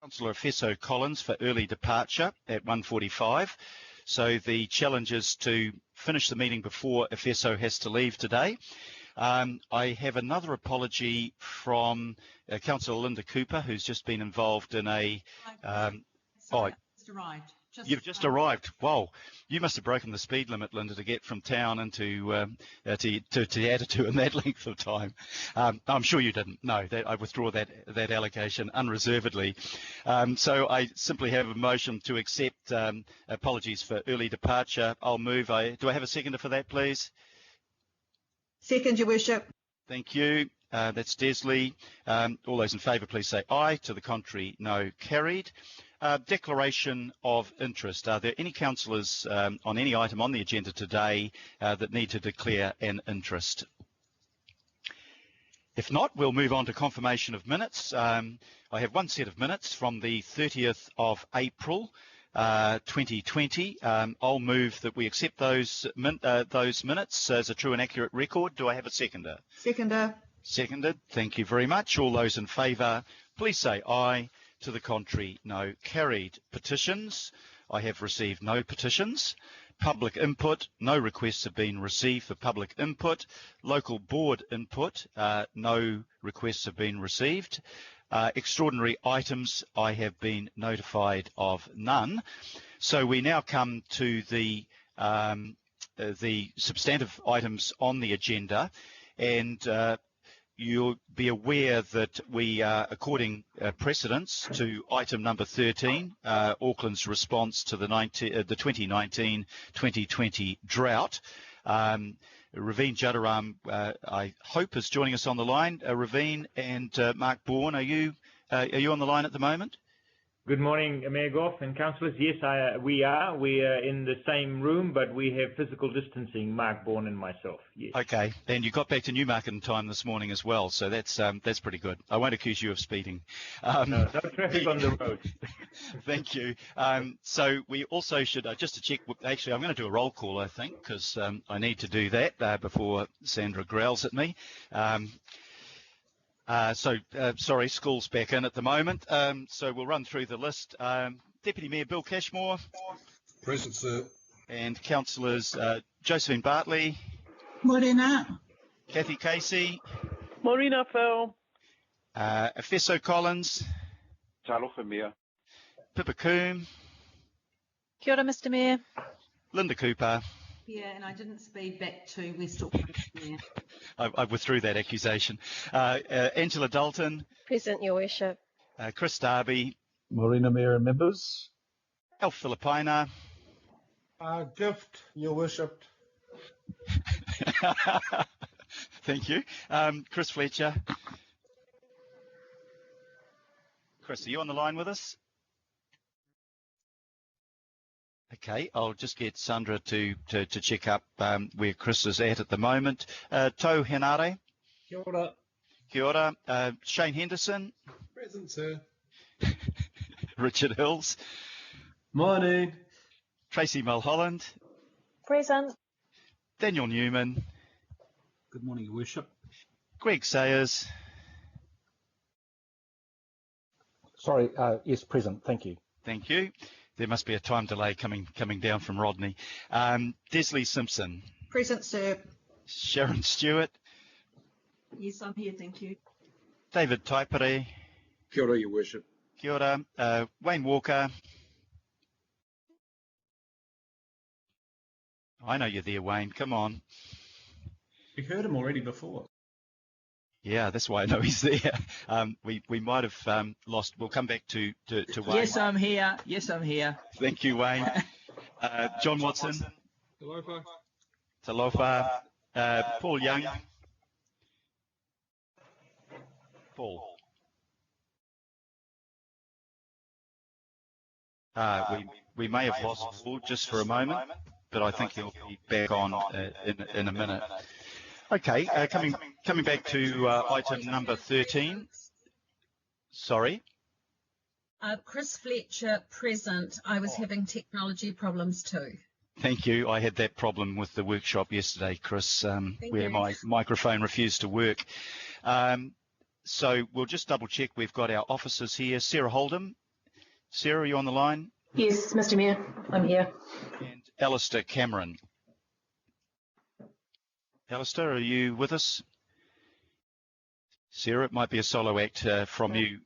Councillor Efeso Collins for early departure at 1:45. So the challenge is to finish the meeting before Efeso has to leave today. I have another apology from Councillor Linda Cooper, who's just been involved in a... You've just arrived. Wow, you must have broken the speed limit, Linda, to get from town into to Attitude in that length of time. I'm sure you didn't. No, I withdraw that allegation unreservedly. So I simply have a motion to accept apologies for early departure. I'll move. Do I have a seconder for that, please? Second, Your Worship. Thank you. That's Desley. All those in favour, please say aye. To the contrary, no. Carried. Declaration of interest. Are there any councillors on any item on the agenda today that need to declare an interest? If not, we'll move on to confirmation of minutes. I have one set of minutes from the 30th of April 2020. I'll move that we accept those minutes as a true and accurate record. Do I have a seconder? Seconder. Seconded. Thank you very much. All those in favour, please say aye. To the contrary, no. Carried. Petitions. I have received no petitions. Public input. No requests have been received for public input. Local board input. No requests have been received. Extraordinary items. I have been notified of none. So we now come to the substantive items on the agenda, and you'll be aware that we are according precedence to item number 13, Auckland's response to the 2019-2020 drought. Raveen Jadaram, I hope, is joining us on the line. Raveen and Mark Bourne, are you on the line at the moment? Good morning, Mayor Goff and councillors. Yes, we are. We are in the same room, but we have physical distancing, Mark Bourne and myself. Yes. Okay, and you got back to Newmarket in time this morning as well, so that's pretty good. I won't accuse you of speeding. No traffic on the road. Thank you. So we also should, just to check, actually I'm going to do a roll call, I think, because I need to do that before Sandra growls at me. Sorry, school's back in at the moment, so we'll run through the list. Deputy Mayor Bill Cashmore. Present, sir. And councillors Josephine Bartley. Morena. Kathy Casey. Morena, Phil. Efeso Collins. Talofa, Mayor. Pippa Coombe. Kia ora, Mr. Mayor. Linda Cooper. Yeah, and I didn't speed back to West Auckland. Yeah. I withdrew that accusation. Angela Dalton. Present, Your Worship. Chris Darby. Morena, Mayor and members. Alf Filipina. Gift, Your Worship. Thank you. Chris Fletcher. Chris, are you on the line with us? Okay, I'll just get Sandra to check up where Chris is at the moment. Tau Henare. Kia ora. Kia ora. Shane Henderson. Present, sir. Richard Hills. Morning. Tracy Mulholland. Present. Daniel Newman. Good morning, Your Worship. Greg Sayers. Sorry, yes, present. Thank you. Thank you. There must be a time delay coming down from Rodney. Desley Simpson. Present, sir. Sharon Stewart. Yes, I'm here, thank you. David Taipere. Kia ora, Your Worship. Kia ora. Wayne Walker. I know you're there, Wayne. Come on. We heard him already before. Yeah, that's why I know he's there. We might have lost. We'll come back to Wayne. Yes, I'm here. Yes, I'm here. Thank you, Wayne. John Watson. Talofa. Talofa. Paul Young. Paul. We may have lost Paul just for a moment, but I think he'll be back on in a minute. Okay, coming back to item number 13. Sorry. Chris Fletcher, present. I was having technology problems too. Thank you. I had that problem with the workshop yesterday, Chris, where my microphone refused to work. So we'll just double check. We've got our officers here. Sarah Holdham. Sarah, are you on the line? Yes, Mr Mayor, I'm here. And Alistair Cameron. Alistair, are you with us? Sarah, it might be a solo act from you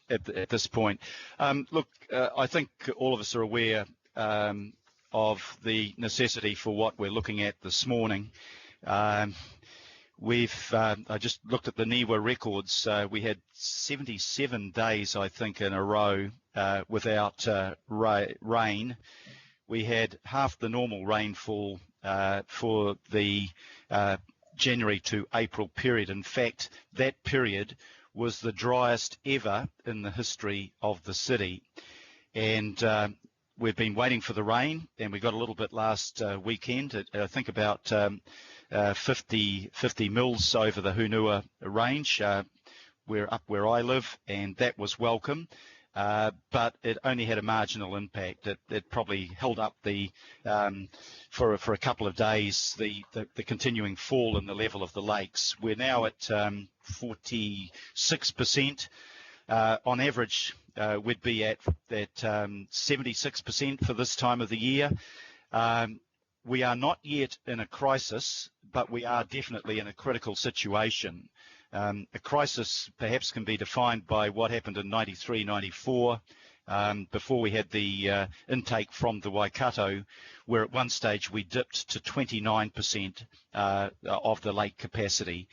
at this point. Look, I think all of us are aware of the necessity for what we're looking at this morning. I just looked at the NIWA records. We had 77 days, I think, in a row without rain. We had half the normal rainfall for the January to April period. In fact, that period was the driest ever in the history of the city. And we've been waiting for the rain, and we got a little bit last weekend, I think about 50 mils over the Hunua range. We're up where I live, and that was welcome. But it only had a marginal impact. It probably held up the for a couple of days the continuing fall in the level of the lakes. We're now at 46%. On average, we'd be at that 76% for this time of the year. We are not yet in a crisis, but we are definitely in a critical situation. A crisis perhaps can be defined by what happened in 93, 94, before we had the intake from the Waikato, where at one stage we dipped to 29% of the lake capacity.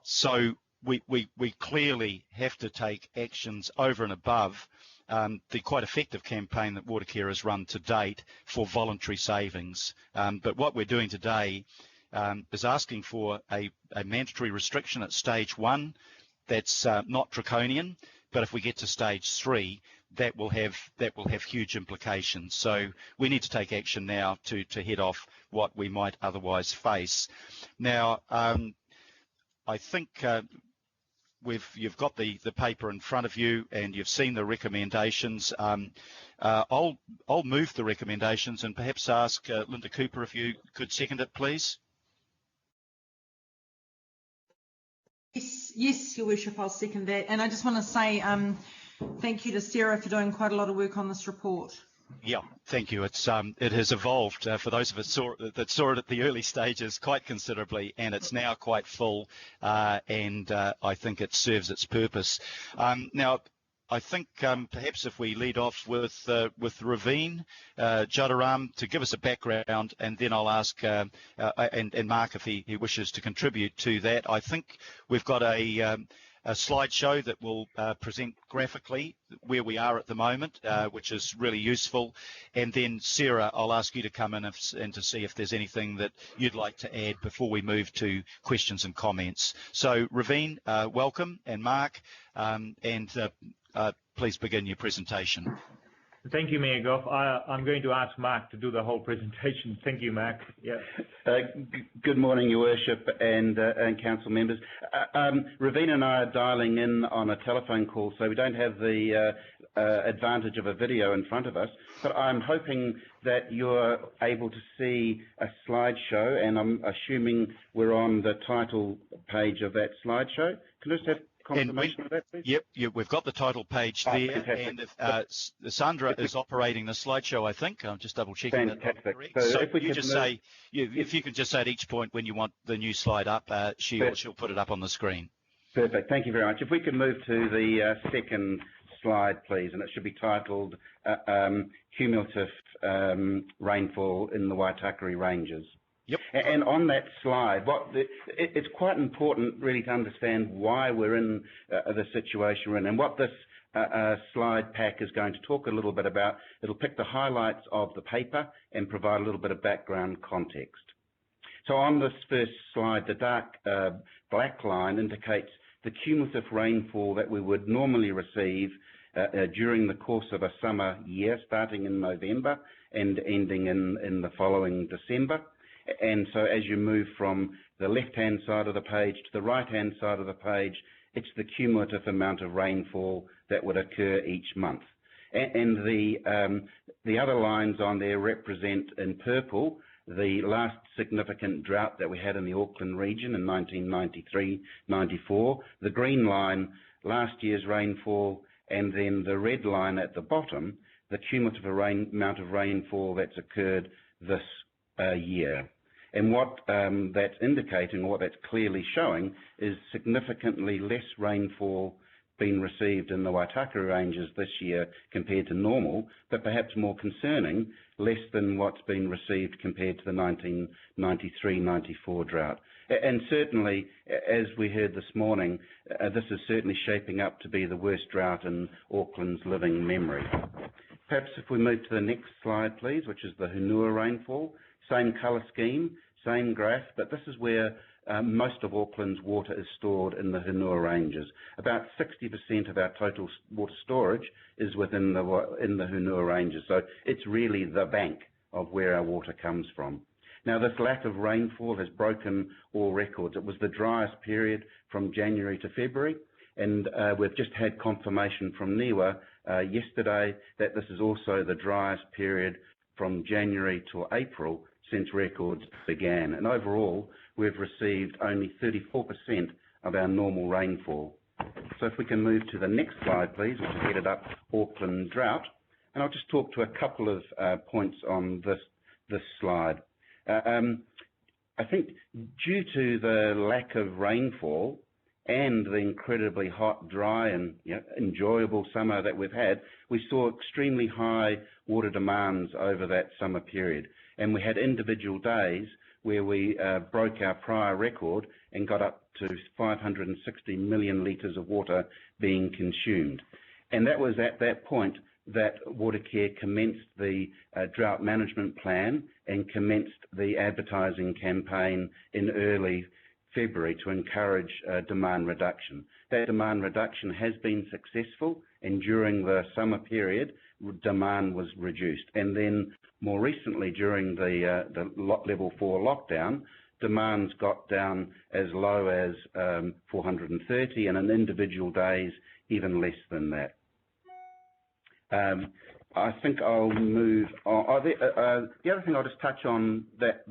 So we clearly have to take actions over and above the quite effective campaign that Watercare has run to date for voluntary savings. But what we're doing today is asking for a mandatory restriction at stage 1 that's not draconian, but if we get to stage 3, that will have huge implications. So we need to take action now to head off what we might otherwise face. Now, I think you've got the paper in front of you, and you've seen the recommendations. I'll move the recommendations and perhaps ask Linda Cooper if you could second it, please. Yes, Your Worship, I'll second that. And I just want to say thank you to Sarah for doing quite a lot of work on this report. Yeah, thank you. It has evolved for those of us that saw it at the early stages quite considerably, and it's now quite full, and I think it serves its purpose. Now, I think perhaps if we lead off with Raveen Jadaram to give us a background, and then I'll ask and Mark if he wishes to contribute to that. I think we've got a slideshow that will present graphically where we are at the moment, which is really useful. And then Sarah, I'll ask you to come in and to see if there's anything that you'd like to add before we move to questions and comments. So Raveen, welcome, and Mark, please begin your presentation. Thank you, Mayor Goff. I'm going to ask Mark to do the whole presentation. Thank you, Mark. Yeah. Good morning, Your Worship, and Council members. Raveen and I are dialing in on a telephone call, so we don't have the advantage of a video in front of us, but I'm hoping that you're able to see a slideshow, and I'm assuming we're on the title page of that slideshow. Can I just have confirmation of that, please? Yep, we've got the title page there, and if, Sandra is operating the slideshow, I think. I'm just double checking that. Fantastic. So if you just say, if you can just say at each point when you want the new slide up, she'll put it up on the screen. Perfect. Thank you very much. If we could move to the second slide, please, and it should be titled Cumulative Rainfall in the Waitakere Ranges. Yep. And on that slide, it's quite important really to understand why we're in the situation we're in, and what this slide pack is going to talk a little bit about. It'll pick the highlights of the paper and provide a little bit of background context. So on this first slide, the dark black line indicates the cumulative rainfall that we would normally receive during the course of a summer year, starting in November and ending in the following December. And so as you move from the left-hand side of the page to the right-hand side of the page, it's the cumulative amount of rainfall that would occur each month. And the other lines on there represent in purple the last significant drought that we had in the Auckland region in 1993-94. The green line, last year's rainfall, and then the red line at the bottom, the cumulative amount of rainfall that's occurred this year. And what that's indicating, or what that's clearly showing, is significantly less rainfall being received in the Waitaki Ranges this year compared to normal, but perhaps more concerning, less than what's been received compared to the 1993-94 drought. And certainly, as we heard this morning, this is certainly shaping up to be the worst drought in Auckland's living memory. Perhaps if we move to the next slide, please, which is the Hunua rainfall. Same colour scheme, same graph, but this is where most of Auckland's water is stored in the Hunua Ranges. About 60% of our total water storage is within the Hunua Ranges, so it's really the bank of where our water comes from. Now, this lack of rainfall has broken all records. It was the driest period from January to February, and we've just had confirmation from NIWA yesterday that this is also the driest period from January to April since records began. And overall, we've received only 34% of our normal rainfall. So if we can move to the next slide, please, which is headed up Auckland drought. And I'll just talk to a couple of points on this slide. I think due to the lack of rainfall and the incredibly hot, dry and enjoyable summer that we've had, we saw extremely high water demands over that summer period. And we had individual days where we broke our prior record and got up to 560 million litres of water being consumed. And that was at that point that Watercare commenced the drought management plan and commenced the advertising campaign in early February to encourage demand reduction. That demand reduction has been successful, and during the summer period, demand was reduced. And then more recently, during the level 4 lockdown, demands got down as low as 430, and in individual days, even less than that. I think I'll move on. The other thing I'll just touch on that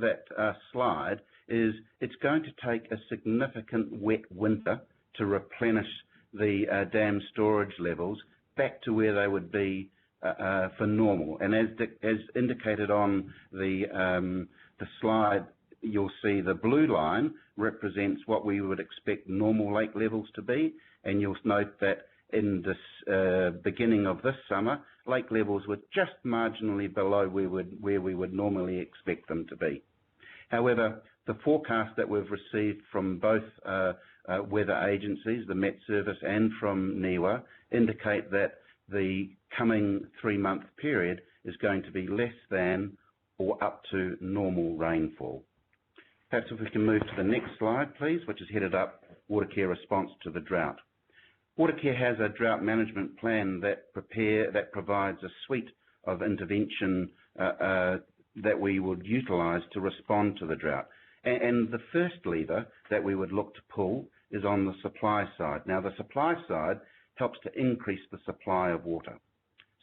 slide is it's going to take a significant wet winter to replenish the dam storage levels back to where they would be for normal. And as indicated on the slide, you'll see the blue line represents what we would expect normal lake levels to be, and you'll note that in this beginning of this summer, lake levels were just marginally below where we would normally expect them to be. However, the forecast that we've received from both weather agencies, the Met Service and from NIWA, indicate that the coming 3-month period is going to be less than or up to normal rainfall. Perhaps if we can move to the next slide, please, which is headed up Watercare response to the drought. Watercare has a drought management plan that provides a suite of intervention that we would utilise to respond to the drought. And the first lever that we would look to pull is on the supply side. Now, the supply side helps to increase the supply of water.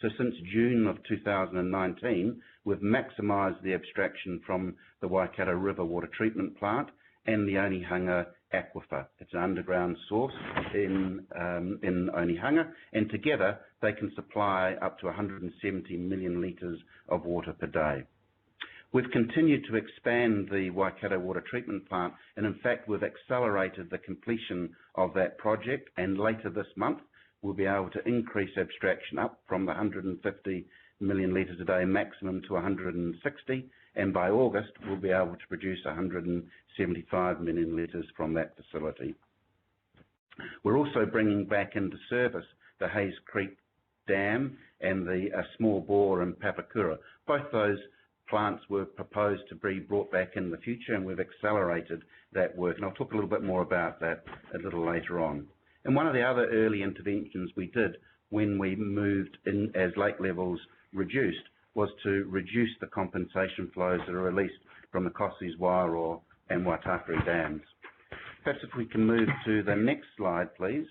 So since June of 2019, we've maximised the abstraction from the Waikato River Water Treatment Plant and the Onehunga Aquifer. It's an underground source in Onehunga, and together they can supply up to 170 million litres of water per day. We've continued to expand the Waikato Water Treatment Plant, and in fact we've accelerated the completion of that project, and later this month we'll be able to increase abstraction up from the 150 million litres a day maximum to 160, and by August we'll be able to produce 175 million litres from that facility. We're also bringing back into service the Hayes Creek Dam and the small bore in Papakura. Both those plants were proposed to be brought back in the future, and we've accelerated that work, and I'll talk a little bit more about that a little later on. And one of the other early interventions we did when we moved in as lake levels reduced was to reduce the compensation flows that are released from the Cossey's Wairoa and Waitaki dams. Perhaps if we can move to the next slide, please,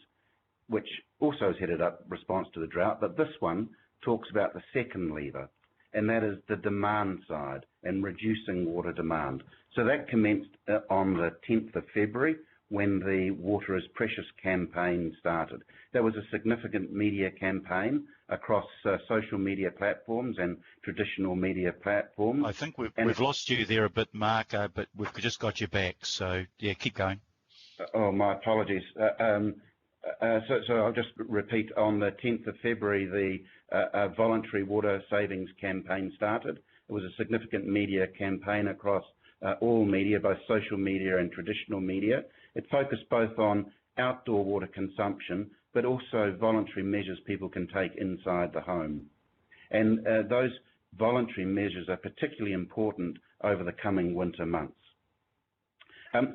which also is headed up response to the drought, but this one talks about the second lever, and that is the demand side and reducing water demand. So that commenced on the 10th of February when the Water is Precious campaign started. That was a significant media campaign across social media platforms and traditional media platforms. I think we've lost you there a bit, Mark, but we've just got you back. So, yeah, keep going. Oh, my apologies. So I'll just repeat, on the 10th of February, the voluntary water savings campaign started. It was a significant media campaign across all media, both social media and traditional media. It focused both on outdoor water consumption, but also voluntary measures people can take inside the home. And those voluntary measures are particularly important over the coming winter months.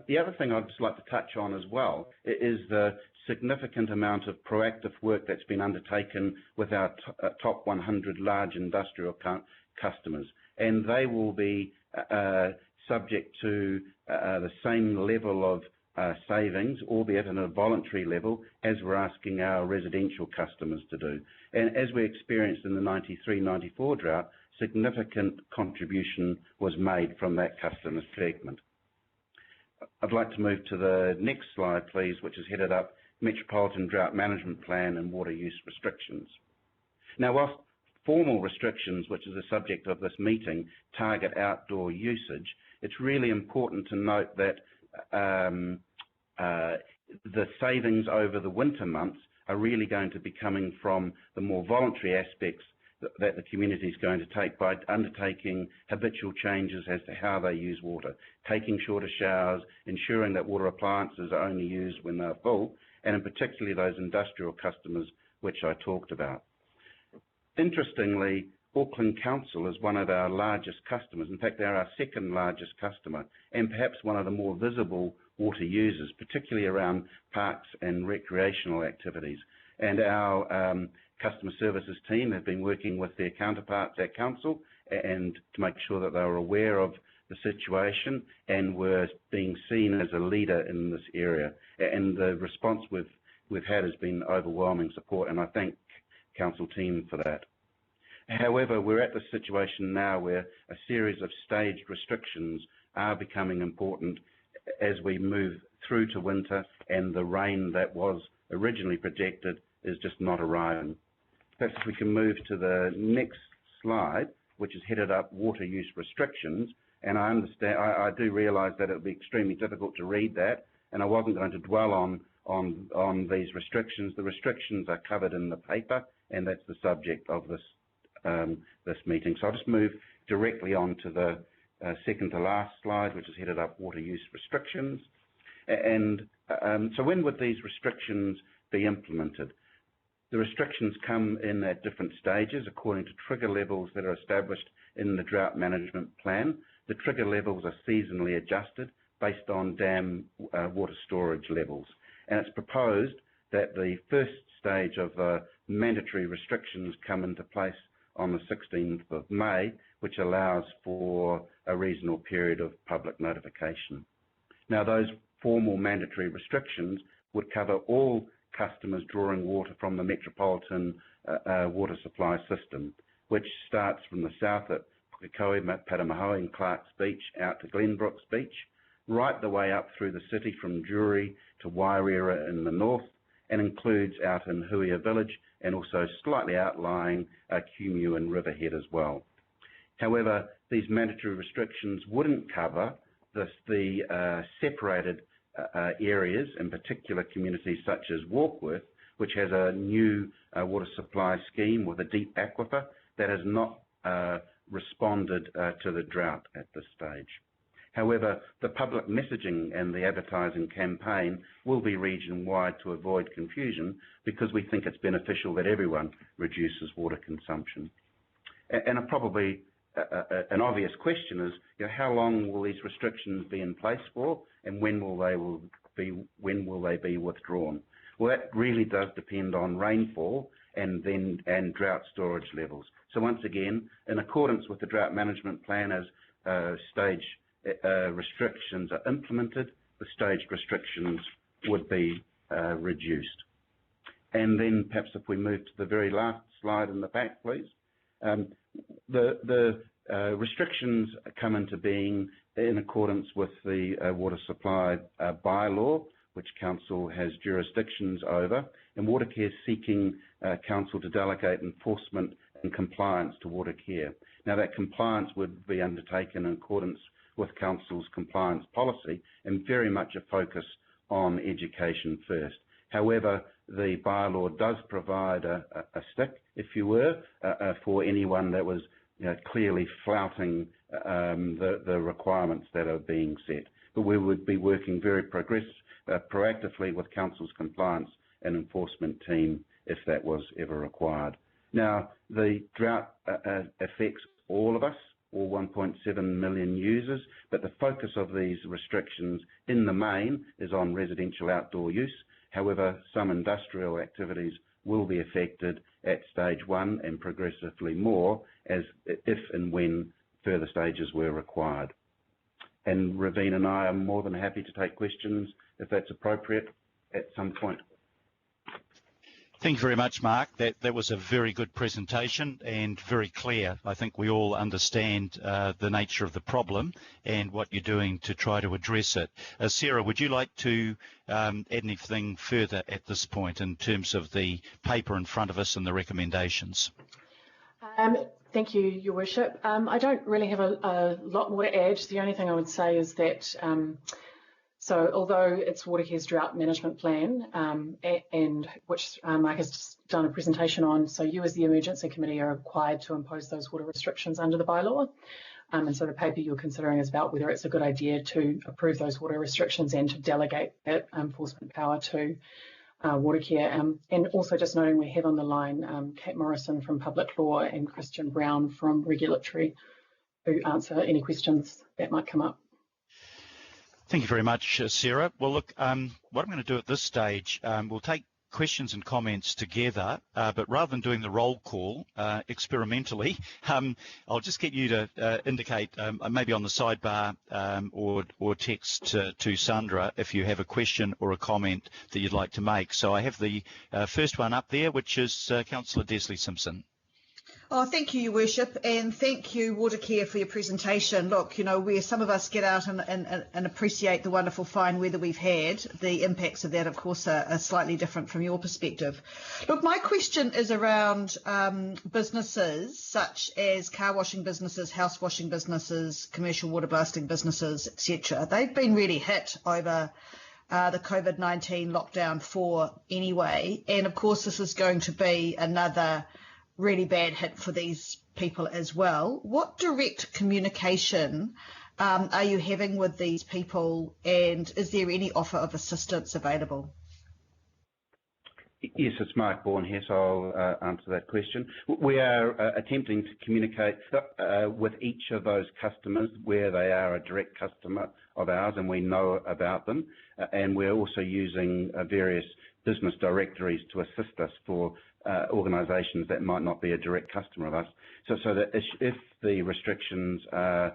The other thing I'd just like to touch on as well is the significant amount of proactive work that's been undertaken with our top 100 large industrial customers. And they will be subject to the same level of savings, albeit at a voluntary level, as we're asking our residential customers to do. And as we experienced in the 93-94 drought, significant contribution was made from that customer segment. I'd like to move to the next slide, please, which is headed up Metropolitan Drought Management Plan and Water Use Restrictions. Now, whilst formal restrictions, which is the subject of this meeting, target outdoor usage, it's really important to note that the savings over the winter months are really going to be coming from the more voluntary aspects that the community is going to take by undertaking habitual changes as to how they use water, taking shorter showers, ensuring that water appliances are only used when they're full, and in particular those industrial customers which I talked about. Interestingly, Auckland Council is one of our largest customers. In fact, they're our second largest customer and perhaps one of the more visible water users, particularly around parks and recreational activities. And our customer services team have been working with their counterparts at Council and to make sure that they were aware of the situation and were being seen as a leader in this area. And the response we've had has been overwhelming support, and I thank Council team for that. However, we're at the situation now where a series of staged restrictions are becoming important as we move through to winter, and the rain that was originally projected is just not arriving. Perhaps if we can move to the next slide, which is headed up Water Use Restrictions, and I understand, I do realise that it would be extremely difficult to read that, and I wasn't going to dwell on these restrictions. The restrictions are covered in the paper, and that's the subject of this this meeting. So I'll just move directly on to the second to last slide, which is headed up Water Use Restrictions. And so when would these restrictions be implemented? The restrictions come in at different stages according to trigger levels that are established in the Drought Management Plan. The trigger levels are seasonally adjusted based on dam water storage levels. And it's proposed that the first stage of the mandatory restrictions come into place on the 16th of May, which allows for a reasonable period of public notification. Now, those formal mandatory restrictions would cover all customers drawing water from the metropolitan water supply system, which starts from the south at Kāhui, Patamahoe and Clark's Beach out to Glenbrooks Beach, right the way up through the city from Drury to Wairera in the north, and includes out in Huia Village and also slightly outlying Kumeu and Riverhead as well. However, these mandatory restrictions wouldn't cover the separated areas, in particular communities such as Warkworth, which has a new water supply scheme with a deep aquifer that has not responded to the drought at this stage. However, the public messaging and the advertising campaign will be region-wide to avoid confusion, because we think it's beneficial that everyone reduces water consumption. And probably an obvious question is, how long will these restrictions be in place for, and when will they be withdrawn? Well, that really does depend on rainfall and drought storage levels. So once again, in accordance with the Drought Management Plan, as stage restrictions are implemented, the staged restrictions would be reduced. And then perhaps if we move to the very last slide in the pack, please. The restrictions come into being in accordance with the water supply bylaw, which Council has jurisdictions over, and Watercare is seeking Council to delegate enforcement and compliance to Watercare. Now, that compliance would be undertaken in accordance with Council's compliance policy and very much a focus on education first. However, the bylaw does provide a stick, if you were, for anyone that was clearly flouting the requirements that are being set. But we would be working very proactively with Council's compliance and enforcement team if that was ever required. Now, the drought affects all of us, all 1.7 million users, but the focus of these restrictions in the main is on residential outdoor use. However, some industrial activities will be affected at stage 1 and progressively more if and when further stages were required. And Raveen and I are more than happy to take questions if that's appropriate at some point. Thank you very much, Mark. That was a very good presentation and very clear. I think we all understand the nature of the problem and what you're doing to try to address it. Sarah, would you like to add anything further at this point in terms of the paper in front of us and the recommendations? Thank you, Your Worship. I don't really have a lot more to add. The only thing I would say is that so although it's Watercare's drought management plan, and which Mark has just done a presentation on, so you as the emergency committee are required to impose those water restrictions under the bylaw. And so the paper you're considering is about whether it's a good idea to approve those water restrictions and to delegate that enforcement power to Watercare. And also just noting we have on the line Kate Morrison from Public Law and Christian Brown from Regulatory who answer any questions that might come up. Thank you very much, Sarah. Well, look, what I'm going to do at this stage, we'll take questions and comments together, but rather than doing the roll call experimentally, I'll just get you to indicate maybe on the sidebar or text to Sandra if you have a question or a comment that you'd like to make. So I have the first one up there, which is Councillor Desley Simpson. Oh, thank you, Your Worship, and thank you, Watercare, for your presentation. Look, where some of us get out and appreciate the wonderful fine weather we've had, the impacts of that, of course, are slightly different from your perspective. Look, my question is around businesses such as car washing businesses, house washing businesses, commercial water blasting businesses, etc. They've been really hit over the COVID-19 lockdown 4 anyway, and of course this is going to be another really bad hit for these people as well. What direct communication are you having with these people, and is there any offer of assistance available? Yes, it's Mark Bourne here, so I'll answer that question. We are attempting to communicate with each of those customers where they are a direct customer of ours and we know about them, and we're also using various business directories to assist us for organisations that might not be a direct customer of us, so that if the restrictions are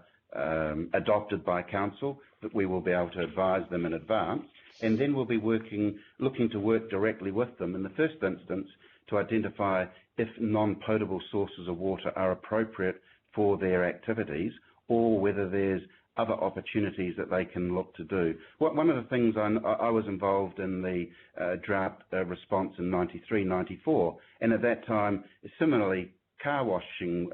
adopted by Council, that we will be able to advise them in advance, and then we'll be looking to work directly with them in the first instance to identify if non-potable sources of water are appropriate for their activities or whether there's other opportunities that they can look to do. One of the things I was involved in the drought response in 93, 94, and at that time, similarly, car washing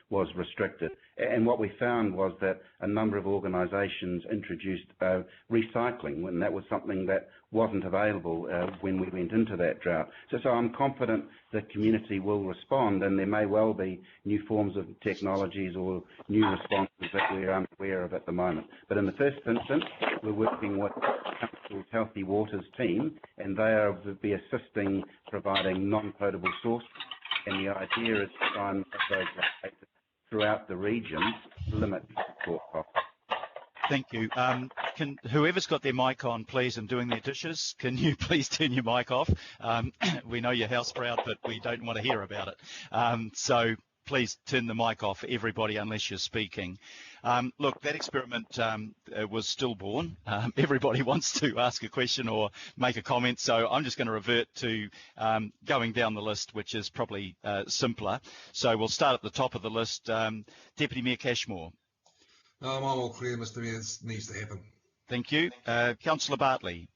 was restricted. And what we found was that a number of organisations introduced recycling, and that was something that wasn't available when we went into that drought. So I'm confident the community will respond, and there may well be new forms of technologies or new responses that we're unaware of at the moment. But in the first instance, we're working with Council's Healthy Waters team, and they will be assisting providing non-potable sources. And the idea is to try and have those located throughout the region to limit support costs. Thank you. Can whoever's got their mic on, please, and doing their dishes, can you please turn your mic off? We know you're house proud, but we don't want to hear about it. So please turn the mic off, everybody, unless you're speaking. Look, that experiment was stillborn. Everybody wants to ask a question or make a comment, so I'm just going to revert to going down the list, which is probably simpler. So we'll start at the top of the list. Deputy Mayor Cashmore. I'm all clear, Mr Mayor. This needs to happen. Thank you. Councillor Bartley.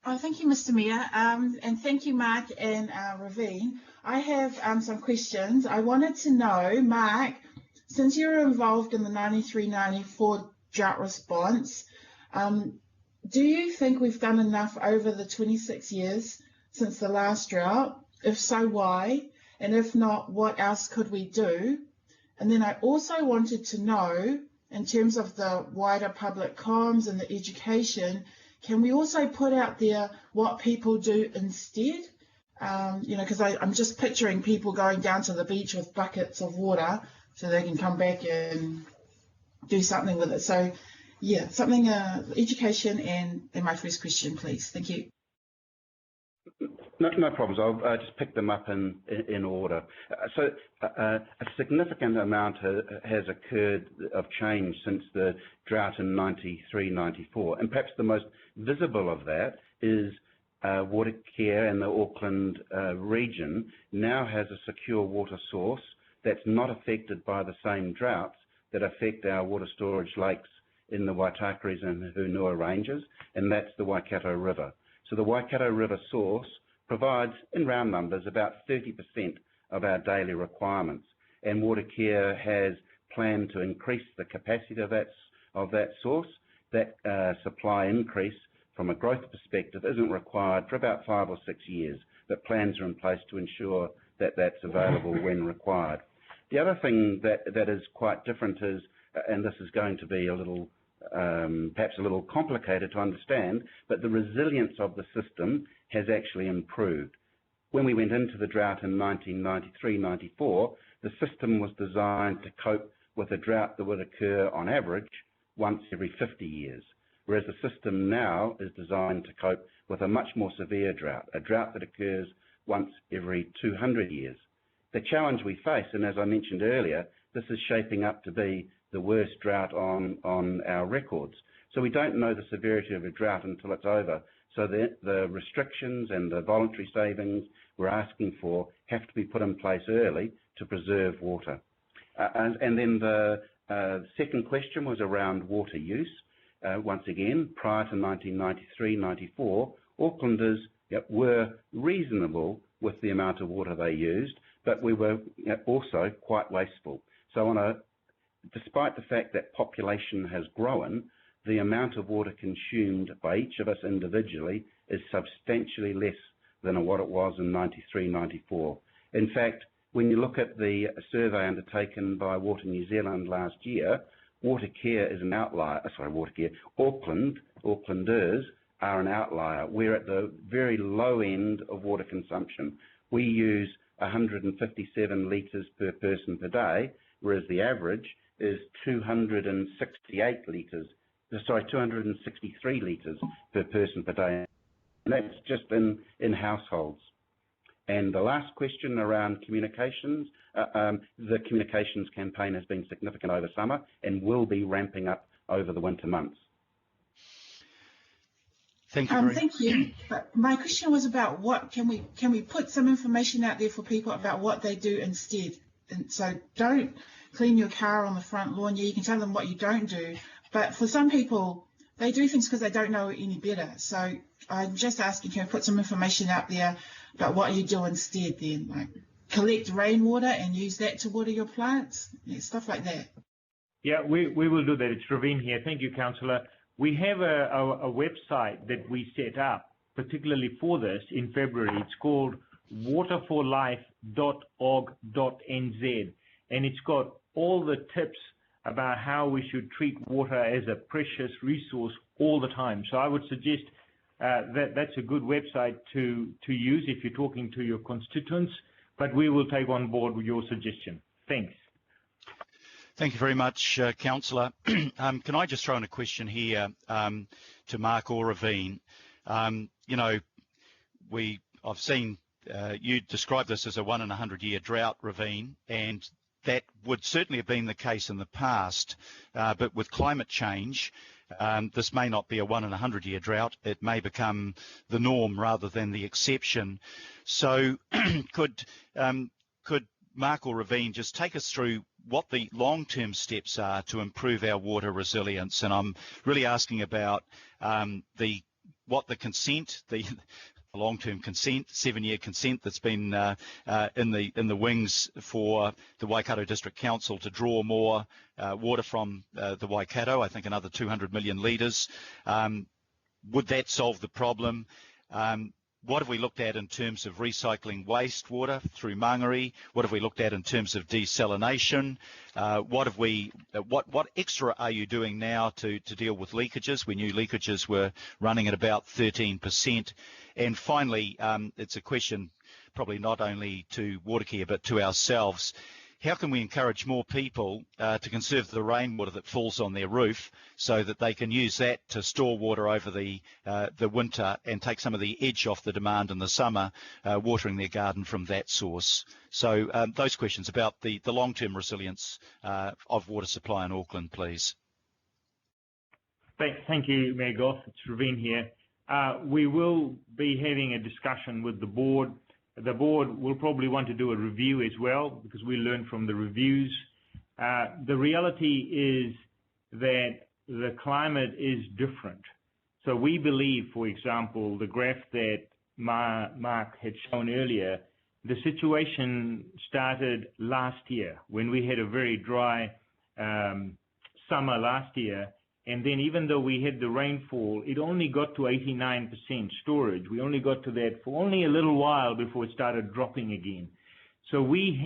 Oh, thank you, Mr. Mayor, and thank you, Mark and Ravine. I have some questions. I wanted to know, Mark, since you were involved in the 93-94 drought response, do you think we've done enough over the 26 years since the last drought? If so, why? And if not, what else could we do? And then I also wanted to know, in terms of the wider public comms and the education, can we also put out there what people do instead? You know, because I'm just picturing people going down to the beach with buckets of water so they can come back and do something with it. So, yeah, something, education and my first question, please. Thank you. No problems. I'll just pick them up in order. So a significant amount has occurred of change since the drought in 93-94, and perhaps the most visible of that is water care in the Auckland region now has a secure water source that's not affected by the same droughts that affect our water storage lakes in the Waitakares and Hunua ranges, and that's the Waikato River. So the Waikato River source provides, in round numbers, about 30% of our daily requirements, and Water Care has planned to increase the capacity of that source. That supply increase from a growth perspective isn't required for about 5 or 6 years, but plans are in place to ensure that that's available when required. The other thing that is quite different is, and this is going to be a little perhaps a little complicated to understand, but the resilience of the system has actually improved. When we went into the drought in 1993-94, the system was designed to cope with a drought that would occur on average once every 50 years, whereas the system now is designed to cope with a much more severe drought, a drought that occurs once every 200 years. The challenge we face, and as I mentioned earlier, this is shaping up to be the worst drought on our records. So we don't know the severity of a drought until it's over. So the restrictions and the voluntary savings we're asking for have to be put in place early to preserve water. And then the second question was around water use. Once again, prior to 1993-94, Aucklanders were reasonable with the amount of water they used, but we were also quite wasteful. So despite the fact that population has grown, the amount of water consumed by each of us individually is substantially less than what it was in 93-94. In fact, when you look at the survey undertaken by Water New Zealand last year, Water Care is an outlier. Aucklanders are an outlier. We're at the very low end of water consumption. We use 157 litres per person per day, whereas the average is 263 litres per person per day. And that's just in households. And the last question around communications, the communications campaign has been significant over summer and will be ramping up over the winter months. Thank you. Thank you. But my question was about what can we put some information out there for people about what they do instead. And so don't clean your car on the front lawn. Yeah, you can tell them what you don't do. But for some people, they do things because they don't know any better. So I'm just asking, can we put some information out there about what you do instead then? Like collect rainwater and use that to water your plants? Yeah, stuff like that. Yeah, we will do that. It's Ravine here. Thank you, Councillor. We have a website that we set up particularly for this in February. It's called waterforlife.org.nz, and it's got all the tips about how we should treat water as a precious resource all the time. So I would suggest that's a good website to use if you're talking to your constituents, but we will take on board your suggestion. Thanks. Thank you very much, Councillor. Can I just throw in a question here to Mark or Ravine? You know, I've seen you describe this as a 1 in 100 year drought, Ravine, and that would certainly have been the case in the past, but with climate change, this may not be a 1 in 100 year drought. It may become the norm rather than the exception. So could Mark or Ravine just take us through what the long-term steps are to improve our water resilience? And I'm really asking about the what the consent, the long-term consent, 7-year consent that's been in the wings for the Waikato District Council to draw more water from the Waikato, I think another 200 million litres. Would that solve the problem? What have we looked at in terms of recycling wastewater through Mangere? What have we looked at in terms of desalination? What extra are you doing now to deal with leakages? We knew leakages were running at about 13%. And finally, it's a question probably not only to Watercare but to ourselves. How can we encourage more people to conserve the rainwater that falls on their roof so that they can use that to store water over the winter and take some of the edge off the demand in the summer, watering their garden from that source? So those questions about the long-term resilience of water supply in Auckland, please. Thank you, Mayor Goff. It's Raveen here. We will be having a discussion with the board. The board will probably want to do a review as well because we learn from the reviews. The reality is that the climate is different. So we believe, for example, the graph that Mark had shown earlier, the situation started last year when we had a very dry summer last year. And then even though we had the rainfall, it only got to 89% storage. We only got to that for only a little while before it started dropping again. So we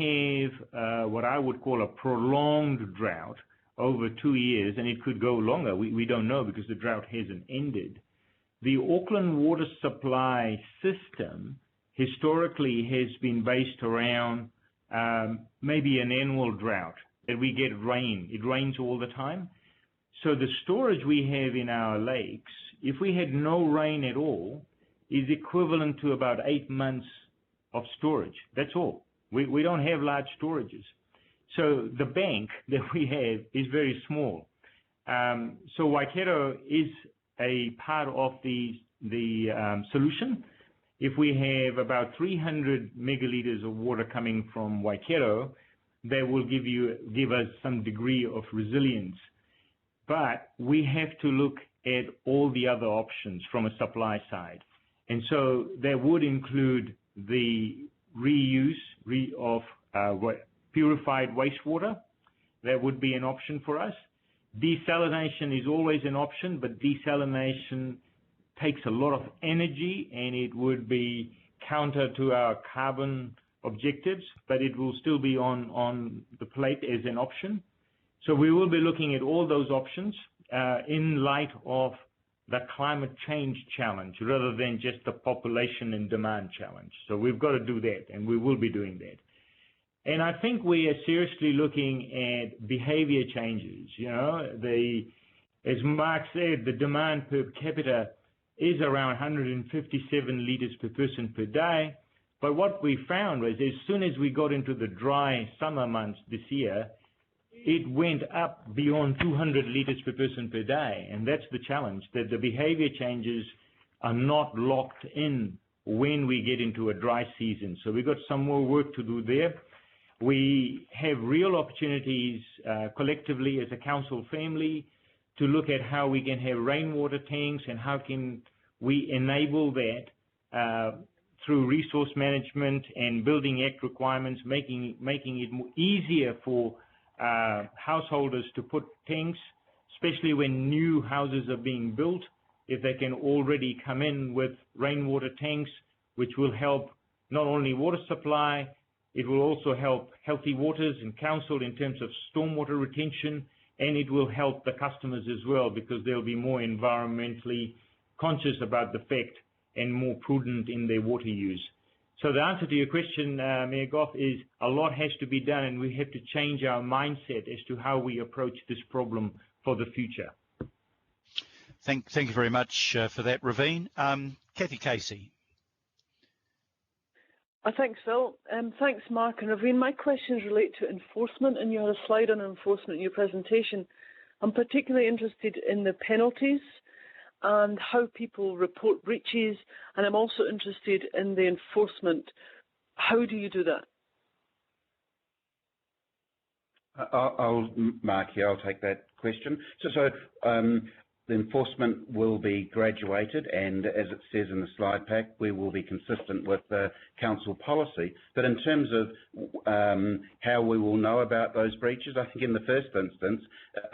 have what I would call a prolonged drought over 2 years, and it could go longer. We don't know because the drought hasn't ended. The Auckland water supply system historically has been based around maybe an annual drought, that we get rain. It rains all the time. So the storage we have in our lakes, if we had no rain at all, is equivalent to about 8 months of storage. That's all. We don't have large storages. So the bank that we have is very small. So Waikato is a part of the solution. If we have about 300 megalitres of water coming from Waikato, that will give us some degree of resilience. But we have to look at all the other options from a supply side. And so that would include the reuse of purified wastewater. That would be an option for us. Desalination is always an option, but desalination takes a lot of energy and it would be counter to our carbon objectives, but it will still be on the plate as an option. So we will be looking at all those options in light of the climate change challenge rather than just the population and demand challenge. So we've got to do that, and we will be doing that. And I think we are seriously looking at behavior changes. You know, as Mark said, the demand per capita is around 157 litres per person per day. But what we found was as soon as we got into the dry summer months this year, it went up beyond 200 litres per person per day. And that's the challenge, that the behavior changes are not locked in when we get into a dry season. So we've got some more work to do there. We have real opportunities collectively as a council family to look at how we can have rainwater tanks and how can we enable that through resource management and Building Act requirements, making it more easier for householders to put tanks, especially when new houses are being built, if they can already come in with rainwater tanks, which will help not only water supply, it will also help Healthy Waters and council in terms of stormwater retention, and it will help the customers as well because they'll be more environmentally conscious about the fact and more prudent in their water use. So the answer to your question, Mayor Goff, is a lot has to be done, and we have to change our mindset as to how we approach this problem for the future. Thank you very much for that, Raveen. Kathy Casey. Thanks, Phil. Thanks, Mark and Raveen. My questions relate to enforcement, and you had a slide on enforcement in your presentation. I'm particularly interested in the penalties and how people report breaches, and I'm also interested in the enforcement. How do you do that? Mark here, I'll take that question. the enforcement will be graduated, and as it says in the slide pack, we will be consistent with the council policy. But in terms of how we will know about those breaches, I think in the first instance,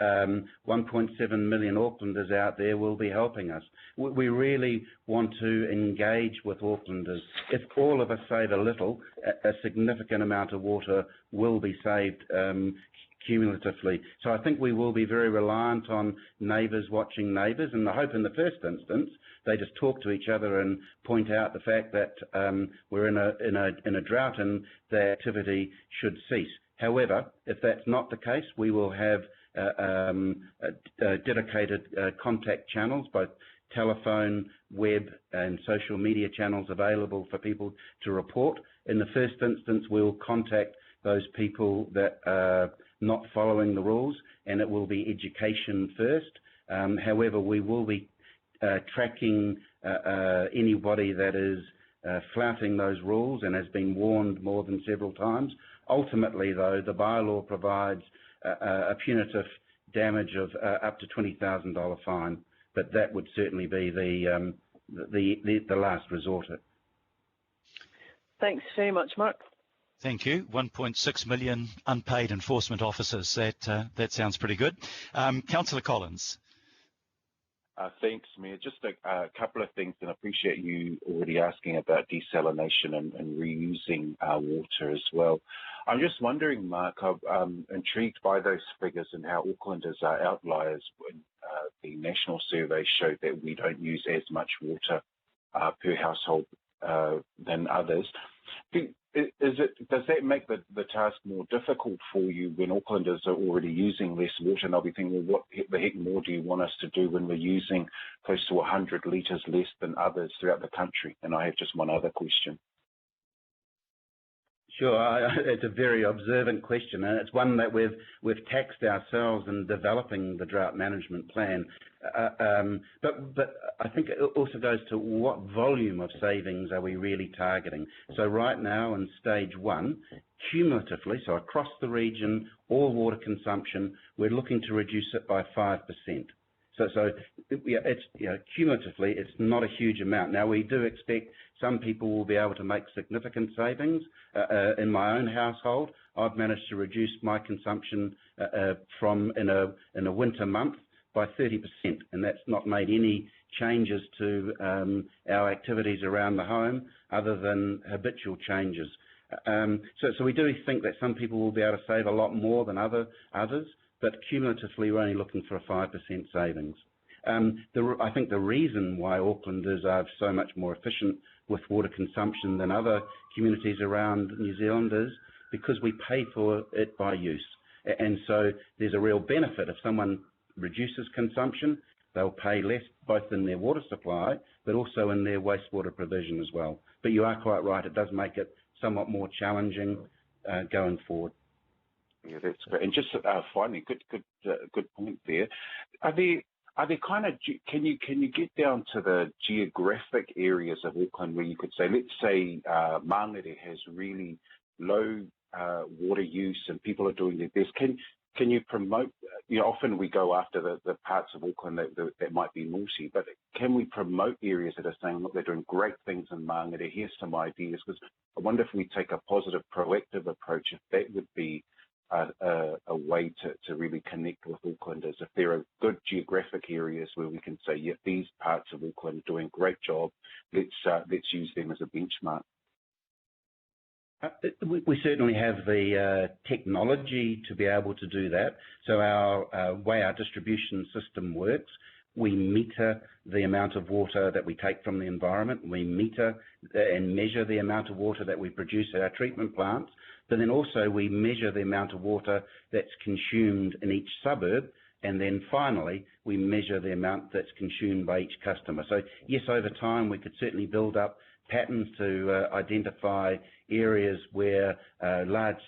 1.7 million Aucklanders out there will be helping us. We really want to engage with Aucklanders. If all of us save a little, a significant amount of water will be saved cumulatively. So I think we will be very reliant on neighbours watching neighbours, and I hope in the first instance they just talk to each other and point out the fact that we're in a drought and the activity should cease. However, if that's not the case, we will have dedicated contact channels, both telephone, web and social media channels available for people to report. In the first instance, we'll contact those people that are not following the rules, and it will be education first. However, we will be tracking anybody that is flouting those rules and has been warned more than several times. Ultimately, though, the bylaw provides a punitive damage of up to $20,000 fine, but that would certainly be the last resort. Thanks very much, Mark. Thank you. 1.6 million unpaid enforcement officers. That sounds pretty good. Councillor Collins. Thanks, Mayor. Just a couple of things, and I appreciate you already asking about desalination and reusing water as well. I'm just wondering, Mark, I'm intrigued by those figures and how Aucklanders are outliers when the national survey showed that we don't use as much water per household than others. Does that make the task more difficult for you when Aucklanders are already using less water, and they'll be thinking, what the heck more do you want us to do when we're using close to 100 litres less than others throughout the country? And I have just one other question. Sure, it's a very observant question, and it's one that we've taxed ourselves in developing the drought management plan. But I think it also goes to what volume of savings are we really targeting. So right now in stage 1, cumulatively, so across the region, all water consumption, we're looking to reduce it by 5%. So it's, cumulatively, it's not a huge amount. Now, we do expect some people will be able to make significant savings. In my own household, I've managed to reduce my consumption from in a winter month by 30%, and that's not made any changes to our activities around the home other than habitual changes. So we do think that some people will be able to save a lot more than others, but cumulatively we're only looking for a 5% savings. I think the reason why Aucklanders are so much more efficient with water consumption than other communities around New Zealand is because we pay for it by use. And so there's a real benefit. If someone reduces consumption, they'll pay less both in their water supply but also in their wastewater provision as well. But you are quite right, it does make it somewhat more challenging going forward. Yeah, that's great. And just finally, good point there. Are they kind of, can you get down to the geographic areas of Auckland where you could say, let's say Māngere has really low water use and people are doing their best. Can you promote, often we go after the parts of Auckland that might be naughty, but can we promote areas that are saying, look, they're doing great things in Māngere, here's some ideas? Because I wonder if we take a positive, proactive approach, if that would be a way to really connect with Aucklanders. If there are good geographic areas where we can say, yeah, these parts of Auckland are doing a great job, let's use them as a benchmark. We certainly have the technology to be able to do that. So our way our distribution system works, we meter the amount of water that we take from the environment. We meter and measure the amount of water that we produce at our treatment plants. But then also we measure the amount of water that's consumed in each suburb. And then finally, we measure the amount that's consumed by each customer. So yes, over time, we could certainly build up patterns to identify areas where large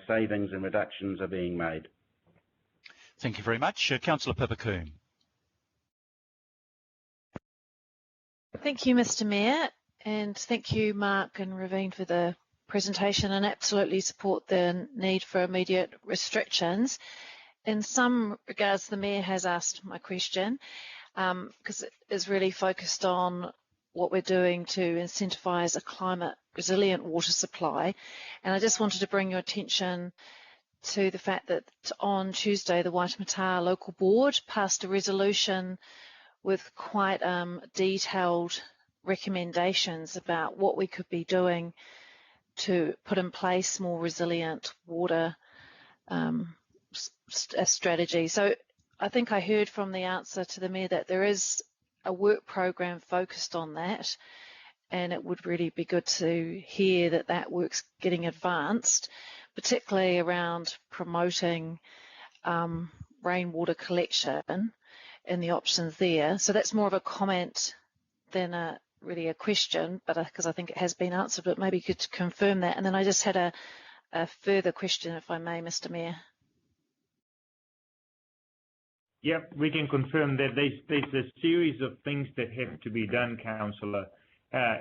savings and reductions are being made. Thank you very much. Councillor Pipacoon. Thank you, Mr. Mayor, and thank you, Mark and Ravine, for the presentation, and absolutely support the need for immediate restrictions. In some regards, the Mayor has asked my question. because it is really focused on what we're doing to incentivise a climate resilient water supply. And I just wanted to bring your attention to the fact that on Tuesday the Waitemata local board passed a resolution with quite detailed recommendations about what we could be doing to put in place more resilient water strategy. So I think I heard from the answer to the Mayor that there is a work program focused on that, and it would really be good to hear that that work's getting advanced, particularly around promoting rainwater collection and the options there. So that's more of a comment than really a question, but because I think it has been answered, but maybe you could confirm that. And then I just had a further question, if I may, Mr. Mayor. Yep, we can confirm that there's a series of things that have to be done, Councillor,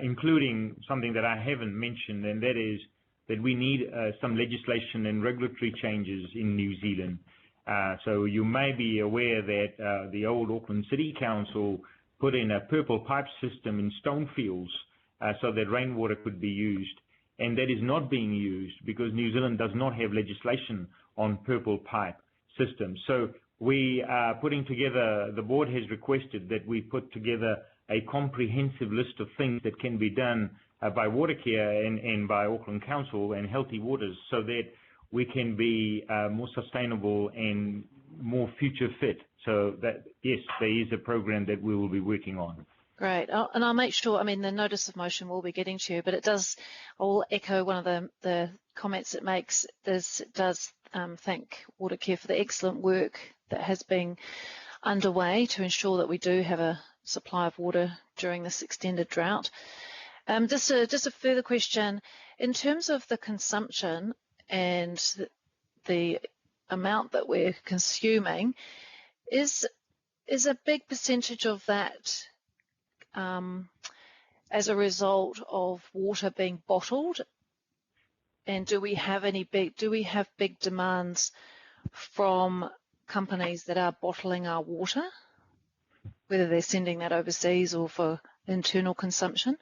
including something that I haven't mentioned, and that is that we need some legislation and regulatory changes in New Zealand. So you may be aware that the old Auckland City Council put in a purple pipe system in Stonefields so that rainwater could be used, and that is not being used because New Zealand does not have legislation on purple pipe systems. So we are putting together, the board has requested that we put together a comprehensive list of things that can be done by Watercare and by Auckland Council and Healthy Waters so that we can be more sustainable and more future fit. So that, yes, there is a program that we will be working on. Great, and I'll make sure, I mean, the notice of motion will be getting to you, but it does, I'll echo one of the comments it makes, it does thank Watercare for the excellent work that has been underway to ensure that we do have a supply of water during this extended drought. Just a further question, in terms of the consumption and the amount that we're consuming, is a big percentage of that as a result of water being bottled? And do we have big demands from companies that are bottling our water, whether they're sending that overseas or for internal consumption?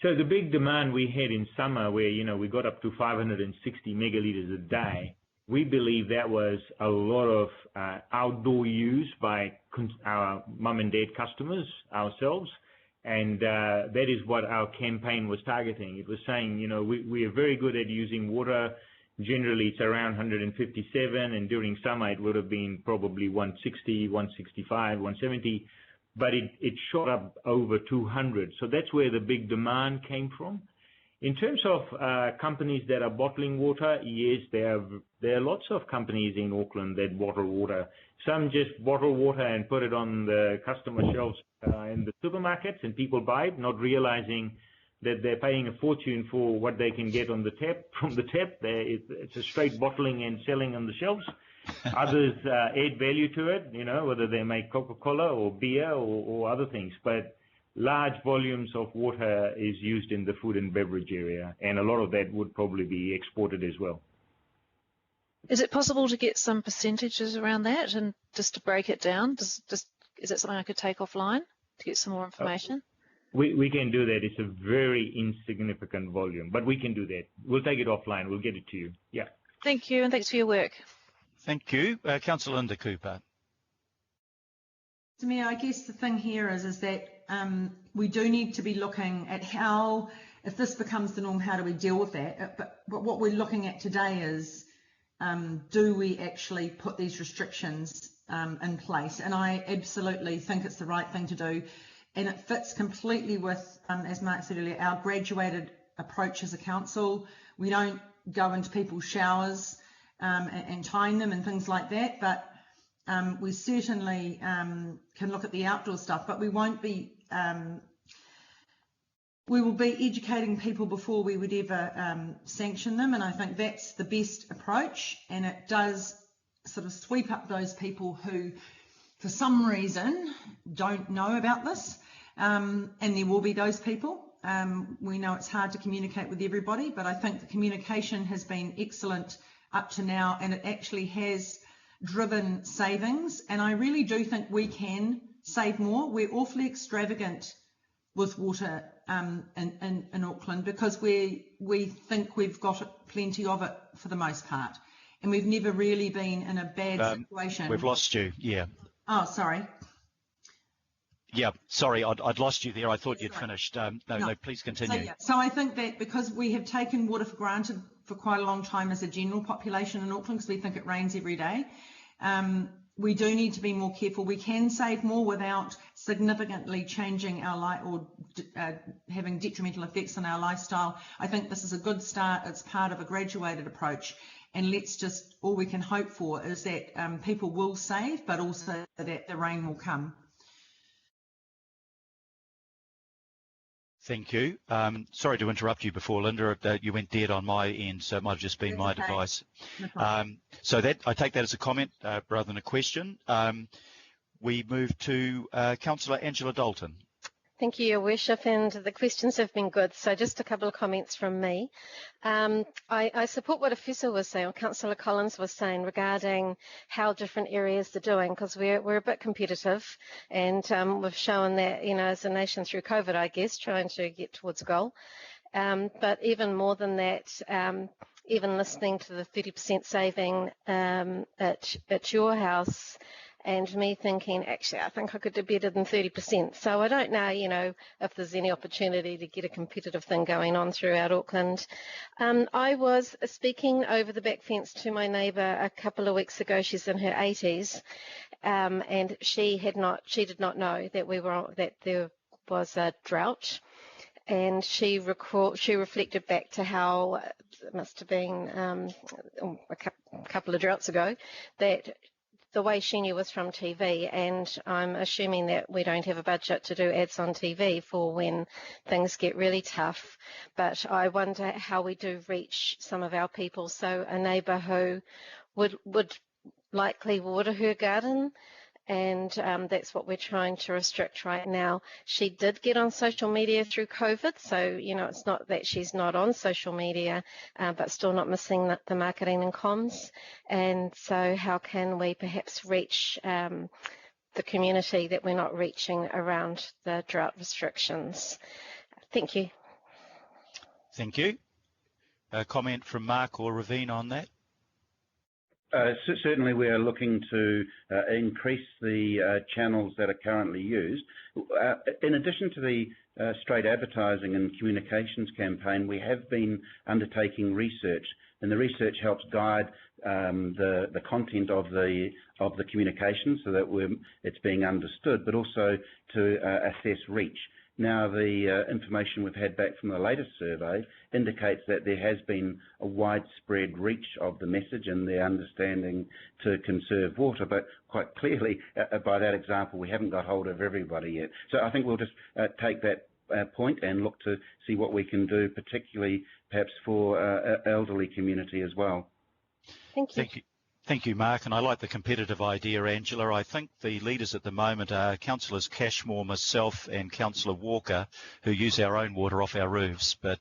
So the big demand we had in summer where, we got up to 560 megalitres a day, we believe that was a lot of outdoor use by our mum and dad customers, ourselves, and that is what our campaign was targeting. It was saying, we are very good at using water. Generally, it's around 157, and during summer it would have been probably 160, 165, 170, but it shot up over 200. So that's where the big demand came from. In terms of companies that are bottling water, yes, there are lots of companies in Auckland that bottle water. Some just bottle water and put it on the customer shelves in the supermarkets, and people buy it, not realizing that they're paying a fortune for what they can get on the tap. From the tap, it's a straight bottling and selling on the shelves. Others add value to it, whether they make Coca-Cola or beer or other things. But large volumes of water is used in the food and beverage area, and a lot of that would probably be exported as well. Is it possible to get some percentages around that, and just to break it down? Is it something I could take offline to get some more information? We can do that. It's a very insignificant volume, but we can do that. We'll take it offline. We'll get it to you. Yeah. Thank you, and thanks for your work. Thank you. Councillor Linda Cooper. To me, I guess the thing here is that we do need to be looking at how, if this becomes the norm, how do we deal with that? But what we're looking at today is, do we actually put these restrictions in place? And I absolutely think it's the right thing to do. And it fits completely with, as Mark said earlier, our graduated approach as a council. We don't go into people's showers and time them and things like that, but we certainly can look at the outdoor stuff, but we won't be, we will be educating people before we would ever sanction them, and I think that's the best approach, and it does sort of sweep up those people who for some reason don't know about this, and there will be those people. We know it's hard to communicate with everybody, but I think the communication has been excellent up to now, and it actually has driven savings, and I really do think we can save more. We're awfully extravagant with water in Auckland because we think we've got plenty of it for the most part, and we've never really been in a bad situation. We've lost you, yeah. Oh, sorry. Yeah, sorry, I'd lost you there. I thought you'd finished. No, please continue. So I think that because we have taken water for granted for quite a long time as a general population in Auckland, because we think it rains every day, we do need to be more careful. We can save more without significantly changing our life or having detrimental effects on our lifestyle. I think this is a good start. It's part of a graduated approach. And let's just, all we can hope for is that people will save, but also that the rain will come. Thank you. Sorry to interrupt you before, Linda. You went dead on my end, so it might have just been my device. So that I take that as a comment rather than a question. We move to Councillor Angela Dalton. Thank you, Your Worship, and the questions have been good. So just a couple of comments from me. I support what Efesa was saying, or Councillor Collins was saying, regarding how different areas are doing, because we're a bit competitive, and we've shown that, you know, as a nation through COVID, I guess, trying to get towards a goal. But even more than that, even listening to the 30% saving at your house, and me thinking, actually, I think I could do better than 30%. So I don't know, you know, if there's any opportunity to get a competitive thing going on throughout Auckland. I was speaking over the back fence to my neighbour a couple of weeks ago. She's in her 80s, and she did not know that there was a drought. And she reflected back to how it must have been a couple of droughts ago, that the way she knew was from TV, and I'm assuming that we don't have a budget to do ads on TV for when things get really tough. But I wonder how we do reach some of our people. So a neighbour who would likely water her garden, and that's what we're trying to restrict right now. She did get on social media through COVID, so, you know, it's not that she's not on social media, but still not missing the marketing and comms. And so how can we perhaps reach the community that we're not reaching around the drought restrictions? Thank you. Thank you. A comment from Mark or Ravine on that? Certainly we are looking to increase the channels that are currently used. In addition to the straight advertising and communications campaign, we have been undertaking research, and the research helps guide the content of the communication so that it's being understood, but also to assess reach. Now, the information we've had back from the latest survey indicates that there has been a widespread reach of the message and the understanding to conserve water, but quite clearly, by that example, we haven't got hold of everybody yet. So I think we'll just take that point and look to see what we can do, particularly perhaps for elderly community as well. Thank you. Thank you. Thank you, Mark, and I like the competitive idea, Angela. I think the leaders at the moment are Councillors Cashmore, myself and Councillor Walker, who use our own water off our roofs. But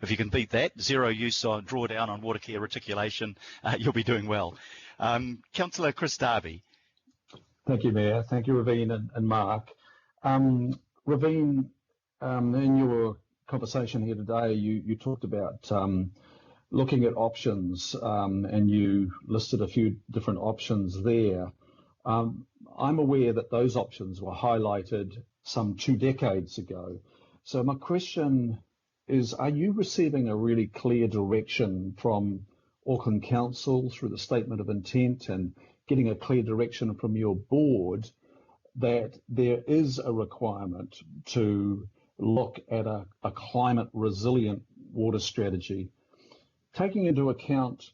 if you can beat that, zero use on drawdown on water care reticulation, you'll be doing well. Councillor Chris Darby. Thank you, Mayor. Thank you, Ravine and Mark. Ravine, in your conversation here today, you talked about looking at options, and you listed a few different options there. I'm aware that those options were highlighted some 2 decades ago. So my question is, are you receiving a really clear direction from Auckland Council through the statement of intent and getting a clear direction from your board that there is a requirement to look at a climate resilient water strategy, taking into account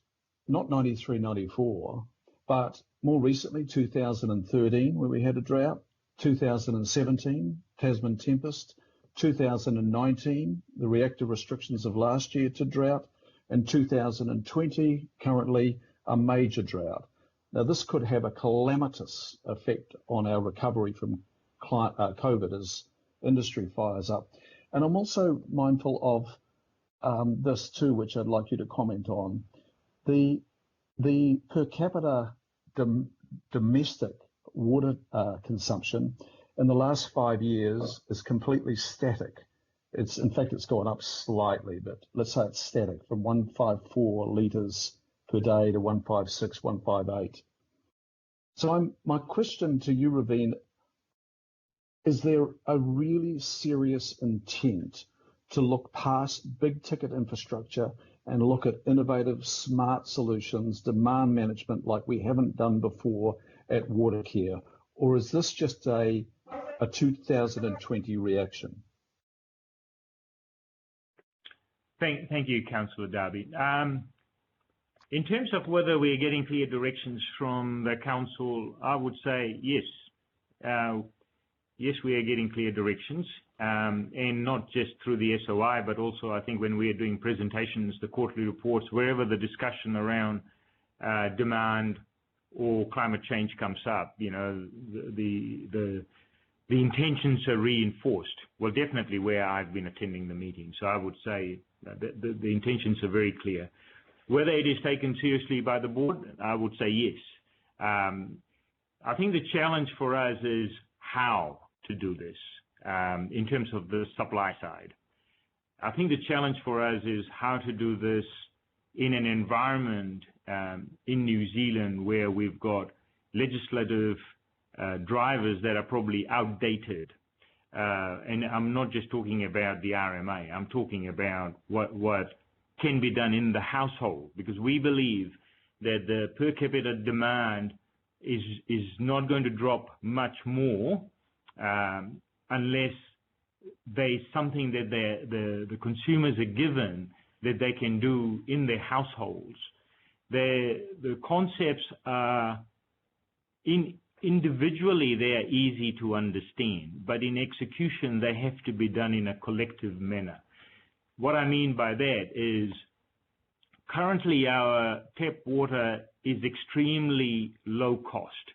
not 93, 94, but more recently 2013 where we had a drought, 2017 Tasman tempest, 2019 the reactive restrictions of last year to drought, and 2020 currently a major drought. Now this could have a calamitous effect on our recovery from COVID as industry fires up. And I'm also mindful of this too, which I'd like you to comment on. The per capita domestic water consumption in the last 5 years is completely static. In fact, it's gone up slightly, but let's say it's static from 154 litres per day to 156, 158. So my question to you, Raveen, is there a really serious intent to look past big ticket infrastructure and look at innovative, smart solutions, demand management like we haven't done before at Watercare? Or is this just a 2020 reaction? Thank you, Councillor Darby. In terms of whether we're getting clear directions from the council, I would say yes. Yes, we are getting clear directions, and not just through the SOI, but also I think when we are doing presentations, the quarterly reports, wherever the discussion around demand or climate change comes up, you know, the intentions are reinforced. Well, definitely where I've been attending the meeting. So I would say the intentions are very clear. Whether it is taken seriously by the board, I would say yes. I think the challenge for us is how to do this in terms of the supply side. I think the challenge for us is how to do this in an environment in New Zealand where we've got legislative drivers that are probably outdated. And I'm not just talking about the RMA, I'm talking about what can be done in the household, because we believe that the per capita demand is not going to drop much more unless there's something that the consumers are given that they can do in their households. The concepts are individually they are easy to understand, but in execution they have to be done in a collective manner. What I mean by that is currently our tap water is extremely low cost,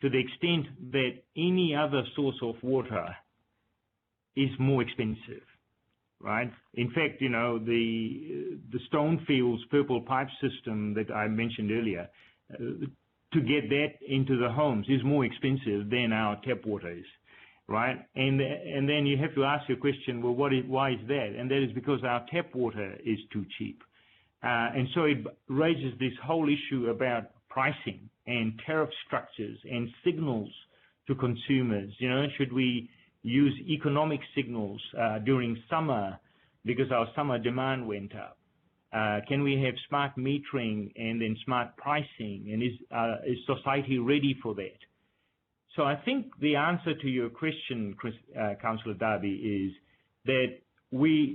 to the extent that any other source of water is more expensive, right? In fact, you know, the Stonefields purple pipe system that I mentioned earlier, to get that into the homes is more expensive than our tap water is, right? And then you have to ask your question, well, why is that? And that is because our tap water is too cheap. And so it raises this whole issue about pricing and tariff structures and signals to consumers. You know, should we use economic signals during summer because our summer demand went up? Can we have smart metering and then smart pricing? And is society ready for that? So I think the answer to your question, Councillor Darby, is that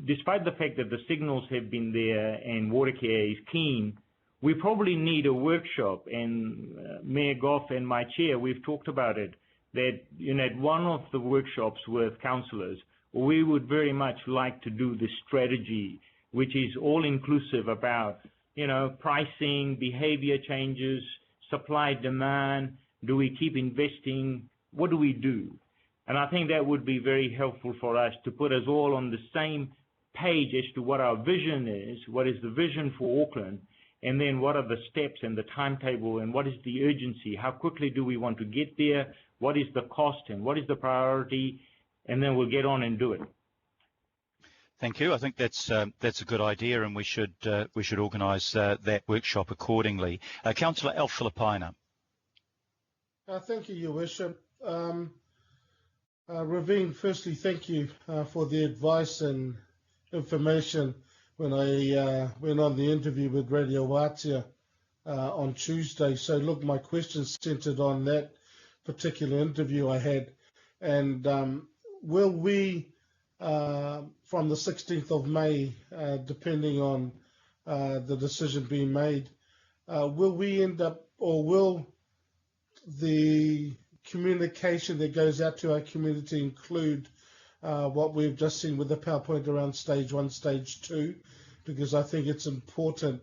despite the fact that the signals have been there and Watercare is keen, we probably need a workshop, and Mayor Goff and my chair, we've talked about it, that, you know, at one of the workshops with councillors, we would very much like to do the strategy, which is all-inclusive about, you know, pricing, behavior changes, supply, demand, do we keep investing, what do we do? And I think that would be very helpful for us to put us all on the same page as to what our vision is, what is the vision for Auckland, and then what are the steps and the timetable and what is the urgency, how quickly do we want to get there, what is the cost and what is the priority, and then we'll get on and do it. Thank you. I think that's a good idea, and we should organise that workshop accordingly. Councillor Alf Filipina. Thank you, Your Worship. Raveen, firstly, thank you for the advice and information when I went on the interview with Radio Wātea on Tuesday. So, look, my question's centred on that particular interview I had. And will we, from the 16th of May, depending on the decision being made, will we end up, or will the communication that goes out to our community include what we've just seen with the PowerPoint around stage 1, stage 2? Because I think it's important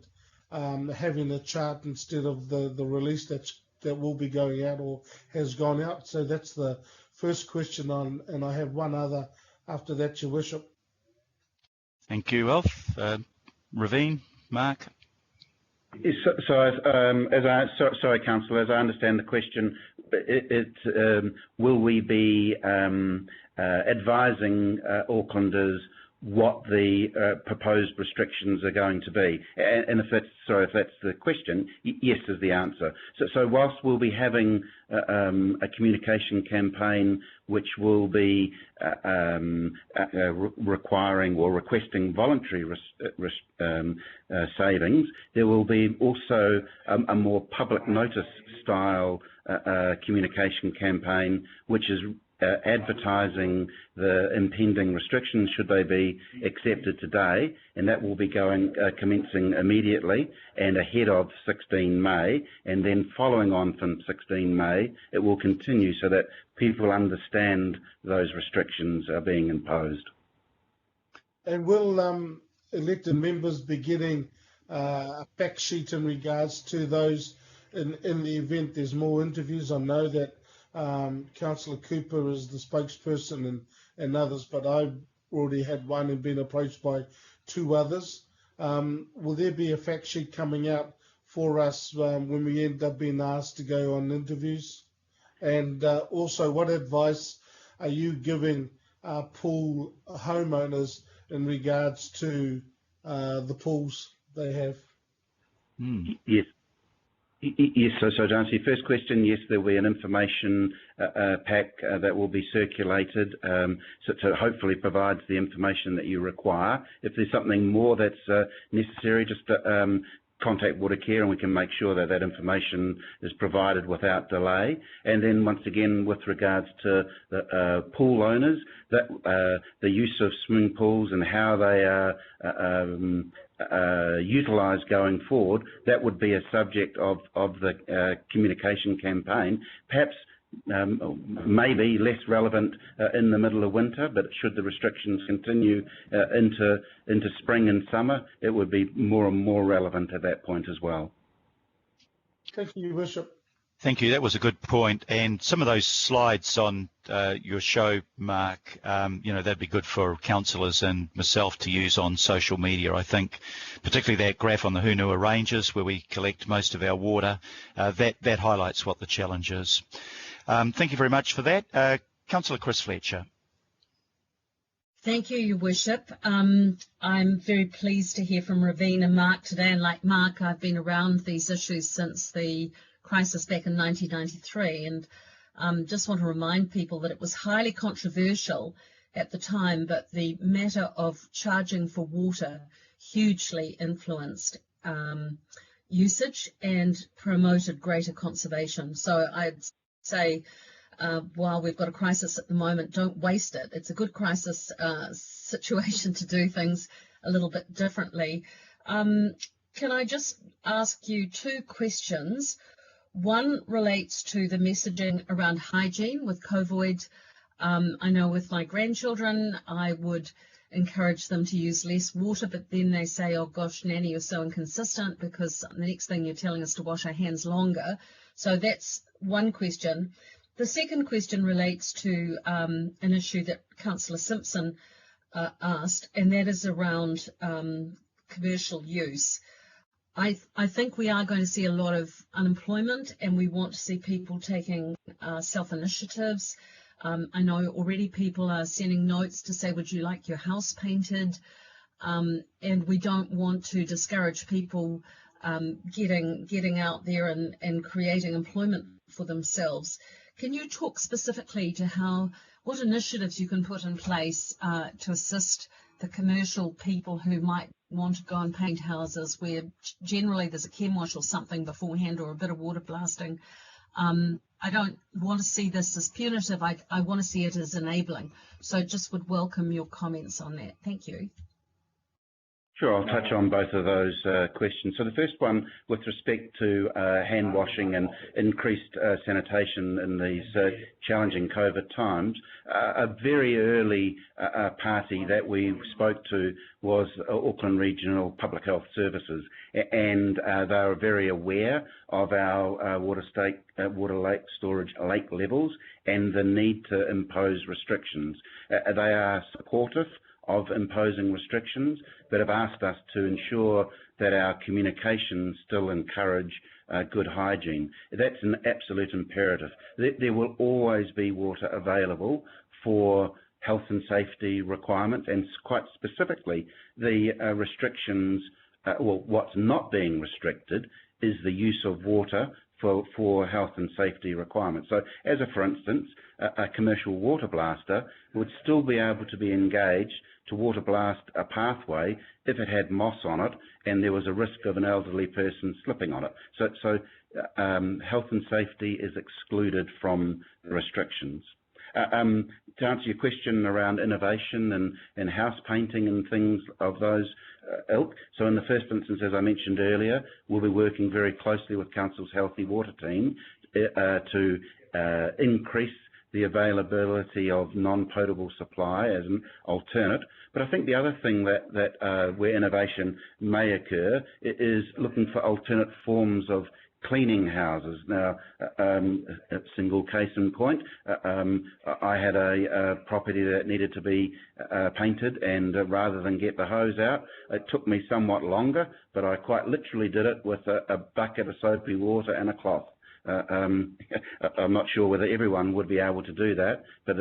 having a chart instead of the release that will be going out or has gone out. So that's the first question on, and I have one other after that, Your Worship. Thank you, Alf. Raveen, Mark. Sorry, Councillor, as I understand the question, will we be advising Aucklanders what the proposed restrictions are going to be? And if that's the question, yes is the answer. So whilst we'll be having a communication campaign which will be requiring or requesting voluntary savings, there will be also a more public notice style communication campaign which is advertising the impending restrictions should they be accepted today, and that will be commencing immediately and ahead of 16 May, and then following on from 16 May it will continue so that people understand those restrictions are being imposed. And will elected members be getting a fact sheet in regards to those in the event there's more interviews? I know that Councillor Cooper is the spokesperson and others, but I've already had one and been approached by 2 others. Will there be a fact sheet coming out for us when we end up being asked to go on interviews? And also, what advice are you giving pool homeowners in regards to the pools they have? Yes. Yes, so to answer your first question, yes, there will be an information pack that will be circulated, so hopefully provides the information that you require. If there's something more that's necessary, just contact Watercare and we can make sure that that information is provided without delay. And then once again, with regards to the pool owners, that the use of swimming pools and how they are utilised going forward, that would be a subject of the communication campaign. Perhaps maybe less relevant in the middle of winter, but should the restrictions continue into spring and summer, it would be more and more relevant at that point as well. Thank you, Bishop. Thank you. That was a good point. And some of those slides on your show, Mark, that'd be good for councillors and myself to use on social media. I think particularly that graph on the Hunua Ranges where we collect most of our water, that highlights what the challenge is. Thank you very much for that. Councillor Chris Fletcher. Thank you, Your Worship. I'm very pleased to hear from Raveen and Mark today. And like Mark, I've been around these issues since the crisis back in 1993. And just want to remind people that it was highly controversial at the time, but the matter of charging for water hugely influenced usage and promoted greater conservation. So I'd say while we've got a crisis at the moment, don't waste it. It's a good crisis situation to do things a little bit differently. Can I just ask you 2 questions? One relates to the messaging around hygiene with COVID. I know with my grandchildren, I would encourage them to use less water, but then they say, oh gosh, Nanny, you're so inconsistent because the next thing you're telling us to wash our hands longer. So that's one question. The second question relates to an issue that Councillor Simpson asked, and that is around commercial use. I think we are going to see a lot of unemployment, and we want to see people taking self-initiatives. I know already people are sending notes to say, would you like your house painted? And we don't want to discourage people getting out there and creating employment for themselves. Can you talk specifically to what initiatives you can put in place to assist the commercial people who might want to go and paint houses where generally there's a chem wash or something beforehand or a bit of water blasting? I don't want to see this as punitive. I want to see it as enabling. So just would welcome your comments on that. Thank you. Sure, I'll touch on both of those questions. So the first one, with respect to hand washing and increased sanitation in these challenging COVID times, a very early party that we spoke to was Auckland Regional Public Health Services, and they are very aware of our water lake storage levels and the need to impose restrictions. They are supportive of imposing restrictions, but have asked us to ensure that our communications still encourage good hygiene. That's an absolute imperative. There will always be water available for health and safety requirements, and quite specifically the restrictions, well, what's not being restricted is the use of water for health and safety requirements. So as a for instance, a commercial water blaster would still be able to be engaged to water blast a pathway if it had moss on it and there was a risk of an elderly person slipping on it. So health and safety is excluded from the restrictions. To answer your question around innovation and house painting and things of those ilk, so in the first instance, as I mentioned earlier, we'll be working very closely with Council's Healthy Water team to increase the availability of non-potable supply as an alternate. But I think the other thing that where innovation may occur is looking for alternate forms of cleaning houses. Now, a single case in point, I had a property that needed to be painted, and rather than get the hose out, it took me somewhat longer, but I quite literally did it with a bucket of soapy water and a cloth. I'm not sure whether everyone would be able to do that, but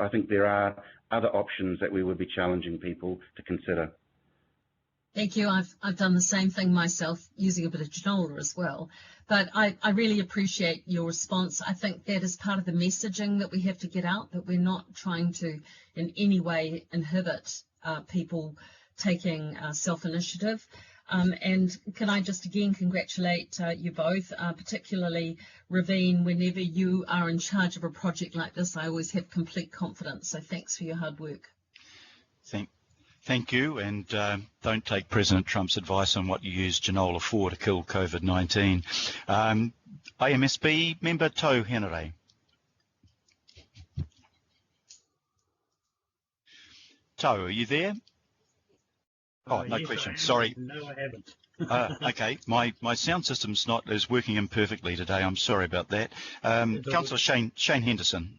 I think there are other options that we would be challenging people to consider. Thank you. I've done the same thing myself, using a bit of granola as well. But I really appreciate your response. I think that is part of the messaging that we have to get out, that we're not trying to in any way inhibit people taking self-initiative. And can I just again congratulate you both, particularly Raveen. Whenever you are in charge of a project like this, I always have complete confidence. So thanks for your hard work. Thank you, and don't take President Trump's advice on what you use granola for to kill COVID-19. AMSB member Tau Henare. Tau, are you there? Oh, no yes, question. Sorry. No, I haven't. Okay, my sound system's is working imperfectly today. I'm sorry about that. Councillor Shane Henderson.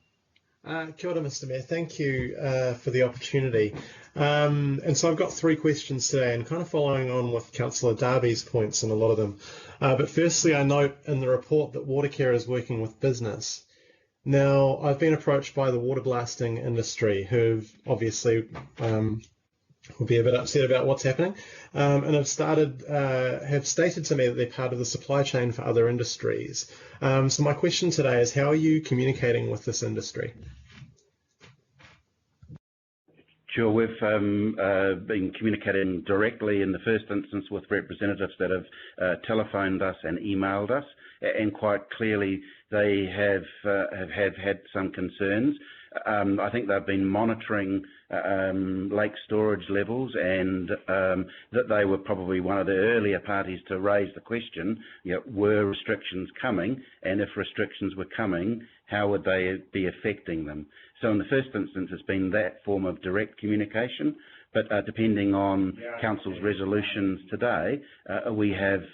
Kia ora, Mr. Mayor. Thank you for the opportunity. And so I've got three questions today, and kind of following on with Councillor Darby's points and a lot of them. But firstly, I note in the report that Watercare is working with business. Now, I've been approached by the water blasting industry, who've obviously will be a bit upset about what's happening, and have stated to me that they're part of the supply chain for other industries. So my question today is, how are you communicating with this industry? Sure, we've been communicating directly in the first instance with representatives that have telephoned us and emailed us, and quite clearly they have had some concerns. I think they've been monitoring lake storage levels, and that they were probably one of the earlier parties to raise the question, were restrictions coming, and if restrictions were coming, how would they be affecting them? So in the first instance, it's been that form of direct communication, but depending on Council's resolutions today, we have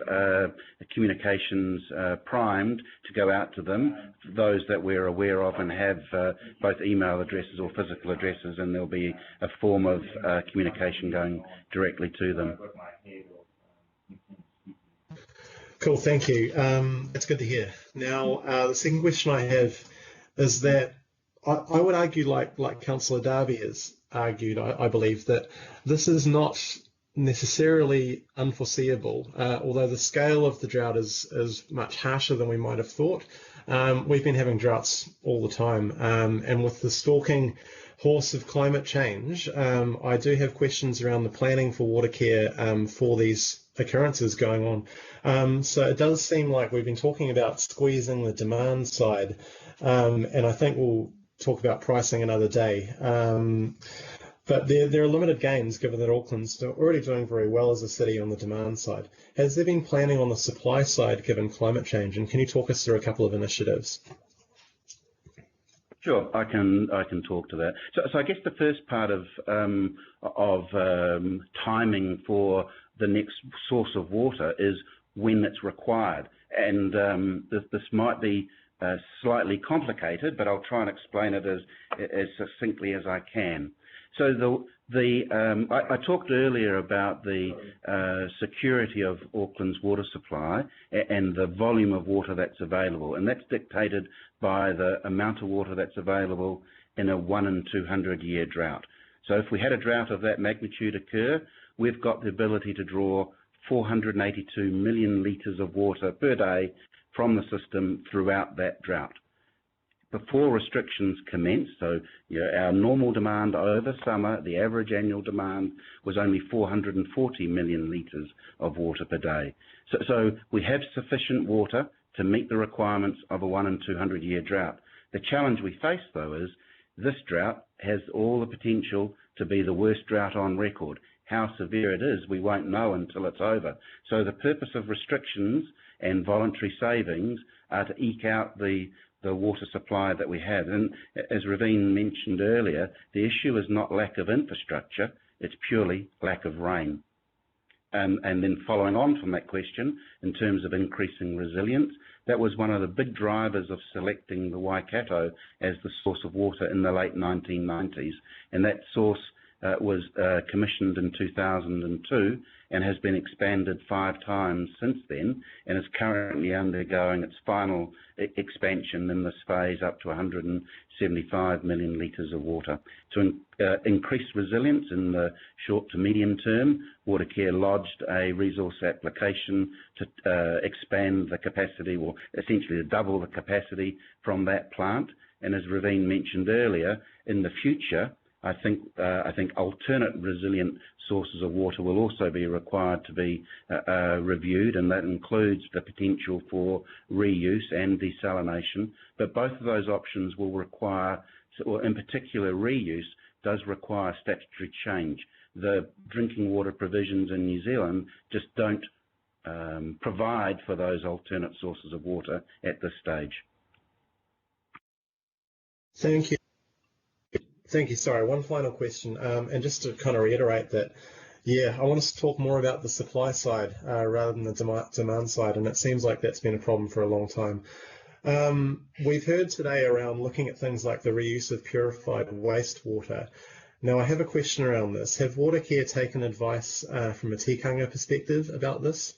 communications primed to go out to them, those that we're aware of and have both email addresses or physical addresses, and there'll be a form of communication going directly to them. Cool, thank you. That's good to hear. Now, the second question I have is that I would argue, like Councillor Darby has argued, I believe, that this is not necessarily unforeseeable, although the scale of the drought is much harsher than we might have thought. We've been having droughts all the time, and with the stalking horse of climate change, I do have questions around the planning for Watercare for these occurrences going on. So it does seem like we've been talking about squeezing the demand side, and I think we'll talk about pricing another day. But there are limited gains given that Auckland's already doing very well as a city on the demand side. Has there been planning on the supply side given climate change, and can you talk us through a couple of initiatives? Sure, I can talk to that. So I guess the first part of timing for the next source of water is when it's required, and this might be slightly complicated, but I'll try and explain it as succinctly as I can. So I talked earlier about the security of Auckland's water supply and the volume of water that's available, and that's dictated by the amount of water that's available in a 1 in 200 year drought. So if we had a drought of that magnitude occur, we've got the ability to draw 482 million litres of water per day from the system throughout that drought. Before restrictions commenced, so our normal demand over summer, the average annual demand was only 440 million litres of water per day. So we have sufficient water to meet the requirements of a 1 in 200 year drought. The challenge we face, though, is this drought has all the potential to be the worst drought on record. How severe it is, we won't know until it's over. So the purpose of restrictions and voluntary savings are to eke out the water supply that we have. And as Raveen mentioned earlier, the issue is not lack of infrastructure, it's purely lack of rain. And then following on from that question, in terms of increasing resilience, that was one of the big drivers of selecting the Waikato as the source of water in the late 1990s. And that source was commissioned in 2002 and has been expanded 5 times since then, and is currently undergoing its final expansion in this phase up to 175 million litres of water. To increase resilience in the short to medium term, Watercare lodged a resource application to expand the capacity, or essentially to double the capacity from that plant. And as Raveen mentioned earlier, in the future, I think alternate resilient sources of water will also be required to be reviewed, and that includes the potential for reuse and desalination. But both of those options will require, or in particular reuse, does require statutory change. The drinking water provisions in New Zealand just don't provide for those alternate sources of water at this stage. Thank you. Thank you. Sorry, one final question, and just to kind of reiterate that, yeah, I want us to talk more about the supply side rather than the demand side, and it seems like that's been a problem for a long time. We've heard today around looking at things like the reuse of purified wastewater. Now, I have a question around this. Have Watercare taken advice from a tikanga perspective about this?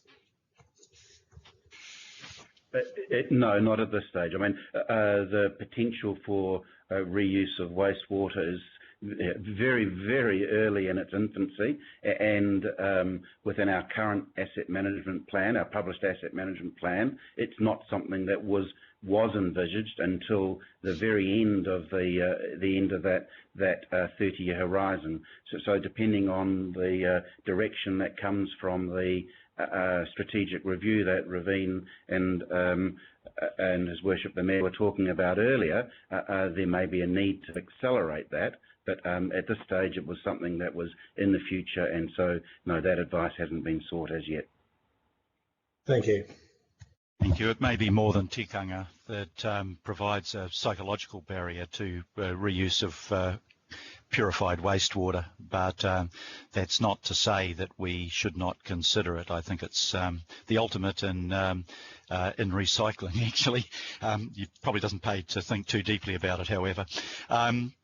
No, not at this stage. I mean, the potential for reuse of wastewater is very, very early in its infancy, and within our current asset management plan, our published asset management plan, it's not something that was envisaged until the very end of the end of that 30-year horizon. So depending on the direction that comes from the strategic review that Raveen and His Worship the Mayor were talking about earlier, there may be a need to accelerate that. But at this stage, it was something that was in the future, and so no, that advice hasn't been sought as yet. Thank you. Thank you. It may be more than tikanga that provides a psychological barrier to reuse of purified wastewater, but that's not to say that we should not consider it. I think it's the ultimate in recycling, actually. You probably doesn't pay to think too deeply about it, however.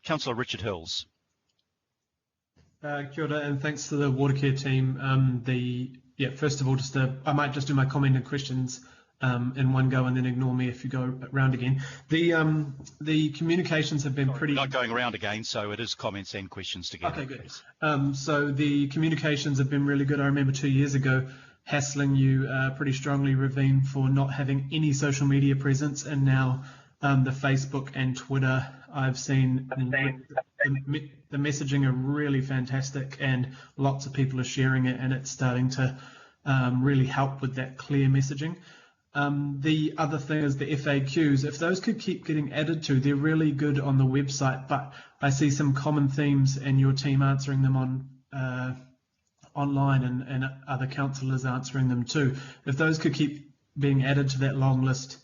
Councillor Richard Hills. Kia ora, and thanks to the Watercare team. First of all, I might just do my comment and questions in one go, and then ignore me if you go round again. The communications have been pretty... Not going around again, so it is comments and questions together. Okay, good. So the communications have been really good. I remember 2 years ago hassling you pretty strongly, Raveen, for not having any social media presence, and now the Facebook and Twitter, I've seen the messaging are really fantastic, and lots of people are sharing it, and it's starting to really help with that clear messaging. The other thing is the FAQs. If those could keep getting added to, they're really good on the website, but I see some common themes and your team answering them on online, and other councillors answering them too. If those could keep being added to that long list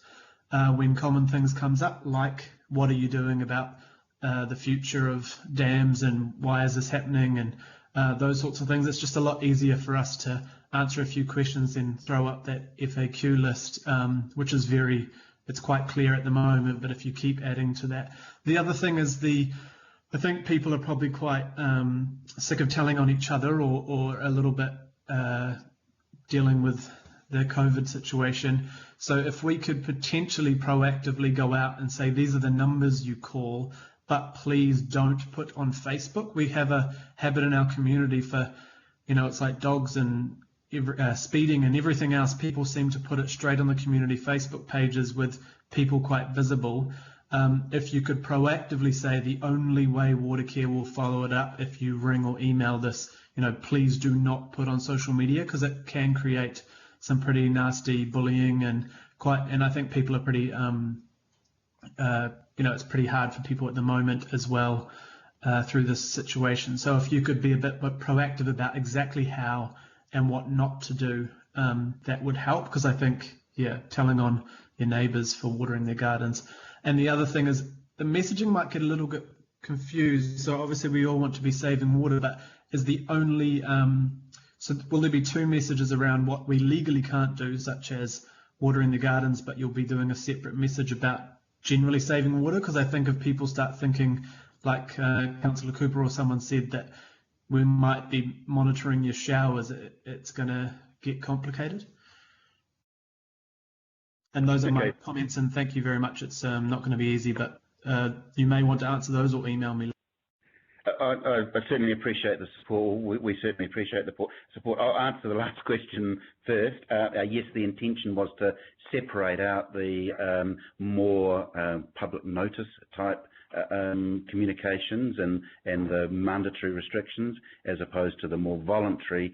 when common things comes up, like what are you doing about the future of dams and why is this happening, and those sorts of things, it's just a lot easier for us to answer a few questions and throw up that FAQ list, which is very it's quite clear at the moment, but if you keep adding to that. The other thing is I think people are probably quite sick of telling on each other, or a little bit dealing with the COVID situation. So if we could potentially proactively go out and say, these are the numbers you call, but please don't put on Facebook. We have a habit in our community for, it's like dogs and speeding and everything else. People seem to put it straight on the community Facebook pages with people quite visible. If you could proactively say the only way Watercare will follow it up if you ring or email this, please do not put on social media, because it can create some pretty nasty bullying and I think people are pretty, it's pretty hard for people at the moment as well through this situation. So if you could be a bit proactive about exactly how and what not to do, that would help, because I think, telling on your neighbours for watering their gardens. And the other thing is the messaging might get a little bit confused. So obviously we all want to be saving water, but is the only, so will there be two messages around what we legally can't do, such as watering the gardens, but you'll be doing a separate message about generally saving water? Because I think if people start thinking, like Councillor Cooper or someone said, that we might be monitoring your showers, it's going to get complicated. And those are my comments, and thank you very much. It's not going to be easy, but you may want to answer those or email me. I certainly appreciate the support. We certainly appreciate the support. I'll answer the last question first. Yes, the intention was to separate out the more public notice type communications and the mandatory restrictions, as opposed to the more voluntary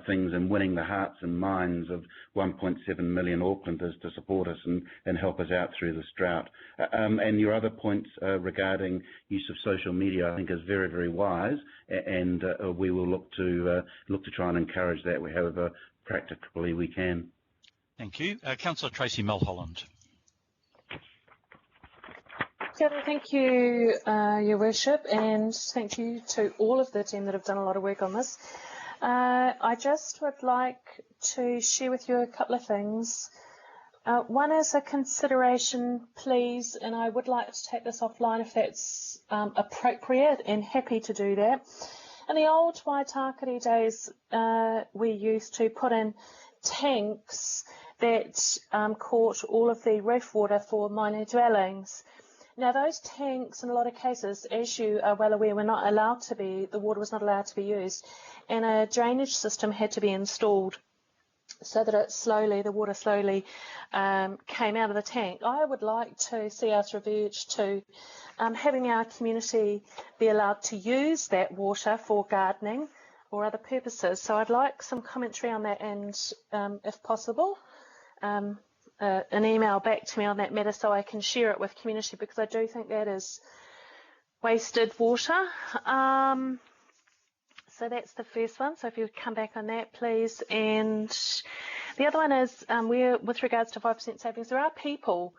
things, and winning the hearts and minds of 1.7 million Aucklanders to support us and help us out through this drought. And your other points regarding use of social media, I think, is very, very wise, and we will look to try and encourage that however practically we can. Thank you. Councillor Tracy Mulholland. Thank you, Your Worship, and thank you to all of the team that have done a lot of work on this. I just would like to share with you a couple of things. One is a consideration, please, and I would like to take this offline if that's appropriate, and happy to do that. In the old Waitakere days, we used to put in tanks that caught all of the roof water for minor dwellings. Now, those tanks, in a lot of cases, as you are well aware, were not allowed to be, the water was not allowed to be used, and a drainage system had to be installed so that the water slowly came out of the tank. I would like to see us revert to having our community be allowed to use that water for gardening or other purposes. So I'd like some commentary on that, and if possible, an email back to me on that matter so I can share it with community, because I do think that is wasted water. So that's the first one. So if you would come back on that, please. And the other one is with regards to 5% savings, there are people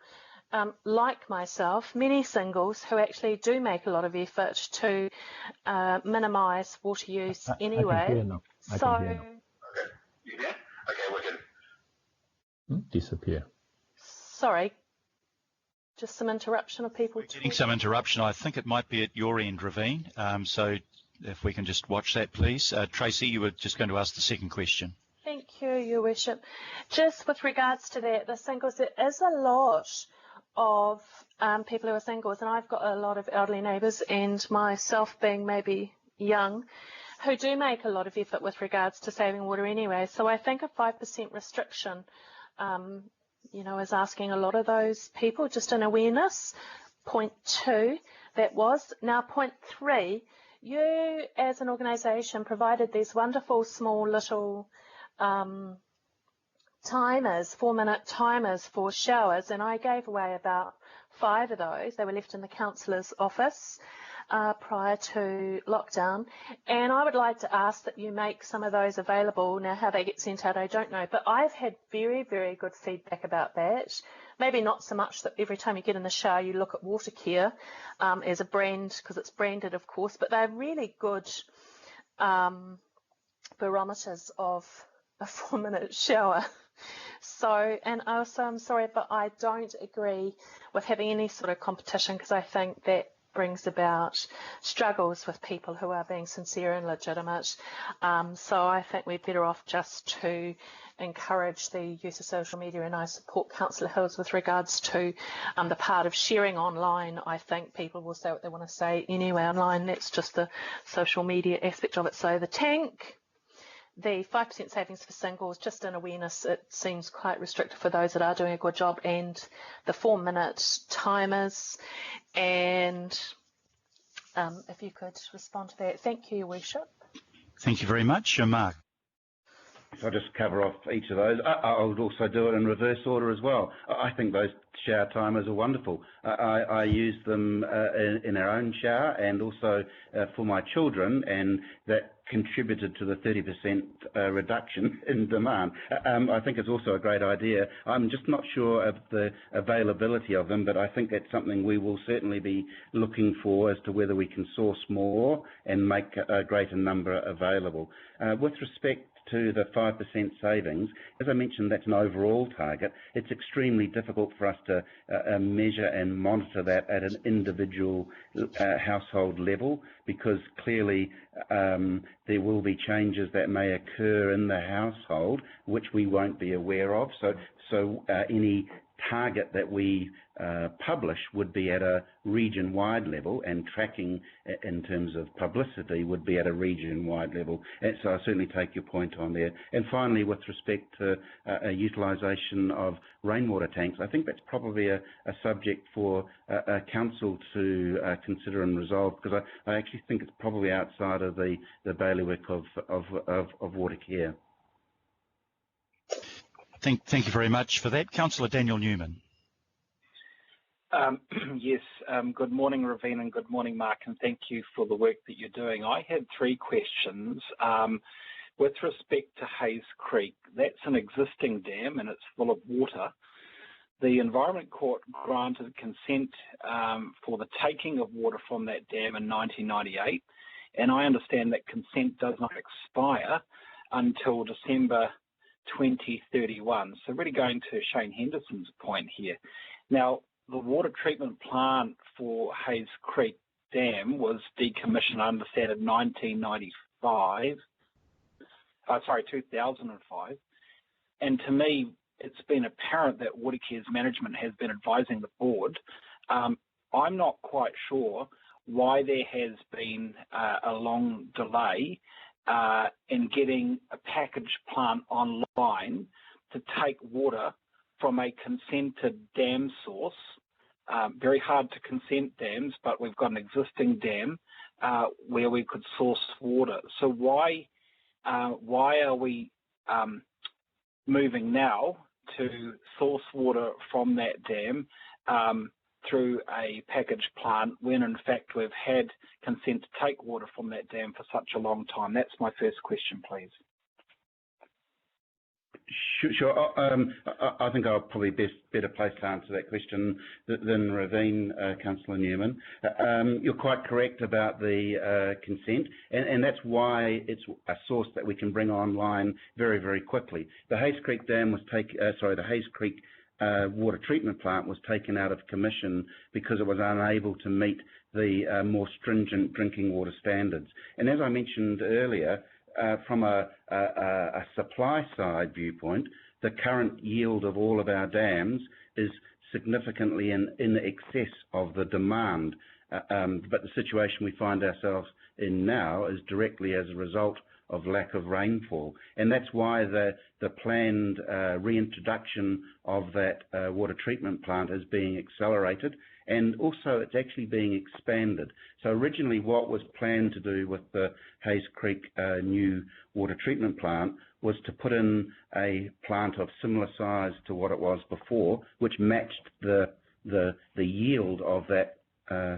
like myself, many singles, who actually do make a lot of effort to minimise water use anyway. Disappear. Sorry, just some interruption of people. We're getting some interruption. I think it might be at your end, Ravine. So if we can just watch that, please. Tracy, you were just going to ask the second question. Thank you, Your Worship. Just with regards to that, the singles, there is a lot of people who are singles, and I've got a lot of elderly neighbours, and myself being maybe young, who do make a lot of effort with regards to saving water anyway. So I think a 5% restriction is asking a lot of those people, just an awareness. Point 2, that was. Now, point 3, you as an organisation provided these wonderful small little timers, 4-minute timers for showers, and I gave away about 5 of those. They were left in the councillor's office prior to lockdown, and I would like to ask that you make some of those available. Now, how they get sent out, I don't know, but I've had very, very good feedback about that. Maybe not so much that every time you get in the shower you look at Watercare as a brand, because it's branded, of course, but they're really good barometers of a 4-minute shower. So, and also I'm sorry, but I don't agree with having any sort of competition, because I think that brings about struggles with people who are being sincere and legitimate. So I think we're better off just to encourage the use of social media, and I support Councillor Hills with regards to the part of sharing online. I think people will say what they want to say anyway online. That's just the social media aspect of it. So the tank, the 5% savings for singles, just in awareness, it seems quite restrictive for those that are doing a good job, and the 4-minute timers. And if you could respond to that. Thank you, Your Worship. Thank you very much. Mark. I'll just cover off each of those. I would also do it in reverse order as well. I think those shower timers are wonderful. I use them in our own shower and also for my children, and that contributed to the 30% reduction in demand. I think it's also a great idea. I'm just not sure of the availability of them, but I think that's something we will certainly be looking for as to whether we can source more and make a greater number available. With respect to the 5% savings, as I mentioned, that's an overall target. It's extremely difficult for us to measure and monitor that at an individual household level, because clearly there will be changes that may occur in the household which we won't be aware of. So any target that we publish would be at a region-wide level, and tracking in terms of publicity would be at a region-wide level. And so I certainly take your point on there. And finally, with respect to utilisation of rainwater tanks, I think that's probably a subject for council to consider and resolve, because I actually think it's probably outside of the bailiwick of water care. Thank you very much for that. Councillor Daniel Newman. Yes, good morning, Ravine, and good morning, Mark, and thank you for the work that you're doing. I had 3 questions. With respect to Hayes Creek, that's an existing dam and it's full of water. The Environment Court granted consent for the taking of water from that dam in 1998, and I understand that consent does not expire until December 2031. So really going to Shane Henderson's point here. Now, the water treatment plant for Hayes Creek Dam was decommissioned, I understand, in 2005. And to me, it's been apparent that Watercare's management has been advising the board. I'm not quite sure why there has been a long delay in getting a package plant online to take water from a consented dam source. Very hard to consent dams, but we've got an existing dam where we could source water. So why are we moving now to source water from that dam through a package plant when in fact we've had consent to take water from that dam for such a long time? That's my first question, please. Sure. I think I'll probably better placed to answer that question than Ravine, Councillor Newman. You're quite correct about the consent, and that's why it's a source that we can bring online very, very quickly. The Hayes Creek Dam was the Hayes Creek water treatment plant was taken out of commission because it was unable to meet the more stringent drinking water standards. And as I mentioned earlier, from a supply side viewpoint, the current yield of all of our dams is significantly in excess of the demand. But the situation we find ourselves in now is directly as a result of lack of rainfall. And that's why the planned reintroduction of that water treatment plant is being accelerated, and also it's actually being expanded. So originally what was planned to do with the Hayes Creek new water treatment plant was to put in a plant of similar size to what it was before, which matched the yield of that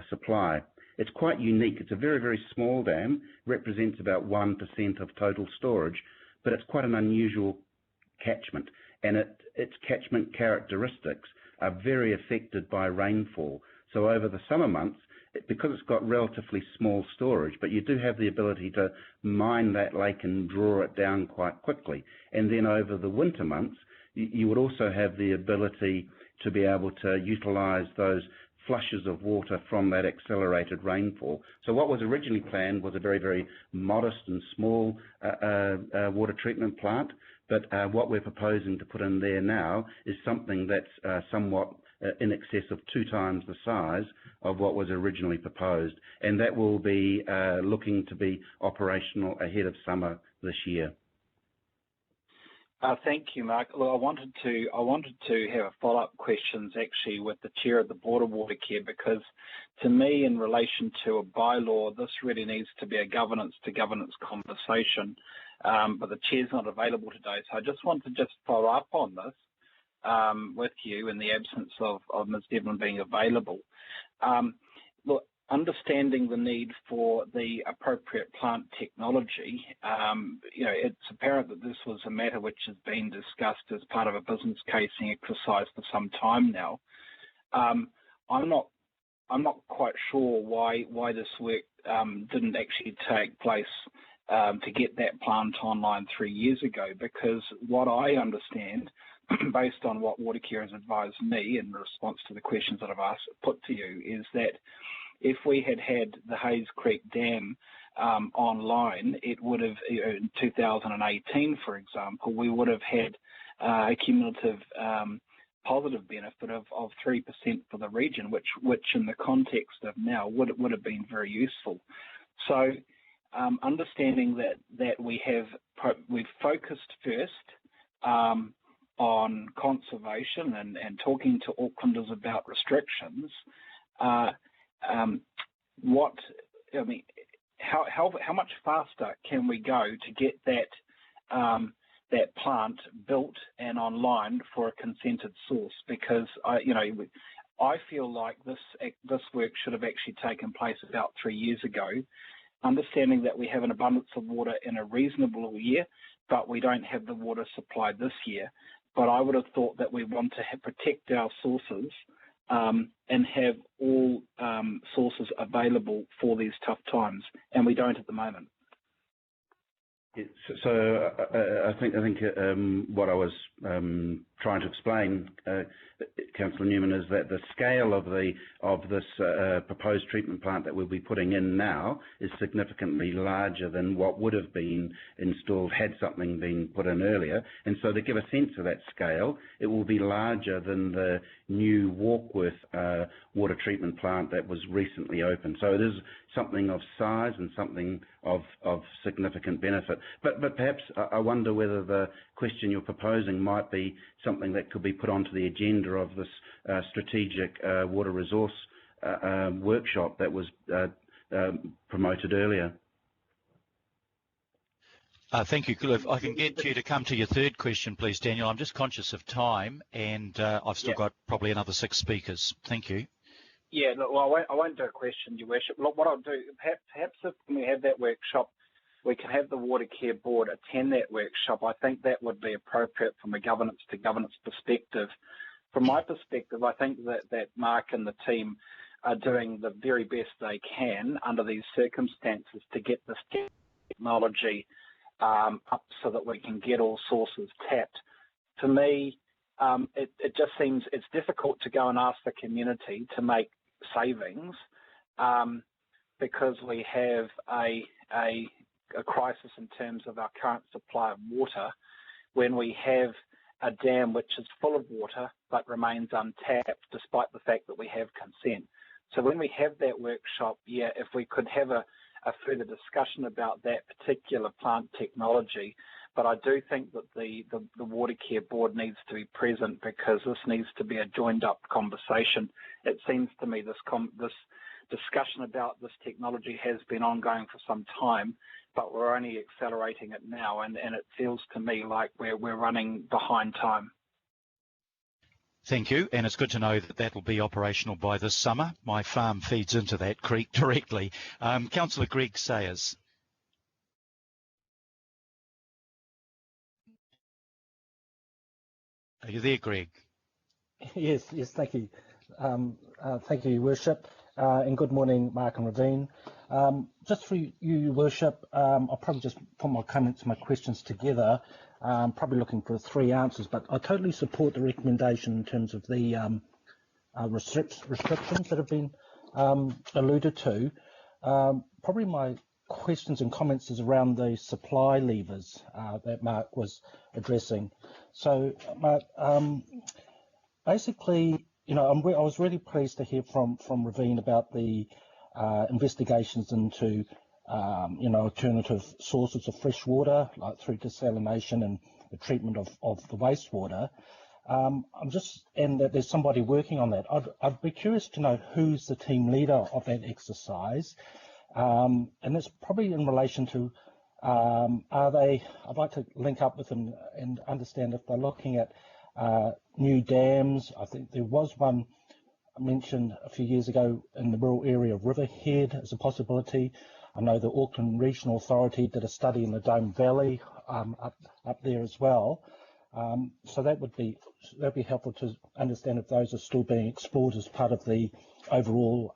supply. It's quite unique. It's a very, very small dam, represents about 1% of total storage, but it's quite an unusual catchment, and its catchment characteristics are very affected by rainfall. So over the summer months, because it's got relatively small storage, but you do have the ability to mine that lake and draw it down quite quickly. And then over the winter months, you would also have the ability to be able to utilise those flushes of water from that accelerated rainfall. So what was originally planned was a very, very modest and small water treatment plant, but what we're proposing to put in there now is something that's somewhat in excess of 2 times the size of what was originally proposed, and that will be looking to be operational ahead of summer this year. Thank you, Mark. Look, I wanted to have a follow-up questions actually with the chair of the Board of Watercare, because to me, in relation to a bylaw, this really needs to be a governance-to-governance conversation. But the chair's not available today, so I just want to follow up on this with you in the absence of Ms. Devlin being available. Look, understanding the need for the appropriate plant technology, it's apparent that this was a matter which has been discussed as part of a business casing exercise for some time now. I'm not quite sure why this work didn't actually take place to get that plant online 3 years ago, because what I understand, based on what Watercare has advised me in response to the questions that I've put to you, is that if we had had the Hayes Creek Dam online, it would have, in 2018, for example, we would have had a cumulative positive benefit of 3% for the region, which in the context of now would have been very useful. So understanding that we've focused first on conservation and talking to Aucklanders about restrictions, how much faster can we go to get that plant built and online for a consented source? Because I feel like this work should have actually taken place about 3 years ago. Understanding that we have an abundance of water in a reasonable year, but we don't have the water supply this year. But I would have thought that we want to protect our sources and have all sources available for these tough times, and we don't at the moment. So I think what I was trying to explain, Councillor Newman, is that the scale of this proposed treatment plant that we'll be putting in now is significantly larger than what would have been installed had something been put in earlier. And so to give a sense of that scale, it will be larger than the new Warkworth water treatment plant that was recently opened. So it is something of size and something of significant benefit. But perhaps I wonder whether the question you're proposing might be something that could be put onto the agenda of this strategic water resource workshop that was promoted earlier. Thank you, Cliff. I can get you to come to your third question, please, Daniel. I'm just conscious of time, and I've still got probably another 6 speakers. Thank you. Yeah, look, well, I won't do a question, Your Worship. Look, what I'll do, perhaps if we have that workshop, we can have the Watercare Board attend that workshop. I think that would be appropriate from a governance-to-governance perspective. From my perspective, I think that Mark and the team are doing the very best they can under these circumstances to get this technology up so that we can get all sources tapped. To me, it just seems it's difficult to go and ask the community to make savings because we have a crisis in terms of our current supply of water, when we have a dam which is full of water but remains untapped despite the fact that we have consent. So when we have that workshop, if we could have a further discussion about that particular plant technology. But I do think that the Watercare Board needs to be present, because this needs to be a joined-up conversation. It seems to me this discussion about this technology has been ongoing for some time, but we're only accelerating it now, and it feels to me like we're running behind time. Thank you, and it's good to know that that will be operational by this summer. My farm feeds into that creek directly. Councillor Greg Sayers. Are you there, Greg? Yes, thank you. Thank you, Your Worship, and good morning, Mark and Ravine. Just for you, Your Worship, I'll probably just put my comments and my questions together. probably looking for 3 answers, but I totally support the recommendation in terms of the restrictions that have been alluded to. Probably my questions and comments is around the supply levers that Mark was addressing. So, Mark, basically, I was really pleased to hear from Raveen about the investigations into alternative sources of fresh water, like through desalination and the treatment of the wastewater. And that there's somebody working on that. I'd be curious to know who's the team leader of that exercise. And that's probably in relation to, I'd like to link up with them and understand if they're looking at new dams. I think there was one mentioned a few years ago in the rural area of Riverhead as a possibility. I know the Auckland Regional Authority did a study in the Dome Valley up there as well. So that'd be helpful to understand if those are still being explored as part of the overall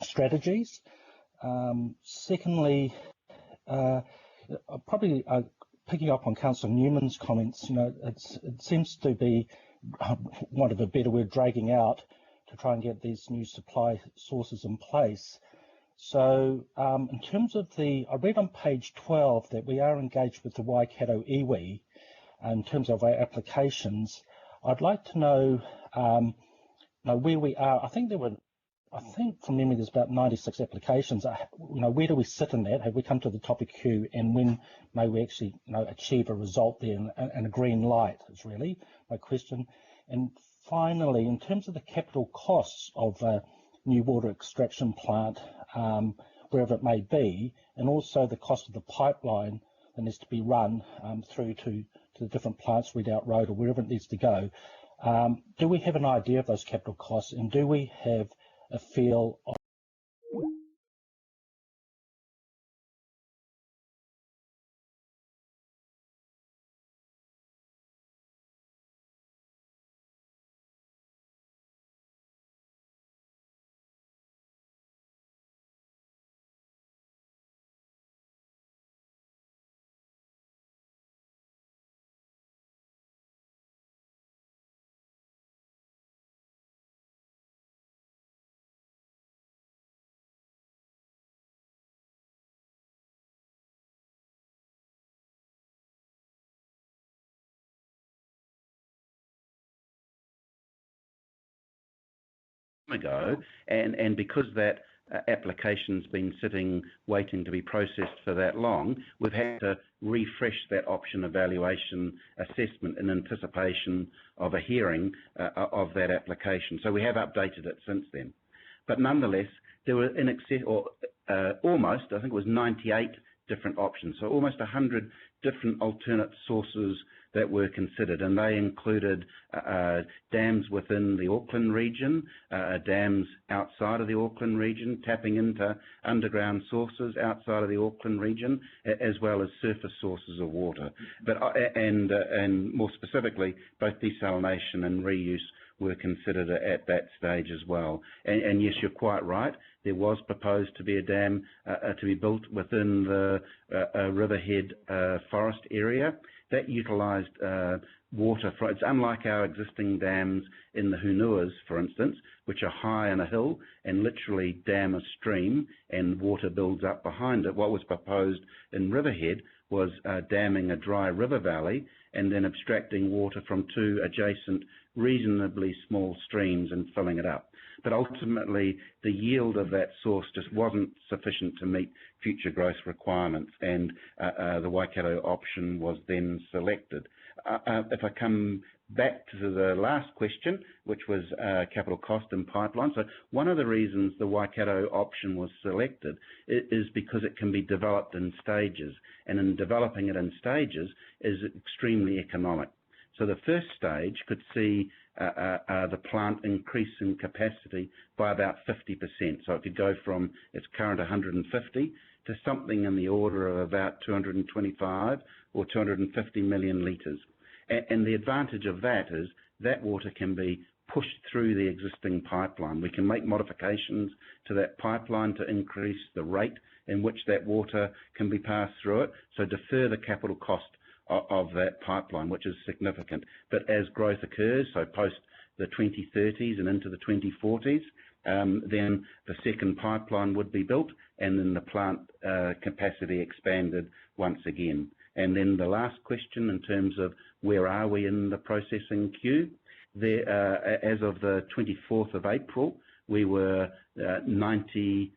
strategies. Secondly, probably picking up on Councillor Newman's comments, it seems to be, want of a better word, dragging out to try and get these new supply sources in place. So in terms of I read on page 12 that we are engaged with the Waikato iwi in terms of our applications. I'd like to know, where we are. I think from memory there's about 96 applications. Where do we sit in that? Have we come to the top of queue, and when may we actually achieve a result there and a green light is really my question. And finally, in terms of the capital costs of a new water extraction plant, wherever it may be, and also the cost of the pipeline that needs to be run through to the different plants, Redoubt Road or wherever it needs to go, do we have an idea of those capital costs, and do we have a feel of ago, and because that application's been sitting waiting to be processed for that long, we've had to refresh that option evaluation assessment in anticipation of a hearing of that application. So we have updated it since then. But nonetheless, there were in excess, or almost, I think it was 98 different options, so almost 100 different alternate sources that were considered, and they included dams within the Auckland region, dams outside of the Auckland region, tapping into underground sources outside of the Auckland region, as well as surface sources of water. But and more specifically, both desalination and reuse were considered at that stage as well. And yes, you're quite right. There was proposed to be a dam to be built within the Riverhead forest area. That utilised water. It's unlike our existing dams in the Hunuas, for instance, which are high on a hill and literally dam a stream and water builds up behind it. What was proposed in Riverhead was damming a dry river valley and then abstracting water from 2 adjacent reasonably small streams and filling it up. But ultimately, the yield of that source just wasn't sufficient to meet future growth requirements, and the Waikato option was then selected. If I come back to the last question, which was capital cost and pipeline. So one of the reasons the Waikato option was selected is because it can be developed in stages, and in developing it in stages is extremely economic. So the first stage could see the plant increase in capacity by about 50%. So it could go from its current 150 to something in the order of about 225 or 250 million litres. And the advantage of that is that water can be pushed through the existing pipeline. We can make modifications to that pipeline to increase the rate in which that water can be passed through it, so defer the capital cost of that pipeline, which is significant. But as growth occurs, so post the 2030s and into the 2040s, then the second pipeline would be built, and then the plant capacity expanded once again. And then the last question in terms of where are we in the processing queue, there, as of the 24th of April, we were 96.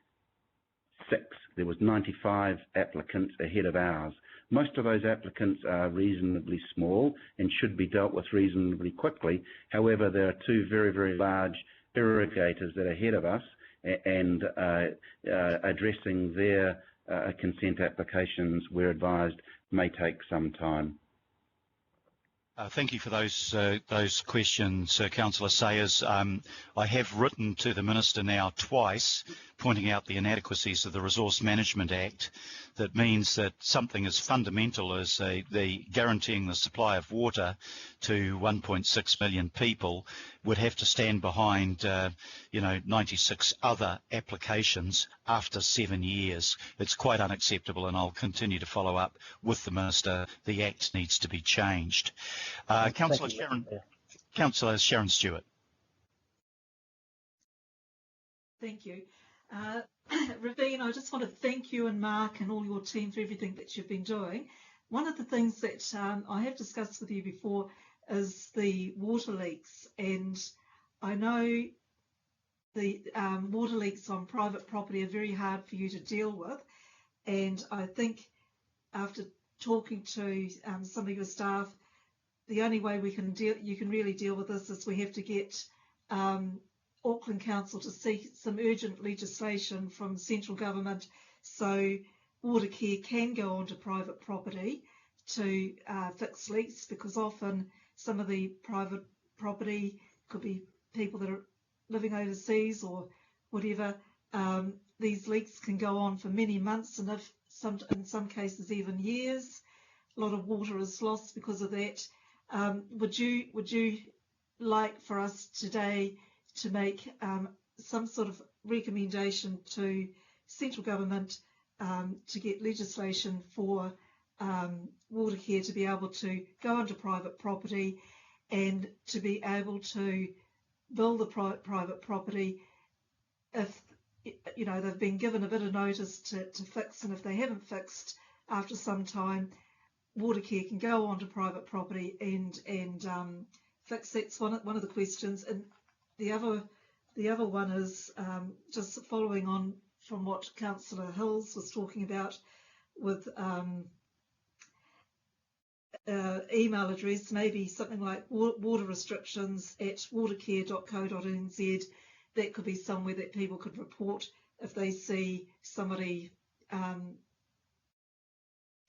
There was 95 applicants ahead of ours. Most of those applicants are reasonably small and should be dealt with reasonably quickly. However, there are two very, very large irrigators that are ahead of us, and addressing their consent applications, we're advised, may take some time. Thank you for those questions, Councillor Sayers. I have written to the Minister now twice, pointing out the inadequacies of the Resource Management Act. That means that something as fundamental as the guaranteeing the supply of water to 1.6 million people would have to stand behind 96 other applications after 7 years. It's quite unacceptable, and I'll continue to follow up with the Minister. The Act needs to be changed. Councillor Sharon Stewart. Thank you. Ravine, I just want to thank you and Mark and all your team for everything that you've been doing. One of the things that I have discussed with you before is the water leaks, and I know the water leaks on private property are very hard for you to deal with, and I think after talking to some of your staff, the only way you can really deal with this is we have to get Auckland Council to seek some urgent legislation from the central government so water care can go onto private property to fix leaks, because often some of the private property could be people that are living overseas or whatever. These leaks can go on for many months, and in some cases even years. A lot of water is lost because of that. Would you like for us today to make some sort of recommendation to central government to get legislation for water care to be able to go onto private property and to be able to build the private property if they've been given a bit of notice to fix, and if they haven't fixed after some time, water care can go onto private property and fix. That's one of the questions. And the other one is just following on from what Councillor Hills was talking about with email address, maybe something like water restrictions at watercare.co.nz. That could be somewhere that people could report if they see somebody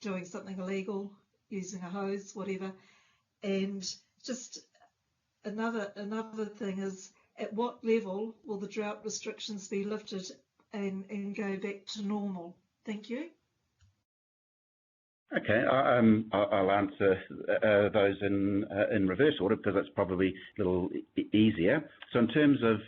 doing something illegal, using a hose, whatever. And just another thing is, at what level will the drought restrictions be lifted and go back to normal? Thank you. Okay, I'll answer those in reverse order, because that's probably a little easier. So in terms of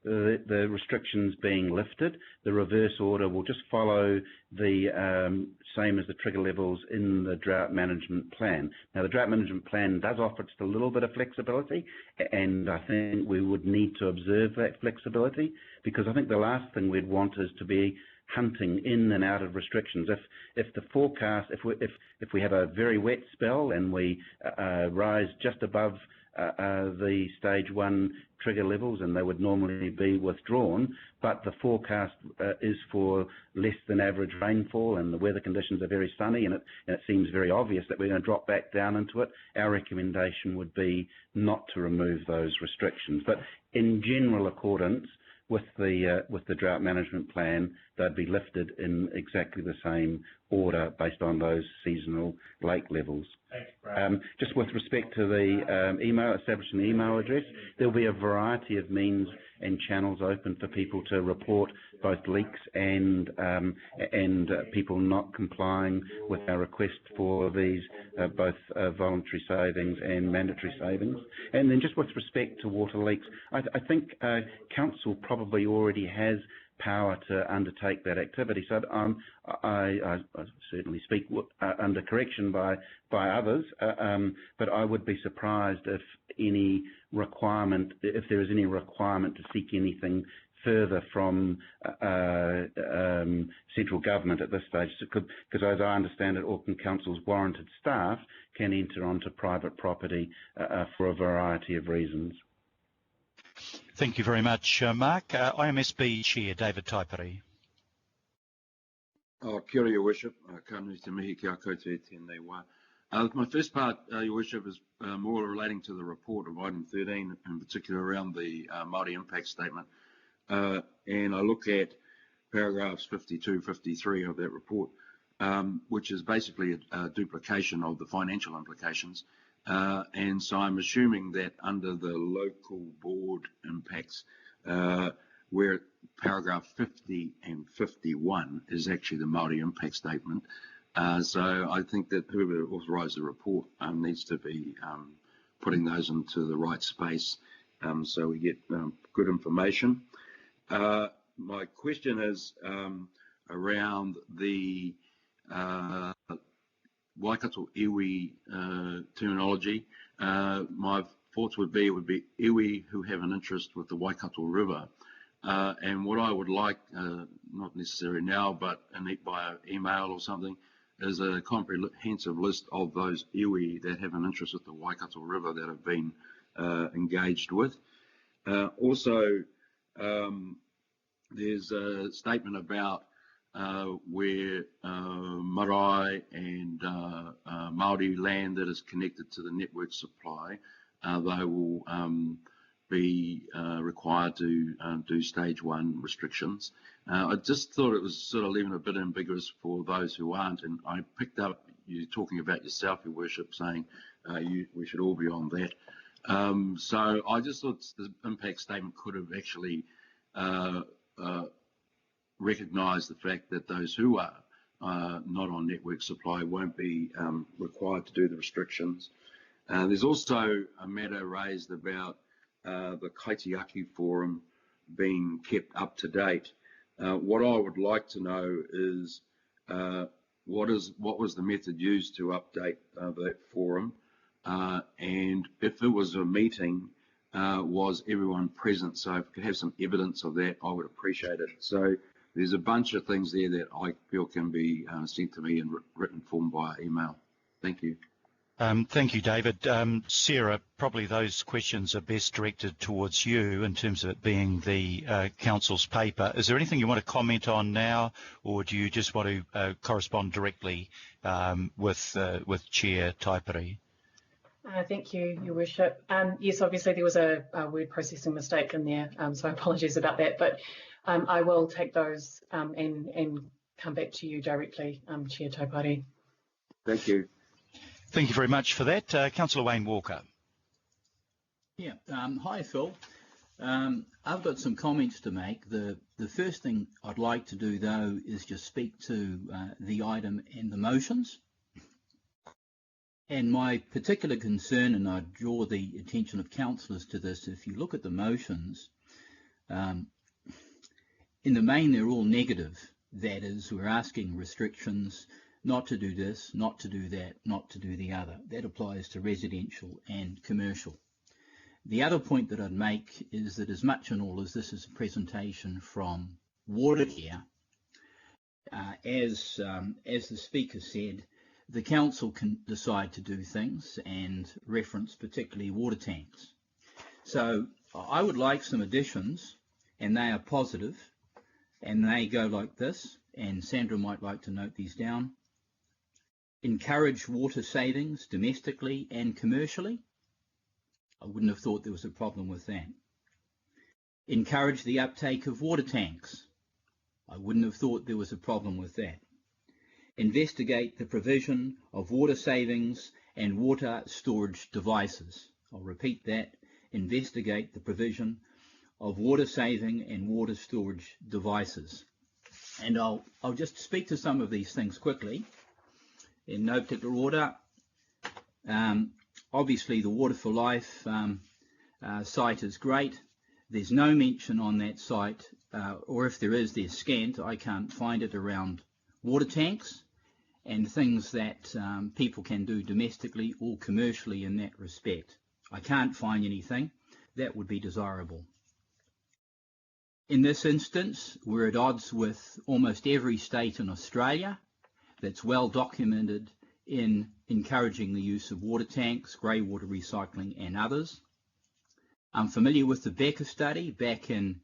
the restrictions being lifted, the reverse order will just follow the same as the trigger levels in the drought management plan. Now, the drought management plan does offer just a little bit of flexibility, and I think we would need to observe that flexibility, because I think the last thing we'd want is to be hunting in and out of restrictions. If the forecast, if we have a very wet spell and we rise just above the stage 1 trigger levels, and they would normally be withdrawn, but the forecast is for less than average rainfall and the weather conditions are very sunny, and it seems very obvious that we're going to drop back down into it, our recommendation would be not to remove those restrictions. But in general accordance with the drought management plan, they'd be lifted in exactly the same order based on those seasonal lake levels. Thanks, just with respect to the establishing the email address, there'll be a variety of means and channels open for people to report both leaks and people not complying with our request for these both voluntary savings and mandatory savings. And then just with respect to water leaks, I think Council probably already has power to undertake that activity. So I certainly speak under correction by others, but I would be surprised if there is any requirement to seek anything further from central government at this stage, because as I understand it, Auckland Council's warranted staff can enter onto private property for a variety of reasons. Thank you very much, Mark. IMSB Chair David Taipari. Kia ora, Your Worship. Ka nui te mihi ki a koutou e tēnei wā. My first part, Your Worship, is more relating to the report of item 13, in particular around the Māori impact statement. And I look at paragraphs 52, 53 of that report, which is basically a duplication of the financial implications. And so I'm assuming that under the local board impacts, where paragraph 50 and 51 is actually the Māori impact statement. So I think that whoever authorised the report needs to be putting those into the right space so we get good information. My question is around the Waikato iwi terminology. My thoughts would be it would be iwi who have an interest with the Waikato River. And what I would like, not necessarily now, but by email or something, is a comprehensive list of those iwi that have an interest with the Waikato River that have been engaged with. Also, there's a statement about where marae and Māori land that is connected to the network supply, they will be required to do stage 1 restrictions. I just thought it was sort of leaving a bit ambiguous for those who aren't, and I picked up you talking about yourself, Your Worship, saying we should all be on that. So I just thought the impact statement could have actually recognise the fact that those who are not on network supply won't be required to do the restrictions. There's also a matter raised about the Kaitiaki Forum being kept up to date. What I would like to know is what was the method used to update that forum, and if there was a meeting, was everyone present? So if we could have some evidence of that, I would appreciate it. So there's a bunch of things there that I feel can be sent to me in written form via email. Thank you. Thank you, David. Sarah, probably those questions are best directed towards you in terms of it being the Council's paper. Is there anything you want to comment on now, or do you just want to correspond directly with Chair Taipari? Thank you, Your Worship. Yes, obviously there was a word processing mistake in there, so apologies about that, but I will take those and come back to you directly, Chair Taipari. Thank you. Thank you very much for that. Councillor Wayne Walker. Yeah, hi Phil. I've got some comments to make. The first thing I'd like to do though is just speak to the item and the motions. And my particular concern, and I draw the attention of councillors to this, if you look at the motions, in the main they're all negative. That is, we're asking restrictions, not to do this, not to do that, not to do the other. That applies to residential and commercial. The other point that I'd make is that as much and all as this is a presentation from Watercare, as the speaker said, the council can decide to do things and reference particularly water tanks. So I would like some additions, and they are positive, and they go like this, and Sandra might like to note these down. Encourage water savings domestically and commercially. I wouldn't have thought there was a problem with that. Encourage the uptake of water tanks. I wouldn't have thought there was a problem with that. Investigate the provision of water savings and water storage devices. I'll repeat that. Investigate the provision of water saving and water storage devices. And I'll just speak to some of these things quickly in no particular order. Obviously the Water for Life site is great. There's no mention on that site or if there is, they're scant. I can't find it around water tanks and things that people can do domestically or commercially in that respect. I can't find anything that would be desirable. In this instance, we're at odds with almost every state in Australia that's well documented in encouraging the use of water tanks, grey water recycling and others. I'm familiar with the Becker study back in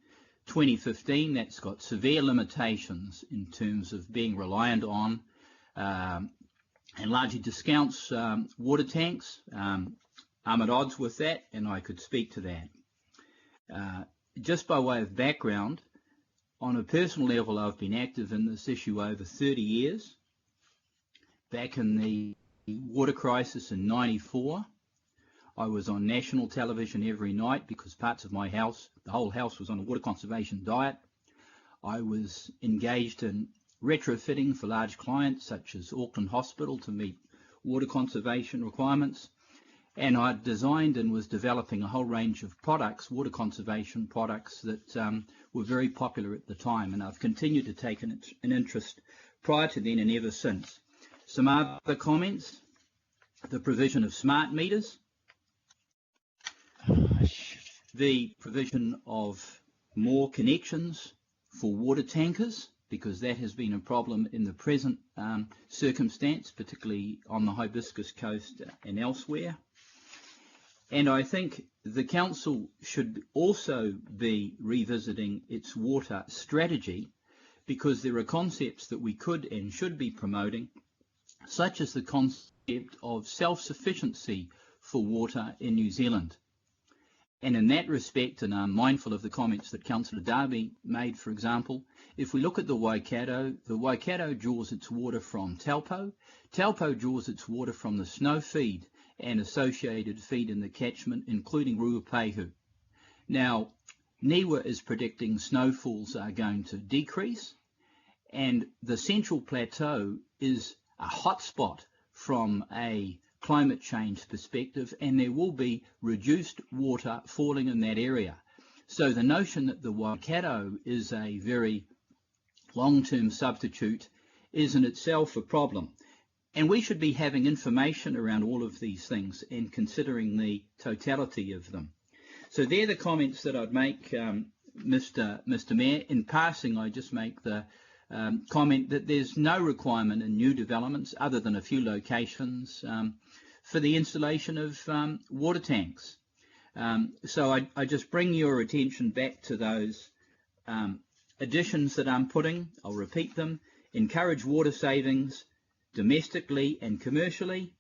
2015 that's got severe limitations in terms of being reliant on and largely discounts water tanks. I'm at odds with that, and I could speak to that. Just by way of background, on a personal level, I've been active in this issue over 30 years. Back in the water crisis in '94, I was on national television every night because parts of my house, the whole house, was on a water conservation diet. I was engaged in retrofitting for large clients such as Auckland Hospital to meet water conservation requirements. And I designed and was developing a whole range of products, water conservation products, that were very popular at the time. And I've continued to take an interest prior to then and ever since. Some other comments: the provision of smart meters, the provision of more connections for water tankers, because that has been a problem in the present circumstance, particularly on the Hibiscus Coast and elsewhere. And I think the Council should also be revisiting its water strategy, because there are concepts that we could and should be promoting, such as the concept of self-sufficiency for water in New Zealand. And in that respect, and I'm mindful of the comments that Councillor Darby made, for example, if we look at the Waikato draws its water from Taupo. Taupo draws its water from the snow feed and associated feed in the catchment, including Ruapehu. Now, NIWA is predicting snowfalls are going to decrease, and the Central Plateau is a hotspot from a climate change perspective, and there will be reduced water falling in that area. So the notion that the Waikato is a very long-term substitute is in itself a problem. And we should be having information around all of these things and considering the totality of them. So they're the comments that I'd make, Mr. Mayor. In passing, I just make the comment that there's no requirement in new developments other than a few locations for the installation of water tanks. So I just bring your attention back to those additions that I'm putting. I'll repeat them: encourage water savings domestically and commercially,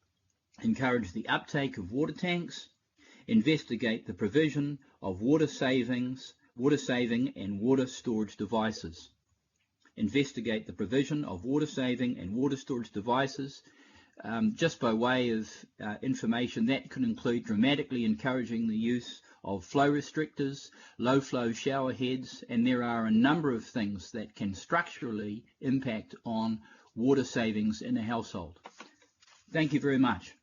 encourage the uptake of water tanks, investigate the provision of water saving and water storage devices. Investigate the provision of water saving and water storage devices. Just by way of information, that could include dramatically encouraging the use of flow restrictors, low flow shower heads, and there are a number of things that can structurally impact on water savings in a household. Thank you very much.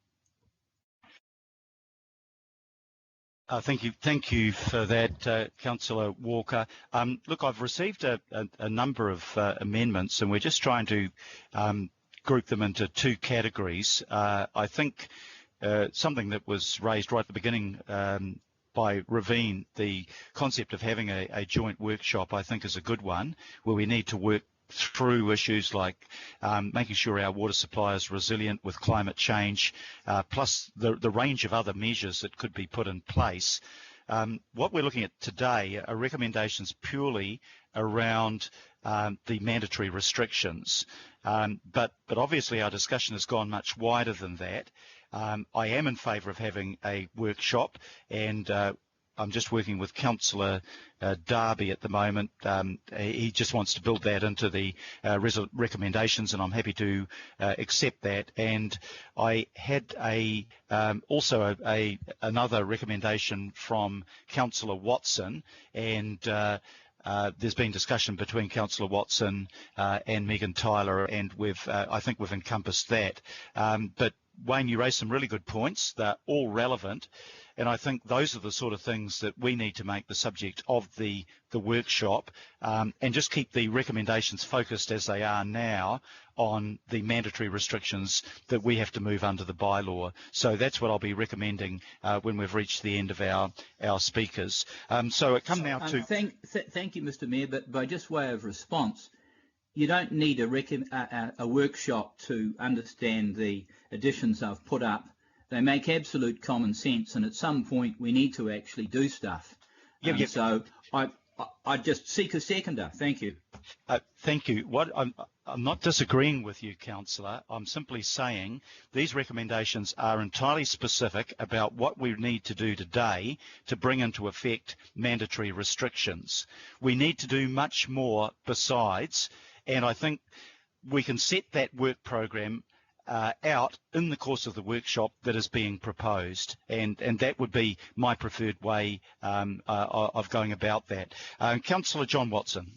Thank you for that, Councillor Walker. Look, I've received a number of amendments, and we're just trying to group them into two categories. I think something that was raised right at the beginning by Raveen, the concept of having a joint workshop, I think is a good one, where we need to work through issues like making sure our water supply is resilient with climate change, plus the range of other measures that could be put in place. What we're looking at today are recommendations purely around the mandatory restrictions, but obviously our discussion has gone much wider than that. I am in favour of having a workshop, and I'm just working with Councillor Darby at the moment. He just wants to build that into the recommendations, and I'm happy to accept that. And I had also another recommendation from Councillor Watson, and there's been discussion between Councillor Watson and Megan Tyler, and I think we've encompassed that. But Wayne, you raised some really good points. They're all relevant. And I think those are the sort of things that we need to make the subject of the workshop, and just keep the recommendations focused as they are now on the mandatory restrictions that we have to move under the bylaw. So that's what I'll be recommending when we've reached the end of our speakers. So it come now to... Thank you, Mr Mayor, but by just way of response, you don't need a workshop to understand the additions I've put up. They make absolute common sense, and at some point we need to actually do stuff. So I just seek a seconder. Thank you. Thank you. I'm not disagreeing with you, Councillor. I'm simply saying these recommendations are entirely specific about what we need to do today to bring into effect mandatory restrictions. We need to do much more besides, and I think we can set that work program out in the course of the workshop that is being proposed, and that would be my preferred way of going about that. Councillor John Watson.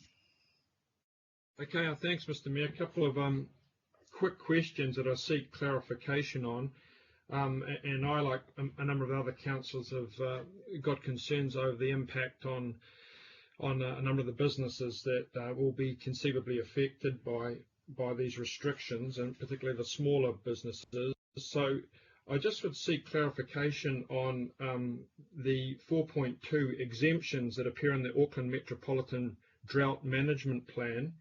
Okay, thanks, Mr Mayor. A couple of quick questions that I seek clarification on, and I, like a number of other councillors, have got concerns over the impact on a number of the businesses that will be conceivably affected by these restrictions, and particularly the smaller businesses. So I just would seek clarification on the 4.2 exemptions that appear in the Auckland Metropolitan Drought Management Plan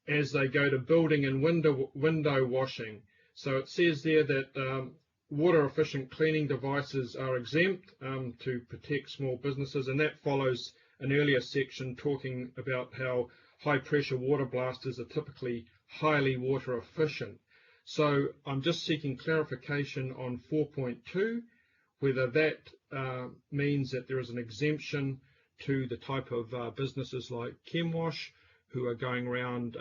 as they go to building and window washing. So it says there that water efficient cleaning devices are exempt to protect small businesses, and that follows an earlier section talking about how high pressure water blasters are typically highly water efficient. So I'm just seeking clarification on 4.2, whether that means that there is an exemption to the type of businesses like Chemwash, who are going around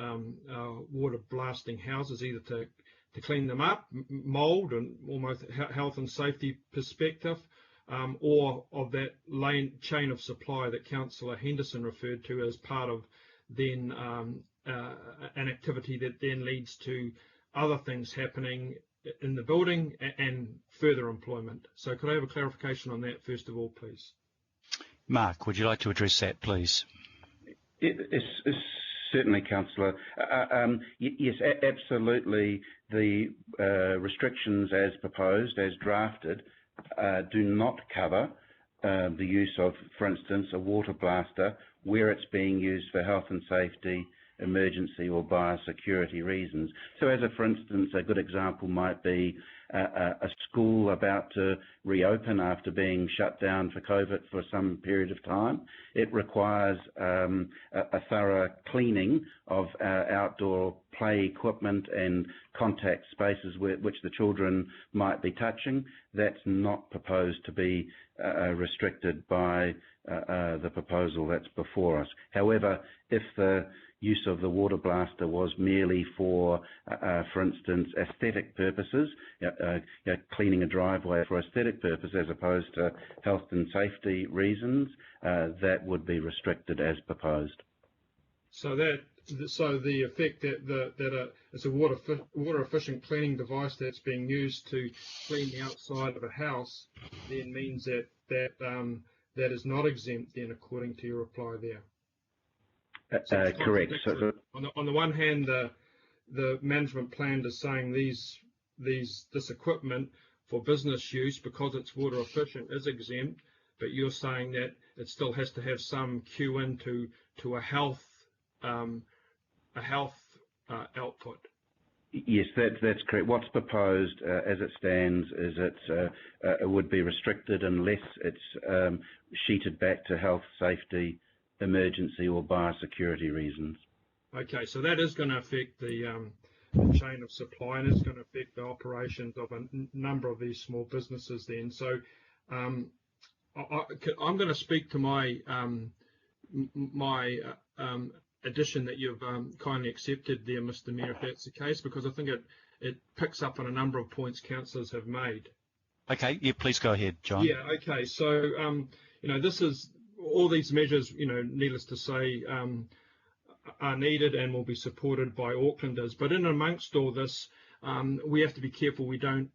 water blasting houses either to clean them up, mould and almost health and safety perspective, or of that chain of supply that Councillor Henderson referred to as part of then an activity that then leads to other things happening in the building and further employment. So could I have a clarification on that first of all, please? Mark, would you like to address that, please? Certainly, Councillor. Yes, absolutely. The restrictions as proposed, as drafted, do not cover the use of, for instance, a water blaster where it's being used for health and safety, emergency or biosecurity reasons. So as for instance, a good example might be a school about to reopen after being shut down for COVID for some period of time. It requires a thorough cleaning of outdoor play equipment and contact spaces which the children might be touching. That's not proposed to be restricted by the proposal that's before us. However, if the use of the water blaster was merely for instance, aesthetic purposes, cleaning a driveway for aesthetic purpose as opposed to health and safety reasons, that would be restricted as proposed. So the effect that it's a water efficient cleaning device that's being used to clean the outside of a house then means that is not exempt then, according to your reply there. Correct. So, on the one hand, the management plan is saying this equipment for business use, because it's water efficient, is exempt, but you're saying that it still has to have some cue into a health output. Yes, that's correct. What's proposed as it stands is it would be restricted unless it's sheeted back to health, safety, emergency or biosecurity reasons. Okay, so that is going to affect the chain of supply, and it's going to affect the operations of a number of these small businesses then. So I'm going to speak to my addition that you've kindly accepted there, Mr Mayor, if that's the case, because I think it picks up on a number of points councillors have made. Okay, yeah, please go ahead, John. Yeah, okay, so this is all these measures, needless to say, are needed and will be supported by Aucklanders. But in amongst all this, we have to be careful we don't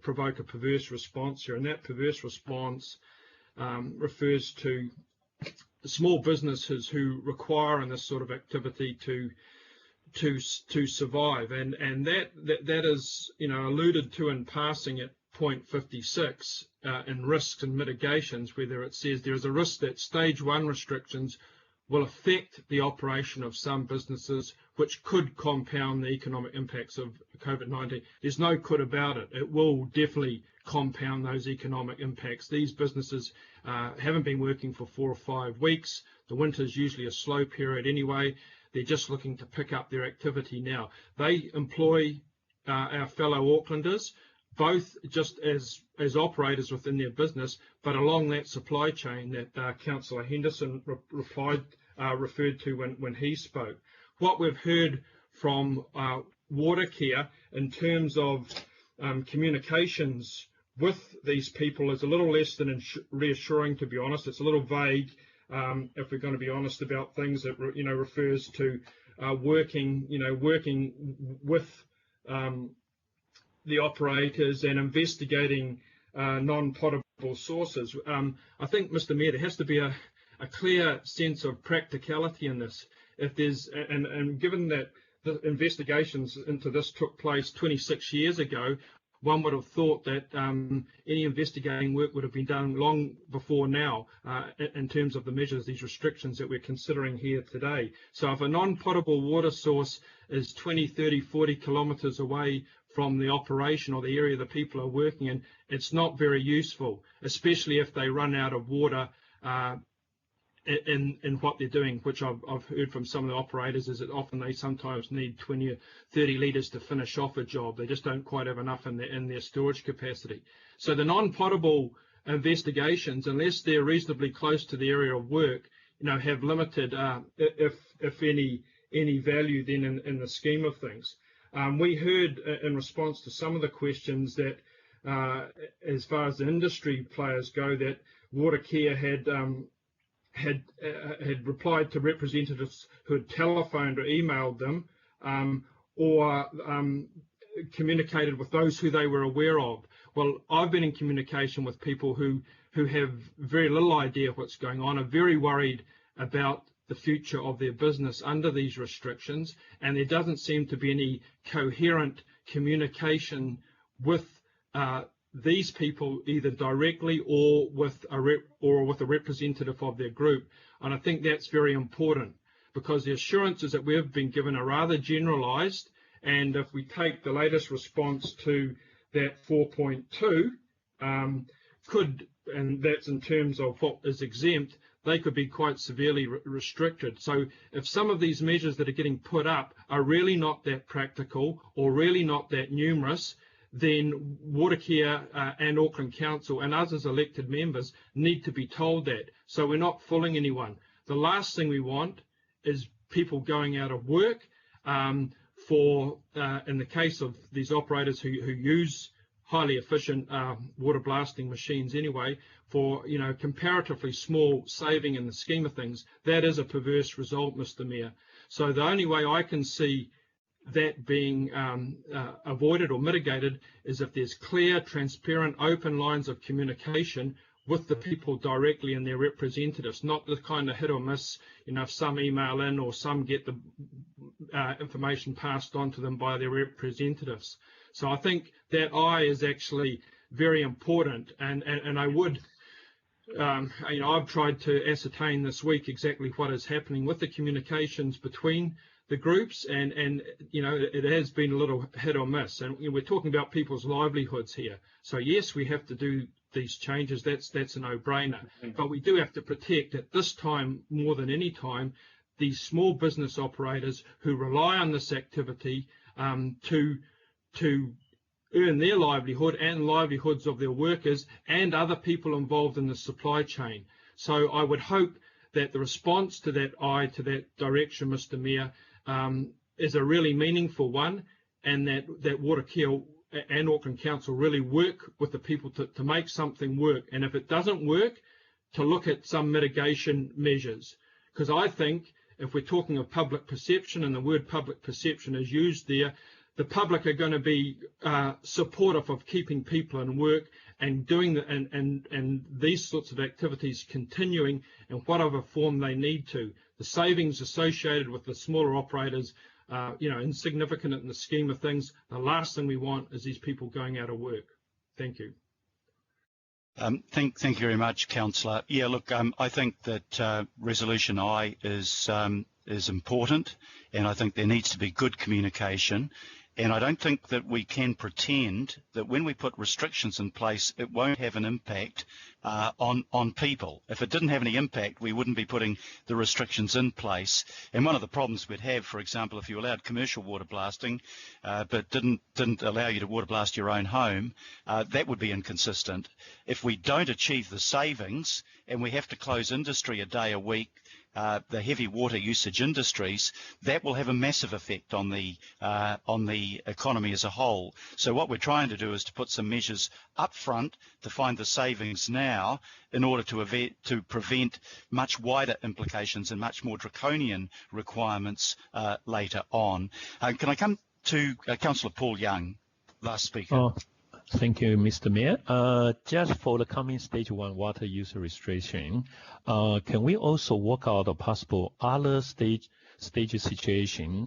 provoke a perverse response here, and that perverse response refers to small businesses who require in this sort of activity to survive, and that is, you know, alluded to in passing at point 56 in risks and mitigations, whether it says there is a risk that stage 1 restrictions will affect the operation of some businesses, which could compound the economic impacts of COVID-19. There's no could about it. It will definitely compound those economic impacts. These businesses haven't been working for 4 or 5 weeks. The winter is usually a slow period anyway. They're just looking to pick up their activity now. They employ our fellow Aucklanders, both just as operators within their business, but along that supply chain that Councillor Henderson referred to when he spoke. What we've heard from Watercare in terms of communications with these people is a little less than reassuring, to be honest. It's a little vague, if we're going to be honest about things that refers to working with the operators and investigating non-potable sources. I think, Mr. Mayor, there has to be a clear sense of practicality in this. If there's and given that the investigations into this took place 26 years ago, one would have thought that any investigating work would have been done long before now in terms of the measures, these restrictions that we're considering here today. So if a non-potable water source is 20, 30, 40 kilometres away from the operation or the area the people are working in, it's not very useful, especially if they run out of water in what they're doing, which I've heard from some of the operators, is that often they sometimes need 20 or 30 litres to finish off a job. They just don't quite have enough in their storage capacity. So the non-potable investigations, unless they're reasonably close to the area of work, have limited, if any value then in the scheme of things. We heard in response to some of the questions that as far as the industry players go, that Watercare had replied to representatives who had telephoned or emailed them or communicated with those who they were aware of. Well, I've been in communication with people who have very little idea of what's going on, are very worried about the future of their business under these restrictions, and there doesn't seem to be any coherent communication with these people, either directly or with a representative of their group. And I think that's very important, because the assurances that we've been given are rather generalised, and if we take the latest response to that 4.2, and that's in terms of what is exempt, they could be quite severely restricted. So if some of these measures that are getting put up are really not that practical or really not that numerous, then Watercare and Auckland Council and us as elected members need to be told that, so we're not fooling anyone. The last thing we want is people going out of work in the case of these operators who use highly efficient water blasting machines anyway, for comparatively small saving in the scheme of things. That is a perverse result, Mr. Mayor. So the only way I can see that being avoided or mitigated is if there's clear, transparent, open lines of communication with the people directly and their representatives, not the kind of hit or miss, if some email in or some get the information passed on to them by their representatives. So I think that is actually very important, and I would, I've tried to ascertain this week exactly what is happening with the communications between the groups, and it has been a little hit or miss, and we're talking about people's livelihoods here. So yes, we have to do these changes, that's a no-brainer, but we do have to protect, at this time more than any time, these small business operators who rely on this activity to earn their livelihood and livelihoods of their workers and other people involved in the supply chain. So I would hope that the response to that direction, Mr. Mayor, is a really meaningful one, and that Watercare and Auckland Council really work with the people to make something work. And if it doesn't work, to look at some mitigation measures. Because I think if we're talking of public perception, and the word public perception is used there, the public are going to be supportive of keeping people in work and doing and these sorts of activities continuing in whatever form they need to. The savings associated with the smaller operators, insignificant in the scheme of things. The last thing we want is these people going out of work. Thank you. Thank you very much, Councillor. Yeah, look, I think that Resolution I is important, and I think there needs to be good communication. And I don't think that we can pretend that when we put restrictions in place, it won't have an impact on people. If it didn't have any impact, we wouldn't be putting the restrictions in place. And one of the problems we'd have, for example, if you allowed commercial water blasting, but didn't allow you to water blast your own home, that would be inconsistent. If we don't achieve the savings and we have to close industry a day a week, the heavy water usage industries, that will have a massive effect on the economy as a whole. So what we're trying to do is to put some measures up front to find the savings now in order to prevent much wider implications and much more draconian requirements later on. Can I come to Councillor Paul Young, last speaker? Thank you, Mr. Mayor. Just for the coming stage 1 water use restriction, can we also work out a possible other stage situation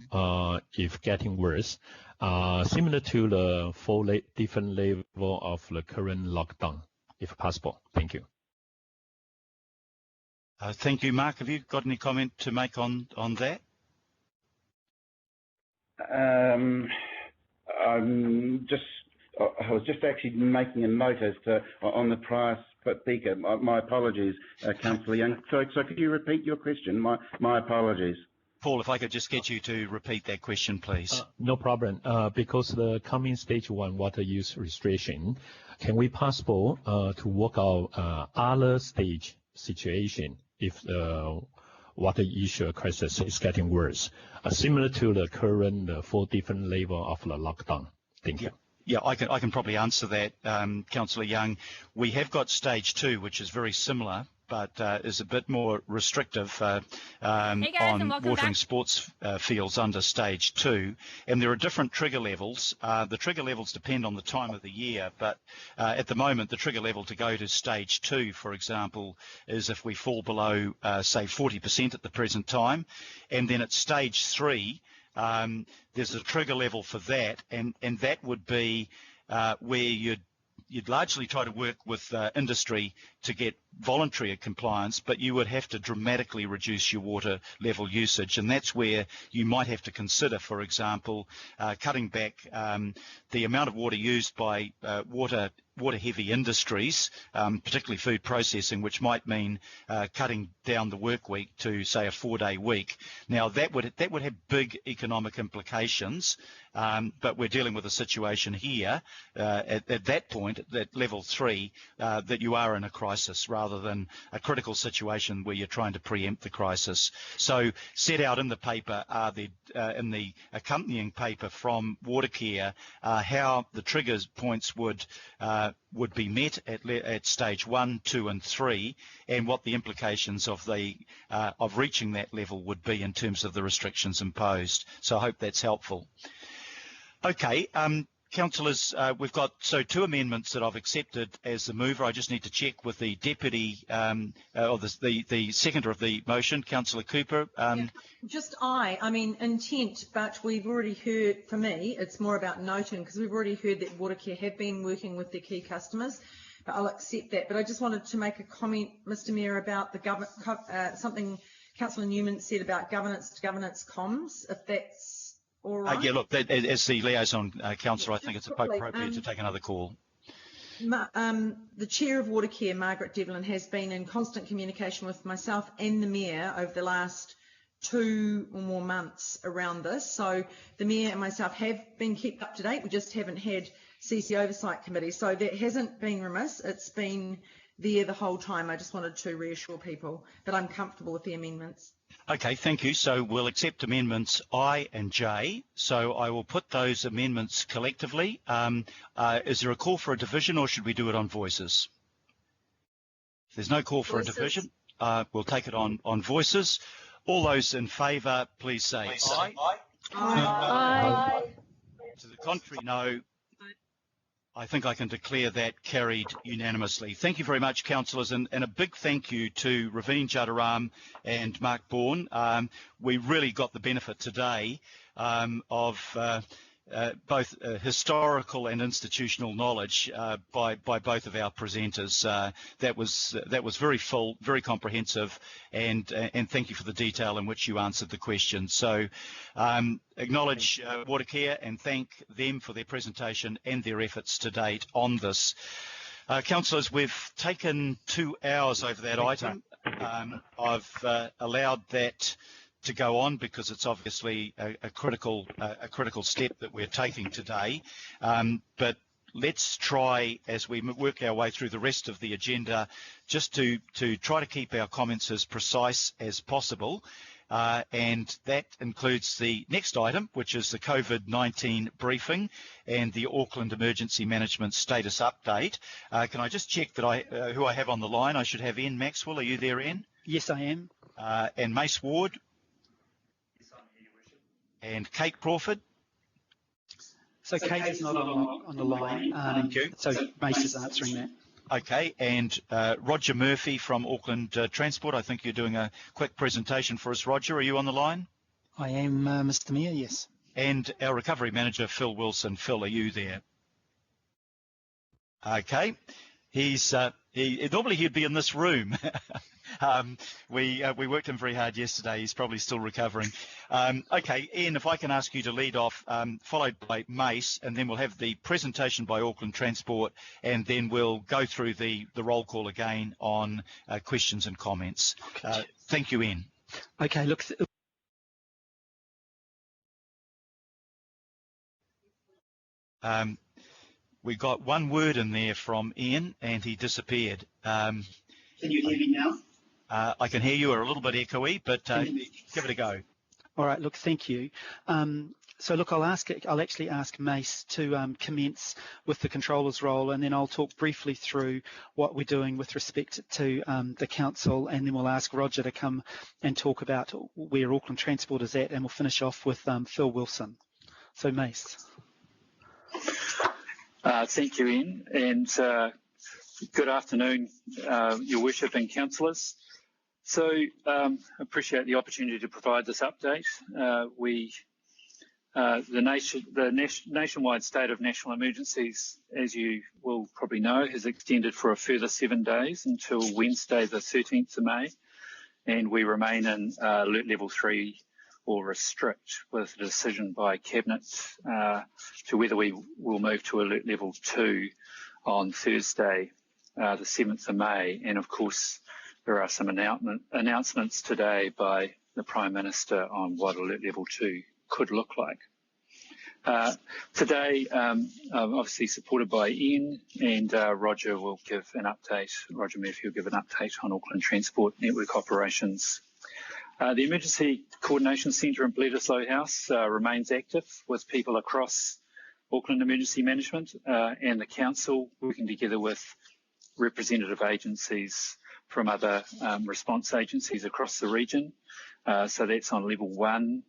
if getting worse, similar to the 4 different level of the current lockdown, if possible? Thank you. Thank you, Mark. Have you got any comment to make on that? I was just actually making a note as to on the prior speaker. My apologies, Councillor Young. So could you repeat your question? My apologies. Paul, if I could just get you to repeat that question, please. No problem. Because the coming stage 1 water use restriction, can we possible to work out other stage situation if the water issue crisis is getting worse, similar to the current 4 different level of the lockdown? Thank you. Yeah, I can probably answer that, Councillor Young. We have got stage 2, which is very similar, but is a bit more restrictive on watering sports fields under stage 2. And there are different trigger levels. The trigger levels depend on the time of the year, but at the moment, the trigger level to go to stage 2, for example, is if we fall below, say, 40% at the present time. And then at stage 3, there's a trigger level for that, and that would be where you'd largely try to work with industry to get voluntary compliance, but you would have to dramatically reduce your water level usage, and that's where you might have to consider, for example, cutting back the amount of water used by water-heavy industries, particularly food processing, which might mean cutting down the work week to, say, a 4-day week. Now, that would have big economic implications, but we're dealing with a situation here at that point, at level 3, that you are in a crisis rather than a critical situation where you're trying to preempt the crisis. So set out in the paper, in the accompanying paper from Watercare, how the triggers points would be met at stage 1, 2 and 3, and what the implications of reaching that level would be in terms of the restrictions imposed. So I hope that's helpful. Okay, councillors, we've got 2 amendments that I've accepted as the mover. I just need to check with the deputy or the seconder of the motion, Councillor Cooper. I mean intent, but we've already heard, for me, it's more about noting, because we've already heard that Watercare have been working with their key customers, but I'll accept that. But I just wanted to make a comment, Mr Mayor, about the something Councillor Newman said about governance to governance comms, if that's all right. Yeah, look, as the liaison councillor, I think it's appropriate to take another call. The chair of Watercare, Margaret Devlin, has been in constant communication with myself and the mayor over the last 2 or more months around this. So the mayor and myself have been kept up to date. We just haven't had CC Oversight Committee. So that hasn't been remiss. It's been there the whole time. I just wanted to reassure people that I'm comfortable with the amendments. Okay, thank you. So we'll accept amendments I and J. So I will put those amendments collectively. Is there a call for a division, or should we do it on voices? If there's no call for a division, we'll take it on voices. All those in favour, please say aye. Aye. To contrary, no. I think I can declare that carried unanimously. Thank you very much, councillors, and a big thank you to Raveen Jadaram and Mark Bourne. We really got the benefit today of both historical and institutional knowledge by both of our presenters. That was very full, very comprehensive, and thank you for the detail in which you answered the questions. So acknowledge Watercare and thank them for their presentation and their efforts to date on this. Councillors, we've taken 2 hours over that item. I've allowed that to go on because it's obviously a critical step that we're taking today. But let's try, as we work our way through the rest of the agenda, just to try to keep our comments as precise as possible. And that includes the next item, which is the COVID-19 briefing and the Auckland Emergency Management Status Update. Can I just check that who I have on the line? I should have Ian Maxwell. Are you there, Ian? Yes, I am. And Mace Ward? And Kate Crawford? So Kate is not on the line. Thank you. So Mace is answering that. Okay, and Roger Murphy from Auckland Transport. I think you're doing a quick presentation for us, Roger. Are you on the line? I am, Mr. Mayor, yes. And our recovery manager, Phil Wilson. Phil, are you there? Okay. Normally he'd be in this room. We worked him very hard yesterday. He's probably still recovering. Okay, Ian, if I can ask you to lead off, followed by Mace, and then we'll have the presentation by Auckland Transport, and then we'll go through the roll call again on questions and comments. Okay. Thank you, Ian. Okay, look. We got one word in there from Ian, and he disappeared. Can you hear me now? I can hear you. We're a little bit echoey, but give it a go. All right. Look, thank you. So look, I'll actually ask Mace to commence with the controller's role, and then I'll talk briefly through what we're doing with respect to the council, and then we'll ask Roger to come and talk about where Auckland Transport is at, and we'll finish off with Phil Wilson. So Mace. Thank you, Ian, and good afternoon, Your Worship and councillors. So appreciate the opportunity to provide this update. The nationwide state of national emergencies, as you will probably know, has extended for a further 7 days until Wednesday, the 13th of May, and we remain in alert level 3 or restrict, with a decision by Cabinet to whether we will move to alert level 2 on Thursday, the 7th of May. And of course, there are some announcements today by the Prime Minister on what alert level 2 could look like. Today, obviously supported by Ian, and Roger will give an update. Roger Murphy will give an update on Auckland Transport network operations. The Emergency Coordination Centre in Bledisloe House remains active, with people across Auckland Emergency Management and the Council working together with representative agencies from other response agencies across the region. So that's on level 1.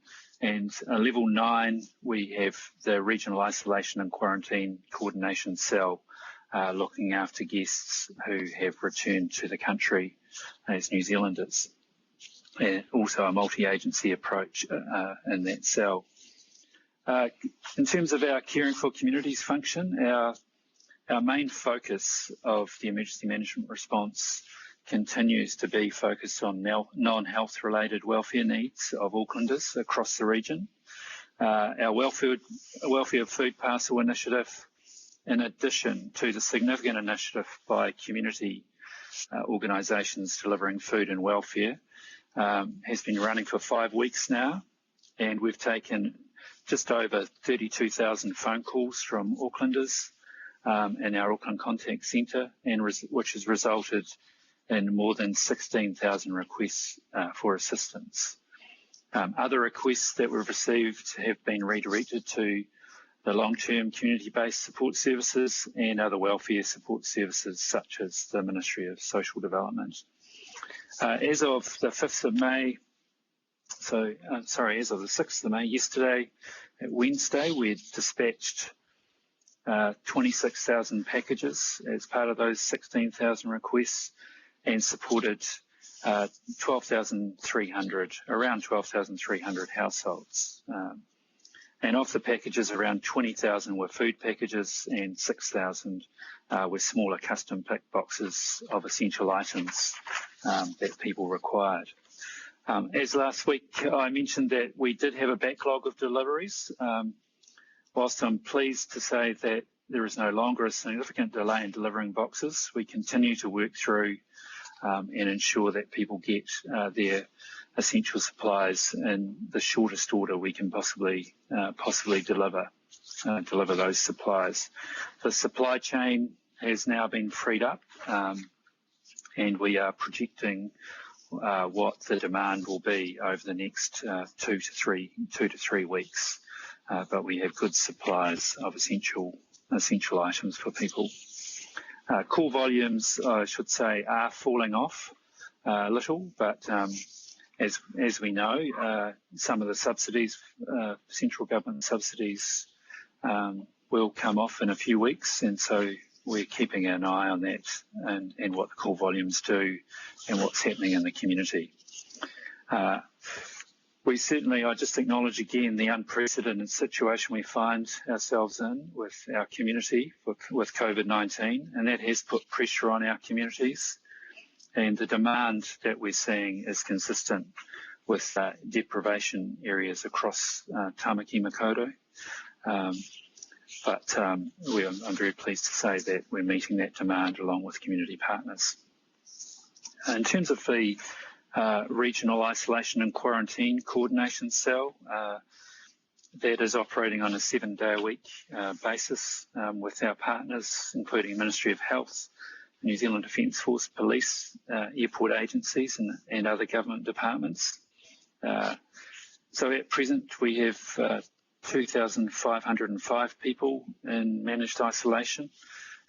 And level 9, we have the Regional Isolation and Quarantine Coordination Cell looking after guests who have returned to the country as New Zealanders. And also a multi-agency approach in that cell. In terms of our Caring for Communities function, our main focus of the emergency management response continues to be focused on non-health related welfare needs of Aucklanders across the region. Our welfare food parcel initiative, in addition to the significant initiative by community organisations delivering food and welfare, has been running for 5 weeks now, and we've taken just over 32,000 phone calls from Aucklanders in our Auckland Contact Centre, and which has resulted in more than 16,000 requests for assistance. Other requests that we've received have been redirected to the long-term community-based support services and other welfare support services such as the Ministry of Social Development. As of the 5th of May, as of the 6th of May, yesterday, Wednesday, we dispatched 26,000 packages as part of those 16,000 requests and supported around 12,300 households. And of the packages, around 20,000 were food packages and 6,000 were smaller custom picked boxes of essential items that people required. As last week I mentioned that we did have a backlog of deliveries. Whilst I'm pleased to say that there is no longer a significant delay in delivering boxes, we continue to work through and ensure that people get their essential supplies in the shortest order we can possibly deliver those supplies. The supply chain has now been freed up, and we are projecting what the demand will be over the next 2 to 3 weeks. But we have good supplies of essential items for people. Call volumes, I should say, are falling off a little, but as we know, some of the subsidies, central government subsidies, will come off in a few weeks, and so we're keeping an eye on that and what the call volumes do and what's happening in the community. We certainly, I just acknowledge again the unprecedented situation we find ourselves in with our community with COVID-19, and that has put pressure on our communities. And the demand that we're seeing is consistent with deprivation areas across Tamaki Makaurau. But I'm very pleased to say that we're meeting that demand along with community partners. In terms of the Regional Isolation and Quarantine Coordination Cell, that is operating on a 7-day-a-week basis with our partners, including Ministry of Health, New Zealand Defence Force, police, airport agencies and other government departments. So at present we have 2,505 people in managed isolation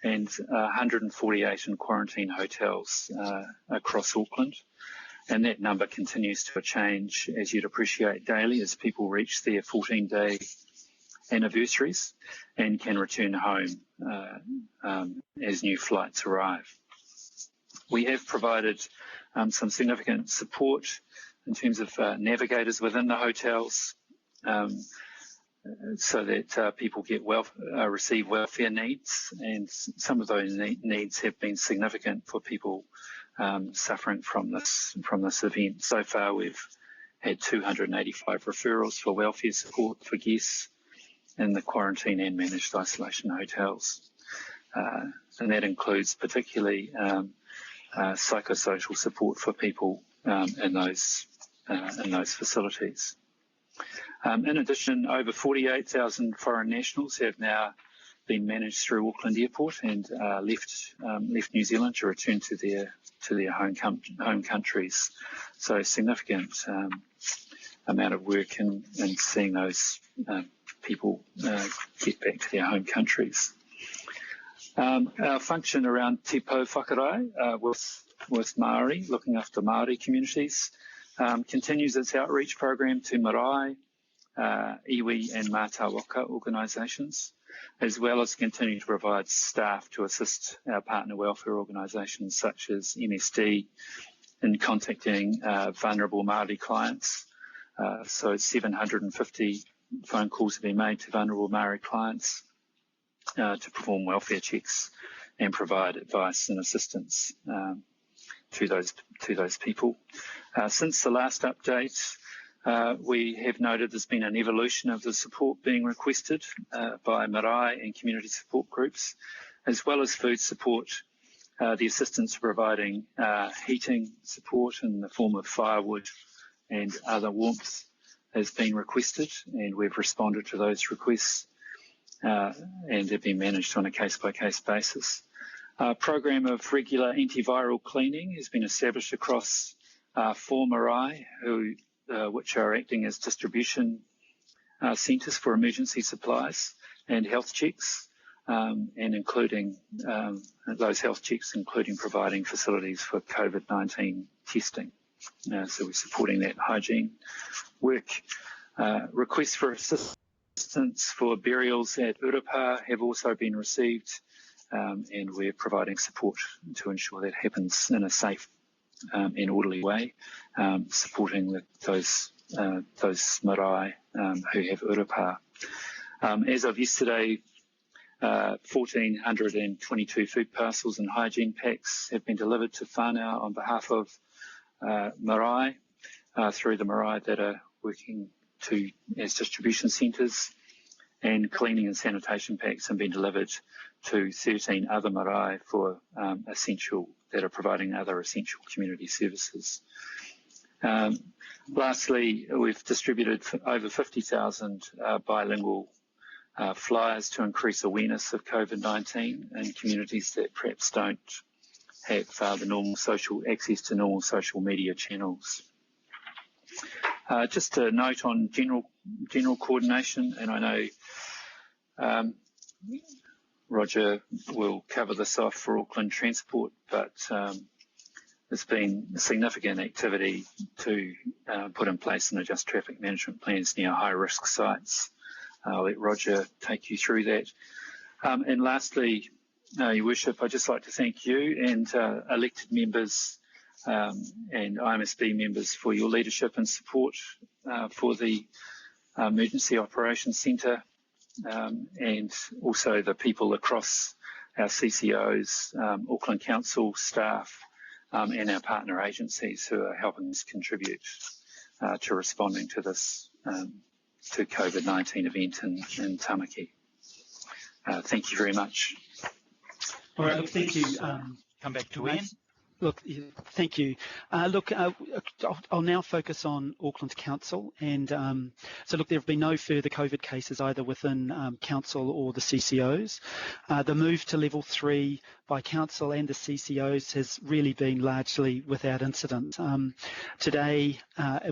and 148 in quarantine hotels across Auckland. And that number continues to change, as you'd appreciate, daily as people reach their 14-day anniversaries and can return home as new flights arrive. We have provided some significant support in terms of navigators within the hotels so that people get receive welfare needs, and some of those needs have been significant for people suffering from this event. So far, we've had 285 referrals for welfare support for guests in the quarantine and managed isolation hotels, and that includes particularly psychosocial support for people in those facilities. In addition, over 48,000 foreign nationals have now been managed through Auckland Airport and left New Zealand to return to their home countries. So significant amount of work in seeing those people get back to their home countries. Our function around Te Pou Whakarai with Māori, looking after Māori communities, continues its outreach program to marae, iwi and mātāwaka organisations, as well as continue to provide staff to assist our partner welfare organisations such as MSD in contacting vulnerable Māori clients. So 750 phone calls have been made to vulnerable Māori clients to perform welfare checks and provide advice and assistance to those people. Since the last update, we have noted there's been an evolution of the support being requested by marae and community support groups, as well as food support. The assistance providing heating support in the form of firewood and other warmth has been requested, and we've responded to those requests and they've been managed on a case-by-case basis. A program of regular antiviral cleaning has been established across 4 marae which are acting as distribution centres for emergency supplies and health checks, and including those health checks, including providing facilities for COVID-19 testing. So we're supporting that hygiene work. Requests for assistance assistance for burials at Urapa have also been received, and we're providing support to ensure that happens in a safe and orderly way, supporting those marae who have Urapa. As of yesterday, 1,422 food parcels and hygiene packs have been delivered to whānau on behalf of marae through the marae that are working as distribution centres, and cleaning and sanitation packs have been delivered to 13 other marae for that are providing other essential community services. Lastly, we've distributed over 50,000 bilingual flyers to increase awareness of COVID-19 in communities that perhaps don't have the normal access to normal social media channels. Just a note on general coordination, and I know Roger will cover this off for Auckland Transport, but there's been significant activity to put in place and adjust traffic management plans near high-risk sites. I'll let Roger take you through that. And lastly, Your Worship, I'd just like to thank you and elected members and IMSB members for your leadership and support for the Emergency Operations Centre, and also the people across our CCOs, Auckland Council staff, and our partner agencies who are helping us contribute to responding to this to COVID-19 event in Tamaki. Thank you very much. All right, thank you. Come back to Ian. Look, thank you. I'll now focus on Auckland Council, and so look, there have been no further COVID cases either within Council or the CCOs. The move to level 3 by Council and the CCOs has really been largely without incident. Today,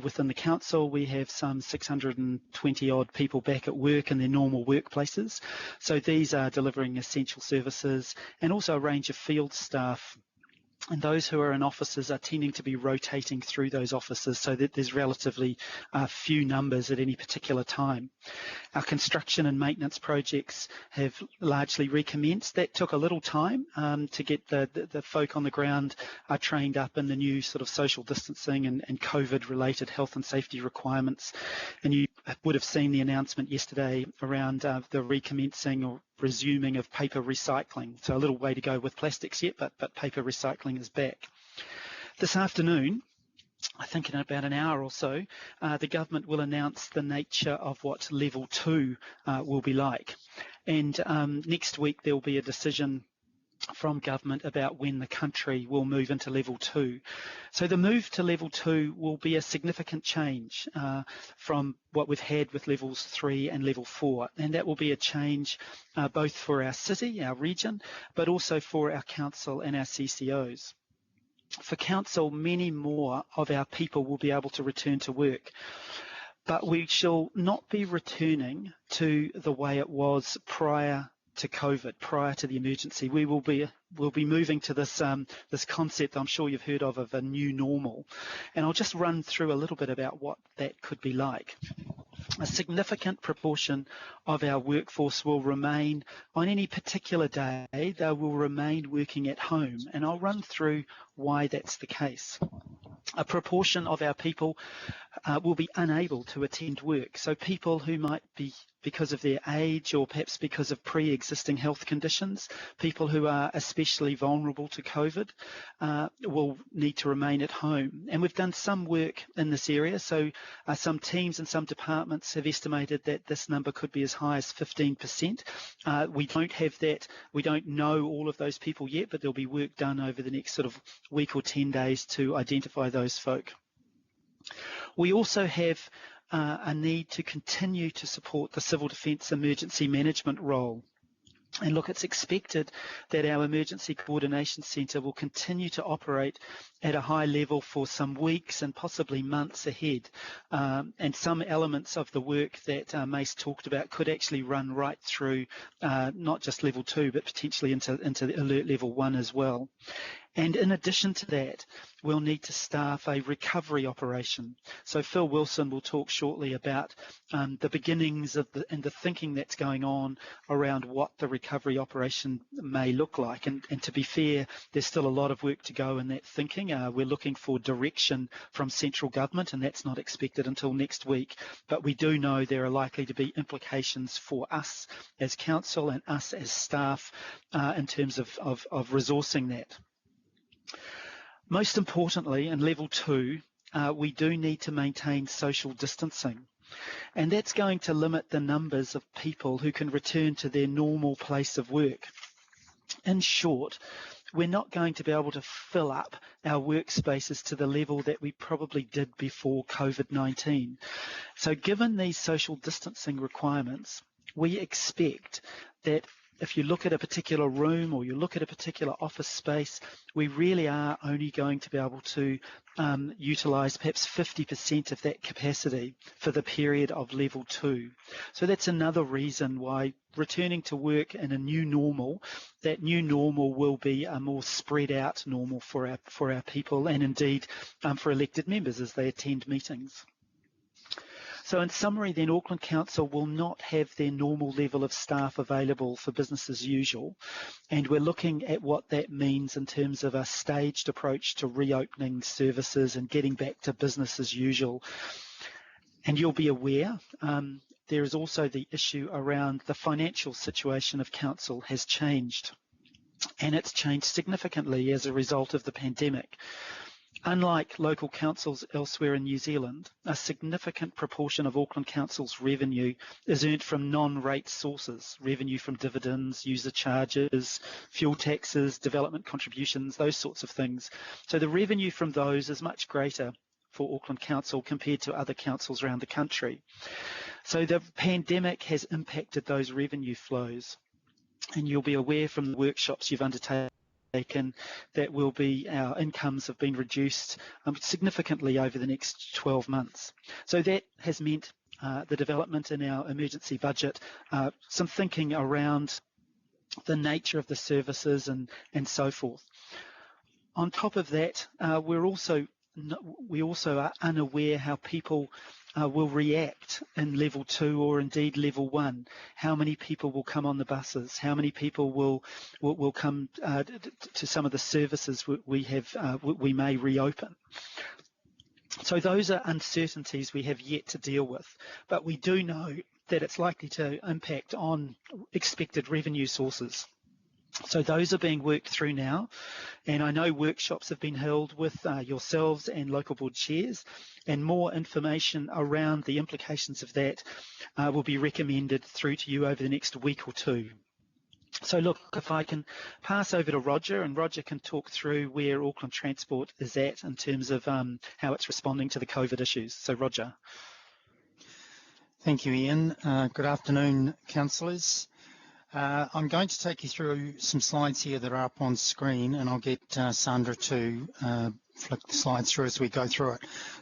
within the Council, we have some 620 odd people back at work in their normal workplaces. So these are delivering essential services, and also a range of field staff. And those who are in offices are tending to be rotating through those offices, so that there's relatively few numbers at any particular time. Our construction and maintenance projects have largely recommenced. That took a little time to get the folk on the ground trained up in the new sort of social distancing and COVID-related health and safety requirements. And you would have seen the announcement yesterday around the recommencing or resuming of paper recycling. So a little way to go with plastics yet, but paper recycling is back. This afternoon, I think in about an hour or so, the government will announce the nature of what level 2 will be like. And next week there will be a decision from government about when the country will move into level 2. So the move to level 2 will be a significant change from what we've had with levels 3 and level 4, and that will be a change both for our city, our region, but also for our council and our CCOs. For council, many more of our people will be able to return to work, but we shall not be returning to the way it was prior to COVID, prior to the emergency. We'll be moving to this this concept I'm sure you've heard of a new normal, and I'll just run through a little bit about what that could be like. A significant proportion of our workforce will remain on any particular day. They will remain working at home, and I'll run through why that's the case. A proportion of our people will be unable to attend work. So people who might be, because of their age or perhaps because of pre-existing health conditions, people who are especially vulnerable to COVID will need to remain at home. And we've done some work in this area. So some teams and some departments have estimated that this number could be as high as 15%. We don't have that. We don't know all of those people yet, but there'll be work done over the next sort of week or 10 days to identify those folk. We also have a need to continue to support the Civil Defence Emergency Management role. And look, it's expected that our Emergency Coordination Centre will continue to operate at a high level for some weeks and possibly months ahead. And some elements of the work that Mace talked about could actually run right through not just level 2, but potentially into alert level 1 as well. And in addition to that, we'll need to staff a recovery operation. So Phil Wilson will talk shortly about the beginnings of and the thinking that's going on around what the recovery operation may look like. And to be fair, there's still a lot of work to go in that thinking. We're looking for direction from central government, and that's not expected until next week. But we do know there are likely to be implications for us as council and us as staff in terms of resourcing that. Most importantly, in level 2, we do need to maintain social distancing. And that's going to limit the numbers of people who can return to their normal place of work. In short, we're not going to be able to fill up our workspaces to the level that we probably did before COVID-19. So given these social distancing requirements, we expect that if you look at a particular room or you look at a particular office space, we really are only going to be able to utilise perhaps 50% of that capacity for the period of level 2. So that's another reason why returning to work in a new normal, that new normal will be a more spread out normal for our people, and indeed for elected members as they attend meetings. So in summary then, Auckland Council will not have their normal level of staff available for business as usual, and we're looking at what that means in terms of a staged approach to reopening services and getting back to business as usual. And you'll be aware there is also the issue around the financial situation of Council has changed, and it's changed significantly as a result of the pandemic. Unlike local councils elsewhere in New Zealand, a significant proportion of Auckland Council's revenue is earned from non-rate sources, revenue from dividends, user charges, fuel taxes, development contributions, those sorts of things. So the revenue from those is much greater for Auckland Council compared to other councils around the country. So the pandemic has impacted those revenue flows, and you'll be aware from the workshops you've undertaken that our incomes have been reduced significantly over the next 12 months. So that has meant the development in our emergency budget, some thinking around the nature of the services and so forth. On top of that, we also are unaware how people will react in level 2 or indeed level 1. How many people will come on the buses? How many people will come to some of the services we may reopen? So those are uncertainties we have yet to deal with, but we do know that it's likely to impact on expected revenue sources. So those are being worked through now, and I know workshops have been held with yourselves and local board chairs, and more information around the implications of that will be recommended through to you over the next week or two. So look, if I can pass over to Roger, and Roger can talk through where Auckland Transport is at in terms of how it's responding to the COVID issues. So Roger. Thank you, Ian. Good afternoon, councillors. I'm going to take you through some slides here that are up on screen, and I'll get Sandra to flick the slides through as we go through it.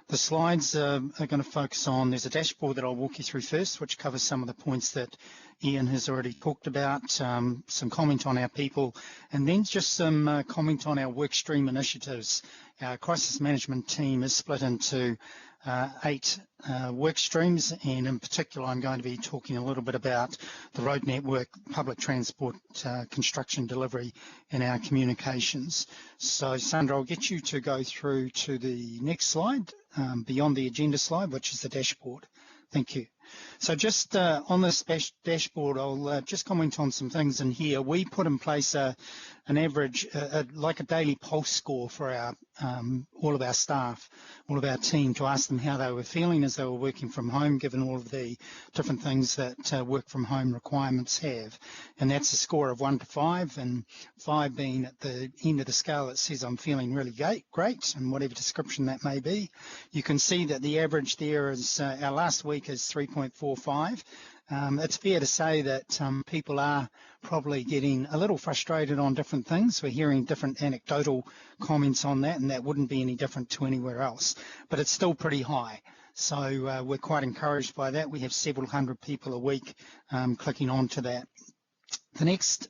The slides are going to focus on, there's a dashboard that I'll walk you through first, which covers some of the points that Ian has already talked about, some comment on our people, and then just some comment on our work stream initiatives. Our crisis management team is split into 8 work streams, and in particular I'm going to be talking a little bit about the road network, public transport, construction delivery, and our communications. So Sandra, I'll get you to go through to the next slide, beyond the agenda slide, which is the dashboard. Thank you. So just on this dashboard, I'll just comment on some things in here. We put in place an average, like a daily pulse score for our all of our staff, all of our team, to ask them how they were feeling as they were working from home, given all of the different things that work from home requirements have. And that's a score of 1 to 5, and 5 being at the end of the scale that says I'm feeling really great, and whatever description that may be. You can see that the average there is, our last week is 3.45. It's fair to say that people are probably getting a little frustrated on different things. We're hearing different anecdotal comments on that, and that wouldn't be any different to anywhere else. But it's still pretty high. So we're quite encouraged by that. We have several hundred people a week clicking on to that. The next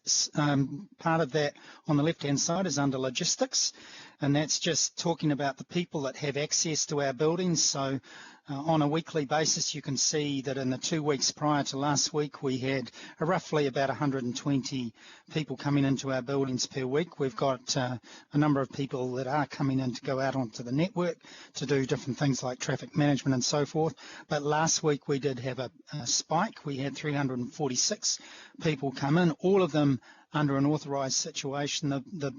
part of that on the left-hand side is under logistics, and that's just talking about the people that have access to our buildings. So on a weekly basis, you can see that in the 2 weeks prior to last week, we had roughly about 120 people coming into our buildings per week. We've got a number of people that are coming in to go out onto the network to do different things like traffic management and so forth. But last week we did have a spike. We had 346 people come in, all of them under an authorised situation. The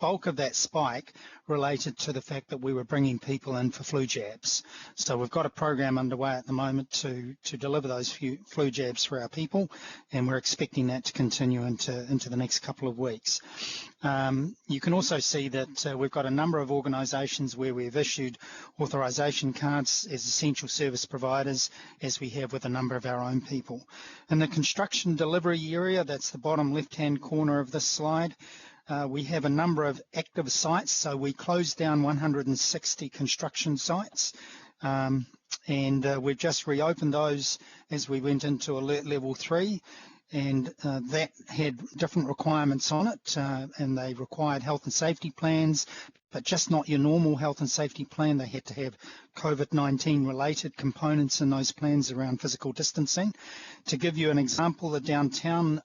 bulk of that spike related to the fact that we were bringing people in for flu jabs. So we've got a program underway at the moment to deliver those flu jabs for our people, and we're expecting that to continue into the next couple of weeks. You can also see that we've got a number of organisations where we've issued authorisation cards as essential service providers, as we have with a number of our own people. In the construction delivery area, that's the bottom left-hand corner of this slide, we have a number of active sites. So we closed down 160 construction sites, and we've just reopened those as we went into Alert Level 3. And that had different requirements on it, and they required health and safety plans, but just not your normal health and safety plan. They had to have COVID-19 related components in those plans around physical distancing. To give you an example, the downtown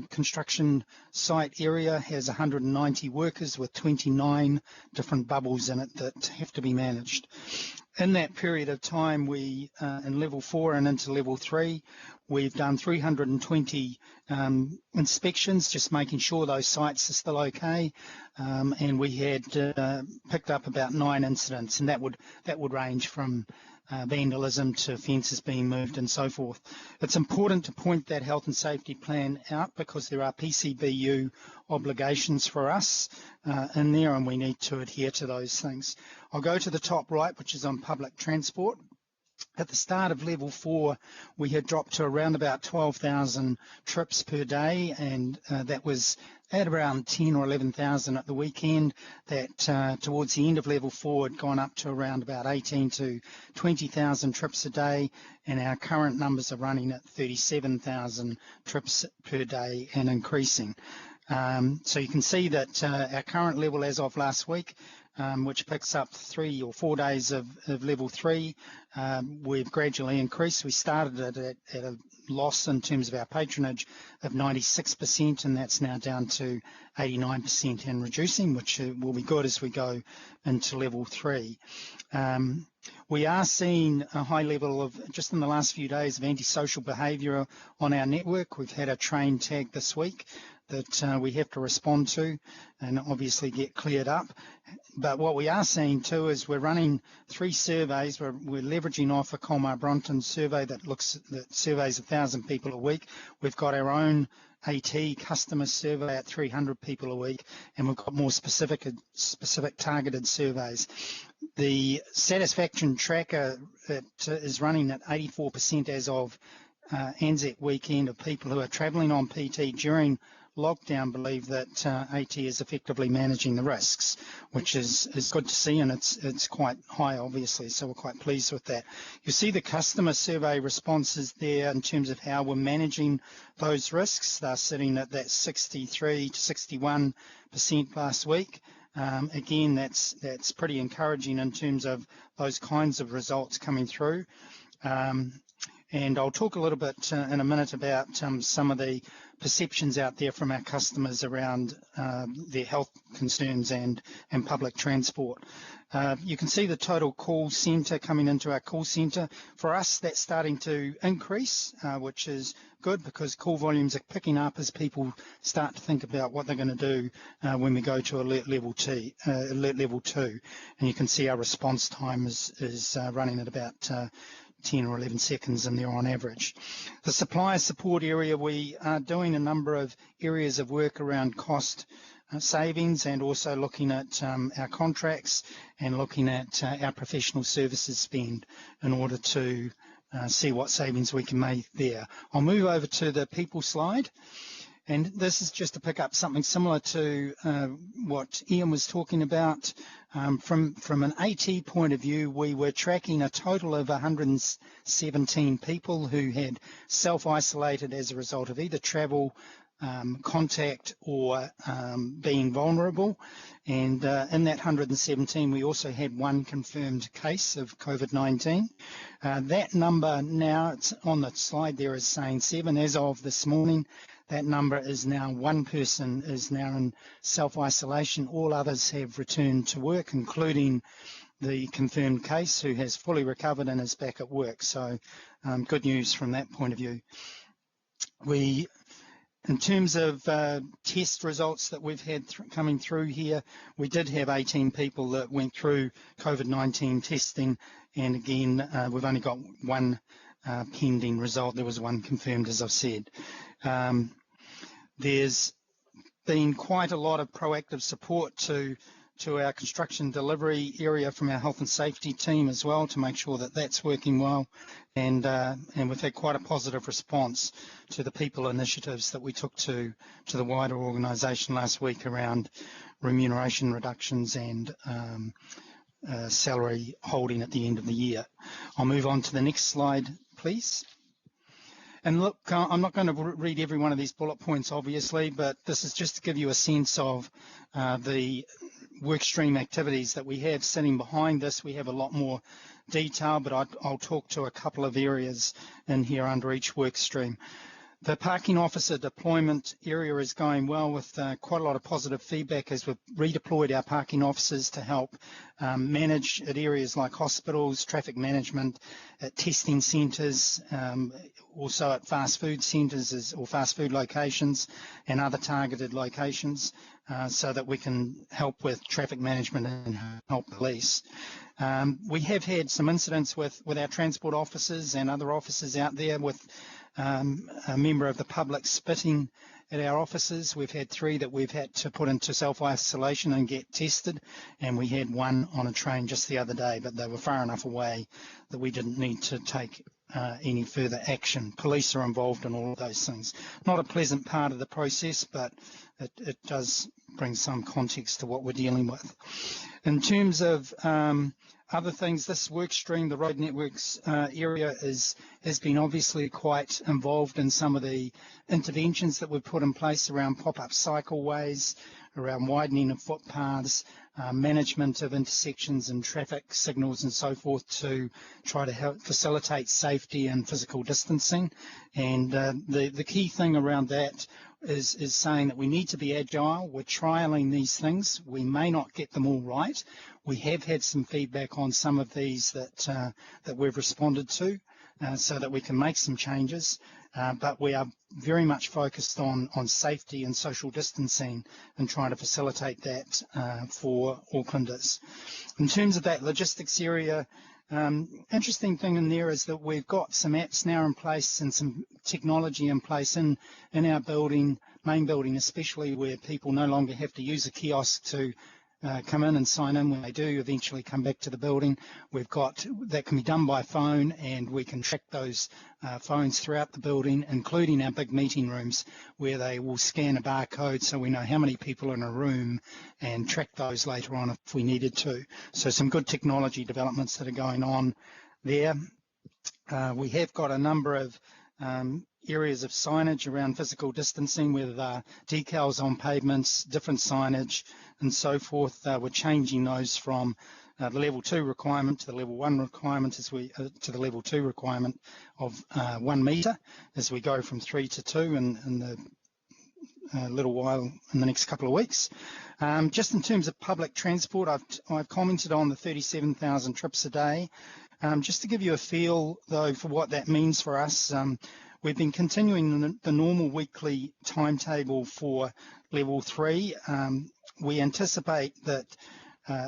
construction site area has 190 workers with 29 different bubbles in it that have to be managed. In that period of time, we, in Level 4 and into Level 3, we've done 320 inspections, just making sure those sites are still okay, and we had picked up about 9 incidents, and that would range from vandalism to fences being moved and so forth. It's important to point that health and safety plan out because there are PCBU obligations for us in there, and we need to adhere to those things. I'll go to the top right, which is on public transport. At the start of Level 4, we had dropped to around about 12,000 trips per day, and that was at around 10 or 11,000 at the weekend. That towards the end of Level 4 had gone up to around about 18 to 20,000 trips a day, and our current numbers are running at 37,000 trips per day and increasing. So you can see that our current level as of last week, which picks up 3 or 4 days of Level 3, we've gradually increased. We started at a loss in terms of our patronage of 96%, and that's now down to 89% and reducing, which will be good as we go into Level 3. We are seeing a high level of, just in the last few days, of antisocial behaviour on our network. We've had a train tag this week that we have to respond to and obviously get cleared up. But what we are seeing too is we're running 3 surveys. We're leveraging off a Colmar Bronton survey that surveys 1,000 people a week. We've got our own AT customer survey at 300 people a week, and we've got more specific targeted surveys. The satisfaction tracker that is running at 84% as of Anzac weekend of people who are travelling on PT during lockdown believe that AT is effectively managing the risks, which is good to see, and it's quite high obviously, so we're quite pleased with that. You see the customer survey responses there in terms of how we're managing those risks. They're sitting at that 63 to 61% last week. Again, that's pretty encouraging in terms of those kinds of results coming through. And I'll talk a little bit in a minute about some of the perceptions out there from our customers around their health concerns and public transport. You can see the total call centre coming into our call centre. For us, that's starting to increase, which is good because call volumes are picking up as people start to think about what they're going to do when we go to Alert Level 2. And you can see our response time is running at about 10 or 11 seconds in there on average. The supplier support area, we are doing a number of areas of work around cost savings and also looking at our contracts and looking at our professional services spend in order to see what savings we can make there. I'll move over to the people slide. And this is just to pick up something similar to what Ian was talking about. From an AT point of view, we were tracking a total of 117 people who had self-isolated as a result of either travel, contact, or being vulnerable. And in that 117, we also had one confirmed case of COVID-19. That number now, it's on the slide there, is saying 7 as of this morning. That number is now, one person is now in self-isolation. All others have returned to work, including the confirmed case who has fully recovered and is back at work. So good news from that point of view. In terms of test results that we've had coming through here, we did have 18 people that went through COVID-19 testing, and again, we've only got one pending result. There was one confirmed, as I've said. There's been quite a lot of proactive support to our construction delivery area from our health and safety team as well, to make sure that that's working well, and we've had quite a positive response to the people initiatives that we took to the wider organisation last week around remuneration reductions and salary holding at the end of the year. I'll move on to the next slide, please. And look, I'm not going to read every one of these bullet points, obviously, but this is just to give you a sense of the workstream activities that we have sitting behind this. We have a lot more detail, but I'll talk to a couple of areas in here under each workstream. The parking officer deployment area is going well, with quite a lot of positive feedback as we've redeployed our parking officers to help manage at areas like hospitals, traffic management, at testing centres, also at fast food centres or fast food locations and other targeted locations, so that we can help with traffic management and help police. We have had some incidents with our transport officers and other officers out there with a member of the public spitting at our officers. We've had 3 that we've had to put into self-isolation and get tested, and we had one on a train just the other day, but they were far enough away that we didn't need to take any further action. Police are involved in all of those things. Not a pleasant part of the process, but it does bring some context to what we're dealing with. In terms of other things, this work stream, the road networks area, has been obviously quite involved in some of the interventions that we've put in place around pop-up cycleways, around widening of footpaths, management of intersections and traffic signals and so forth, to try to help facilitate safety and physical distancing. And the key thing around that is saying that we need to be agile. We're trialling these things. We may not get them all right. We have had some feedback on some of these that we've responded to, so that we can make some changes. But we are very much focused on safety and social distancing and trying to facilitate that for Aucklanders. In terms of that logistics area, interesting thing in there is that we've got some apps now in place and some technology in place in our building, main building especially, where people no longer have to use a kiosk to come in and sign in. When they do eventually come back to the building, we've got that can be done by phone, and we can track those phones throughout the building, including our big meeting rooms, where they will scan a barcode so we know how many people are in a room, and track those later on if we needed to. So some good technology developments that are going on there. We have got a number of areas of signage around physical distancing, whether they're decals on pavements, different signage and so forth. We're changing those from the level 2 requirement to the level 1 requirement to the level 2 requirement of 1 metre as we go from 3 to 2 in the little while in the next couple of weeks. Just in terms of public transport, I've commented on the 37,000 trips a day. Just to give you a feel though for what that means for us, we've been continuing the normal weekly timetable for level 3. We anticipate that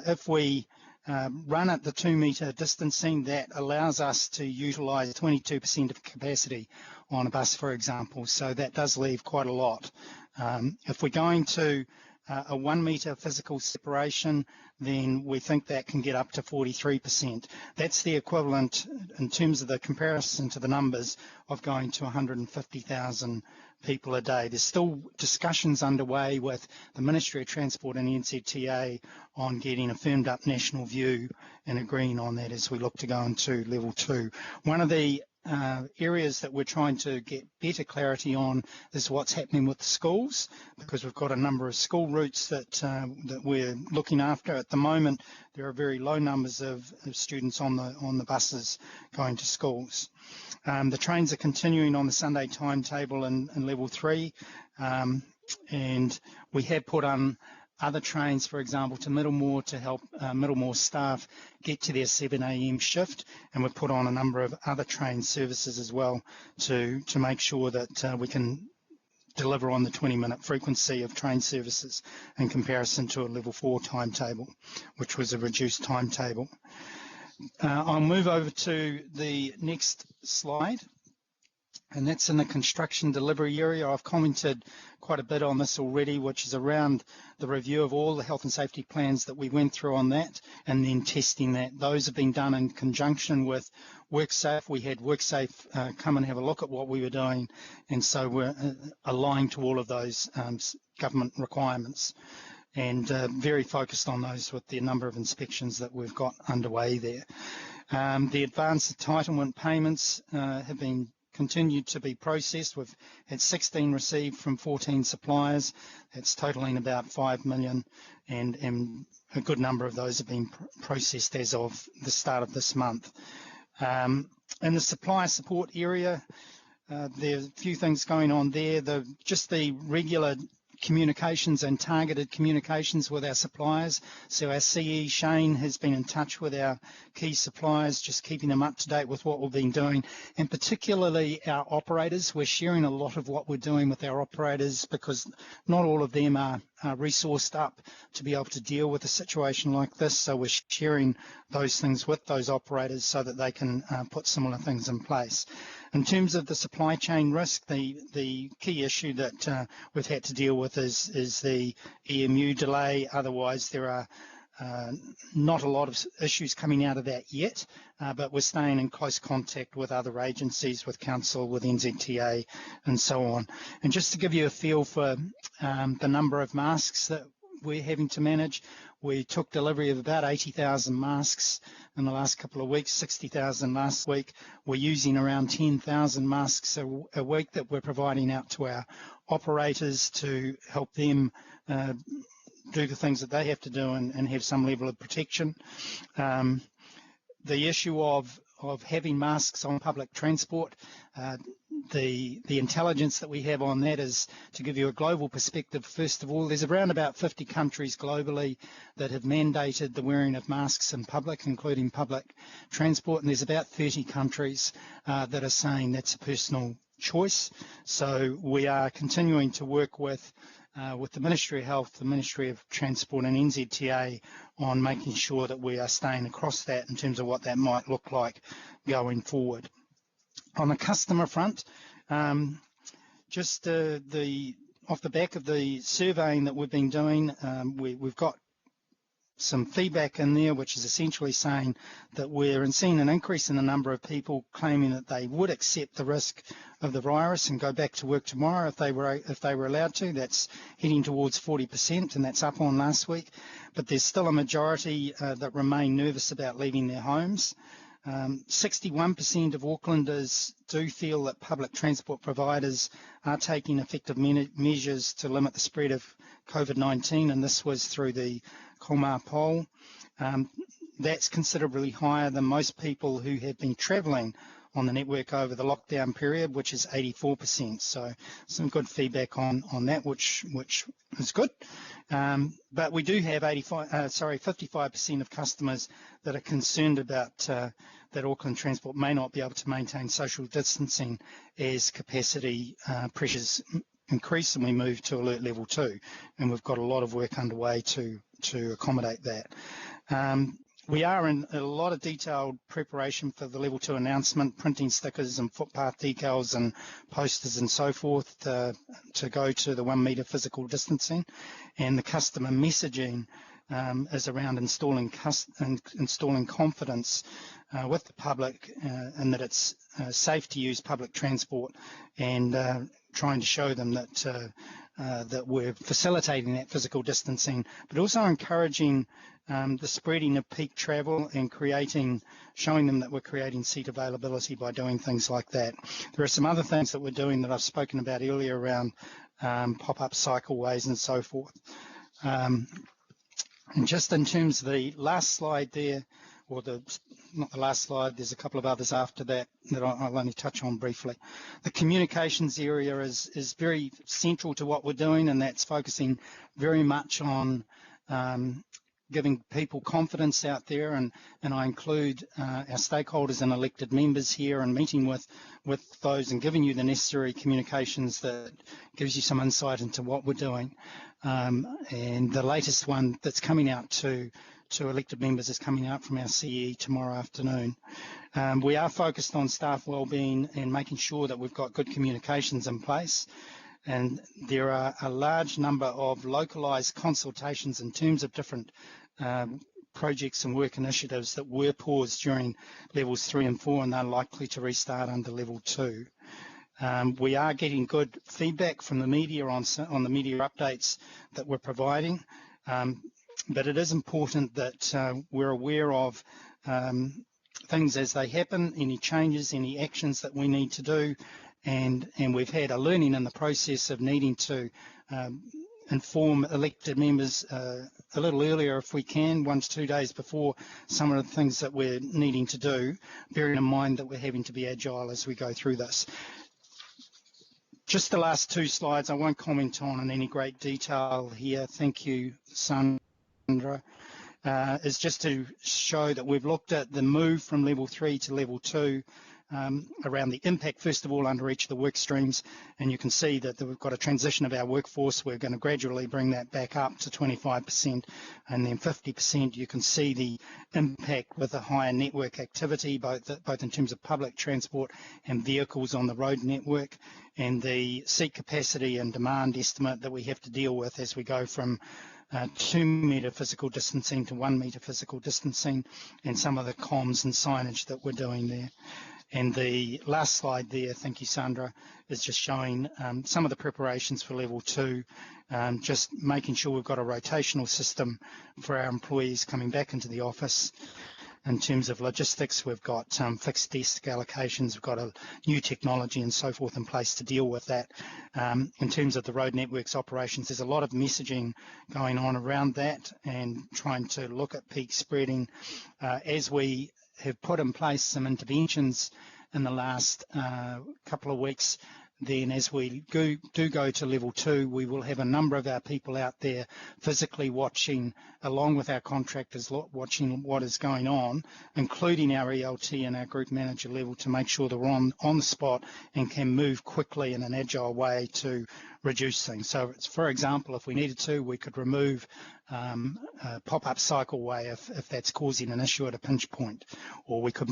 if we run at the 2 metre distancing, that allows us to utilise 22% of capacity on a bus, for example. So that does leave quite a lot. If we're going to a 1 metre physical separation, then we think that can get up to 43%. That's the equivalent, in terms of the comparison to the numbers, of going to 150,000 people a day. There's still discussions underway with the Ministry of Transport and NZTA on getting a firmed up national view and agreeing on that as we look to go into level 2. One of the areas that we're trying to get better clarity on is what's happening with the schools, because we've got a number of school routes that we're looking after. At the moment, there are very low numbers of students on the buses going to schools. The trains are continuing on the Sunday timetable in level 3, and we have put on other trains, for example, to Middlemore to help Middlemore staff get to their 7 a.m. shift, and we've put on a number of other train services as well to make sure that we can deliver on the 20-minute frequency of train services in comparison to a level 4 timetable, which was a reduced timetable. I'll move over to the next slide, and that's in the construction delivery area. I've commented quite a bit on this already, which is around the review of all the health and safety plans that we went through on that, and then testing that. Those have been done in conjunction with WorkSafe. We had WorkSafe come and have a look at what we were doing, and so we're aligned to all of those government requirements, and very focused on those with the number of inspections that we've got underway there. The advance entitlement payments have been continued to be processed. We've had 16 received from 14 suppliers. That's totaling about 5 million, and a good number of those have been processed as of the start of this month. In the supplier support area, there's a few things going on there. Just the regular communications and targeted communications with our suppliers. So our CE, Shane, has been in touch with our key suppliers, just keeping them up to date with what we've been doing, and particularly our operators. We're sharing a lot of what we're doing with our operators because not all of them are resourced up to be able to deal with a situation like this. So we're sharing those things with those operators so that they can put similar things in place. In terms of the supply chain risk, the key issue that we've had to deal with is the EMU delay. Otherwise, there are not a lot of issues coming out of that yet, but we're staying in close contact with other agencies, with Council, with NZTA, and so on. And just to give you a feel for the number of masks that we're having to manage, we took delivery of about 80,000 masks in the last couple of weeks, 60,000 last week. We're using around 10,000 masks a week that we're providing out to our operators to help them do the things that they have to do and have some level of protection. The issue of having masks on public transport, the intelligence that we have on that is to give you a global perspective. First of all, there's around about 50 countries globally that have mandated the wearing of masks in public, including public transport, and there's about 30 countries that are saying that's a personal choice. So we are continuing to work with the Ministry of Health, the Ministry of Transport and NZTA on making sure that we are staying across that in terms of what that might look like going forward. On the customer front, just off the back of the surveying that we've been doing, we've got some feedback in there which is essentially saying that we're seeing an increase in the number of people claiming that they would accept the risk of the virus and go back to work tomorrow if they were allowed to. That's heading towards 40%, and that's up on last week. But there's still a majority that remain nervous about leaving their homes. 61% of Aucklanders do feel that public transport providers are taking effective measures to limit the spread of COVID-19, and this was through the Colmar poll. That's considerably higher than most people who have been travelling on the network over the lockdown period, which is 84%. So some good feedback on that, which is good. But we do have 55% of customers that are concerned about that Auckland Transport may not be able to maintain social distancing as capacity pressures increase and we move to alert level 2. And we've got a lot of work underway to accommodate that. We are in a lot of detailed preparation for the level 2 announcement, printing stickers and footpath decals and posters and so forth to go to the 1 metre physical distancing. And the customer messaging is around installing confidence with the public and that it's safe to use public transport, and trying to show them that that we're facilitating that physical distancing, but also encouraging the spreading of peak travel and showing them that we're creating seat availability by doing things like that. There are some other things that we're doing that I've spoken about earlier around pop-up cycleways and so forth. And just in terms of the last slide there, or not the last slide, there's a couple of others after that that I'll only touch on briefly. The communications area is very central to what we're doing, and that's focusing very much on giving people confidence out there, and I include our stakeholders and elected members here, and meeting with those and giving you the necessary communications that gives you some insight into what we're doing. And the latest one that's coming out to elected members is coming out from our CE tomorrow afternoon. We are focused on staff wellbeing and making sure that we've got good communications in place. And there are a large number of localised consultations in terms of different projects and work initiatives that were paused during levels 3 and 4, and they're likely to restart under level 2. We are getting good feedback from the media on the media updates that we're providing, but it is important that we're aware of things as they happen, any changes, any actions that we need to do, and we've had a learning in the process of needing to inform elected members a little earlier if we can, 1 to 2 days before some of the things that we're needing to do, bearing in mind that we're having to be agile as we go through this. Just the last 2 slides, I won't comment on in any great detail here. Thank you, Sandra. Is just to show that we've looked at the move from level 3 to level 2 around the impact, first of all, under each of the work streams, and you can see that we've got a transition of our workforce. We're going to gradually bring that back up to 25% and then 50%. You can see the impact with a higher network activity, both in terms of public transport and vehicles on the road network, and the seat capacity and demand estimate that we have to deal with as we go from 2 metre physical distancing to 1 metre physical distancing, and some of the comms and signage that we're doing there. And the last slide there, thank you, Sandra, is just showing some of the preparations for level 2, just making sure we've got a rotational system for our employees coming back into the office. In terms of logistics, we've got fixed desk allocations, we've got a new technology and so forth in place to deal with that. In terms of the road networks operations, there's a lot of messaging going on around that and trying to look at peak spreading. As we have put in place some interventions in the last couple of weeks, then as we do go to level 2, we will have a number of our people out there physically watching, along with our contractors, watching what is going on, including our ELT and our group manager level, to make sure that we're on the spot and can move quickly in an agile way to reduce things. So, it's, for example, if we needed to, we could remove a pop-up cycleway if that's causing an issue at a pinch point, or we could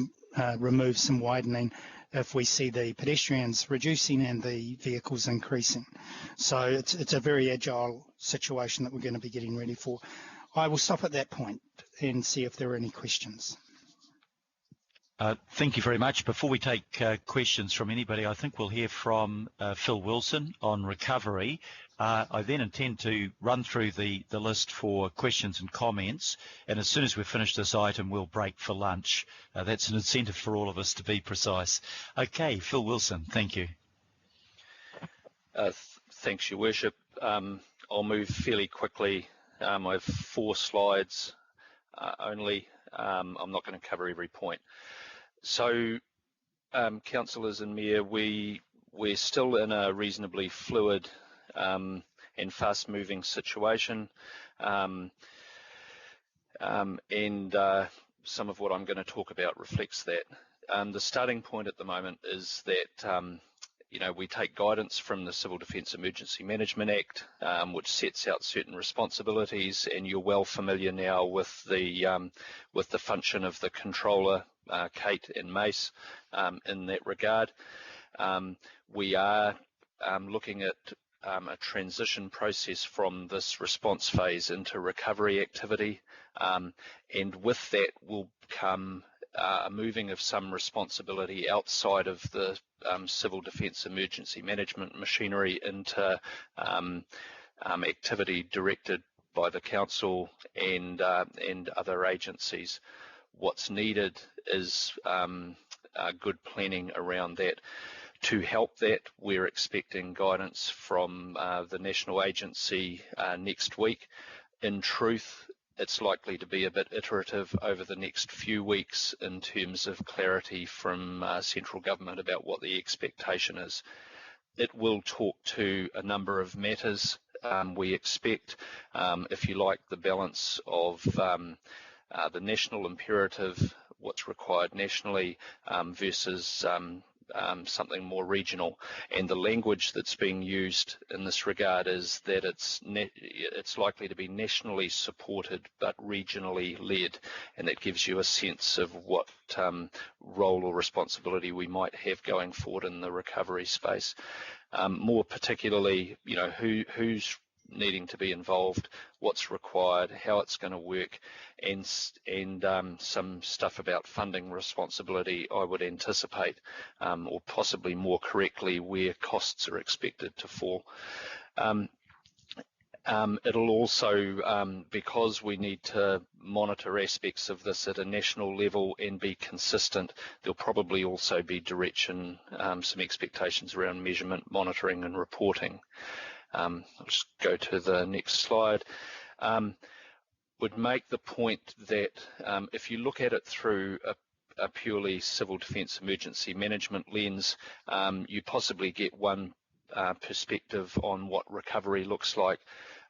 remove some widening if we see the pedestrians reducing and the vehicles increasing. So it's a very agile situation that we're going to be getting ready for. I will stop at that point and see if there are any questions. Thank you very much. Before we take questions from anybody, I think we'll hear from Phil Wilson on recovery. I then intend to run through the list for questions and comments, and as soon as we've finished this item, we'll break for lunch. That's an incentive for all of us to be precise. Okay, Phil Wilson, thank you. Thanks, Your Worship. I'll move fairly quickly. I have 4 slides only. I'm not going to cover every point. So, councillors and Mayor, we're still in a reasonably fluid and fast-moving situation, and some of what I'm going to talk about reflects that. The starting point at the moment is that we take guidance from the Civil Defence Emergency Management Act, which sets out certain responsibilities, and you're well familiar now with the function of the controller, Kate and Mace, in that regard. We are looking at a transition process from this response phase into recovery activity, and with that will come a moving of some responsibility outside of the civil defence emergency management machinery into activity directed by the council and other agencies. What's needed is good planning around that. To help that, we're expecting guidance from the national agency next week. In truth, it's likely to be a bit iterative over the next few weeks in terms of clarity from central government about what the expectation is. It will talk to a number of matters. We expect, if you like, the balance of the national imperative, what's required nationally, versus something more regional. And the language that's being used in this regard is that it's likely to be nationally supported but regionally led, and that gives you a sense of what role or responsibility we might have going forward in the recovery space. More particularly, you know, who's needing to be involved, what's required, how it's going to work, and some stuff about funding responsibility, I would anticipate, or possibly more correctly, where costs are expected to fall. It'll also, because we need to monitor aspects of this at a national level and be consistent, there'll probably also be direction, some expectations around measurement, monitoring and reporting. I'll just go to the next slide. Would make the point that if you look at it through a purely civil defence emergency management lens, you possibly get one perspective on what recovery looks like.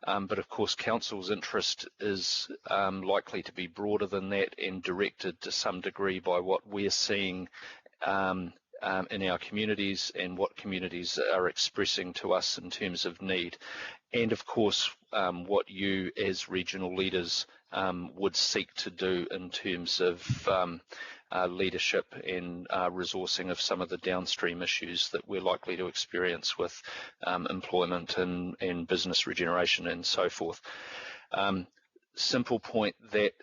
But of course, Council's interest is likely to be broader than that and directed to some degree by what we're seeing in our communities and what communities are expressing to us in terms of need. And of course, what you as regional leaders would seek to do in terms of leadership and resourcing of some of the downstream issues that we're likely to experience with employment and business regeneration and so forth. Simple point that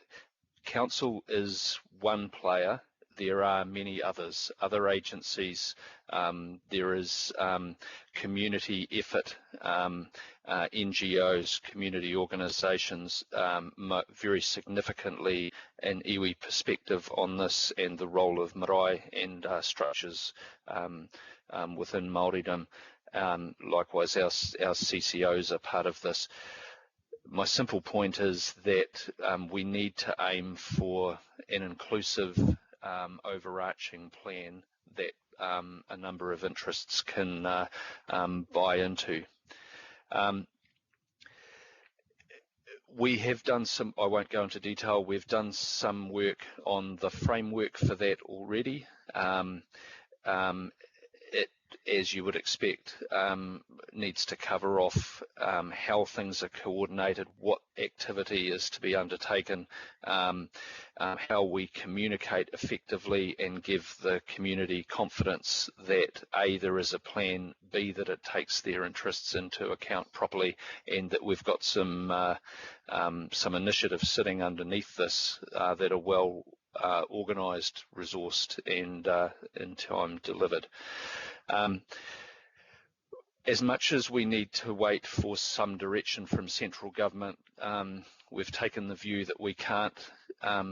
Council is one player. There are many others, other agencies. There is community effort, NGOs, community organisations, very significantly an iwi perspective on this, and the role of marae and structures within Māoridom. Likewise, our CCOs are part of this. My simple point is that we need to aim for an inclusive overarching plan that a number of interests can buy into. We have done some, I won't go into detail, we've done some work on the framework for that already. It, as you would expect, needs to cover off how things are coordinated, what activity is to be undertaken, how we communicate effectively and give the community confidence that A, there is a plan, B, that it takes their interests into account properly, and that we've got some initiatives sitting underneath this that are well organised, resourced and in time delivered. As much as we need to wait for some direction from central government, we've taken the view that we can't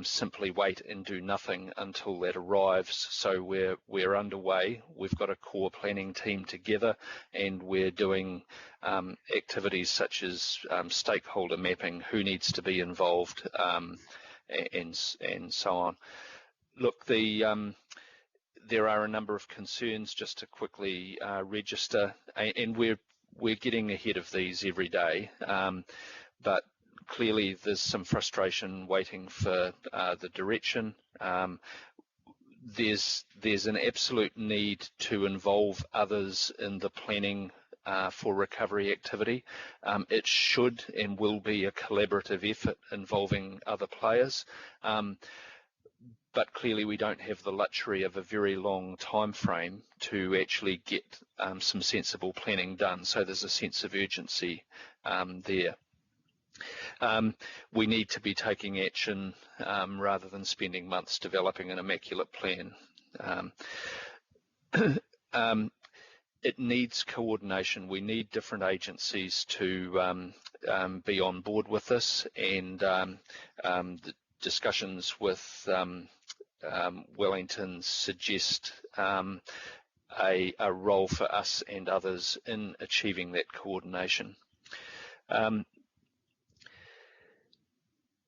simply wait and do nothing until that arrives. So we're underway. We've got a core planning team together, and we're doing activities such as stakeholder mapping, who needs to be involved, and so on. Look, there are a number of concerns, just to quickly register, and we're getting ahead of these every day, but clearly there's some frustration waiting for the direction. There's an absolute need to involve others in the planning for recovery activity. It should and will be a collaborative effort involving other players. But clearly we don't have the luxury of a very long time frame to actually get some sensible planning done. So there's a sense of urgency there. We need to be taking action rather than spending months developing an immaculate plan. It needs coordination. We need different agencies to be on board with this, and the discussions with Wellington suggest a role for us and others in achieving that coordination.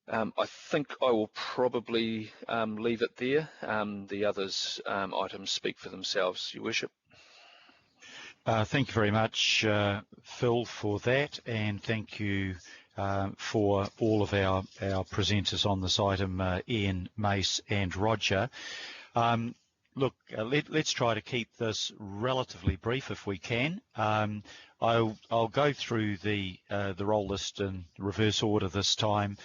I think I will probably leave it there. The others items speak for themselves, Your Worship. Thank you very much, Phil, for that, and thank you for all of our presenters on this item, Ian, Mace and Roger. Look, let's try to keep this relatively brief if we can. I'll go through the roll list in reverse order this time.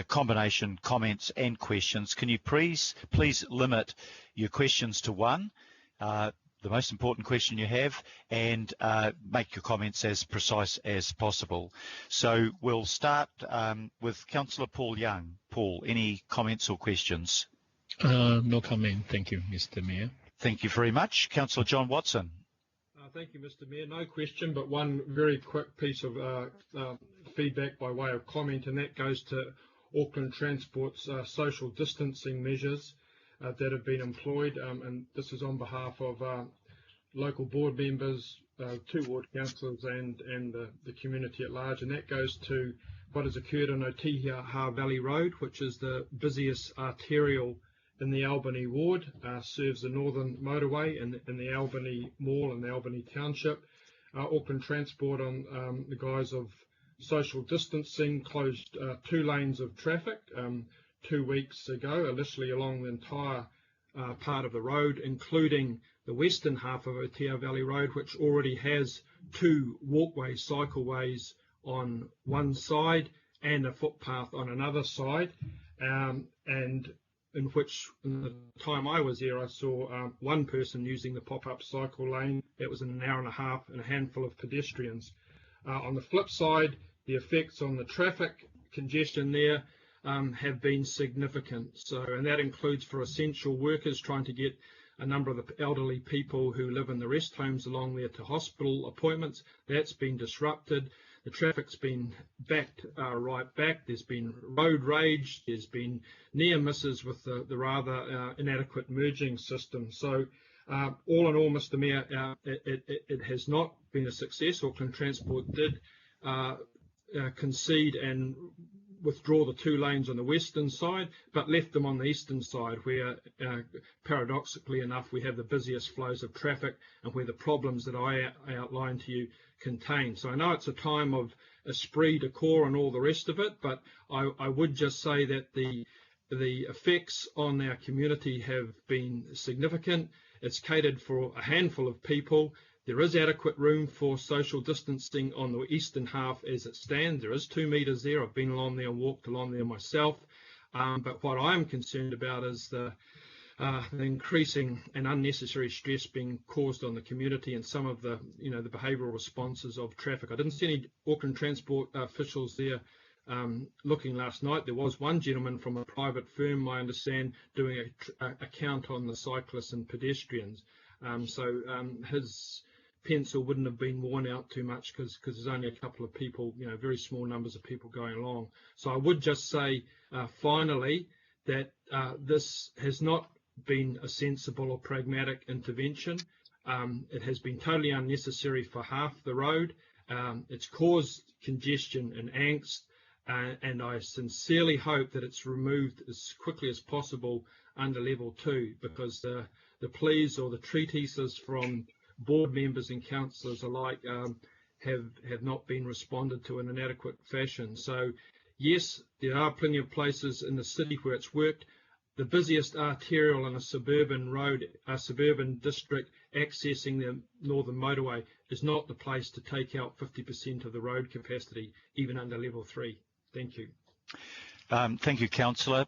Combination comments and questions. Can you please limit your questions to one, the most important question you have, and make your comments as precise as possible. So we'll start with Councillor Paul Young. Paul, any comments or questions? No comment. Thank you, Mr. Mayor. Thank you very much. Councillor John Watson. Thank you, Mr. Mayor. No question, but one very quick piece of feedback by way of comment, and that goes to Auckland Transport's social distancing measures that have been employed, and this is on behalf of local board members, 2 ward councillors and the community at large, and that goes to what has occurred on Otiha Valley Road, which is the busiest arterial in the Albany ward, serves the northern motorway in the Albany Mall and the Albany Township. Auckland Transport, on the guise of social distancing, closed 2 lanes of traffic 2 weeks ago, initially along the entire part of the road, including the western half of Otiha Valley Road, which already has 2 walkways, cycleways on one side and a footpath on another side, and in which, in the time I was there, I saw 1 person using the pop-up cycle lane. That was in an hour and a half, and a handful of pedestrians. On the flip side, the effects on the traffic congestion there have been significant. So, and that includes for essential workers trying to get a number of the elderly people who live in the rest homes along there to hospital appointments. That's been disrupted. The traffic's been backed right back. There's been road rage. There's been near misses with the rather inadequate merging system. So all in all, Mr. Mayor, it has not been a success. Auckland Transport did concede and withdraw the 2 lanes on the western side, but left them on the eastern side, where paradoxically enough we have the busiest flows of traffic and where the problems that I outlined to you contain. So I know it's a time of esprit de corps and all the rest of it, but I would just say that the effects on our community have been significant. It's catered for a handful of people. There is adequate room for social distancing on the eastern half as it stands. There is 2 metres there. I've been along there and walked along there myself. But what I'm concerned about is the increasing and unnecessary stress being caused on the community and some of the, the behavioural responses of traffic. I didn't see any Auckland Transport officials there looking last night. There was one gentleman from a private firm, I understand, doing a count on the cyclists and pedestrians. So his pencil wouldn't have been worn out too much because there's only a couple of people, very small numbers of people going along. So I would just say finally that this has not been a sensible or pragmatic intervention. It has been totally unnecessary for half the road. It's caused congestion and angst, and I sincerely hope that it's removed as quickly as possible under level 2, because the pleas or the treatises from board members and councillors alike have not been responded to in an adequate fashion. So yes, there are plenty of places in the city where it's worked. The busiest arterial on a suburban road, a suburban district accessing the northern motorway, is not the place to take out 50% of the road capacity, even under level 3. Thank you. Thank you, Councillor.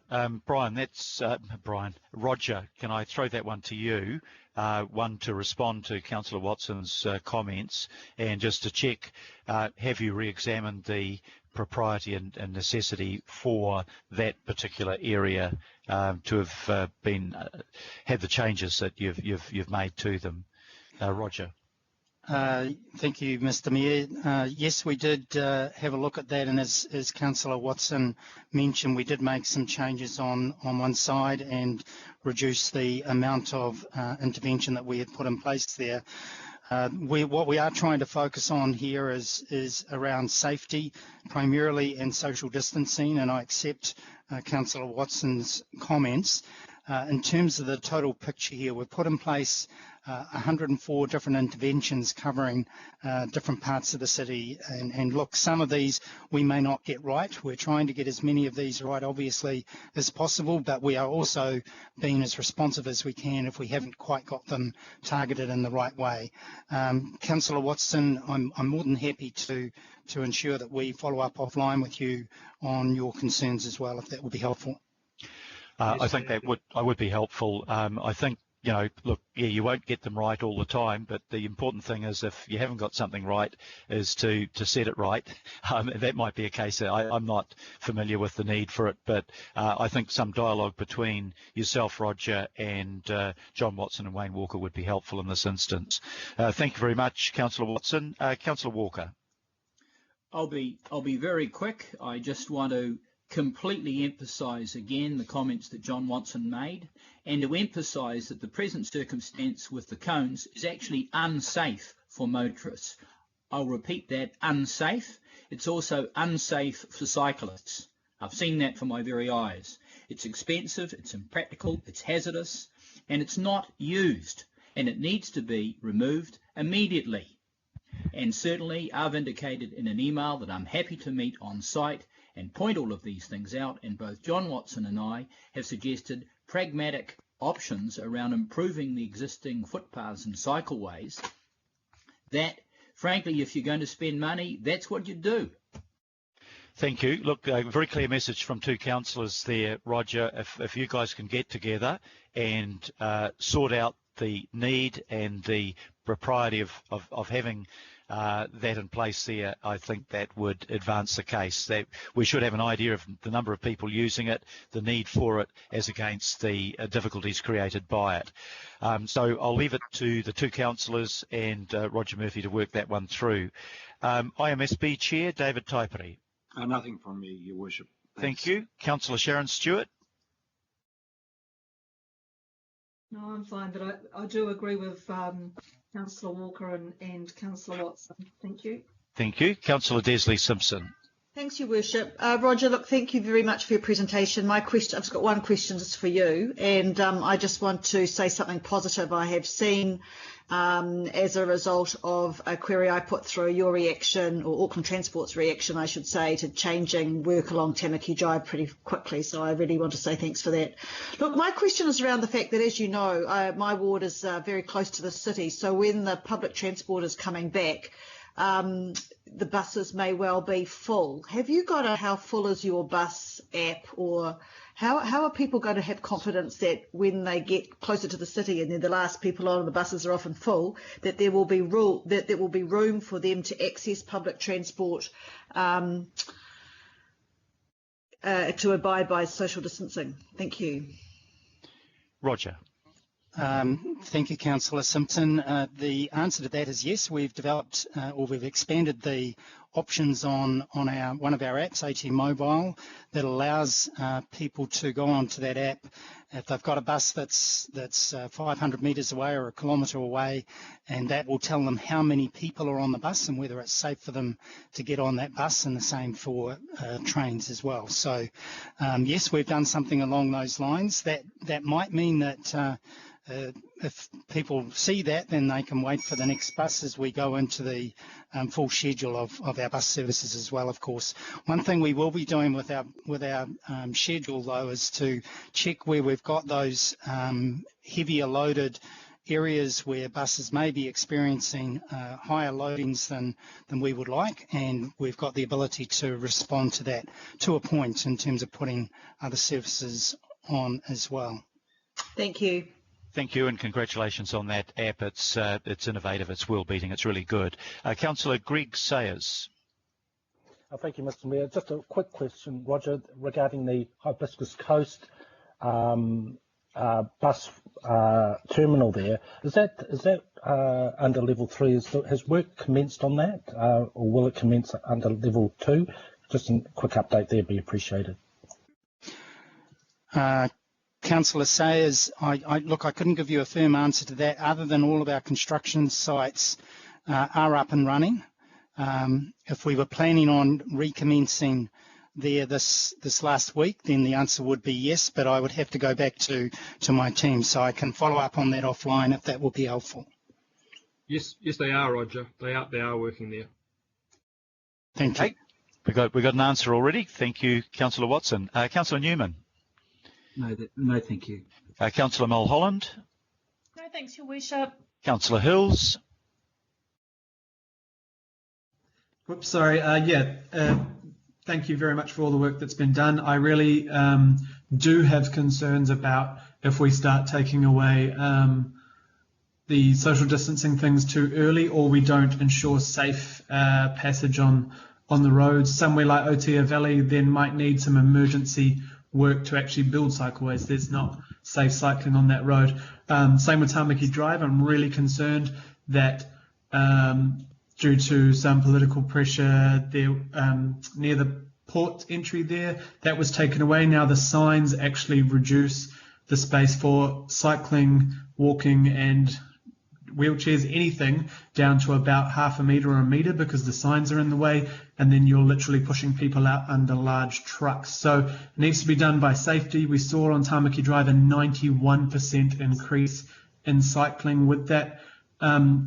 Roger, can I throw that one to you? One to respond to Councillor Watson's comments, and just to check, have you re-examined the propriety and necessity for that particular area to have had the changes that you've made to them. Roger. Thank you, Mr. Mayor. Yes, we did have a look at that, and as Councillor Watson mentioned, we did make some changes on one side and reduce the amount of intervention that we had put in place there. What we are trying to focus on here is around safety primarily and social distancing, and I accept Councillor Watson's comments. In terms of the total picture here, we've put in place 104 different interventions covering different parts of the city, and look, some of these we may not get right. We're trying to get as many of these right, obviously, as possible, but we are also being as responsive as we can if we haven't quite got them targeted in the right way. Councillor Watson, I'm more than happy to ensure that we follow up offline with you on your concerns as well, if that would be helpful. I think that would be helpful. I think, you know, look, yeah, you won't get them right all the time, but the important thing is if you haven't got something right is to set it right. That might be a case that I'm not familiar with the need for it, but I think some dialogue between yourself, Roger, and John Watson and Wayne Walker would be helpful in this instance. Thank you very much, Councillor Watson. Councillor Walker. I'll be very quick. I just want to completely emphasise again the comments that John Watson made, and to emphasise that the present circumstance with the cones is actually unsafe for motorists. I'll repeat that, unsafe. It's also unsafe for cyclists. I've seen that for my very eyes. It's expensive, it's impractical, it's hazardous, and it's not used, and it needs to be removed immediately. And certainly I've indicated in an email that I'm happy to meet on site and point all of these things out, and both John Watson and I have suggested pragmatic options around improving the existing footpaths and cycleways that, frankly, if you're going to spend money, that's what you do. Thank you. Look, a very clear message from two councillors there, Roger. If you guys can get together and sort out the need and the propriety of having that in place there, I think that would advance the case. That we should have an idea of the number of people using it, the need for it, as against the difficulties created by it. So I'll leave it to the two councillors and Roger Murphy to work that one through. IMSB Chair, David Taipere. Nothing from me, Your Worship. Thank you. Councillor Sharon Stewart. No, I'm fine, but I do agree with Councillor Walker and Councillor Watson. Thank you. Thank you. Councillor Desley Simpson. Thanks, Your Worship. Roger, look, thank you very much for your presentation. I've just got one question just for you, and I just want to say something positive. I have seen, as a result of a query I put through, your reaction, or Auckland Transport's reaction, I should say, to changing work along Tamaki Drive pretty quickly. So I really want to say thanks for that. Look, my question is around the fact that, as you know, my ward is very close to the city. So when the public transport is coming back, the buses may well be full. Have you got a how full is your bus app, or how are people going to have confidence that when they get closer to the city and they're the last people on and the buses are often full, that there will be room for them to access public transport to abide by social distancing? Thank you. Roger. Thank you, Councillor Simpson. The answer to that is yes. We've developed or we've expanded the options on one of our apps, AT Mobile, that allows people to go onto that app if they've got a bus that's 500 metres away or a kilometre away, and that will tell them how many people are on the bus and whether it's safe for them to get on that bus, and the same for trains as well. So yes, we've done something along those lines. That might mean that if people see that, then they can wait for the next bus as we go into the full schedule of our bus services as well, of course. One thing we will be doing with our schedule, though, is to check where we've got those heavier loaded areas where buses may be experiencing higher loadings than we would like, and we've got the ability to respond to that to a point in terms of putting other services on as well. Thank you. Thank you, and congratulations on that app. It's innovative, it's world-beating, it's really good. Councillor Greg Sayers. Thank you, Mr. Mayor. Just a quick question, Roger, regarding the Hibiscus Coast bus terminal there. Is that under level 3? Has work commenced on that, or will it commence under level 2? Just a quick update there would be appreciated. Councillor Sayers, I couldn't give you a firm answer to that, other than all of our construction sites are up and running. If we were planning on recommencing there this last week, then the answer would be yes, but I would have to go back to my team, so I can follow up on that offline if that will be helpful. Yes, they are, Roger. They are working there. Thank you. We got an answer already. Thank you, Councillor Watson. Councillor Newman. No, thank you. Councillor Mulholland. No, thanks, Your Worship. Councillor Hills. Whoops, sorry. Thank you very much for all the work that's been done. I really do have concerns about if we start taking away the social distancing things too early, or we don't ensure safe passage on the roads. Somewhere like Otea Valley then might need some emergency work to actually build cycleways. There's not safe cycling on that road. Same with Tāmaki Drive. I'm really concerned that due to some political pressure there near the port entry there, that was taken away. Now the signs actually reduce the space for cycling, walking and wheelchairs, anything, down to about half a metre or a metre, because the signs are in the way, and then you're literally pushing people out under large trucks. So it needs to be done by safety. We saw on Tāmaki Drive a 91% increase in cycling. With that,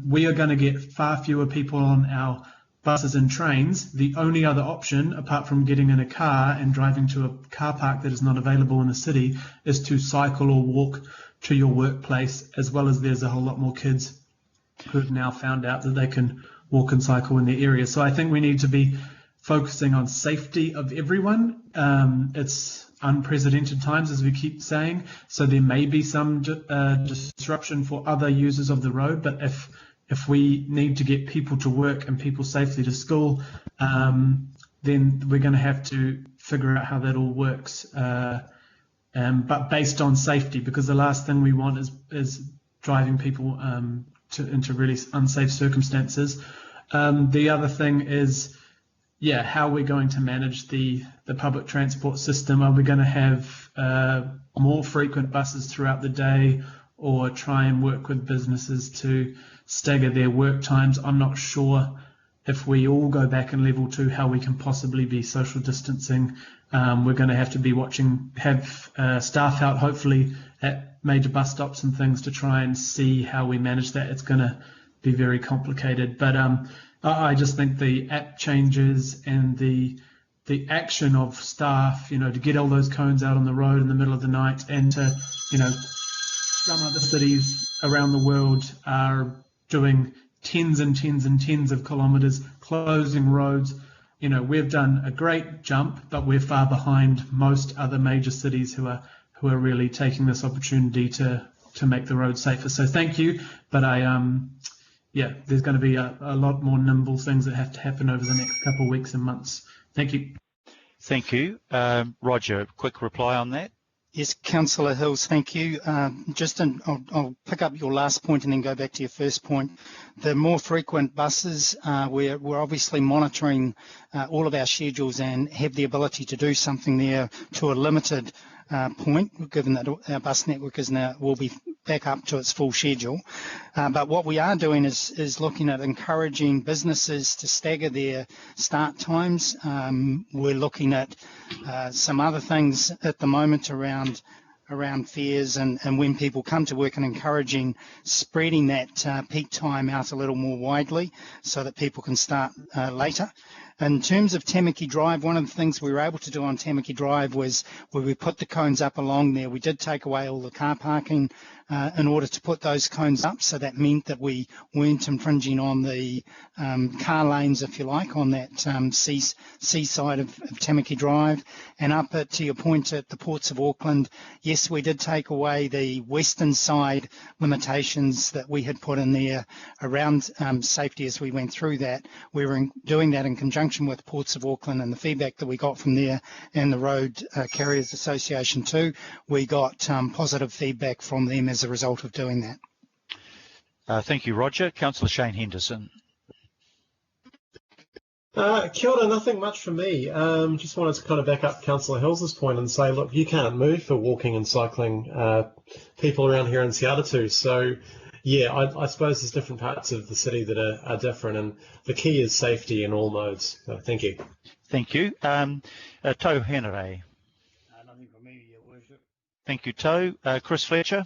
we are going to get far fewer people on our buses and trains. The only other option, apart from getting in a car and driving to a car park that is not available in the city, is to cycle or walk to your workplace, as well as there's a whole lot more kids who have now found out that they can walk and cycle in their area. So I think we need to be focusing on safety of everyone. It's unprecedented times, as we keep saying, so there may be some disruption for other users of the road, but if we need to get people to work and people safely to school, then we're going to have to figure out how that all works. But based on safety, because the last thing we want is driving people into really unsafe circumstances. The other thing is, how we're going to manage the public transport system. Are we going to have more frequent buses throughout the day, or try and work with businesses to stagger their work times? I'm not sure if we all go back in level 2 how we can possibly be social distancing. We're going to have to be have staff out hopefully at major bus stops and things to try and see how we manage that. It's going to be very complicated, but I just think the app changes and the action of staff, to get all those cones out on the road in the middle of the night, and to, some other cities around the world are doing tens and tens and tens of kilometres, closing roads. We've done a great jump, but we're far behind most other major cities who are really taking this opportunity to make the road safer. So thank you, but there's going to be a lot more nimble things that have to happen over the next couple of weeks and months. Thank you. Thank you. Roger, quick reply on that. Yes, Councillor Hills, thank you. I'll pick up your last point and then go back to your first point. The more frequent buses, we're obviously monitoring all of our schedules and have the ability to do something there to a limited point, given that our bus network will be back up to its full schedule. But what we are doing is looking at encouraging businesses to stagger their start times. We're looking at some other things at the moment around fares and when people come to work, and encouraging spreading that peak time out a little more widely so that people can start later. In terms of Tāmaki Drive, one of the things we were able to do on Tāmaki Drive was where we put the cones up along there, we did take away all the car parking in order to put those cones up, so that meant that we weren't infringing on the car lanes, if you like, on that seaside of Tāmaki Drive. And up to your point at the ports of Auckland, yes, we did take away the western side limitations that we had put in there around safety as we went through that. We were doing that in conjunction conjunction with Ports of Auckland and the feedback that we got from there and the Road Carriers Association too, we got positive feedback from them as a result of doing that. Thank you, Roger. Councillor Shane Henderson. Kia ora, nothing much from me. Just wanted to kind of back up Councillor Hills' point and say, look, you can't move for walking and cycling people around here in Te Atatu. So, yeah, I suppose there's different parts of the city that are different, and the key is safety in all modes. So, thank you. Thank you. Tau Henere. Nothing from me, Your Worship. Thank you, Tau. Chris Fletcher.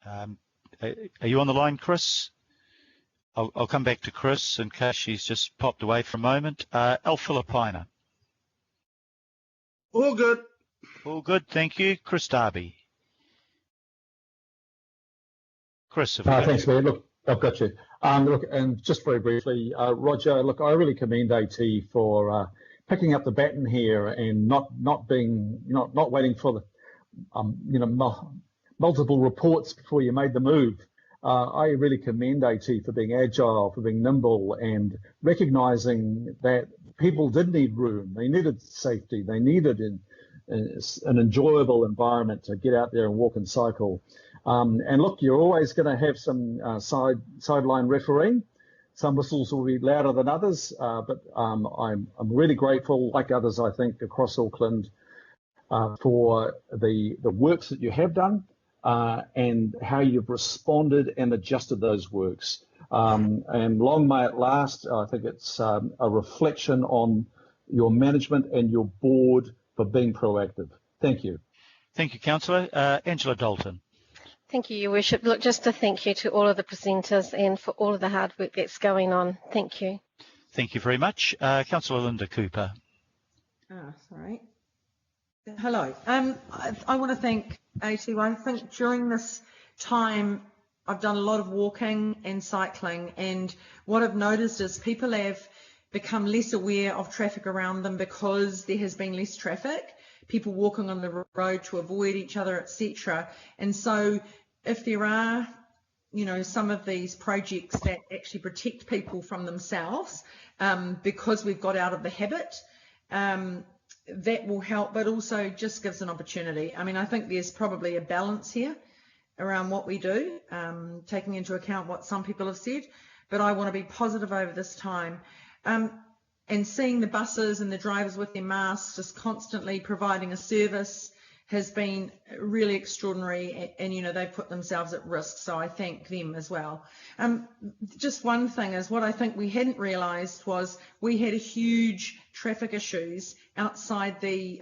Are you on the line, Chris? I'll come back to Chris in case she's just popped away for a moment. Al Filipina. All good. All good, thank you. Chris Darby. Chris, thanks, Mayor. Look, I've got you. Look, and just very briefly, Roger, look, I really commend AT for picking up the baton here and not waiting for the multiple reports before you made the move. I really commend AT for being agile, for being nimble, and recognising that people did need room. They needed safety. They needed an enjoyable environment to get out there and walk and cycle. And look, you're always going to have some sideline refereeing. Some whistles will be louder than others, but I'm really grateful, like others, I think, across Auckland, for the works that you have done. And how you've responded and adjusted those works. And long may it last. I think it's a reflection on your management and your board for being proactive. Thank you. Thank you, Councillor. Angela Dalton. Thank you, Your Worship. Look, just a thank you to all of the presenters and for all of the hard work that's going on. Thank you. Thank you very much. Councillor Linda Cooper. Sorry. Hello. I want to thank AT. I think during this time I've done a lot of walking and cycling, and what I've noticed is people have become less aware of traffic around them because there has been less traffic, people walking on the road to avoid each other, etc. And so if there are, some of these projects that actually protect people from themselves because we've got out of the habit, that will help, but also just gives an opportunity. I mean, I think there's probably a balance here around what we do, taking into account what some people have said, but I want to be positive over this time. And seeing the buses and the drivers with their masks just constantly providing a service has been really extraordinary, and they've put themselves at risk, so I thank them as well. Just one thing is, what I think we hadn't realised was we had a huge traffic issues outside the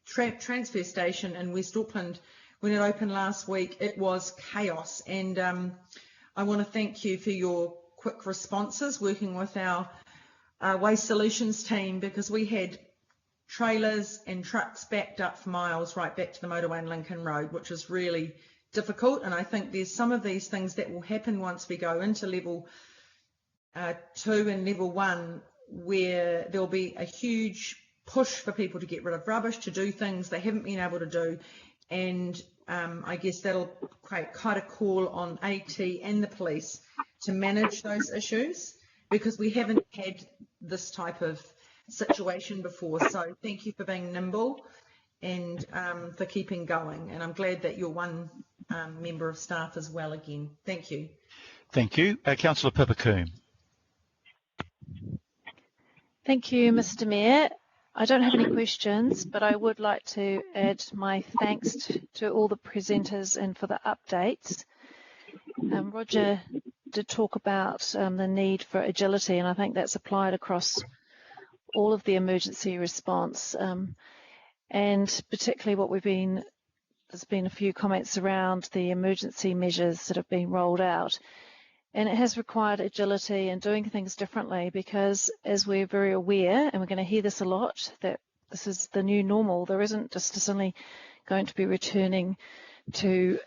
transfer station in West Auckland. When it opened last week, it was chaos, and I want to thank you for your quick responses working with our Waste Solutions team, because we had trailers and trucks backed up for miles right back to the motorway in Lincoln Road, which is really difficult. And I think there's some of these things that will happen once we go into level 2 and level 1, where there'll be a huge push for people to get rid of rubbish, to do things they haven't been able to do. And I guess that'll create quite a call on AT and the police to manage those issues, because we haven't had this type of situation before. So thank you for being nimble and for keeping going. And I'm glad that you're one member of staff as well again. Thank you. Thank you. Councillor Pipacoon. Thank you, Mr. Mayor. I don't have any questions, but I would like to add my thanks to all the presenters and for the updates. Roger did talk about the need for agility, and I think that's applied across all of the emergency response, and particularly what there's been a few comments around the emergency measures that have been rolled out. And it has required agility and doing things differently, because as we're very aware, and we're going to hear this a lot, that this is the new normal. There isn't just suddenly going to be returning to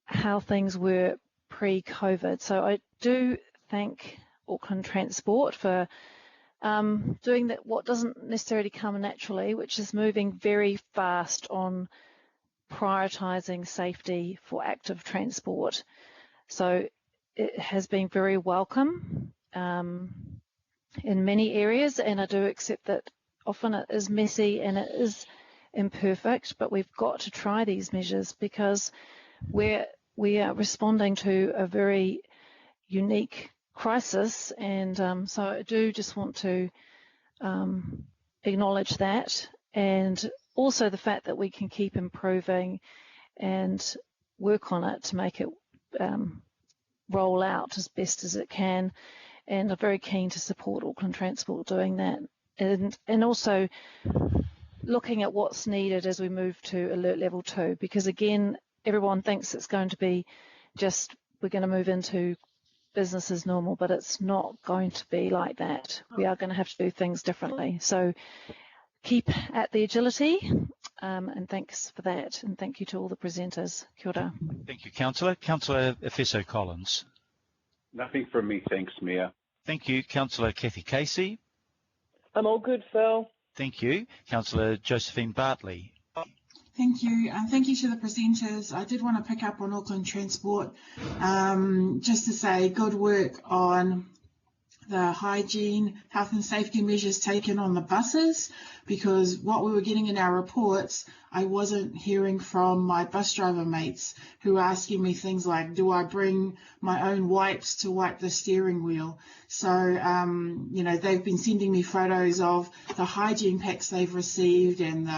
how things were pre-COVID. So I do thank Auckland Transport for doing that, what doesn't necessarily come naturally, which is moving very fast on prioritising safety for active transport. So it has been very welcome in many areas, and I do accept that often it is messy and it is imperfect, but we've got to try these measures because we are responding to a very unique crisis, and so I do just want to acknowledge that, and also the fact that we can keep improving and work on it to make it roll out as best as it can, and I'm very keen to support Auckland Transport doing that, and also looking at what's needed as we move to alert level 2, because again everyone thinks it's going to be just we're going to move into business as normal, but it's not going to be like that. We are going to have to do things differently. So keep at the agility, and thanks for that, and thank you to all the presenters. Kia ora. Thank you, Councillor. Councillor Efeso Collins. Nothing from me, thanks, Mayor. Thank you. Councillor Kathy Casey. I'm all good, Phil. Thank you. Councillor Josephine Bartley. Thank you. Thank you to the presenters. I did want to pick up on Auckland Transport, just to say good work on the hygiene, health and safety measures taken on the buses, because what we were getting in our reports, I wasn't hearing from my bus driver mates who were asking me things like, do I bring my own wipes to wipe the steering wheel? So, you know, they've been sending me photos of the hygiene packs they've received and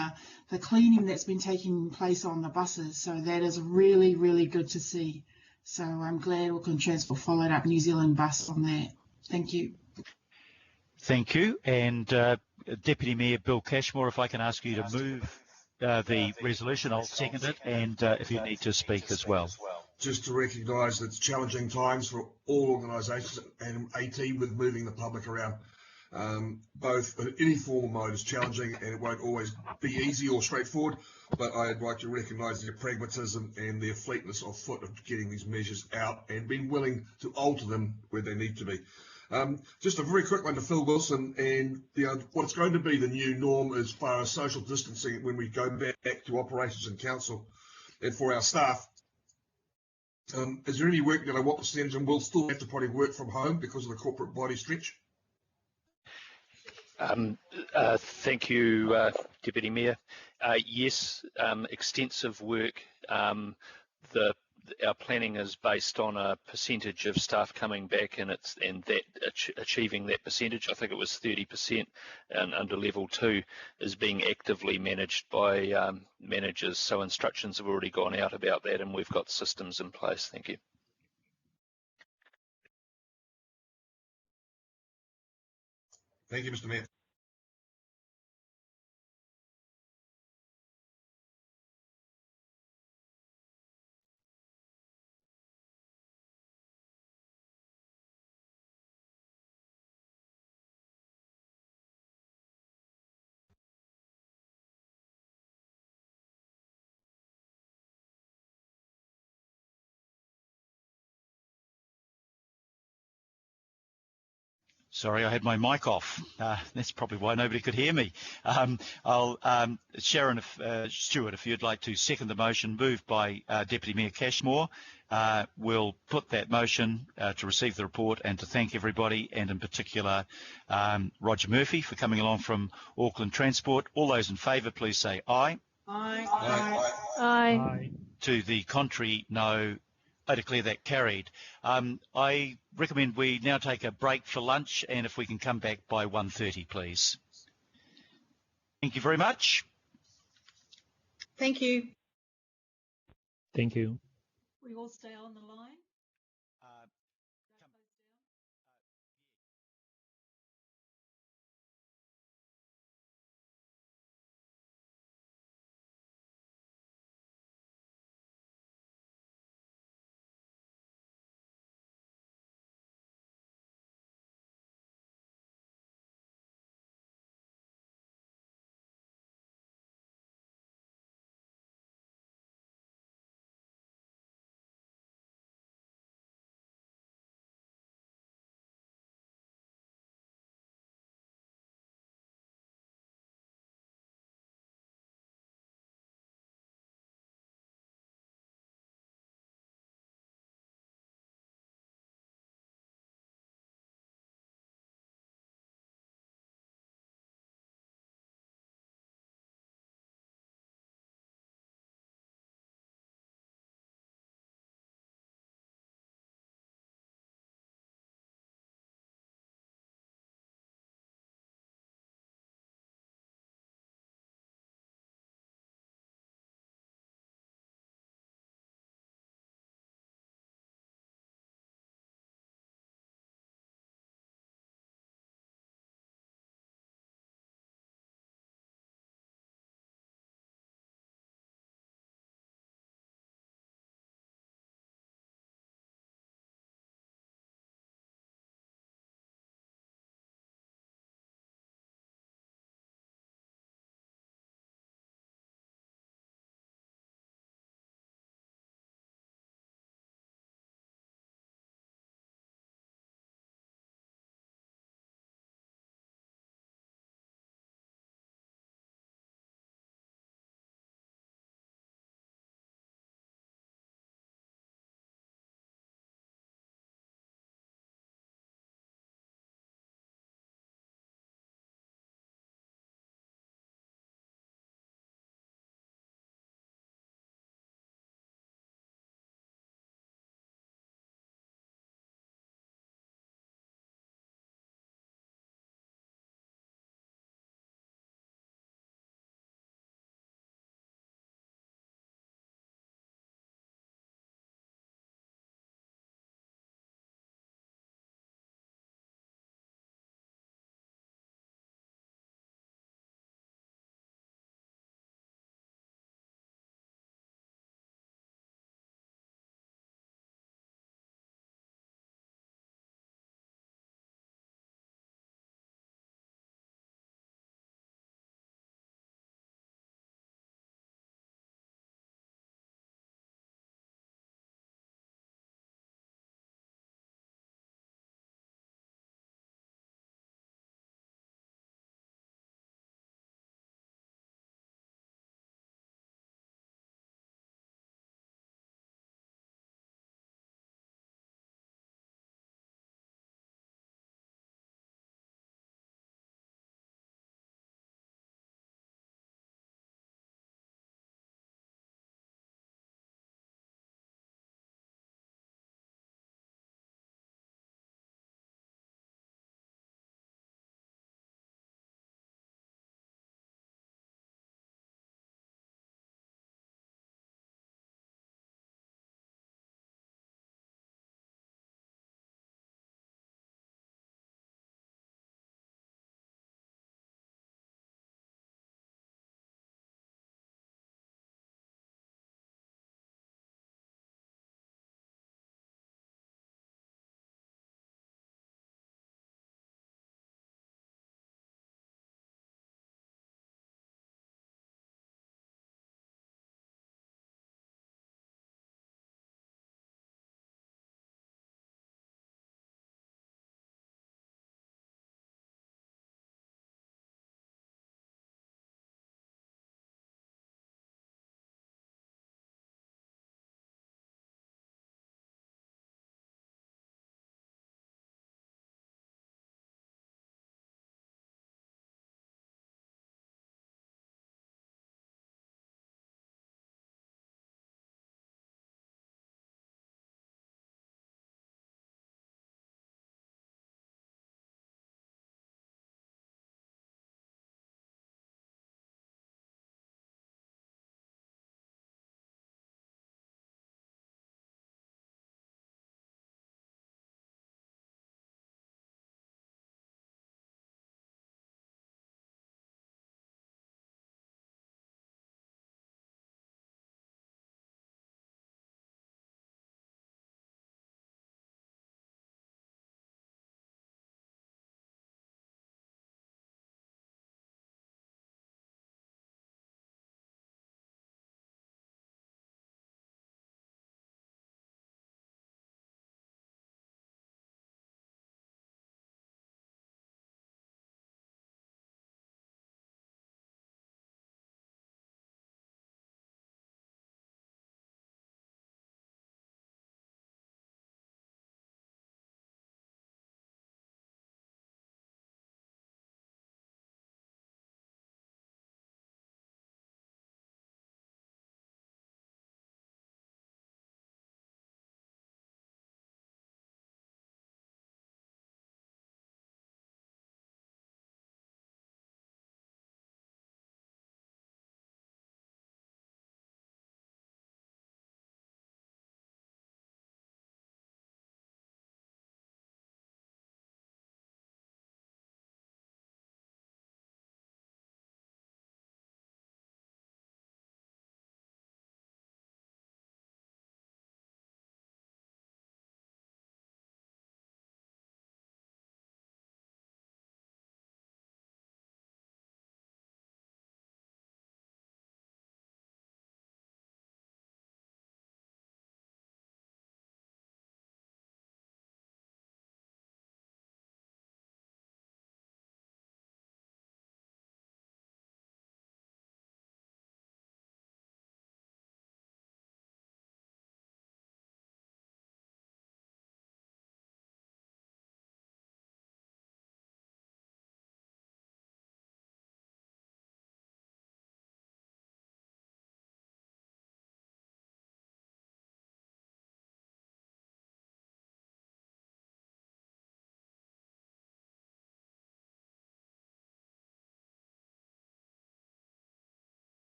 the cleaning that's been taking place on the buses. So that is really, really good to see. So I'm glad Auckland Transport followed up New Zealand Bus on that. Thank you. Thank you. And Deputy Mayor Bill Cashmore, if I can ask you to move the resolution, I'll second it, and if you need to speak as well. Just to recognise that it's challenging times for all organisations and AT with moving the public around. Both in any formal mode is challenging, and it won't always be easy or straightforward, but I'd like to recognise their pragmatism and their fleetness of foot of getting these measures out and being willing to alter them where they need to be. Just a very quick one to Phil Wilson, and what's going to be the new norm as far as social distancing when we go back to operations and council and for our staff. Is there any work what percentage, and we'll still have to probably work from home because of the corporate body stretch? Thank you, Deputy Mayor. Yes, extensive work. Our planning is based on a percentage of staff coming back, and achieving that percentage. I think it was 30%, and under level 2 is being actively managed by managers. So instructions have already gone out about that, and we've got systems in place. Thank you. Thank you, Mr. Mayor. Sorry, I had my mic off. That's probably why nobody could hear me. Sharon, Stewart, if you'd like to second the motion moved by Deputy Mayor Cashmore, we'll put that motion to receive the report and to thank everybody, and in particular Roger Murphy for coming along from Auckland Transport. All those in favour, please say aye. Aye. Aye. Aye. To the contrary, no. I declare that carried. I recommend we now take a break for lunch, and if we can come back by 1:30, please. Thank you very much. Thank you. Thank you. We all stay on the line.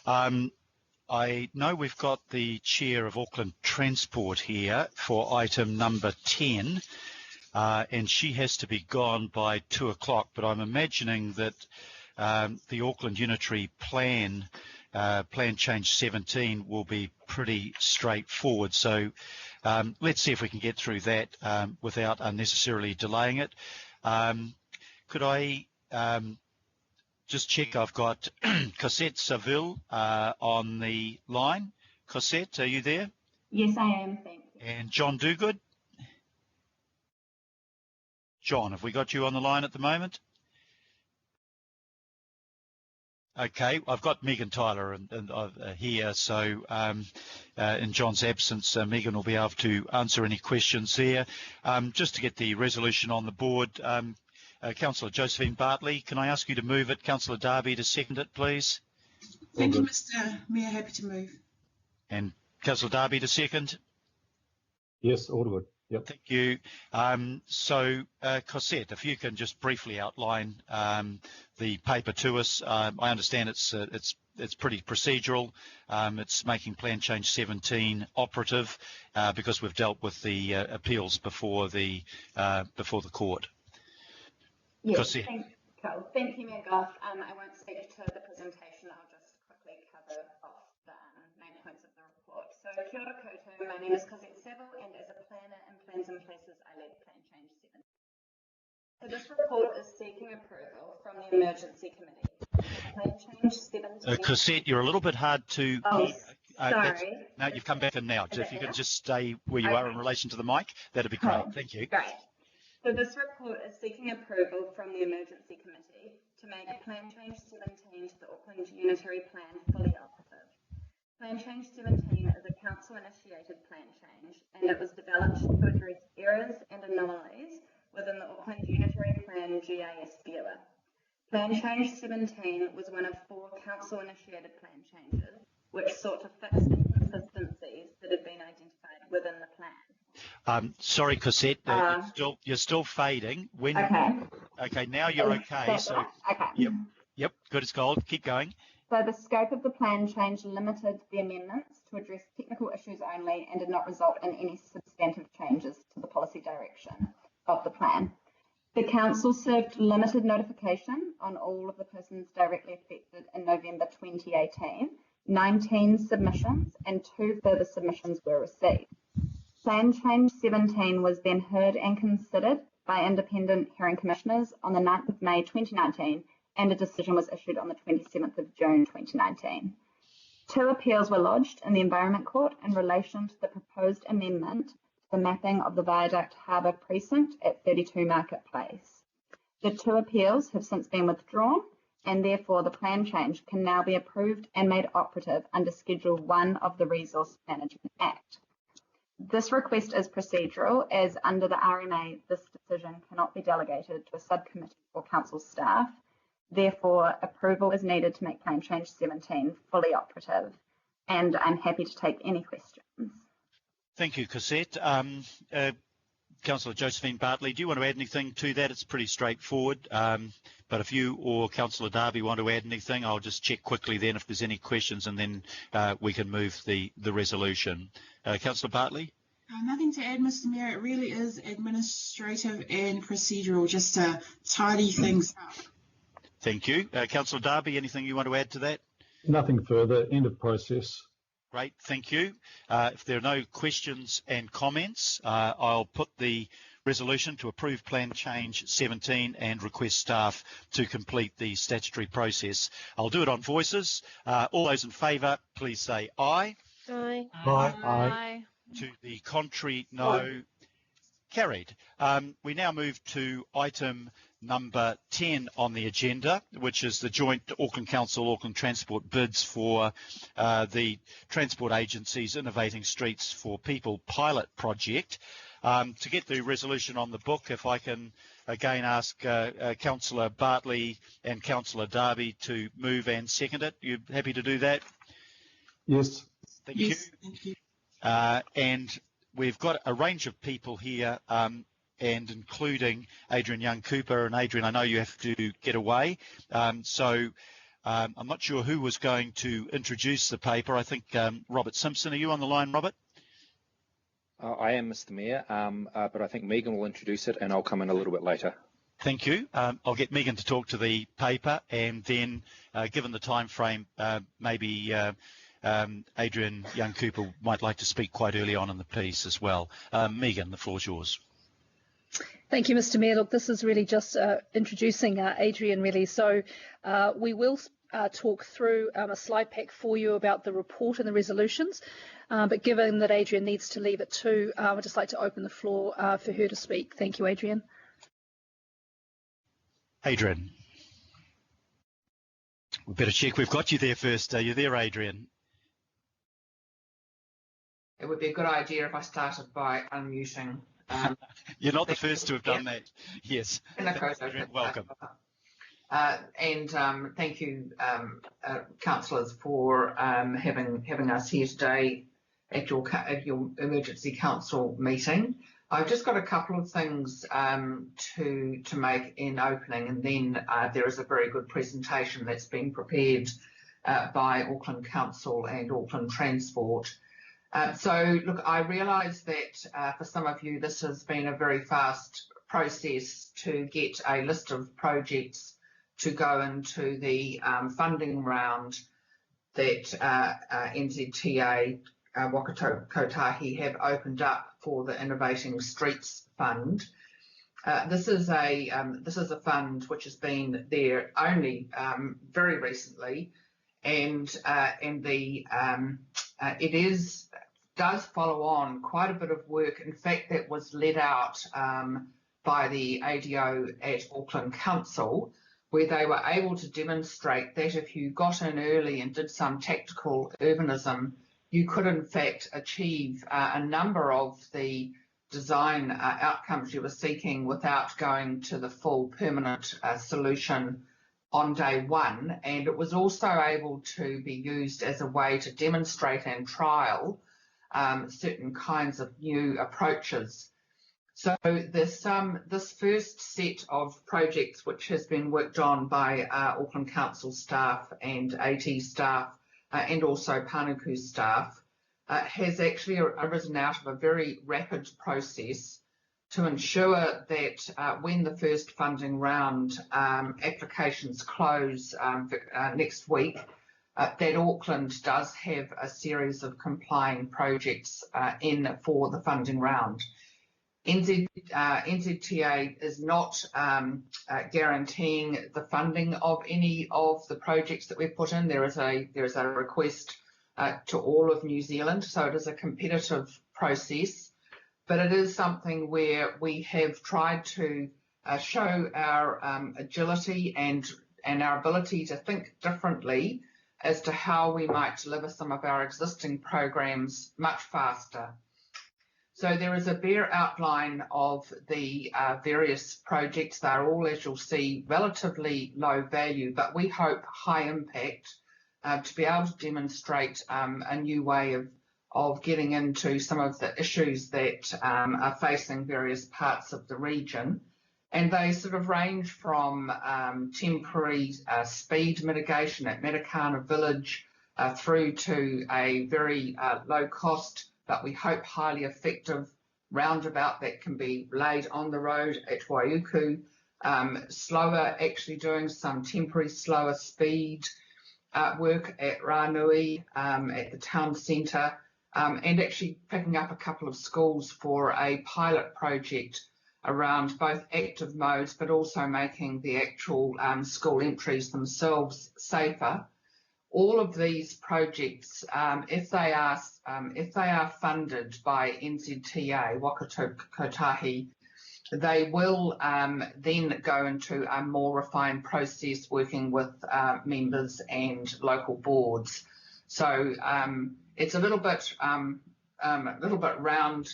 I know we've got the Chair of Auckland Transport here for item number 10, and she has to be gone by 2 o'clock, but I'm imagining that the Auckland Unitary Plan, Plan Change 17, will be pretty straightforward. So let's see if we can get through that without unnecessarily delaying it. Could I just check? I've got Cosette Saville on the line. Cosette, are you there? Yes, I am, thank you. And John Dogood? John, have we got you on the line at the moment? Okay, I've got Megan Tyler here, so in John's absence, Megan will be able to answer any questions there. Just to get the resolution on the board, Councillor Josephine Bartley, can I ask you to move it? Councillor Darby to second it, please. Thank you, Mr. Mayor. Happy to move. And Councillor Darby to second. Yes, all good. Yep. Thank you. So, Cosette, if you can just briefly outline the paper to us. I understand it's pretty procedural. It's making Plan Change 17 operative because we've dealt with the appeals before the court. Yes, thank you, Mayor Goff. I won't speak to the presentation. I'll just quickly cover off the main points of the report. So, kia ora koutou. My name is Cosette Saville, and as a planner in Plans and Places, I lead Plan Change 17. So this report is seeking approval from the Emergency Committee. Plan Change 17. Cosette, you're a little bit hard to hear. Sorry. No, you've come back in now. If you could just stay where you are in relation to the mic, that'd be great. Thank you. Great. So this report is seeking approval from the Emergency Committee to make Plan Change 17 to the Auckland Unitary Plan fully operative. Plan Change 17 is a council-initiated plan change, and it was developed to address errors and anomalies within the Auckland Unitary Plan GIS viewer. Plan Change 17 was one of 4 council-initiated plan changes, which sought to fix inconsistencies that had been identified within the plan. Sorry, Cosette, you're still fading. Okay, now you're okay. So, okay. Yep, good as gold. Keep going. So the scope of the plan change limited the amendments to address technical issues only and did not result in any substantive changes to the policy direction of the plan. The council served limited notification on all of the persons directly affected in November 2018. 19 submissions and 2 further submissions were received. Plan Change 17 was then heard and considered by independent hearing commissioners on the 9th of May 2019, and a decision was issued on the 27th of June 2019. 2 appeals were lodged in the Environment Court in relation to the proposed amendment to the mapping of the Viaduct Harbour Precinct at 32 Market Place. The 2 appeals have since been withdrawn, and therefore the plan change can now be approved and made operative under Schedule 1 of the Resource Management Act. This request is procedural, as under the RMA, this decision cannot be delegated to a subcommittee or council staff. Therefore, approval is needed to make Plan Change 17 fully operative, and I'm happy to take any questions. Thank you, Cosette. Councillor Josephine Bartley, do you want to add anything to that? It's pretty straightforward, but if you or Councillor Darby want to add anything, I'll just check quickly then if there's any questions, and then we can move the resolution. Councillor Bartley? Nothing to add, Mr. Mayor. It really is administrative and procedural, just to tidy things up. Thank you. Councillor Darby, anything you want to add to that? Nothing further. End of process. Great, thank you. If there are no questions and comments, I'll put the resolution to approve Plan Change 17 and request staff to complete the statutory process. I'll do it on voices. All those in favour, please say aye. Aye. Aye. Aye. To the contrary, no. Carried. We now move to item number 10 on the agenda, which is the joint Auckland Council Auckland Transport bids for the Transport Agency's Innovating Streets for People pilot project. To get the resolution on the book, if I can again ask Councillor Bartley and Councillor Darby to move and second it. You happy to do that? Yes. Thank you. Thank you. And we've got a range of people here, and including Adrian Young-Cooper. And Adrian, I know you have to get away. So I'm not sure who was going to introduce the paper. I think Robert Simpson. Are you on the line, Robert? I am, Mr. Mayor, but I think Megan will introduce it and I'll come in a little bit later. Thank you. I'll get Megan to talk to the paper, and then, given the time frame, maybe Adrian Young-Cooper might like to speak quite early on in the piece as well. Megan, the floor is yours. Thank you, Mr. Mayor. Look, this is really just introducing Adrian, really. So we will talk through a slide pack for you about the report and the resolutions. But given that Adrian needs to leave at 2, I'd just like to open the floor for her to speak. Thank you, Adrian. Adrian. We better check we've got you there first. Are you there, Adrian? It would be a good idea if I started by unmuting. You're not the first to have done that. Yes. Adrian, welcome. And thank you, councillors, for having us here today at your emergency council meeting. I've just got a couple of things to make in opening, and then there is a very good presentation that's been prepared by Auckland Council and Auckland Transport. So, look, I realise that for some of you this has been a very fast process to get a list of projects to go into the funding round that NZTA Waka Kotahi have opened up for the Innovating Streets Fund. This is a fund which has been there only very recently, and it does follow on quite a bit of work. In fact, that was led out by the ADO at Auckland Council, where they were able to demonstrate that if you got in early and did some tactical urbanism, you could in fact achieve a number of the design outcomes you were seeking without going to the full permanent solution on day one. And it was also able to be used as a way to demonstrate and trial certain kinds of new approaches. So this first set of projects, which has been worked on by Auckland Council staff and AT staff and also Panuku staff, has actually arisen out of a very rapid process to ensure that when the first funding round applications close next week, that Auckland does have a series of complying projects in for the funding round. NZTA is not guaranteeing the funding of any of the projects that we've put in. There is a request to all of New Zealand, so it is a competitive process, but it is something where we have tried to show our agility and our ability to think differently as to how we might deliver some of our existing programs much faster. So there is a bare outline of the various projects. They're all, as you'll see, relatively low value, but we hope high impact to be able to demonstrate a new way of getting into some of the issues that are facing various parts of the region. And they sort of range from temporary speed mitigation at Metakana Village through to a very low cost, but we hope highly effective roundabout that can be laid on the road at Waiuku, actually doing some temporary slower speed work at Ranui at the town centre, and actually picking up a couple of schools for a pilot project around both active modes, but also making the actual school entries themselves safer. All of these projects, if they are funded by NZTA Waka Kotahi, they will then go into a more refined process working with members and local boards. So it's a little bit round,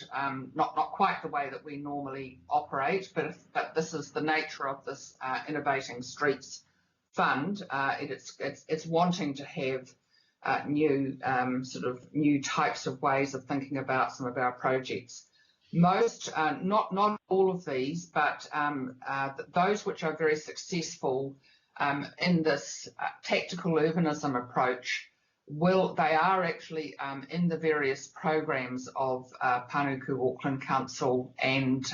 not quite the way that we normally operate, but this is the nature of this Innovating Streets Fund. It's wanting to have new types of ways of thinking about some of our projects. Most, not all of these, but those which are very successful in this tactical urbanism approach, they are actually in the various programs of Panuku Auckland Council and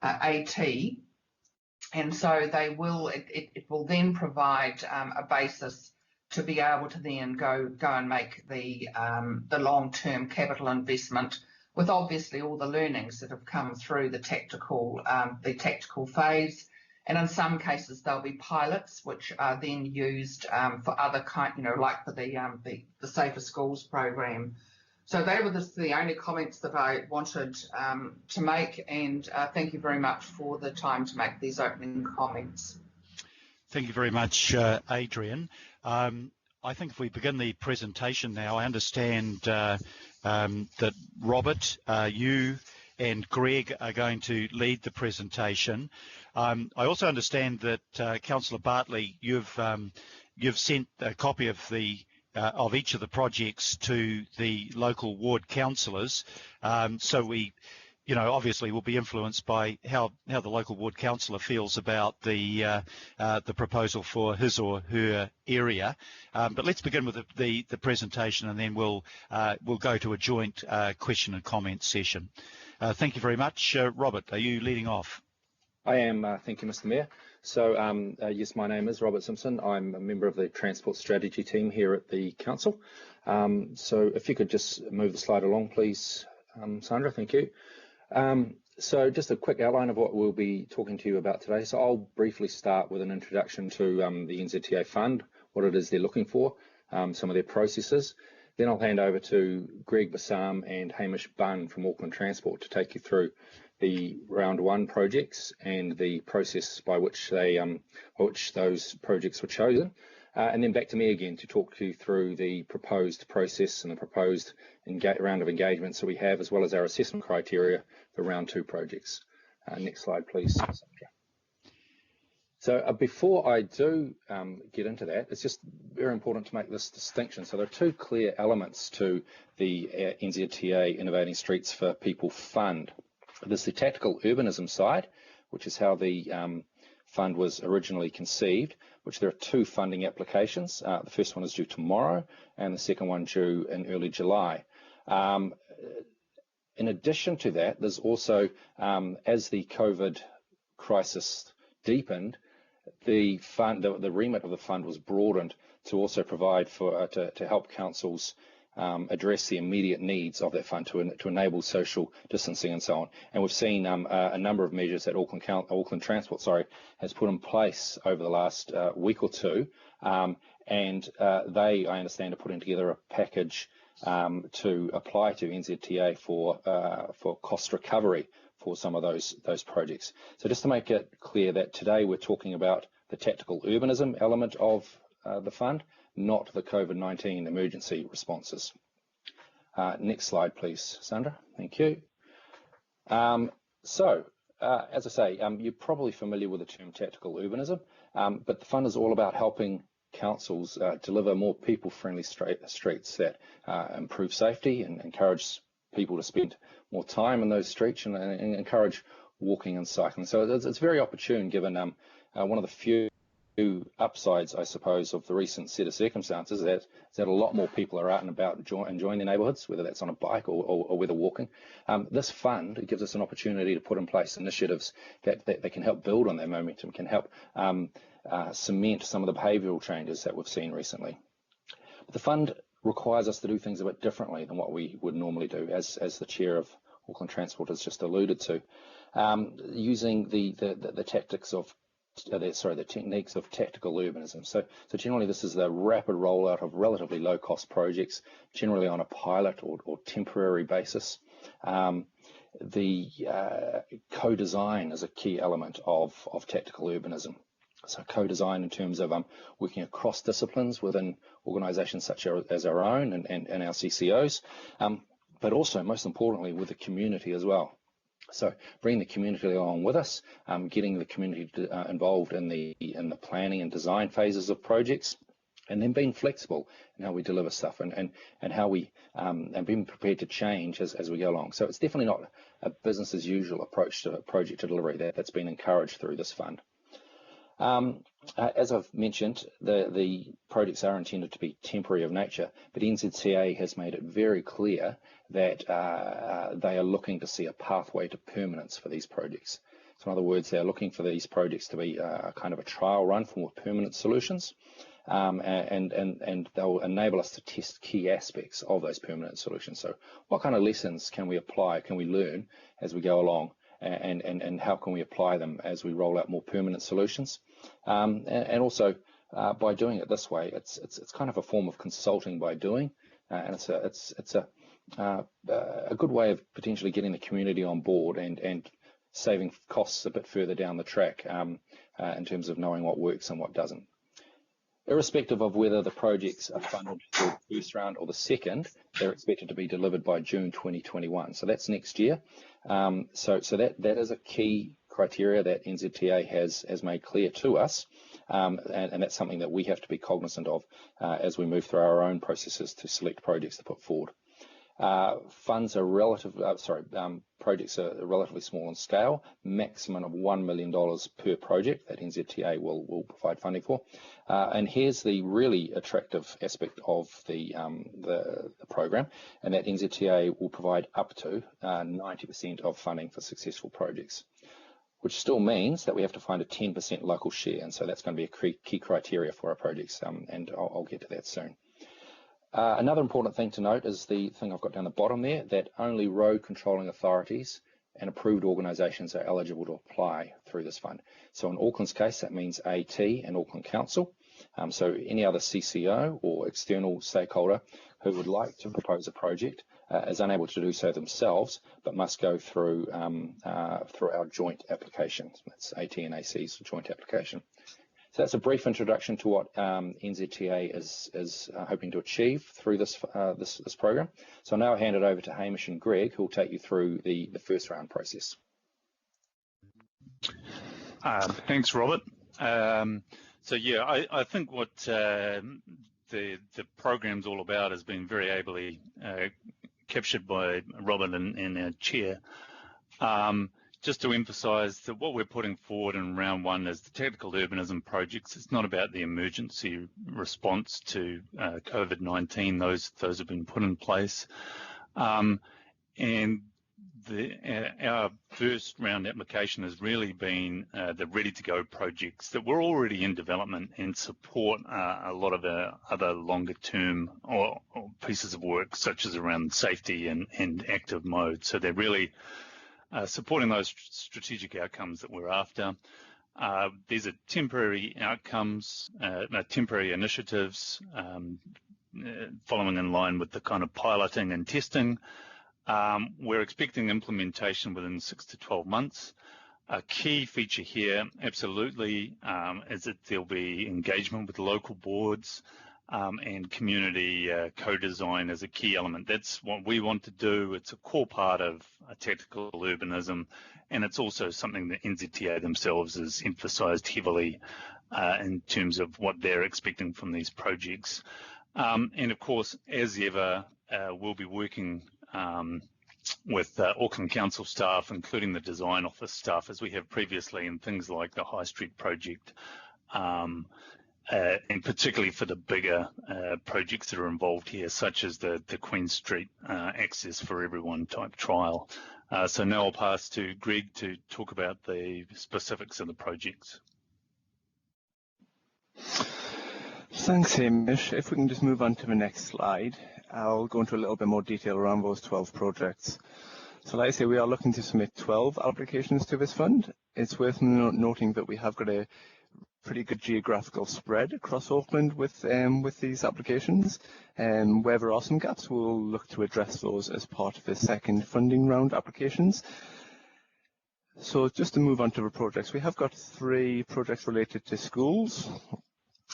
AT, and so they will. It will then provide a basis to be able to then go and make the long-term capital investment, with obviously all the learnings that have come through the tactical phase. And in some cases, there'll be pilots which are then used for other like for the Safer Schools program. So they were the only comments that I wanted to make, and thank you very much for the time to make these opening comments. Thank you very much, Adrian. I think if we begin the presentation now, I understand that Robert, you and Greg are going to lead the presentation. I also understand that Councillor Bartley, you've sent a copy of each of the projects to the local ward councillors. So we, obviously will be influenced by how the local ward councillor feels about the proposal for his or her area. But let's begin with the presentation, and then we'll go to a joint question and comment session. Thank you very much. Robert, are you leading off? I am. Thank you, Mr. Mayor. So, yes, my name is Robert Simpson. I'm a member of the Transport Strategy team here at the Council. So if you could just move the slide along, please, Sandra, thank you. So just a quick outline of what we'll be talking to you about today. So I'll briefly start with an introduction to the NZTA fund, what it is they're looking for, some of their processes. Then I'll hand over to Greg Bassam and Hamish Bunn from Auckland Transport to take you through the round one projects and the process by which those projects were chosen. And then back to me again to talk you through the proposed process and the proposed round of engagements that we have, as well as our assessment criteria for round two projects. Next slide, please, Sandra. So before I do get into that, it's just very important to make this distinction. So there are two clear elements to the NZTA Innovating Streets for People Fund. There's the tactical urbanism side, which is how the fund was originally conceived, which there are two funding applications. The first one is due tomorrow, and the second one due in early July. In addition to that, there's also, as the COVID crisis deepened, the fund, the remit of the fund was broadened to also provide for to help councils address the immediate needs of that fund to enable social distancing and so on. And we've seen a number of measures that Auckland Transport has put in place over the last week or two, and they, I understand, are putting together a package to apply to NZTA for cost recovery for some of those projects. So just to make it clear that today we're talking about the tactical urbanism element of the fund, not the COVID-19 emergency responses. Next slide, please, Sandra. Thank you. As I say, you're probably familiar with the term tactical urbanism, but the fund is all about helping councils deliver more people-friendly streets that improve safety and encourage people to spend more time in those streets and encourage walking and cycling. So it's very opportune, given one of the few upsides, I suppose, of the recent set of circumstances is that a lot more people are out and about enjoying their neighbourhoods, whether that's on a bike or whether walking. This fund gives us an opportunity to put in place initiatives that can help build on that momentum, can help cement some of the behavioural changes that we've seen recently. But the fund requires us to do things a bit differently than what we would normally do, as the chair of Auckland Transport has just alluded to, using the techniques of tactical urbanism. So generally this is the rapid rollout of relatively low-cost projects, generally on a pilot or temporary basis. The co-design is a key element of tactical urbanism. So co-design in terms of working across disciplines within organisations such as our own and our CCOs, but also, most importantly, with the community as well. So bringing the community along with us, getting the community involved in the planning and design phases of projects, and then being flexible in how we deliver stuff and how we and being prepared to change as we go along. So it's definitely not a business as usual approach to project delivery that's been encouraged through this fund. As I've mentioned, the projects are intended to be temporary of nature, but NZTA has made it very clear that they are looking to see a pathway to permanence for these projects. So in other words, they're looking for these projects to be a kind of a trial run for more permanent solutions, and they'll enable us to test key aspects of those permanent solutions. So what kind of lessons can we apply, can we learn as we go along, and how can we apply them as we roll out more permanent solutions? And also, by doing it this way, it's kind of a form of consulting by doing, and it's a good way of potentially getting the community on board and saving costs a bit further down the track in terms of knowing what works and what doesn't. Irrespective of whether the projects are funded through the first round or the second, they're expected to be delivered by June 2021. So that's next year. So that is a key criteria that NZTA has made clear to us, and that's something that we have to be cognizant of as we move through our own processes to select projects to put forward. Projects are relatively small in scale, maximum of $1 million per project that NZTA will provide funding for. And here's the really attractive aspect of the program, and that NZTA will provide up to 90% of funding for successful projects, which still means that we have to find a 10% local share, and so that's going to be a key criteria for our projects, and I'll get to that soon. Another important thing to note is the thing I've got down the bottom there, that only road controlling authorities and approved organisations are eligible to apply through this fund. So in Auckland's case, that means AT and Auckland Council. So any other CCO or external stakeholder who would like to propose a project is unable to do so themselves, but must go through our joint application. That's AT and AC's joint application. So that's a brief introduction to what NZTA is hoping to achieve through this program. So now I'll hand it over to Hamish and Greg, who will take you through the first round process. Thanks, Robert. So yeah, I think what the program's all about has been very ably captured by Robert and our chair. Just to emphasise that what we're putting forward in round one is the technical urbanism projects. It's not about the emergency response to COVID-19. Those have been put in place. And our first round application has really been the ready-to-go projects that were already in development and support a lot of our other longer-term or pieces of work, such as around safety and active mode. So they're really supporting those strategic outcomes that we're after. These are temporary outcomes, temporary initiatives, following in line with the kind of piloting and testing. We're expecting implementation within 6 to 12 months. A key feature here, absolutely, is that there'll be engagement with local boards, and community co-design as a key element. That's what we want to do. It's a core part of technical urbanism, and it's also something that NZTA themselves has emphasised heavily in terms of what they're expecting from these projects. And of course, as ever, we'll be working with Auckland Council staff, including the design office staff, as we have previously in things like the High Street project, and particularly for the bigger projects that are involved here, such as the Queen Street Access for Everyone type trial. So now I'll pass to Greg to talk about the specifics of the projects. Thanks, Hamish. If we can just move on to the next slide, I'll go into a little bit more detail around those 12 projects. So like I say, we are looking to submit 12 applications to this fund. It's worth noting that we have got a pretty good geographical spread across Auckland with these applications, and where there are some gaps, we'll look to address those as part of the second funding round applications. So just to move on to the projects, we have got 3 projects related to schools.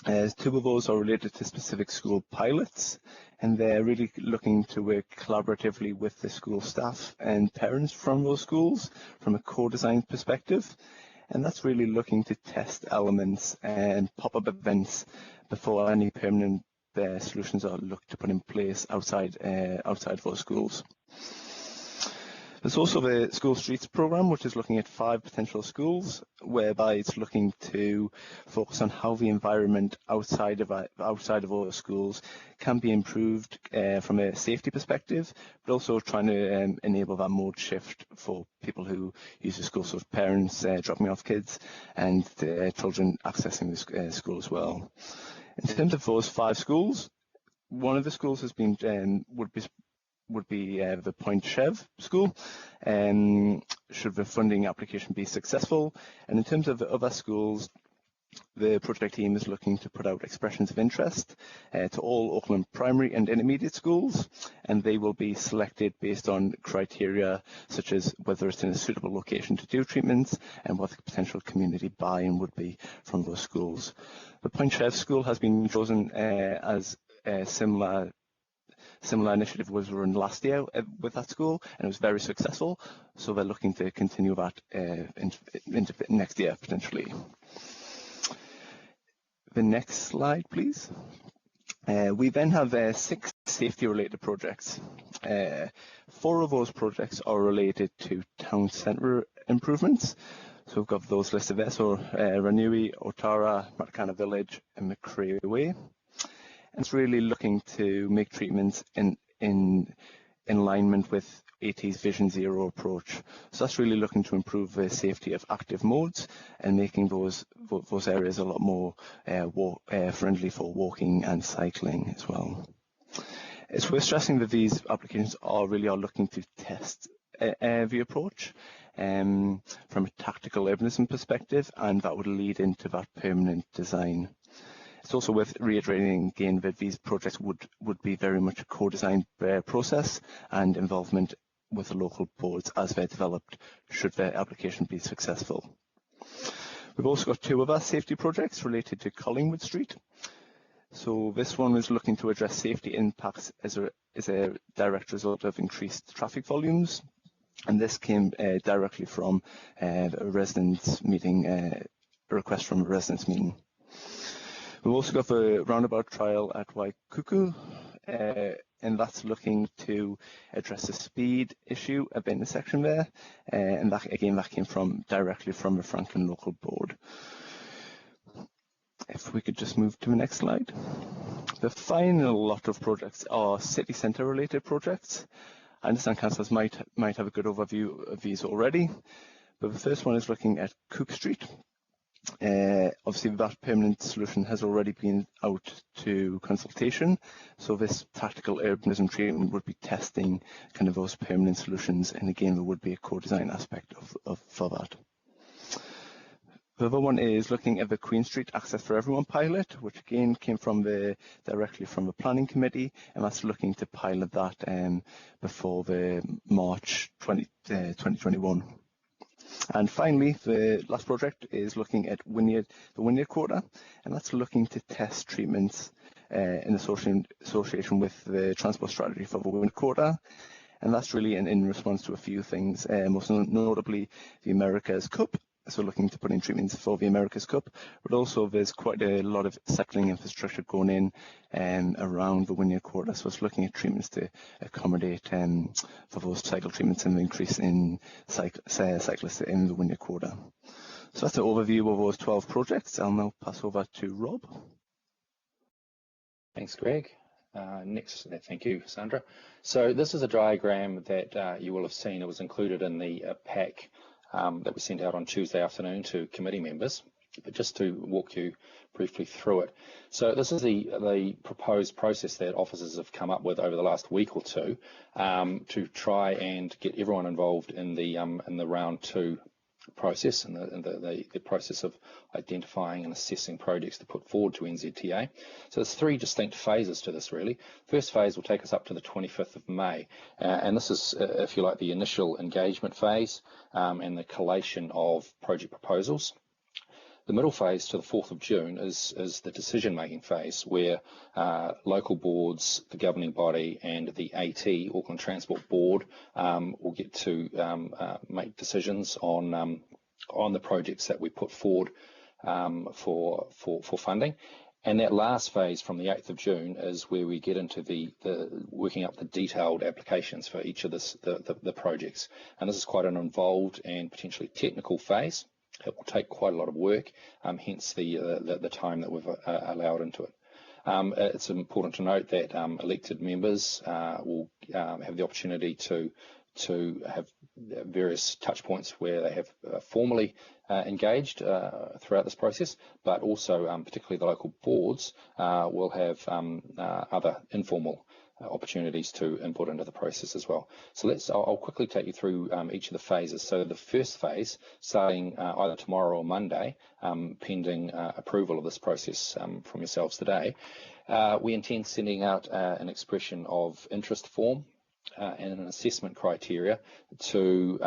2 of those are related to specific school pilots, and they're really looking to work collaboratively with the school staff and parents from those schools from a co-design perspective. And that's really looking to test elements and pop-up events before any permanent solutions are looked to put in place outside those schools. There's also the School Streets programme, which is looking at 5 potential schools, whereby it's looking to focus on how the environment outside of all the schools can be improved from a safety perspective, but also trying to enable that mode shift for people who use the school, so parents dropping off kids and children accessing the school as well. In terms of those 5 schools, one of the schools has been would be the Point Chev school, should the funding application be successful. And in terms of the other schools, the project team is looking to put out expressions of interest to all Auckland primary and intermediate schools, and they will be selected based on criteria such as whether it's in a suitable location to do treatments and what the potential community buy-in would be from those schools. The Point Chev school has been chosen as a similar initiative was run last year with that school, and it was very successful, so they're looking to continue that into next year potentially. The next slide, please. We then have 6 safety-related projects. 4 of those projects are related to town centre improvements. So we've got those listed there, so Ranui, Otara, Matakana Village and McCrae Way. And it's really looking to make treatments in alignment with AT's Vision Zero approach. So that's really looking to improve the safety of active modes and making those areas a lot more friendly for walking and cycling as well. It's worth stressing that these applications are looking to test the approach from a tactical urbanism perspective, and that would lead into that permanent design. It's also worth reiterating again that these projects would be very much a co-design process and involvement with the local boards as they're developed, should their application be successful. We've also got 2 other safety projects related to Collingwood Street. So this one is looking to address safety impacts as a direct result of increased traffic volumes, and this came directly from a residents meeting, a request from a residents meeting. We've also got the roundabout trial at Waikuku, and that's looking to address the speed issue at the intersection there, and that came directly from the Franklin local board. If we could just move to the next slide. The final lot of projects are city centre related projects. I understand councillors might have a good overview of these already, but the first one is looking at Cook Street. Obviously that permanent solution has already been out to consultation, so this tactical urbanism treatment would be testing kind of those permanent solutions, and again there would be a co-design aspect for that. The other one is looking at the Queen Street Access for Everyone pilot, which again came directly from the planning committee, and that's looking to pilot that before the March 2021. And finally, the last project is looking at the Wynyard Quarter, and that's looking to test treatments in association with the transport strategy for the Wynyard Quarter. And that's really in response to a few things, most notably the America's Cup. So looking to put in treatments for the America's Cup, but also there's quite a lot of cycling infrastructure going in around the Wynyard Quarter. So it's looking at treatments to accommodate for those cycle treatments and the increase in cyclists in the Wynyard Quarter. So that's an overview of those 12 projects. I'll now pass over to Rob. Thanks, Greg. Next, thank you, Sandra. So this is a diagram that you will have seen. It was included in the pack that we sent out on Tuesday afternoon to committee members, but just to walk you briefly through it. So this is the proposed process that officers have come up with over the last week or two to try and get everyone involved in the round 2 process and the process of identifying and assessing projects to put forward to NZTA. So there's 3 distinct phases to this really. First phase will take us up to the 25th of May, and this is, if you like, the initial engagement phase and the collation of project proposals. The middle phase to the 4th of June is the decision-making phase, where local boards, the governing body and the AT, Auckland Transport Board, will get to make decisions on the projects that we put forward for funding. And that last phase from the 8th of June is where we get into the working up the detailed applications for each of the projects. And this is quite an involved and potentially technical phase. It will take quite a lot of work, hence the time that we've allowed into it. It's important to note that elected members will have the opportunity to have various touch points where they have formally engaged throughout this process, but also particularly the local boards will have other informal opportunities to input into the process as well. So I'll quickly take you through each of the phases. So the first phase, starting either tomorrow or Monday, pending approval of this process from yourselves today, we intend sending out an expression of interest form and an assessment criteria to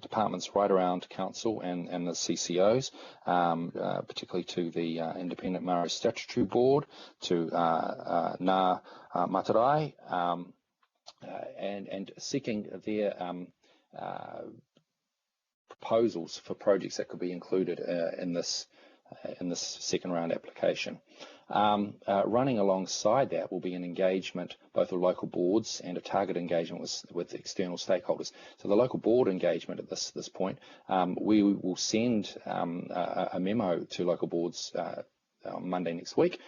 departments right around council and the CCOs, particularly to the Independent Maori Statutory Board, to Ngā Matarai, and seeking their proposals for projects that could be included in this second round application. Running alongside that will be an engagement both with local boards and a target engagement with external stakeholders. So the local board engagement at this point, we will send a memo to local boards on Monday next week,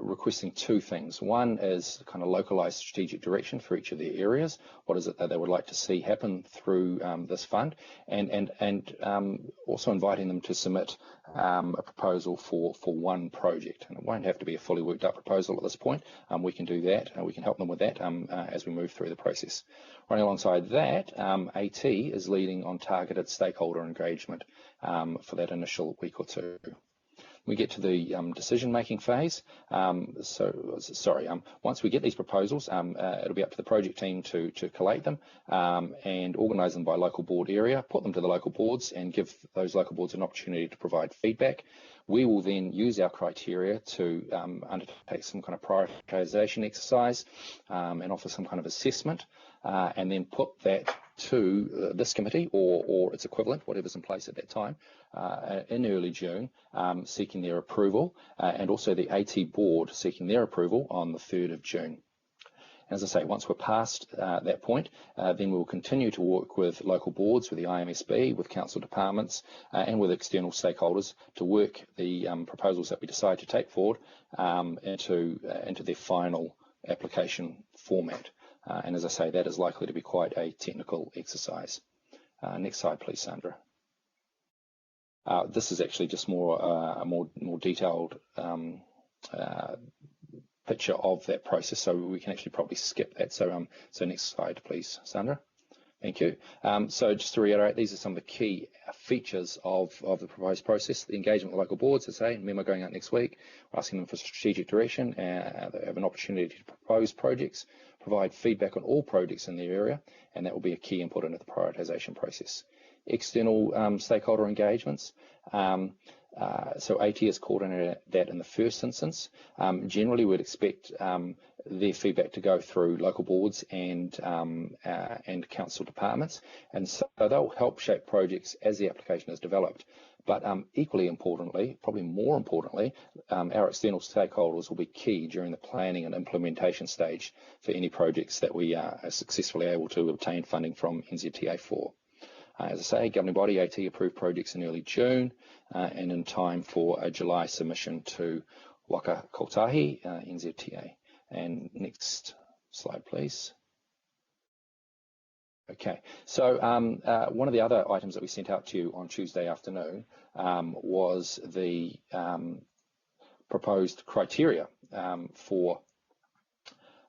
requesting two things. One is kind of localized strategic direction for each of their areas. What is it that they would like to see happen through this fund, and also inviting them to submit a proposal for one project. And it won't have to be a fully worked up proposal at this point. We can do that, and we can help them with that as we move through the process. Running alongside that, AT is leading on targeted stakeholder engagement for that initial week or two. We get to the decision-making phase. Once we get these proposals, it'll be up to the project team to collate them and organise them by local board area, put them to the local boards and give those local boards an opportunity to provide feedback. We will then use our criteria to undertake some kind of prioritisation exercise and offer some kind of assessment, and then put that to this committee or its equivalent, whatever's in place at that time, in early June, seeking their approval, and also the AT board seeking their approval on the 3rd of June. As I say, once we're past that point, then we will continue to work with local boards, with the IMSB, with council departments, and with external stakeholders to work the proposals that we decide to take forward into their final application format. And as I say, that is likely to be quite a technical exercise. Next slide, please, Sandra. This is actually just a more detailed picture of that process, so we can actually probably skip that. So next slide, please, Sandra. Thank you. So just to reiterate, these are some of the key features of the proposed process. The engagement with local boards, as I say, memo going out next week. We're asking them for strategic direction. They have an opportunity to propose projects, provide feedback on all projects in their area, and that will be a key input into the prioritisation process. External stakeholder engagements. So AT has coordinated that in the first instance. Generally, we'd expect their feedback to go through local boards and council departments, and so they'll help shape projects as the application is developed. But equally importantly, probably more importantly, our external stakeholders will be key during the planning and implementation stage for any projects that we are successfully able to obtain funding from NZTA for. As I say, governing body AT approved projects in early June and in time for a July submission to Waka Kotahi, NZTA. And next slide, please. Okay, so one of the other items that we sent out to you on Tuesday afternoon was the proposed criteria for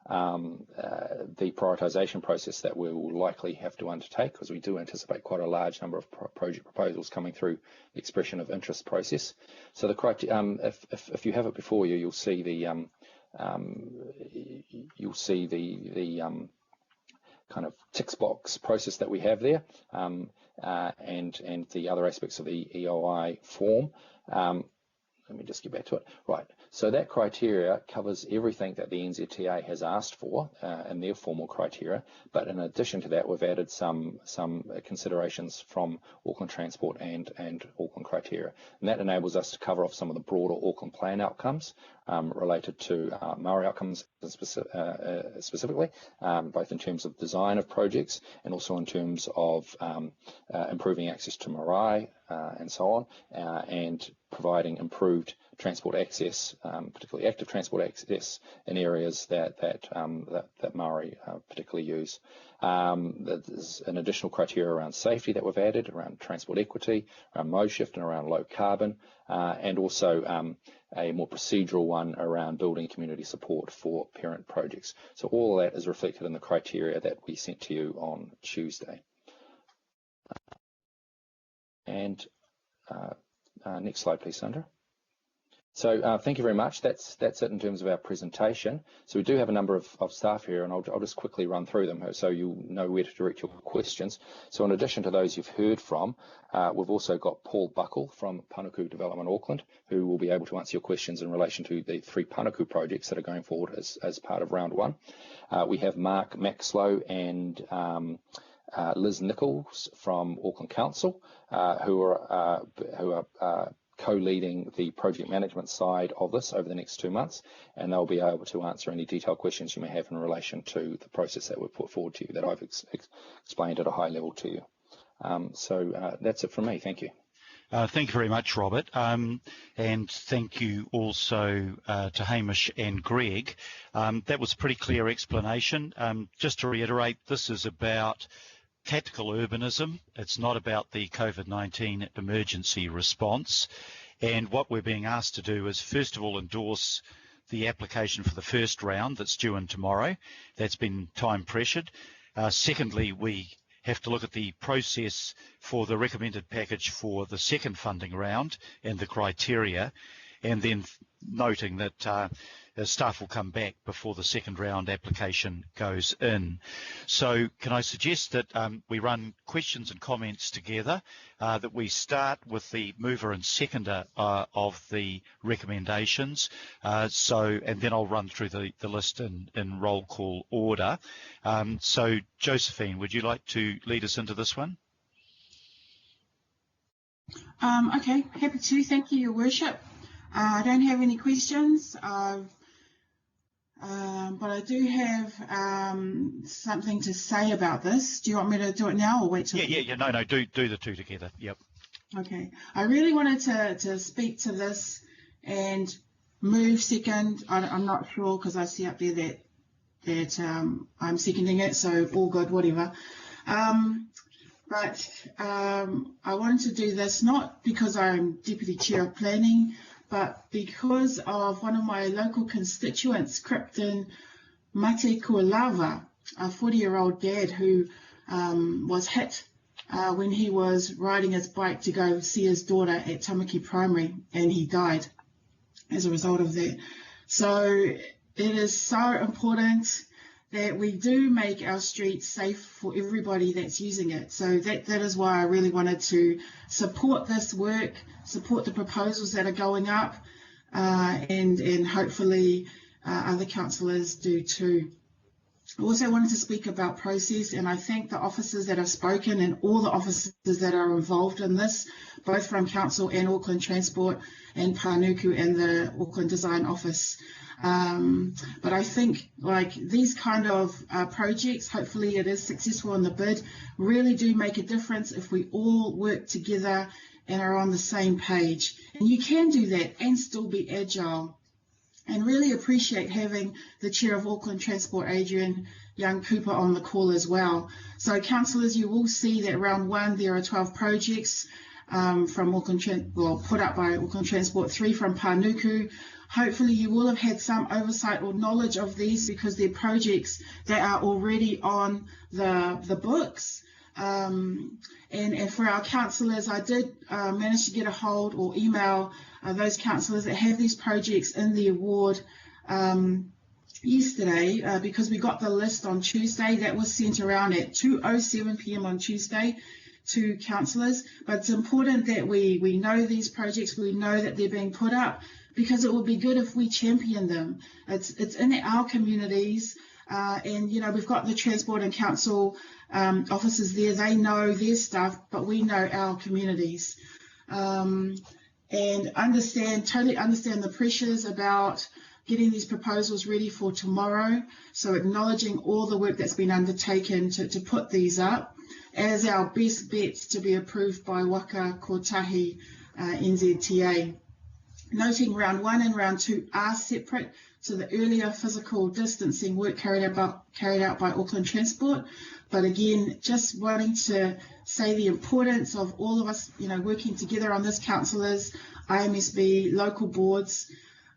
the prioritisation process that we will likely have to undertake, because we do anticipate quite a large number of project proposals coming through the expression of interest process. So the criteria, if you have it before you, you'll see the kind of tick box process that we have there, and the other aspects of the EOI form. let me just get back to it. Right, so that criteria covers everything that the NZTA has asked for in their formal criteria, but in addition to that, we've added some considerations from Auckland Transport and Auckland criteria, and that enables us to cover off some of the broader Auckland plan outcomes related to Maori outcomes specifically, both in terms of design of projects and also in terms of improving access to marae and so on, and providing improved transport access, particularly active transport access in areas that Maori particularly use. There's an additional criteria around safety that we've added, around transport equity, around mode shift and around low carbon, and also a more procedural one around building community support for parent projects. So all of that is reflected in the criteria that we sent to you on Tuesday. And next slide, please, Sandra. So thank you very much. That's it in terms of our presentation. So we do have a number of staff here, and I'll just quickly run through them so you know where to direct your questions. So in addition to those you've heard from, we've also got Paul Buckle from Panuku Development Auckland, who will be able to answer your questions in relation to the 3 Panuku projects that are going forward as part of round 1. We have Mark Maxlow and Liz Nichols from Auckland Council, who are co-leading the project management side of this over the next 2 months, and they'll be able to answer any detailed questions you may have in relation to the process that we've put forward to you, that I've explained at a high level to you. So that's it from me. Thank you. Thank you very much, Robert, and thank you also to Hamish and Greg. That was a pretty clear explanation. Just to reiterate, this is about tactical urbanism. It's not about the COVID-19 emergency response. And what we're being asked to do is, first of all, endorse the application for the first round that's due in tomorrow. That's been time pressured. Secondly, we have to look at the process for the recommended package for the second funding round and the criteria, and then noting that staff will come back before the second round application goes in. So can I suggest that we run questions and comments together, that we start with the mover and seconder of the recommendations, and then I'll run through the list in roll call order. So Josephine, would you like to lead us into this one? Okay, happy to. Thank you, Your Worship. I don't have any questions, but I do have something to say about this. Do you want me to do it now or wait till? Yeah. No. Do the two together. Yep. Okay. I really wanted to speak to this and move second. I'm not sure because I see up there that I'm seconding it, so all good, whatever. But I wanted to do this not because I'm Deputy Chair of Planning, but because of one of my local constituents, Krypton Mate Kualava, a 40-year-old dad who was hit when he was riding his bike to go see his daughter at Tamaki Primary, and he died as a result of that. So it is so important that we do make our streets safe for everybody that's using it. So that is why I really wanted to support this work, support the proposals that are going up, and hopefully other councillors do too. I also wanted to speak about process, and I thank the officers that have spoken and all the officers that are involved in this, both from Council and Auckland Transport and Panuku and the Auckland Design Office. But I think like these kind of projects, hopefully it is successful in the bid, really do make a difference if we all work together and are on the same page. And you can do that and still be agile. And really appreciate having the Chair of Auckland Transport, Adrian Young Cooper, on the call as well. So councillors, you will see that round 1 there are 12 projects from Auckland, put up by Auckland Transport, 3 from Panuku. Hopefully you will have had some oversight or knowledge of these because they're projects that are already on the books. And for our councillors, I did manage to get a hold or email those councillors that have these projects in the award yesterday, because we got the list on Tuesday. That was sent around at 2:07 p.m. on Tuesday. to councillors, but it's important that we know these projects, we know that they're being put up, because it would be good if we champion them. It's in our communities, and you know, we've got the Transport and Council officers there, they know their stuff, but we know our communities. And totally understand the pressures about getting these proposals ready for tomorrow. So acknowledging all the work that's been undertaken to put these up as our best bets to be approved by Waka Kotahi NZTA. Noting round 1 and round 2 are separate to the earlier physical distancing work carried out by Auckland Transport. But again, just wanting to say the importance of all of us, you know, working together on this, councillors, IMSB, local boards,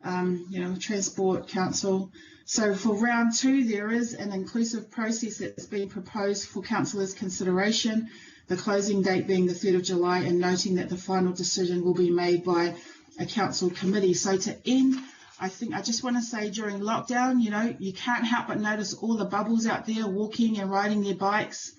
you know, Transport Council. So for round 2, there is an inclusive process that's being proposed for councillors' consideration, the closing date being the 3rd of July, and noting that the final decision will be made by a council committee. So to end, I think I just want to say, during lockdown, you know, you can't help but notice all the bubbles out there walking and riding their bikes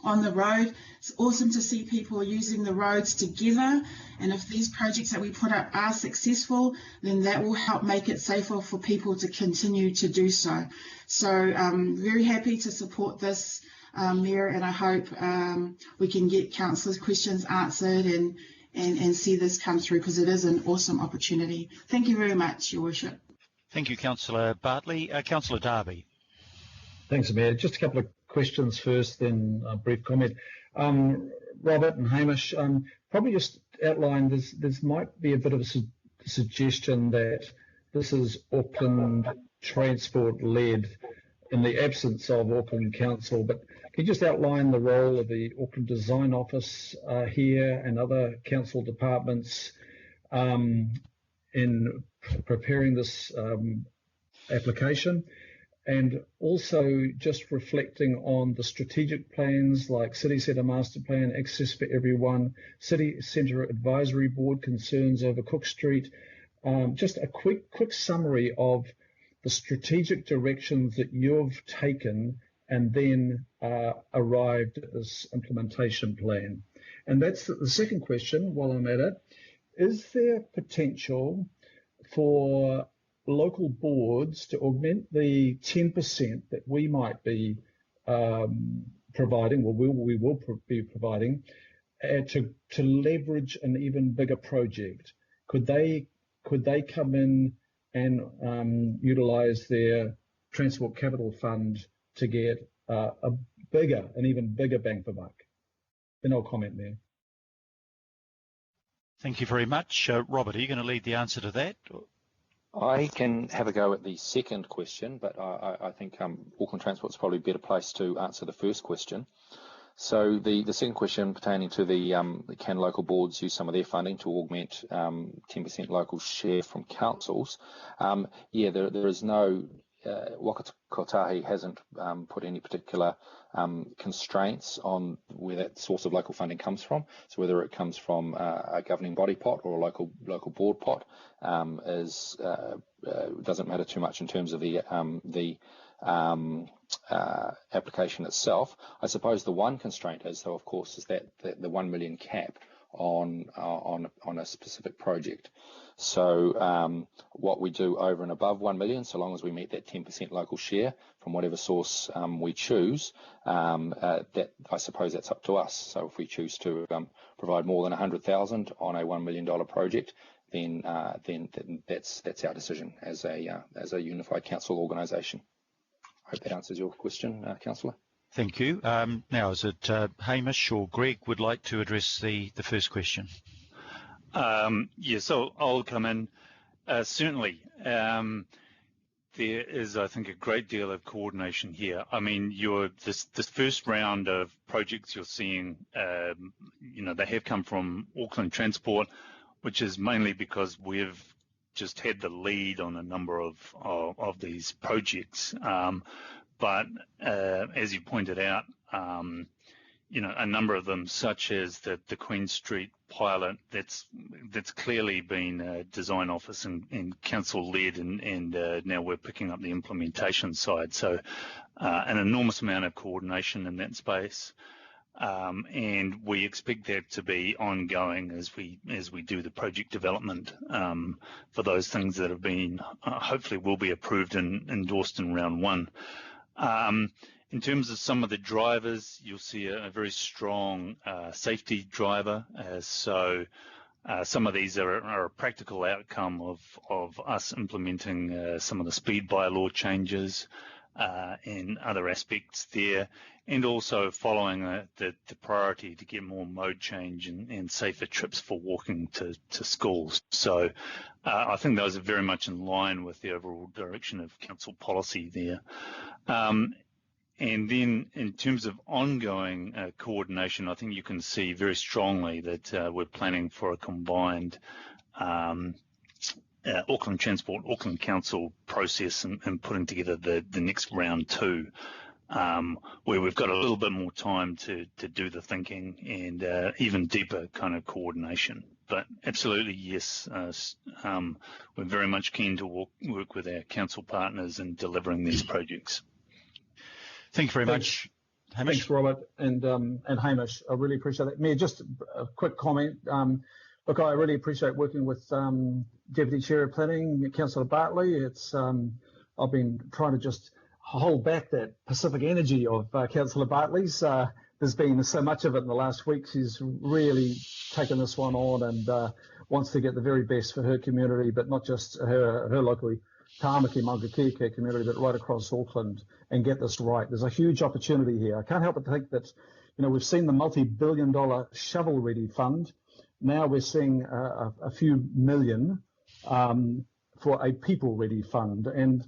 on the road. It's awesome to see people using the roads together, and if these projects that we put up are successful, then that will help make it safer for people to continue to do so. So I'm very happy to support this, Mayor, and I hope we can get councillors' questions answered and see this come through, because it is an awesome opportunity. Thank you very much, Your Worship. Thank you, Councillor Bartley. Councillor Darby. Thanks, Mayor. Just a couple of questions first, then a brief comment. Robert and Hamish, probably just outline, there's might be a bit of a suggestion that this is Auckland Transport led in the absence of Auckland Council, but can you just outline the role of the Auckland Design Office here and other council departments in preparing this application? And also just reflecting on the strategic plans like City Centre Master Plan, Access for Everyone, City Centre Advisory Board concerns over Cook Street. Just a quick summary of the strategic directions that you've taken and then arrived at this implementation plan. And that's the second question while I'm at it. Is there potential for local boards to augment the 10% that we might be providing, or we will be providing, to leverage an even bigger project? Could they come in and utilise their Transport Capital Fund to get an even bigger bang for buck? Then I'll comment there. Thank you very much. Robert, are you going to lead the answer to that? I can have a go at the second question, but I think Auckland Transport is probably a better place to answer the first question. So the second question pertaining to can local boards use some of their funding to augment 10% local share from councils? Yeah, there is no, Waka Kotahi hasn't put any particular constraints on where that source of local funding comes from. So whether it comes from a governing body pot or a local board pot doesn't matter too much in terms of the application itself. I suppose the one constraint is, though, of course, is that the 1 million cap on a specific project. So what we do over and above 1 million, so long as we meet that 10% local share from whatever source we choose, that I suppose that's up to us. So if we choose to provide more than 100,000 on a $1 million project, then that's our decision as a unified council organisation. I hope that answers your question, Councillor. Thank you. Now, is it Hamish or Greg would like to address the first question? Yeah, so I'll come in. Certainly, there is, I think, a great deal of coordination here. I mean, this first round of projects you're seeing, they have come from Auckland Transport, which is mainly because we've just had the lead on a number of these projects. But as you pointed out, a number of them, such as the Queen Street pilot, that's clearly been a design office and council led, and now we're picking up the implementation side. So an enormous amount of coordination in that space. and we expect that to be ongoing as we do the project development for those things that have been hopefully will be approved and endorsed in round one. In terms of some of the drivers, you'll see a very strong safety driver. So some of these are a practical outcome of us implementing some of the speed bylaw changes and other aspects there, and also following the priority to get more mode change and safer trips for walking to schools. So I think those are very much in line with the overall direction of council policy there. And then in terms of ongoing coordination, I think you can see very strongly that we're planning for a combined Auckland Transport, Auckland Council process and putting together the next round two, where we've got a little bit more time to do the thinking and even deeper kind of coordination. But absolutely, yes, we're very much keen to work with our council partners in delivering these projects. Thank you very much, Hamish. Thanks, Robert and Hamish. I really appreciate that. Mayor, just a quick comment. Look, I really appreciate working with Deputy Chair of Planning, Councillor Bartley. It's I've been trying to just hold back that Pacific energy of Councillor Bartley's. There's been so much of it in the last week. She's really taken this one on and wants to get the very best for her community, but not just her locally Tāmaki Maungakeke community, but right across Auckland, and get this right. There's a huge opportunity here. I can't help but think that, you know, we've seen the multi-billion-dollar shovel-ready fund. Now we're seeing a few million for a people-ready fund. And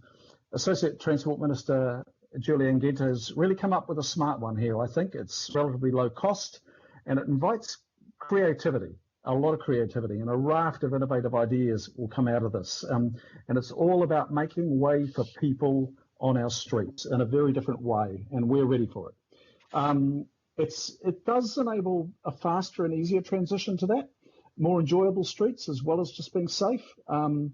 Associate Transport Minister Julie Ngeta has really come up with a smart one here. I think it's relatively low cost, and it invites creativity. A lot of creativity, and a raft of innovative ideas will come out of this. And it's all about making way for people on our streets in a very different way, and we're ready for it. It does enable a faster and easier transition to that, more enjoyable streets as well as just being safe. And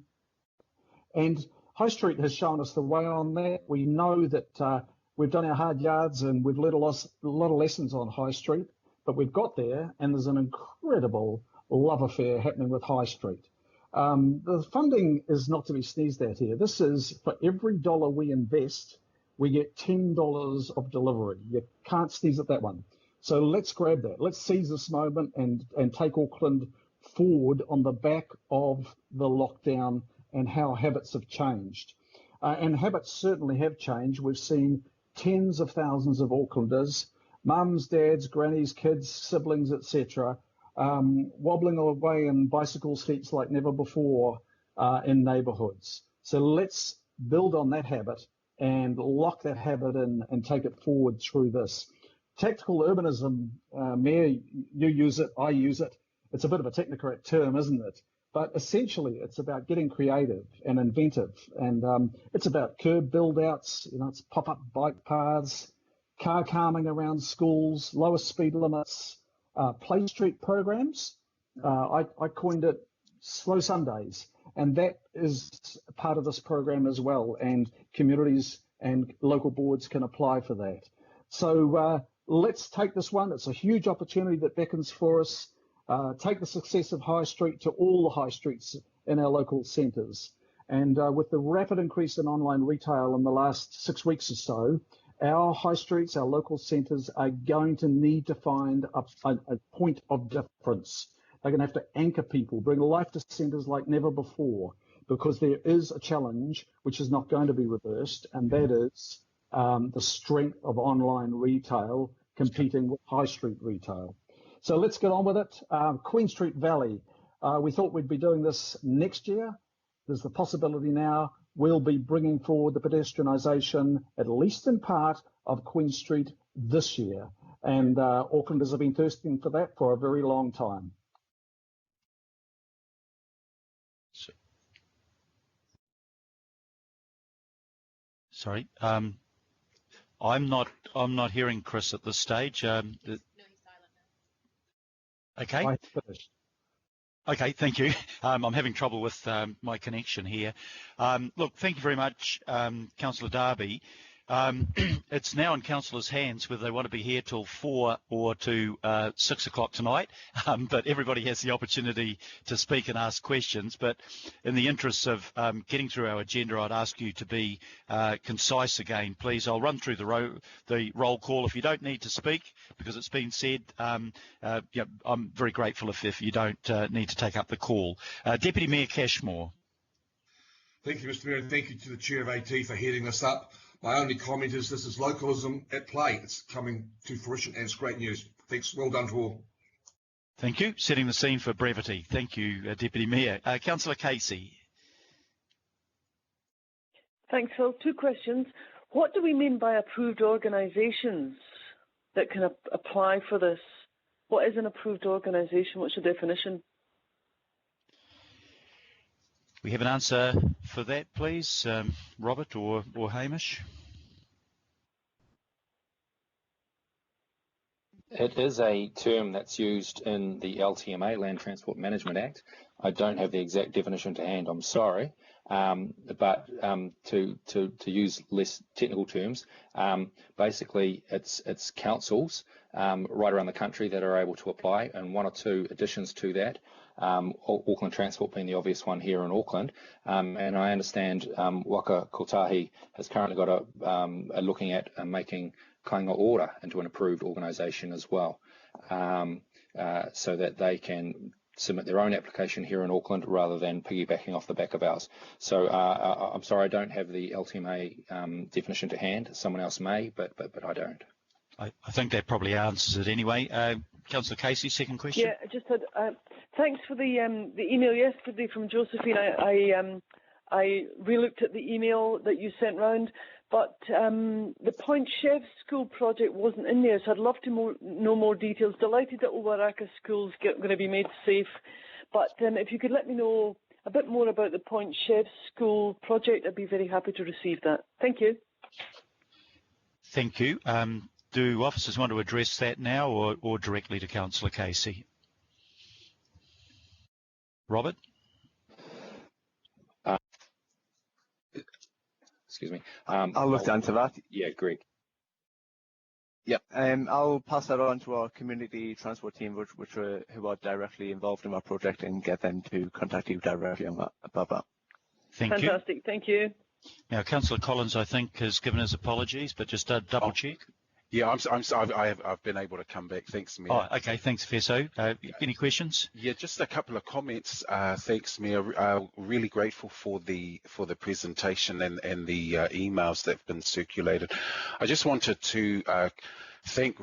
High Street has shown us the way on that. We know that we've done our hard yards and we've learned a lot of lessons on High Street, but we've got there, and there's an incredible love affair happening with High Street. The funding is not to be sneezed at here. This is for every dollar we invest, we get $10 of delivery. You can't sneeze at that one. So let's grab that. Let's seize this moment and take Auckland forward on the back of the lockdown and how habits have changed. And habits certainly have changed. We've seen tens of thousands of Aucklanders, mums, dads, grannies, kids, siblings, etc., wobbling away in bicycle seats like never before in neighbourhoods. So let's build on that habit and lock that habit in and take it forward through this. Tactical urbanism, Mayor, you use it, I use it. It's a bit of a technocrat term, isn't it? But essentially, it's about getting creative and inventive. And it's about curb build-outs, you know, it's pop-up bike paths, car calming around schools, lower speed limits, play street programs. I coined it Slow Sundays, and that is part of this program as well, and communities and local boards can apply for that. So let's take this one. It's a huge opportunity that beckons for us. Take the success of High Street to all the high streets in our local centres. And with the rapid increase in online retail in the last 6 weeks or so, our high streets, our local centres are going to need to find a point of difference. They're going to have to anchor people, bring life to centres like never before, because there is a challenge which is not going to be reversed, and that is the strength of online retail competing with high street retail. So let's get on with it. Queen Street Valley, we thought we'd be doing this next year. There's the possibility now we'll be bringing forward the pedestrianisation, at least in part, of Queen Street this year. And Aucklanders have been thirsting for that for a very long time. Sorry, I'm not hearing Chris at this stage. No, he's silent now. Okay. Okay, thank you. I'm having trouble with my connection here. Look, thank you very much, Councillor Darby. It's now in councillors' hands whether they want to be here till 4 or to 6 o'clock tonight, but everybody has the opportunity to speak and ask questions. But in the interests of getting through our agenda, I'd ask you to be concise again, please. I'll run through the roll call. If you don't need to speak, because it's been said, yeah, I'm very grateful if you don't need to take up the call. Deputy Mayor Cashmore. Thank you, Mr. Mayor, and thank you to the Chair of AT for heading this up. My only comment is this is localism at play. It's coming to fruition and it's great news. Thanks. Well done to all. Thank you. Setting the scene for brevity. Thank you, Deputy Mayor. Councillor Casey. Thanks, Phil. 2 questions. What do we mean by approved organisations that can apply for this? What is an approved organisation? What's the definition? We have an answer for that, please, Robert or Hamish. It is a term that's used in the LTMA, Land Transport Management Act. I don't have the exact definition to hand, I'm sorry. But to use less technical terms, basically it's councils right around the country that are able to apply, and 1 or 2 additions to that. Auckland Transport being the obvious one here in Auckland, and I understand Waka Kotahi has currently got a looking at making Kāinga Ora into an approved organisation as well, so that they can submit their own application here in Auckland rather than piggybacking off the back of ours. So I'm sorry, I don't have the LTMA definition to hand. Someone else may, but I don't. I think that probably answers it anyway. Councillor Casey, second question. Yeah, I just had thanks for the email yesterday from Josephine. I relooked at the email that you sent round, but the Point Chev School project wasn't in there, so I'd love to know more details. Delighted that Owaraka School's going to be made safe, but if you could let me know a bit more about the Point Chev School project, I'd be very happy to receive that. Thank you. Thank you. Do officers want to address that now or directly to Councillor Casey? Robert? Excuse me. I'll look to answer that. Yeah, Greg. Yep. I'll pass that on to our community transport team, who are directly involved in our project, and get them to contact you directly on that, about that. Thank you. Fantastic. Thank you. Now, Councillor Collins, I think, has given his apologies, but just double check. Yeah, I'm sorry. I've been able to come back. Thanks, Mayor. Oh, okay. Thanks, Feso. Any questions? Yeah, just a couple of comments. Thanks, Mayor. Really grateful for the presentation and the emails that have been circulated. I just wanted to thank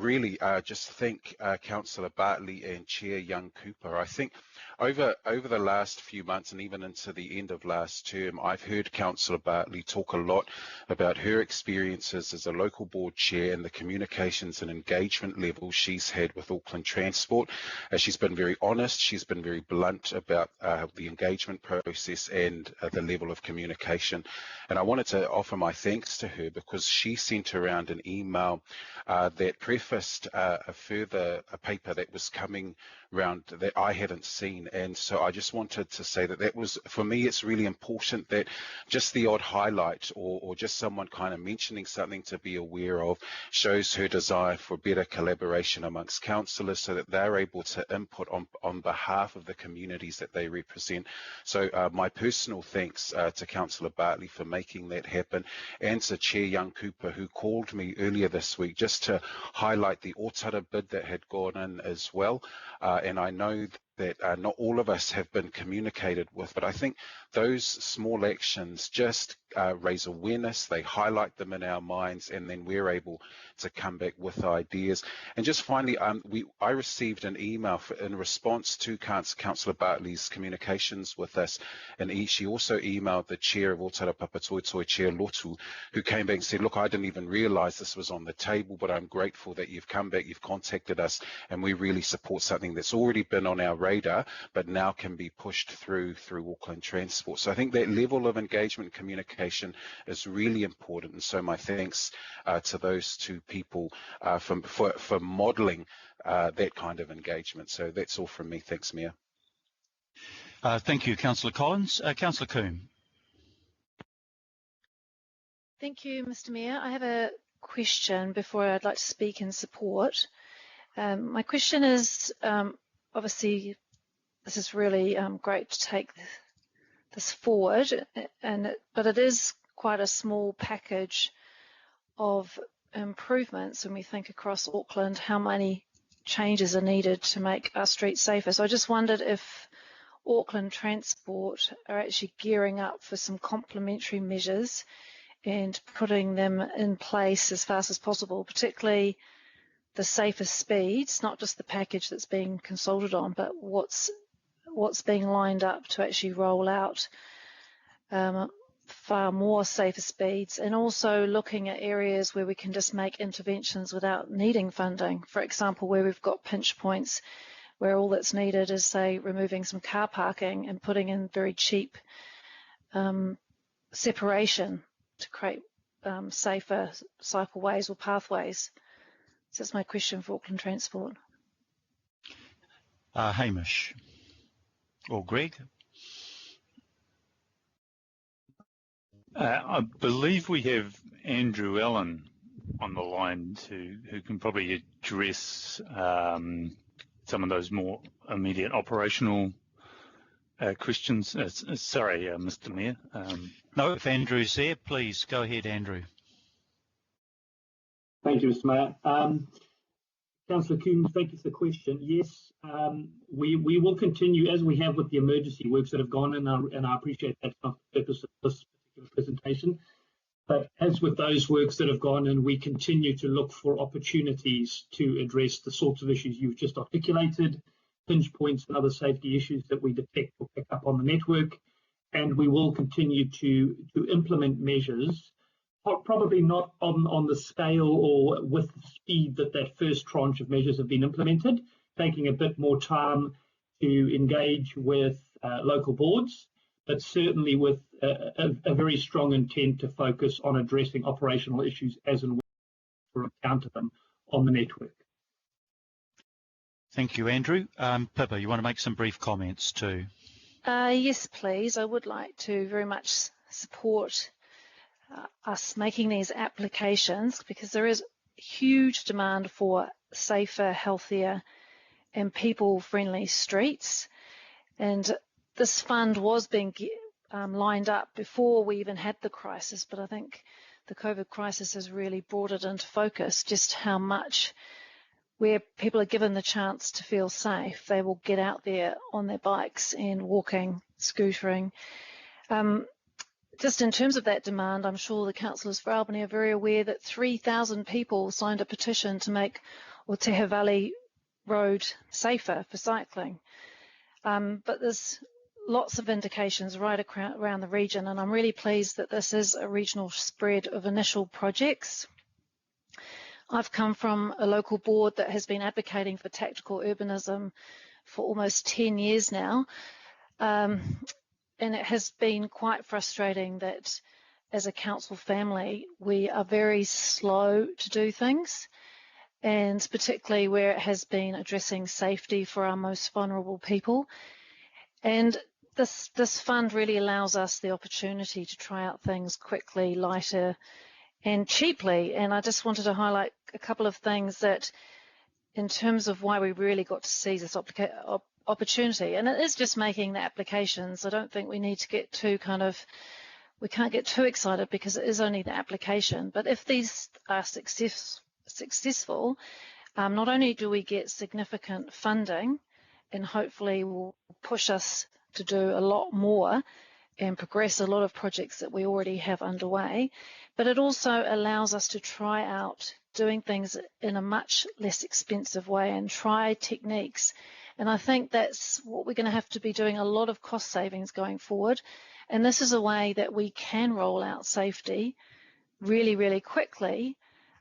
Councillor Bartley and Chair Young Cooper. I think over the last few months and even into the end of last term, I've heard Councillor Bartley talk a lot about her experiences as a local board chair and the communications and engagement level she's had with Auckland Transport. She's been very honest, she's been very blunt about the engagement process and the level of communication. And I wanted to offer my thanks to her because she sent around an email that prefaced a paper that was coming round that I hadn't seen, and so I just wanted to say that was, for me, it's really important that just the odd highlight or just someone kind of mentioning something to be aware of shows her desire for better collaboration amongst councillors so that they're able to input on behalf of the communities that they represent. So my personal thanks to Councillor Bartley for making that happen, and to Chair Young Cooper, who called me earlier this week just to highlight the Otara bid that had gone in as well. And I know that not all of us have been communicated with, but I think those small actions just raise awareness, they highlight them in our minds, and then we're able to come back with ideas. And just finally, I received an email in response to Councillor Bartley's communications with us, and she also emailed the chair of Otara Papatoetoe, Chair Lotu, who came back and said, look, I didn't even realise this was on the table, but I'm grateful that you've come back, you've contacted us, and we really support something that's already been on our radar, but now can be pushed through Auckland Transport. So I think that level of engagement and communication is really important, and so my thanks to those two people for modelling that kind of engagement. So that's all from me. Thanks, Mayor. Thank you, Councillor Collins. Councillor Coombe. Thank you, Mr. Mayor. I have a question before I'd like to speak in support. My question is, obviously, this is really great to take this forward, but it is quite a small package of improvements when we think across Auckland how many changes are needed to make our streets safer. So I just wondered if Auckland Transport are actually gearing up for some complementary measures and putting them in place as fast as possible, particularly the safer speeds, not just the package that's being consulted on, but what's being lined up to actually roll out far more safer speeds, and also looking at areas where we can just make interventions without needing funding. For example, where we've got pinch points where all that's needed is, say, removing some car parking and putting in very cheap separation to create safer cycleways or pathways. So that's my question for Auckland Transport. Hamish or Greg? I believe we have Andrew Allen on the line who can probably address some of those more immediate operational questions. Sorry, Mr. Mayor. No, if Andrew's there, please go ahead, Andrew. Thank you, Mr. Mayor. Councillor Coombs, thank you for the question. Yes, we will continue as we have with the emergency works that have gone in, and I appreciate that's not the purpose of this particular presentation. But as with those works that have gone in, we continue to look for opportunities to address the sorts of issues you've just articulated, pinch points and other safety issues that we detect or pick up on the network. And we will continue to implement measures, probably not on the scale or with the speed that first tranche of measures have been implemented, taking a bit more time to engage with local boards, but certainly with a very strong intent to focus on addressing operational issues as and when we encounter them on the network. Thank you, Andrew. Pippa, you want to make some brief comments too? Yes, please. I would like to very much support us making these applications, because there is huge demand for safer, healthier and people-friendly streets. And this fund was being lined up before we even had the crisis, but I think the COVID crisis has really brought it into focus just how much, where people are given the chance to feel safe, they will get out there on their bikes and walking, scootering. Just in terms of that demand, I'm sure the councillors for Albany are very aware that 3,000 people signed a petition to make Oteha Valley Road safer for cycling. But there's lots of indications right around the region, and I'm really pleased that this is a regional spread of initial projects. I've come from a local board that has been advocating for tactical urbanism for almost 10 years now. And it has been quite frustrating that as a council family, we are very slow to do things, and particularly where it has been addressing safety for our most vulnerable people. And this fund really allows us the opportunity to try out things quickly, lighter and cheaply. And I just wanted to highlight a couple of things that in terms of why we really got to seize this opportunity, and it is just making the applications. I don't think we need to get too we can't get too excited because it is only the application. But if these are successful, not only do we get significant funding and hopefully will push us to do a lot more and progress a lot of projects that we already have underway, but it also allows us to try out doing things in a much less expensive way and try techniques. And I think that's what we're going to have to be doing, a lot of cost savings going forward. And this is a way that we can roll out safety really, really quickly.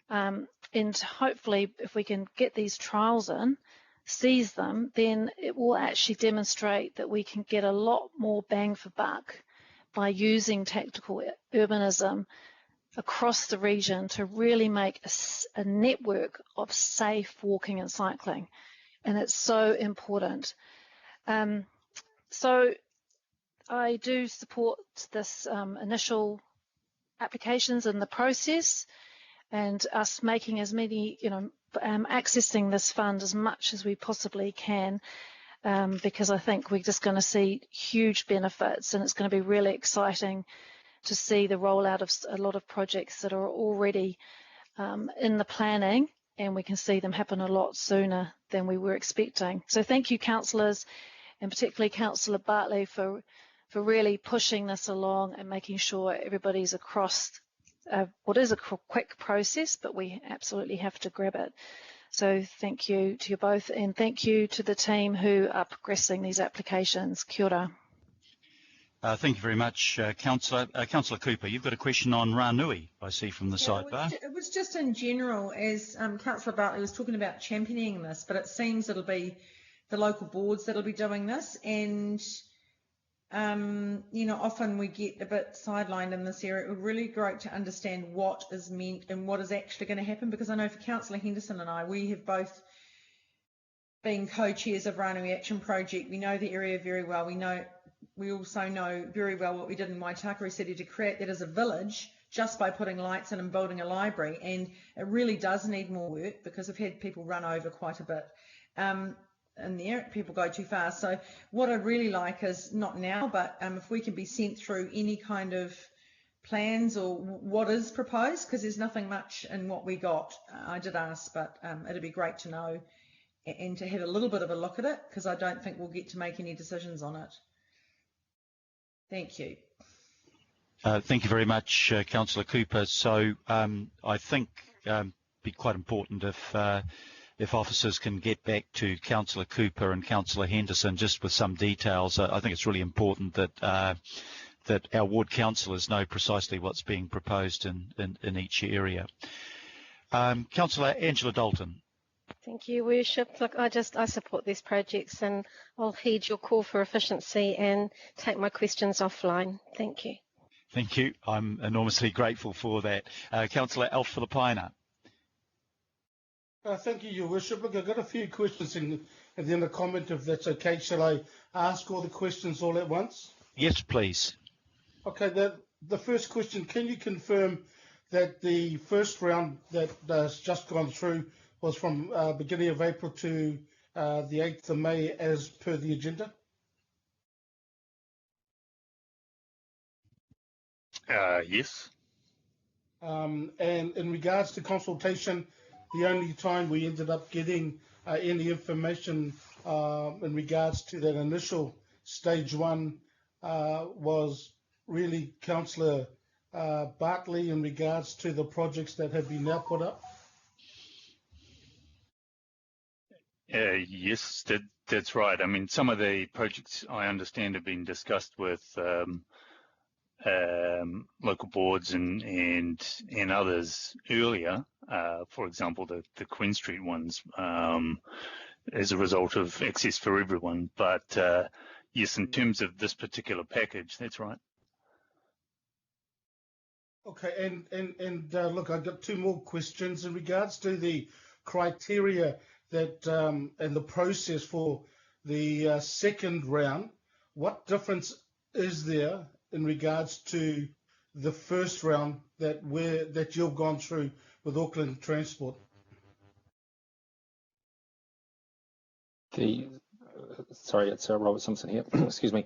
And hopefully, if we can get these trials in, seize them, then it will actually demonstrate that we can get a lot more bang for buck by using tactical urbanism across the region to really make a network of safe walking and cycling. And it's so important. So I do support this initial applications in the process, and us making as many, accessing this fund as much as we possibly can, because I think we're just going to see huge benefits, and it's going to be really exciting to see the rollout of a lot of projects that are already in the planning, and we can see them happen a lot sooner than we were expecting. So thank you, councillors, and particularly Councillor Bartley, for really pushing this along and making sure everybody's across what is a quick process, but we absolutely have to grab it. So thank you to you both, and thank you to the team who are progressing these applications. Kia ora. Thank you very much, Councillor. Councillor Cooper, you've got a question on Ranui, I see from the sidebar. It was just in general, as Councillor Bartley was talking about championing this, but it seems it'll be the local boards that'll be doing this, and often we get a bit sidelined in this area. It would be really great to understand what is meant and what is actually going to happen, because I know for Councillor Henderson and I, we have both been co-chairs of Ranui Action Project. We know the area very well. We also know very well what we did in Waitakere City to create that as a village just by putting lights in and building a library, and it really does need more work because I've had people run over quite a bit. In there, people go too fast. So what I'd really like is, not now, but if we can be sent through any kind of plans or what is proposed, because there's nothing much in what we got. I did ask, but it'd be great to know and to have a little bit of a look at it, because I don't think we'll get to make any decisions on it. Thank you. Thank you very much, Councillor Cooper. So I think it'd be quite important if officers can get back to Councillor Cooper and Councillor Henderson just with some details. I think it's really important that that our ward councillors know precisely what's being proposed in each area. Councillor Angela Dalton. Thank you, Worship. Look, I support these projects, and I'll heed your call for efficiency and take my questions offline. Thank you. Thank you. I'm enormously grateful for that. Councillor Alf Filipaina. Thank you, Your Worship. Look, I've got a few questions and then a comment, if that's okay. Shall I ask all the questions all at once? Yes, please. Okay, the first question, can you confirm that the first round that has just gone through was from beginning of April to the 8th of May as per the agenda? Yes. And in regards to consultation, the only time we ended up getting any information in regards to that initial stage one was really Councillor Bartley in regards to the projects that have been now put up. Yes, that's right. I mean, some of the projects I understand have been discussed with local boards and others earlier. For example, the Queen Street ones, as a result of access for everyone. But yes, in terms of this particular package, that's right. Okay, and look, I've got two more questions in regards to the criteria that and the process for the second round. What difference is there in regards to the first round that you've gone through with Auckland Transport? Sorry, it's Robert Simpson here. Excuse me.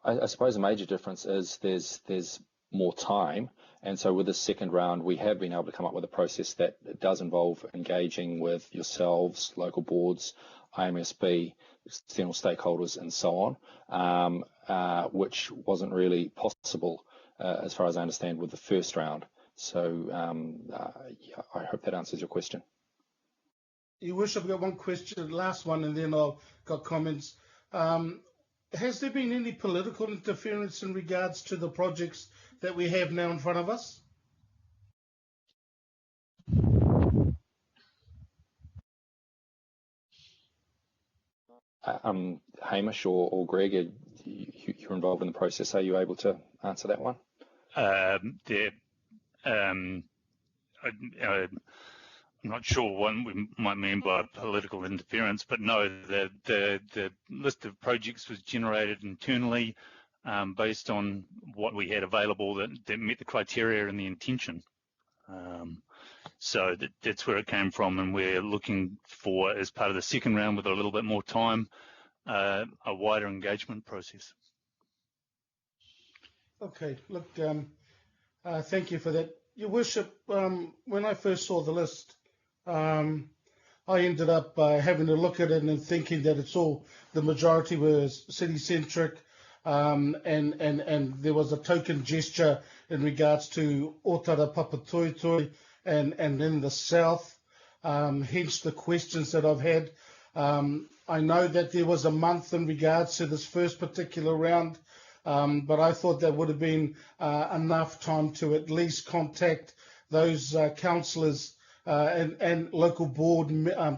I suppose a major difference is there's more time, and so with the second round we have been able to come up with a process that does involve engaging with yourselves, local boards, IMSB, external stakeholders, and so on, which wasn't really possible as far as I understand with the first round. So yeah, I hope that answers your question. Your Worship, I've got one question, last one, and then I've got comments. Has there been any political interference in regards to the projects that we have now in front of us? Hamish or Greg, you're involved in the process. Are you able to answer that one? I'm not sure what we might mean by political interference, but no, the list of projects was generated internally. based on what we had available that met the criteria and the intention. So that's where it came from, and we're looking for, as part of the second round with a little bit more time, a wider engagement process. Okay, look, thank you for that. Your Worship, when I first saw the list, I ended up having to look at it and thinking that it's all, the majority was city-centric, and there was a token gesture in regards to Otara Papatoetoe and in the south, hence the questions that I've had. I know that there was a month in regards to this first particular round, but I thought that would have been enough time to at least contact those councillors and local board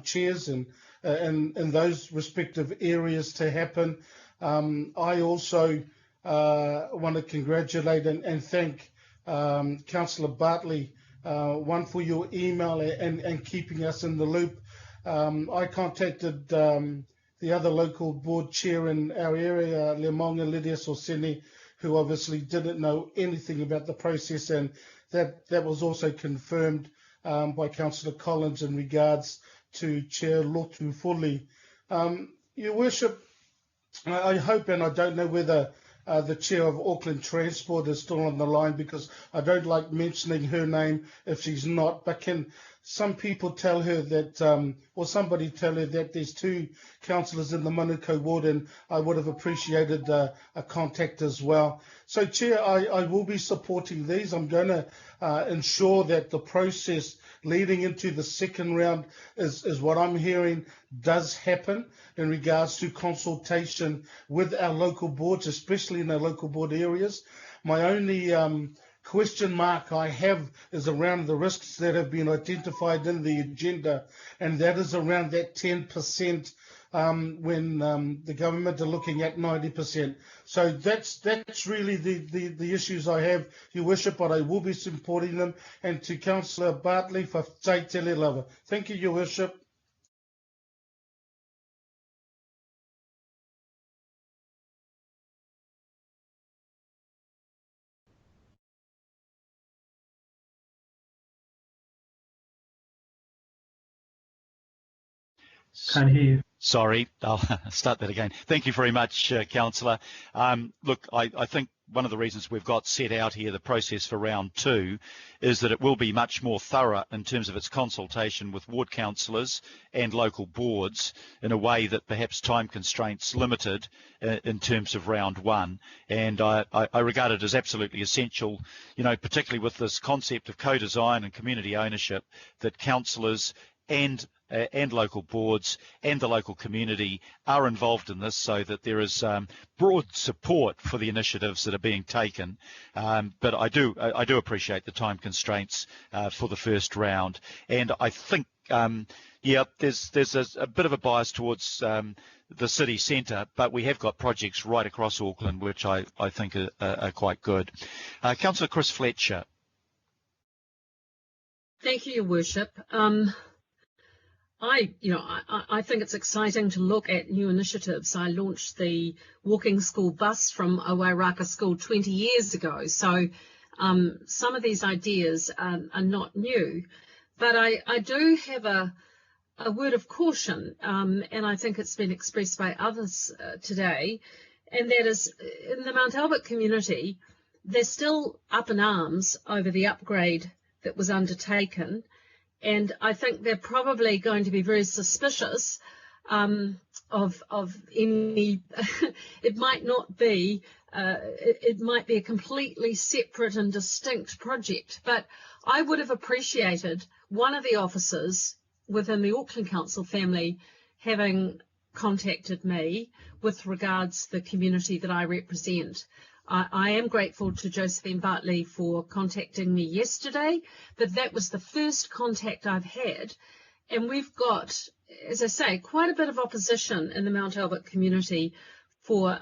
chairs and in those respective areas to happen. I also want to congratulate and thank Councillor Bartley, one for your email and keeping us in the loop. I contacted the other local board chair in our area, Lemonga Lydia Sorsini, who obviously didn't know anything about the process, and that was also confirmed by Councillor Collins in regards to Chair Lotu Fuli. Your Worship, I hope, and I don't know whether the Chair of Auckland Transport is still on the line, because I don't like mentioning her name if she's not, but can some people tell her that, or somebody tell her that there's 2 councillors in the Manukau ward, and I would have appreciated a contact as well. So, Chair, I will be supporting these. I'm going to ensure that the process leading into the second round is what I'm hearing does happen in regards to consultation with our local boards, especially in our local board areas. My only question mark I have is around the risks that have been identified in the agenda, and that is around that 10% when the government are looking at 90%. So that's really the issues I have, Your Worship, but I will be supporting them. And to Councillor Bartley for Tai Tele Lava. Thank you, Your Worship. Can't hear you. Sorry, I'll start that again. Thank you very much, Councillor. Look, I think one of the reasons we've got set out here the process for round 2 is that it will be much more thorough in terms of its consultation with ward councillors and local boards in a way that perhaps time constraints limited in terms of round 1. And I regard it as absolutely essential, you know, particularly with this concept of co-design and community ownership, that councillors and local boards and the local community are involved in this, so that there is broad support for the initiatives that are being taken. But I do appreciate the time constraints for the first round, and I think yeah, there's a bit of a bias towards the city centre, but we have got projects right across Auckland which I think are quite good. Councillor Chris Fletcher. Thank you, Your Worship. I think it's exciting to look at new initiatives. I launched the walking school bus from Owairaka School 20 years ago, so some of these ideas are not new. But I do have a word of caution, and I think it's been expressed by others today, and that is, in the Mount Albert community, they're still up in arms over the upgrade that was undertaken. And I think they're probably going to be very suspicious of any. It might not be. It might be a completely separate and distinct project. But I would have appreciated one of the officers within the Auckland Council family having contacted me with regards to the community that I represent. I am grateful to Josephine Bartley for contacting me yesterday, but that was the first contact I've had. And we've got, as I say, quite a bit of opposition in the Mount Albert community for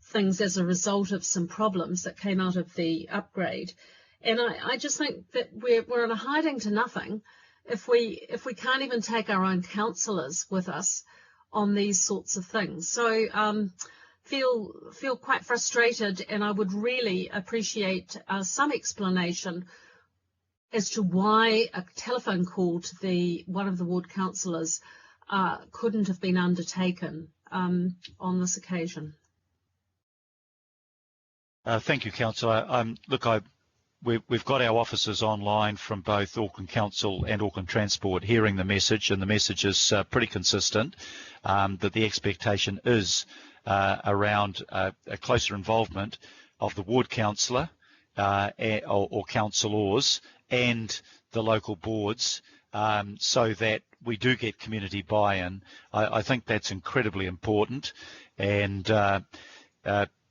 things as a result of some problems that came out of the upgrade. And I just think that we're in a hiding to nothing if we can't even take our own councillors with us on these sorts of things. So feel quite frustrated, and I would really appreciate some explanation as to why a telephone call to one of the ward councillors couldn't have been undertaken on this occasion. Thank you, Councillor. Look, we've got our officers online from both Auckland Council and Auckland Transport hearing the message, and the message is pretty consistent, that the expectation is around a closer involvement of the ward councillor or councillors and the local boards, so that we do get community buy-in. I think that's incredibly important, and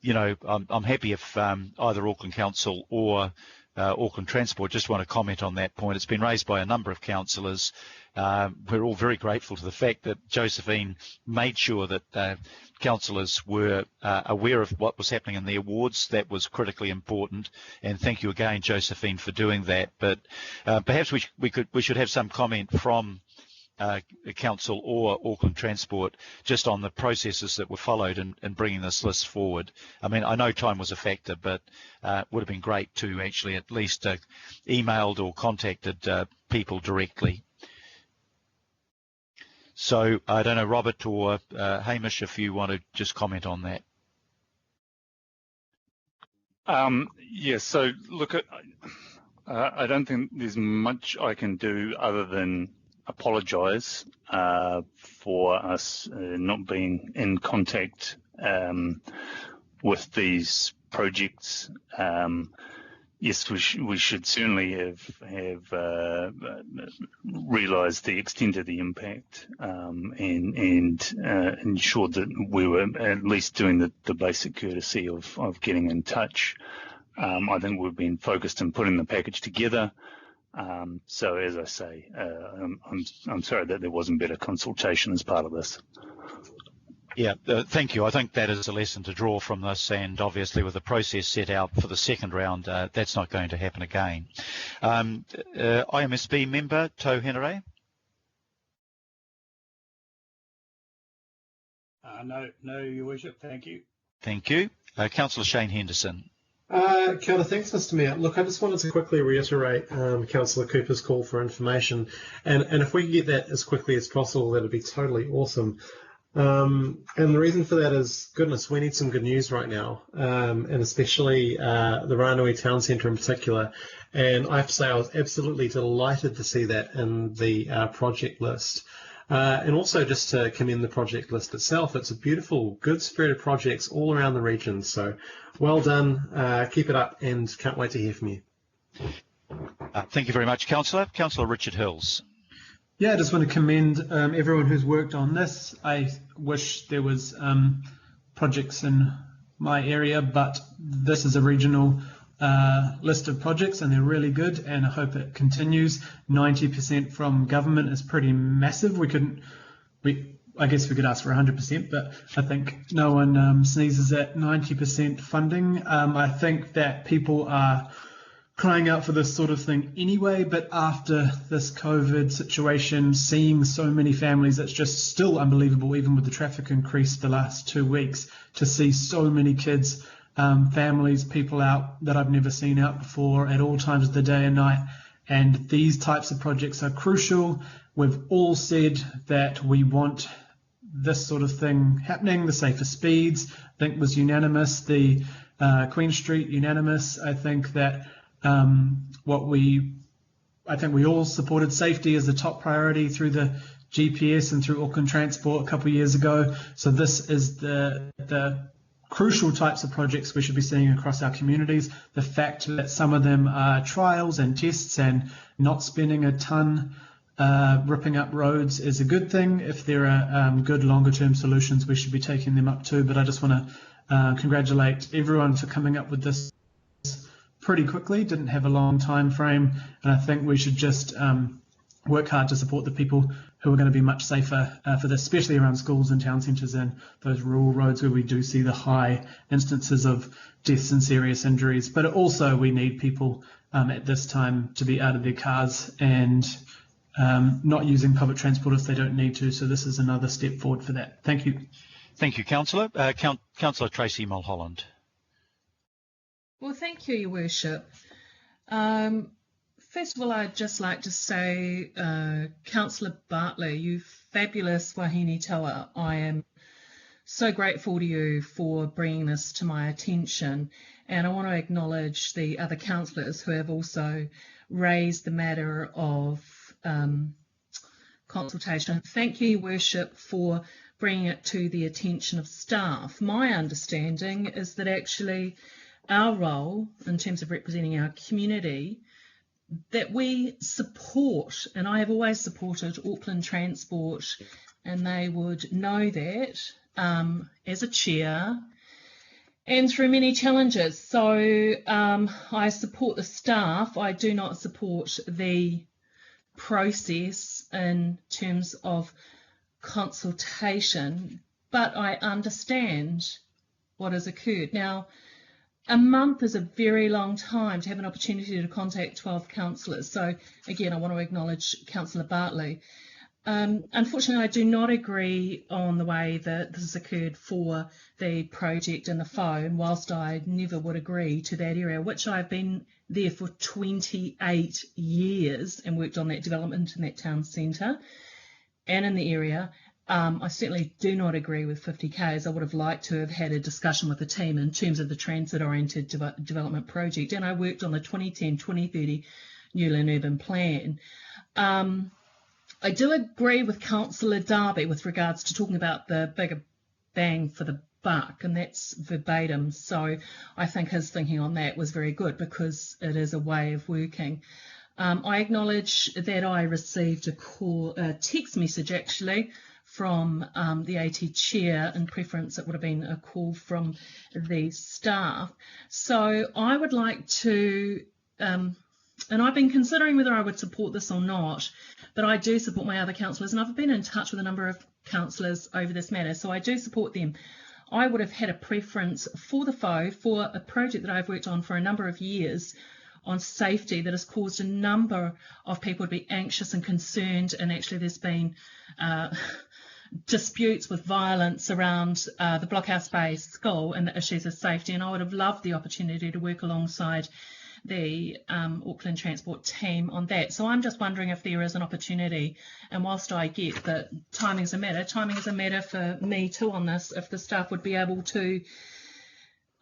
you know, I'm happy if either Auckland Council or Auckland Transport just want to comment on that point. It's been raised by a number of councillors. We're all very grateful to the fact that Josephine made sure that councillors were aware of what was happening in their wards. That was critically important, and thank you again, Josephine, for doing that. But perhaps we should have some comment from Council or Auckland Transport just on the processes that were followed in bringing this list forward. I mean, I know time was a factor, but it would have been great to actually at least emailed or contacted people directly. So I don't know, Robert or Hamish, if you want to just comment on that. Yeah, so look, I don't think there's much I can do other than apologise for us not being in contact with these projects. Yes, we should certainly have realised the extent of the impact and ensured that we were at least doing the basic courtesy of getting in touch. I think we've been focused on putting the package together. So as I say, I'm sorry that there wasn't better consultation as part of this. Yeah, thank you. I think that is a lesson to draw from this, and obviously with the process set out for the second round, that's not going to happen again. IMSB member, Tau Henare. No, Your Worship, thank you. Thank you. Councillor Shane Henderson. Kia ora, thanks, Mr. Mayor. Look, I just wanted to quickly reiterate Councillor Cooper's call for information, and if we can get that as quickly as possible, that would be totally awesome. And the reason for that is, goodness, we need some good news right now, and especially the Ranui Town Centre in particular. And I have to say I was absolutely delighted to see that in the project list. And also just to commend the project list itself. It's a beautiful, good spirited projects all around the region. So well done, keep it up, and can't wait to hear from you. Thank you very much, Councillor. Councillor Richard Hills. Yeah, I just want to commend everyone who's worked on this. I wish there was projects in my area, but this is a regional list of projects and they're really good, and I hope it continues. 90% from government is pretty massive. I guess we could ask for 100%, but I think no one sneezes at 90% funding. I think that people are crying out for this sort of thing anyway, but after this COVID situation, seeing so many families, it's just still unbelievable, even with the traffic increase the last 2 weeks, to see so many kids, families, people out that I've never seen out before at all times of the day and night. And these types of projects are crucial. We've all said that we want this sort of thing happening. The safer speeds, I think, was unanimous. The Queen Street, unanimous. I think that I think we all supported safety as the top priority through the GPS and through Auckland Transport a couple of years ago. So this is the crucial types of projects we should be seeing across our communities. The fact that some of them are trials and tests and not spending a ton ripping up roads is a good thing. If there are good longer term solutions, we should be taking them up too. But I just want to congratulate everyone for coming up with this pretty quickly, didn't have a long time frame, and I think we should just work hard to support the people who are going to be much safer for this, especially around schools and town centres and those rural roads where we do see the high instances of deaths and serious injuries. But also we need people at this time to be out of their cars and not using public transport if they don't need to. So this is another step forward for that. Thank you. Thank you, Councillor. Councillor Tracy Mulholland. Well, thank you, Your Worship. First of all, I'd just like to say, Councillor Bartley, you fabulous wahine taua. I am so grateful to you for bringing this to my attention, and I want to acknowledge the other councillors who have also raised the matter of consultation. Thank you, Your Worship, for bringing it to the attention of staff. My understanding is that actually our role in terms of representing our community, that we support, and I have always supported Auckland Transport, and they would know that as a chair and through many challenges. So I support the staff. I do not support the process in terms of consultation, but I understand what has occurred. Now, a month is a very long time to have an opportunity to contact 12 councillors. So again, I want to acknowledge Councillor Bartley. Unfortunately, I do not agree on the way that this has occurred for the project in the phone, whilst I never would agree to that area, which I've been there for 28 years and worked on that development in that town centre and in the area. I certainly do not agree with 50Ks. I would have liked to have had a discussion with the team in terms of the transit-oriented development project, and I worked on the 2010-2030 Newland Urban Plan. I do agree with Councillor Darby with regards to talking about the bigger bang for the buck, and that's verbatim. So I think his thinking on that was very good because it is a way of working. I acknowledge that I received a text message actually from the AT chair. In preference, it would have been a call from the staff. So I would like to, and I've been considering whether I would support this or not, but I do support my other councillors, and I've been in touch with a number of councillors over this matter, so I do support them. I would have had a preference for the FO for a project that I've worked on for a number of years on safety that has caused a number of people to be anxious and concerned, and actually there's been disputes with violence around the Blockhouse Bay School and the issues of safety, and I would have loved the opportunity to work alongside the Auckland Transport team on that. So I'm just wondering if there is an opportunity, and whilst I get that timing is a matter for me too on this, if the staff would be able to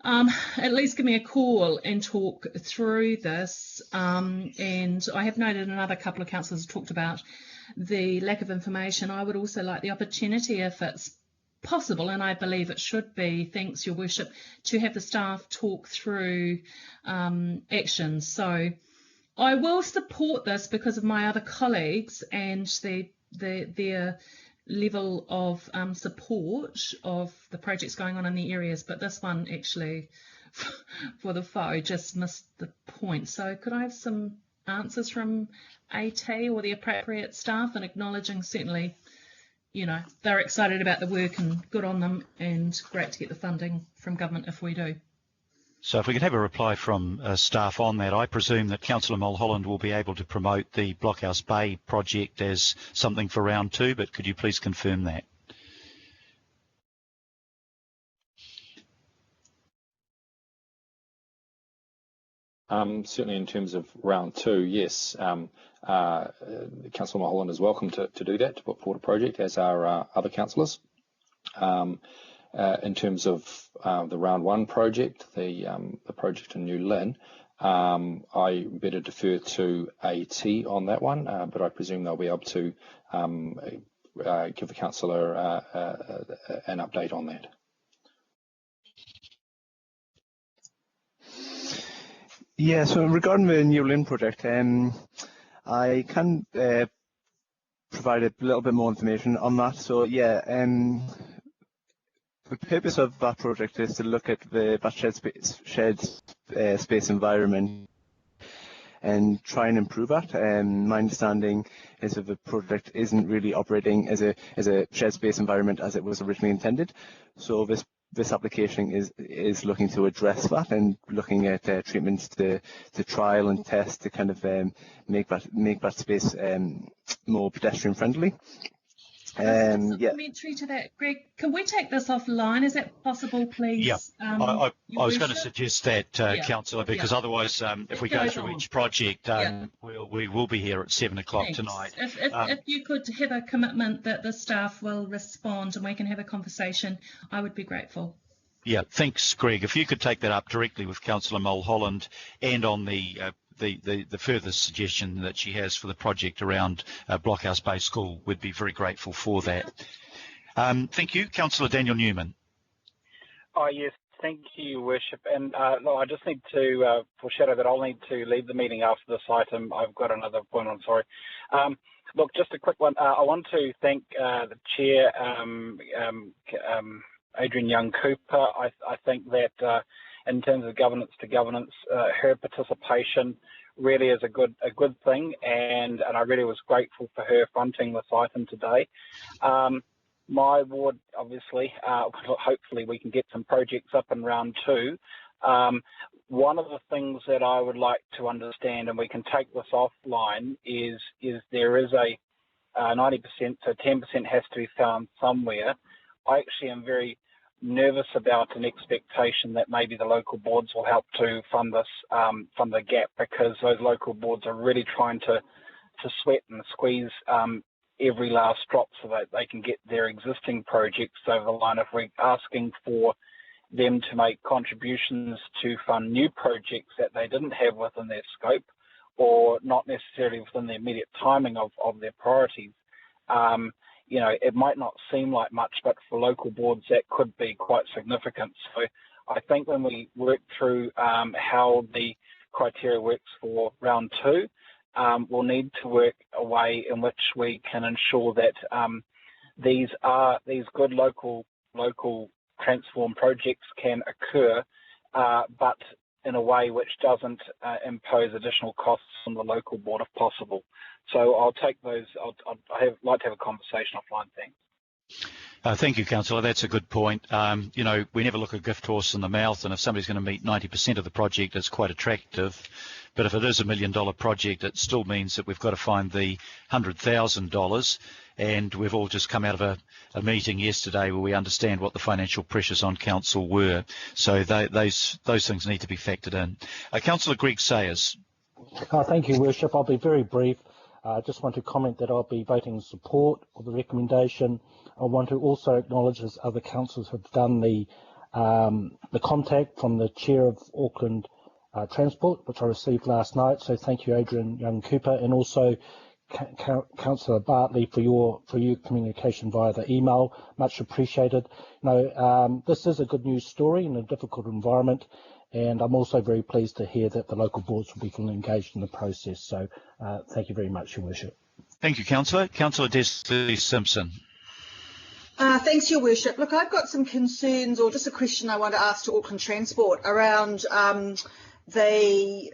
at least give me a call and talk through this. And I have noted another couple of councillors talked about the lack of information. I would also like the opportunity, if it's possible, and I believe it should be, thanks Your Worship, to have the staff talk through actions. So I will support this because of my other colleagues and their level of support of the projects going on in the areas, but this one actually for the FO just missed the point. So could I have some answers from AT or the appropriate staff, and acknowledging certainly, you know, they're excited about the work and good on them, and great to get the funding from government if we do. So if we could have a reply from staff on that. I presume that Councillor Mulholland will be able to promote the Blockhouse Bay project as something for round 2, but could you please confirm that? Certainly in terms of round 2, yes. Councillor Mulholland is welcome to do that, to put forward a project, as are other councillors. In terms of the round 1 project, the project in New Lynn, I better defer to AT on that one, but I presume they'll be able to give the councillor an update on that. Yeah, so regarding the New Lynn project, I can provide a little bit more information on that. So yeah, the purpose of that project is to look at that shared space environment and try and improve that. My understanding is that the project isn't really operating as a shared space environment as it was originally intended. So this application is looking to address that and looking at treatments to trial and test to kind of make that space more pedestrian friendly. Supplementary to that, Greg, can we take this offline? Is that possible, please? Yeah, I was going to suggest that, Councillor, because otherwise, if we go through each project, we will be here at 7 o'clock tonight. If you could have a commitment that the staff will respond and we can have a conversation, I would be grateful. Yeah, thanks, Greg. If you could take that up directly with Councillor Mulholland and on the further suggestion that she has for the project around Blockhouse Bay School, we'd be very grateful for that. Thank you. Councillor Daniel Newman. Oh, yes, thank you, Your Worship. And no, I just need to foreshadow that I'll need to leave the meeting after this item. I've got another appointment, sorry. Look, just a quick one. I want to thank the Chair, Adrian Young-Cooper. I think that in terms of governance to governance, her participation really is a good thing, and I really was grateful for her fronting this item today. My ward, obviously, hopefully we can get some projects up in round 2. One of the things that I would like to understand, and we can take this offline, is there is a 90%, so 10% has to be found somewhere. I actually am very nervous about an expectation that maybe the local boards will help to fund this, fund the gap, because those local boards are really trying to sweat and squeeze every last drop so that they can get their existing projects over the line. If we're asking for them to make contributions to fund new projects that they didn't have within their scope, or not necessarily within the immediate timing of their priorities, you know, it might not seem like much, but for local boards that could be quite significant. So I think when we work through how the criteria works for round 2, we'll need to work a way in which we can ensure that these good local transform projects can occur, but in a way which doesn't impose additional costs on the local board if possible. So I'll take those. I'd like to have a conversation offline. Thanks. Thank you, Councillor. That's a good point. You know, we never look a gift horse in the mouth, and if somebody's going to meet 90% of the project, it's quite attractive. But if it is $1 million project, it still means that we've got to find the $100,000. And we've all just come out of a meeting yesterday where we understand what the financial pressures on council were. So those things need to be factored in. Councillor Greg Sayers. Thank you, Worship. I'll be very brief. I just want to comment that I'll be voting in support of the recommendation. I want to also acknowledge, as other councillors have done, the contact from the Chair of Auckland Transport, which I received last night. So thank you, Adrian Young-Cooper, and also Councillor Bartley for your communication via the email. Much appreciated. This is a good news story in a difficult environment, and I'm also very pleased to hear that the local boards will be fully engaged in the process. So thank you very much, Your Worship. Thank you, Councillor. Councillor Desley Simpson. Thanks, Your Worship. Look, I've got some concerns, or just a question I want to ask to Auckland Transport around the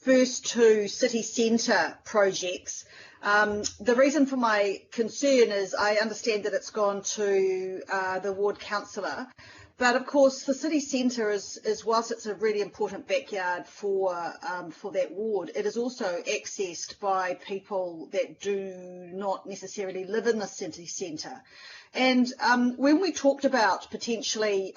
first 2 city centre projects. The reason for my concern is I understand that it's gone to the ward councillor, but of course the city centre is whilst it's a really important backyard for that ward, it is also accessed by people that do not necessarily live in the city centre. And when we talked about potentially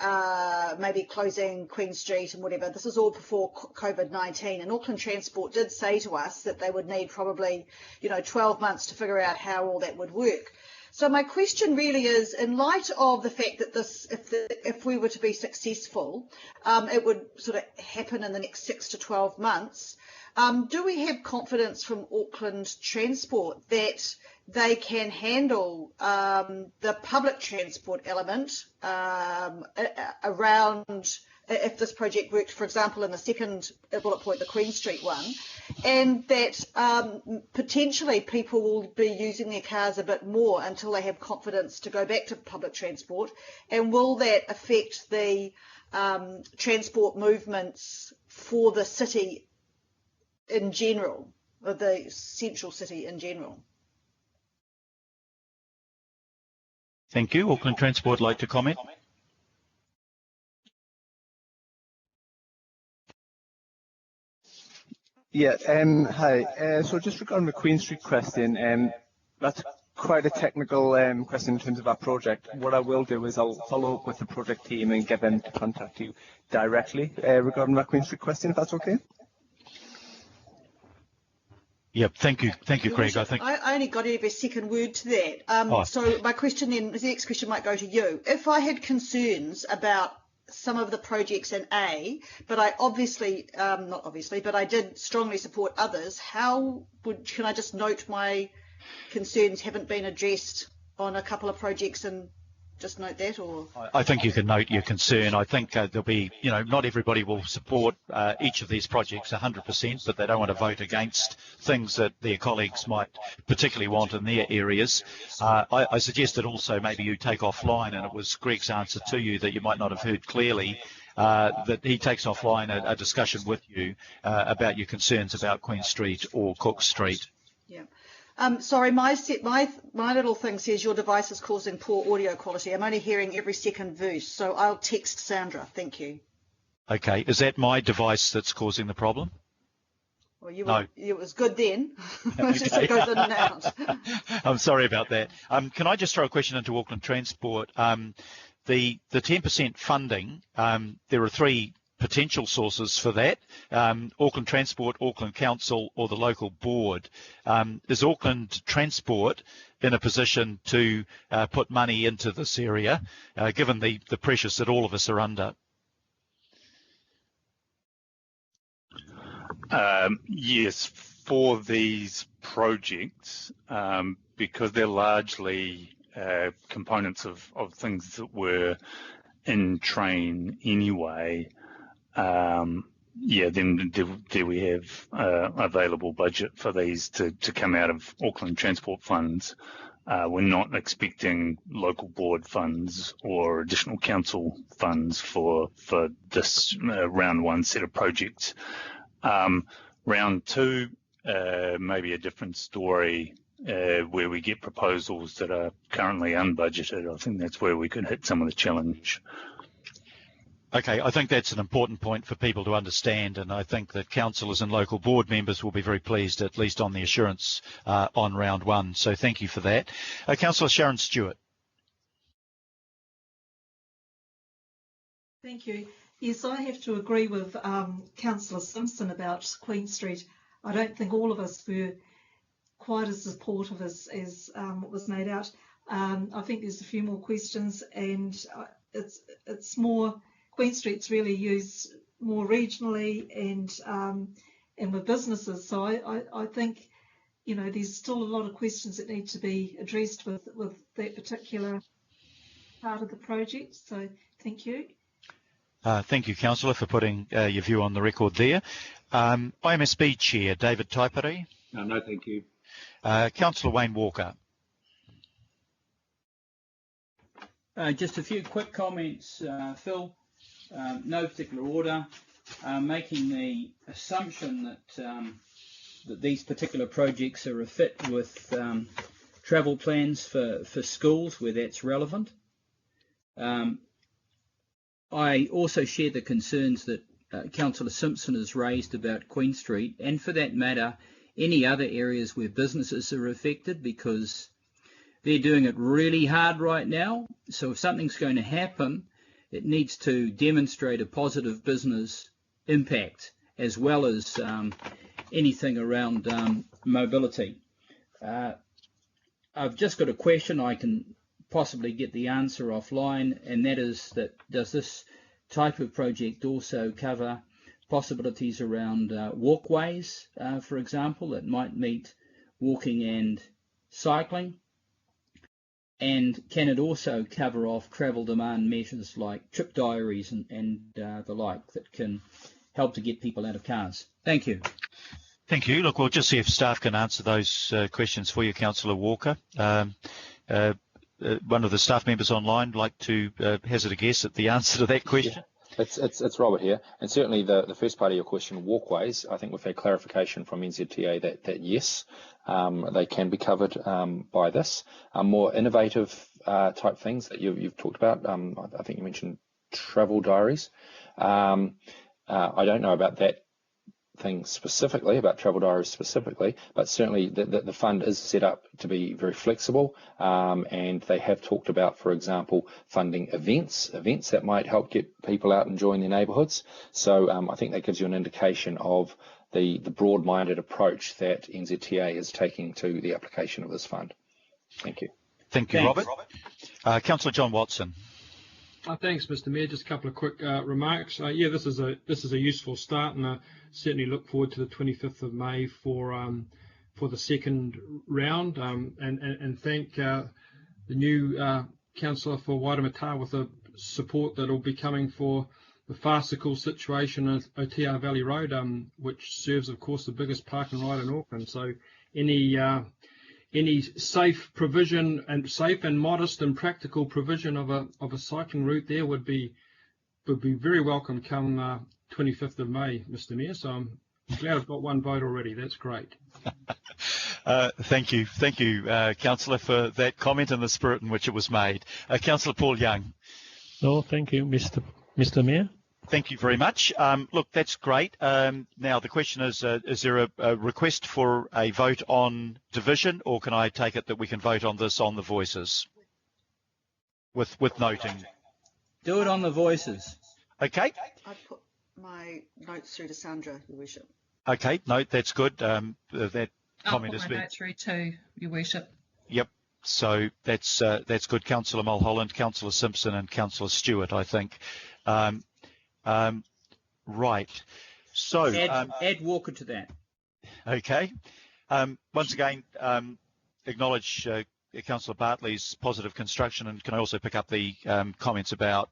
maybe closing Queen Street and whatever, this is all before COVID-19, and Auckland Transport did say to us that they would need probably 12 months to figure out how all that would work. So my question really is, in light of the fact that this, if we were to be successful, it would sort of happen in the next 6 to 12 months, do we have confidence from Auckland Transport that they can handle the public transport element around, if this project worked, for example, in the second bullet point, the Queen Street one, and that potentially people will be using their cars a bit more until they have confidence to go back to public transport? And will that affect the transport movements for the city in general, or the central city in general? Thank you. Auckland Transport like to comment? Yeah, hi. So just regarding the Queen Street question, that's quite a technical question in terms of our project. What I will do is I'll follow up with the project team and get them to contact you directly regarding that Queen Street question, if that's okay. Yep, thank you, Craig. I think I only got every second word to that. So my question then, the next question might go to you. If I had concerns about some of the projects in A, but I but I did strongly support others, can I just note my concerns haven't been addressed on a couple of projects and just note that? Or I think you can note your concern. I think there'll be, not everybody will support each of these projects 100%, but they don't want to vote against things that their colleagues might particularly want in their areas. I suggested also maybe you take offline, and it was Greg's answer to you that you might not have heard clearly, that he takes offline a discussion with you about your concerns about Queen Street or Cook Street. Yeah. Sorry, my little thing says your device is causing poor audio quality. I'm only hearing every second verse, so I'll text Sandra. Thank you. Okay, is that my device that's causing the problem? Well, no. It was good then. It just goes in and out. I'm sorry about that. Can I just throw a question into Auckland Transport? The 10% funding, there are three potential sources for that: Auckland Transport, Auckland Council, or the local board. Is Auckland Transport in a position to put money into this area, given the pressures that all of us are under? Yes, for these projects, because they're largely components of things that were in train anyway. Then do we have available budget for these to come out of Auckland Transport funds? We're not expecting local board funds or additional council funds for this round one set of projects. Round two, maybe a different story, where we get proposals that are currently unbudgeted. I think that's where we could hit some of the challenge. Okay, I think that's an important point for people to understand, and I think that councillors and local board members will be very pleased, at least on the assurance on round one. So thank you for that. Councillor Sharon Stewart. Thank you. Yes, I have to agree with Councillor Simpson about Queen Street. I don't think all of us were quite as supportive as what was made out. I think there's a few more questions, and it's more. Queen Street's really used more regionally and with businesses. So I think, there's still a lot of questions that need to be addressed with that particular part of the project. So thank you. Thank you, Councillor, for putting your view on the record there. IMSB Chair, David Taipare. No, thank you. Councillor Wayne Walker. Just a few quick comments, Phil. No particular order. Making the assumption that these particular projects are a fit with travel plans for schools where that's relevant. I also share the concerns that Councillor Simpson has raised about Queen Street, and for that matter, any other areas where businesses are affected, because they're doing it really hard right now. So if something's going to happen, it needs to demonstrate a positive business impact, as well as anything around mobility. I've just got a question. I can possibly get the answer offline, and that is that does this type of project also cover possibilities around walkways, for example, that might meet walking and cycling? And can it also cover off travel demand measures like trip diaries and the like that can help to get people out of cars? Thank you. Thank you. Look, we'll just see if staff can answer those questions for you, Councillor Walker. One of the staff members online would like to hazard a guess at the answer to that question. Yeah. It's Robert here, and certainly the first part of your question, walkways, I think we've had clarification from NZTA that yes, they can be covered by this. More innovative type things that you've talked about, I think you mentioned travel diaries. I don't know about that things specifically, about travel diaries specifically, but certainly the fund is set up to be very flexible, and they have talked about, for example, funding events that might help get people out enjoying their neighbourhoods. So I think that gives you an indication of the broad-minded approach that NZTA is taking to the application of this fund. Thank you. Thank you, Robert. Councillor John Watson. Thanks, Mr. Mayor. Just a couple of quick remarks. Yeah, this is a useful start, and I certainly look forward to the 25th of May for the second round, and thank the new councillor for Waitemata with the support that will be coming for the farcical situation of OTR Valley Road, which serves, of course, the biggest park and ride in Auckland. So any safe provision and safe and modest and practical provision of a cycling route there would be very welcome come 25th of May, Mr. Mayor. So I'm glad I've got one vote already. That's great. Thank you, Councillor, for that comment and the spirit in which it was made. Councillor Paul Young. No, thank you, Mr. Mayor. Thank you very much. Look, that's great. Now the question is there a request for a vote on division, or can I take it that we can vote on this on the voices with noting? Do it on the voices. Okay. I put my notes through to Sandra, Your Worship. Okay, no, that's good. That comment has been. I'll put my notes through too, Your Worship. Yep. So that's good. Councillor Mulholland, Councillor Simpson, and Councillor Stewart, I think. Right. So add Walker to that. Okay. Once again, acknowledge Councillor Bartley's positive construction, and can I also pick up the comments about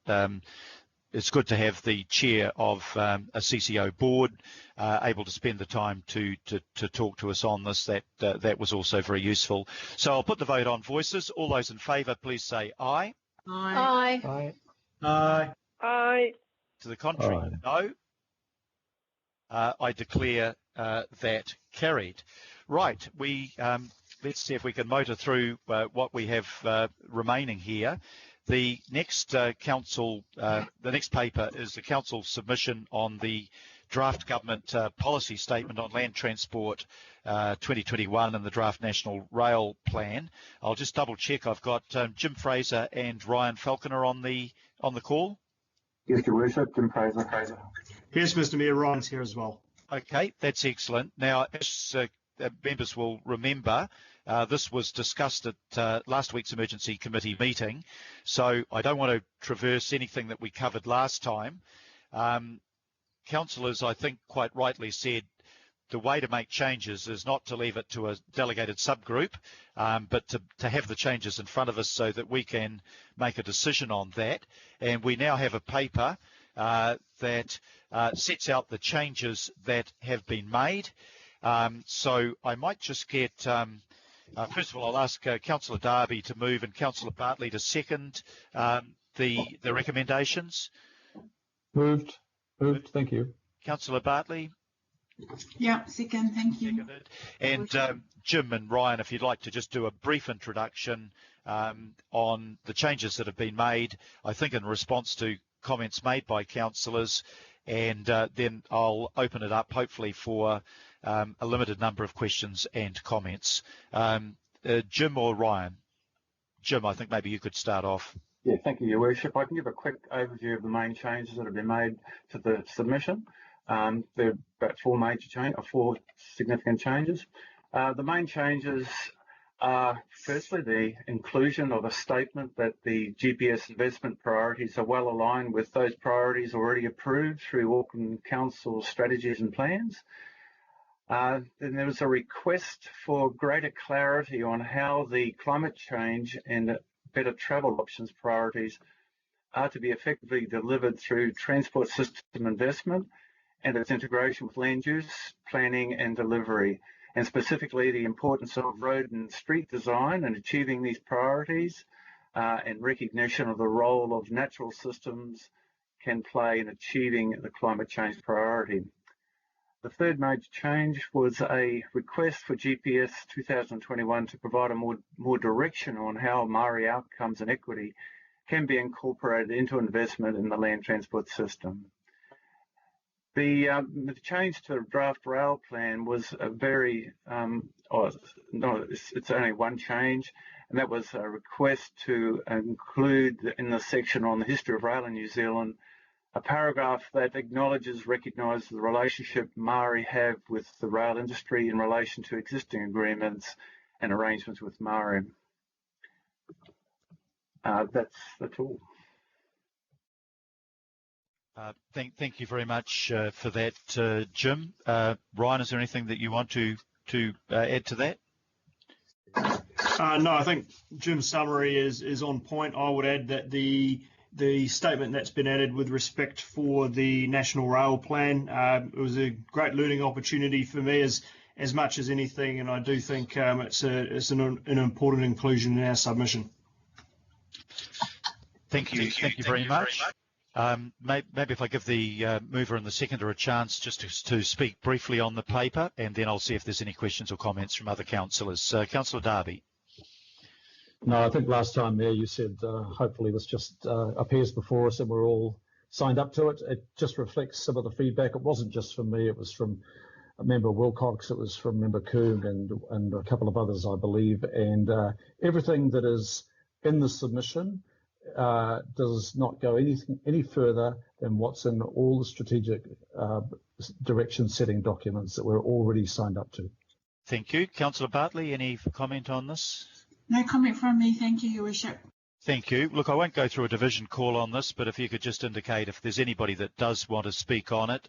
it's good to have the chair of a CCO board able to spend the time to talk to us on this. That was also very useful. So I'll put the vote on voices. All those in favour, please say aye. Aye. Aye. Aye. Aye. To the contrary, no. I declare that carried. Right, let's see if we can motor through what we have remaining here. The next the next paper is the council submission on the draft government policy statement on land transport 2021 and the draft national rail plan. I'll just double check. I've got Jim Fraser and Ryan Falconer on the call. Yes, Your Worship, Jim Fraser. Yes, Mr. Mayor, Ryan's here as well. Okay, that's excellent. Now, as members will remember, this was discussed at last week's emergency committee meeting, so I don't want to traverse anything that we covered last time. Councillors, I think, quite rightly said the way to make changes is not to leave it to a delegated subgroup, but to have the changes in front of us so that we can make a decision on that. And we now have a paper that sets out the changes that have been made. So I might just get, first of all, I'll ask Councillor Darby to move and Councillor Bartley to second the recommendations. Moved, thank you. Councillor Bartley? Yeah, second, thank you. And Jim and Ryan, if you'd like to just do a brief introduction on the changes that have been made, I think in response to comments made by councillors, and then I'll open it up hopefully for a limited number of questions and comments. Jim or Ryan? Jim, I think maybe you could start off. Yeah, thank you, Your Worship. I can give a quick overview of the main changes that have been made to the submission. There are about four significant changes. The main changes are, firstly, the inclusion of a statement that the GPS investment priorities are well aligned with those priorities already approved through Auckland Council strategies and plans. Then there was a request for greater clarity on how the climate change and better travel options priorities are to be effectively delivered through transport system investment and its integration with land use, planning and delivery, and specifically the importance of road and street design in achieving these priorities and recognition of the role of natural systems can play in achieving the climate change priority. The third major change was a request for GPS 2021 to provide a more direction on how Māori outcomes and equity can be incorporated into investment in the land transport system. The change to the draft rail plan was a very, it's only one change, and that was a request to include in the section on the history of rail in New Zealand a paragraph that acknowledges, recognises the relationship Māori have with the rail industry in relation to existing agreements and arrangements with Māori. That's all. Thank you very much for that, Jim. Ryan, is there anything that you want to add to that? No, I think Jim's summary is on point. I would add that the statement that's been added with respect for the National Rail Plan, it was a great learning opportunity for me as much as anything, and I do think it's an important inclusion in our submission. Thank you very much. Maybe if I give the mover and the seconder a chance just to speak briefly on the paper, and then I'll see if there's any questions or comments from other councillors. Councillor Darby. No, I think last time, Mayor, you said hopefully this just appears before us and we're all signed up to it. It just reflects some of the feedback. It wasn't just from me, it was from Member Wilcox, it was from Member Coombe and a couple of others, I believe. And everything that is in the submission does not go any further than what's in all the strategic direction setting documents that we're already signed up to. Thank you. Councillor Bartley, any comment on this? No comment from me, thank you, Your Worship. Thank you. Look, I won't go through a division call on this, but if you could just indicate if there's anybody that does want to speak on it.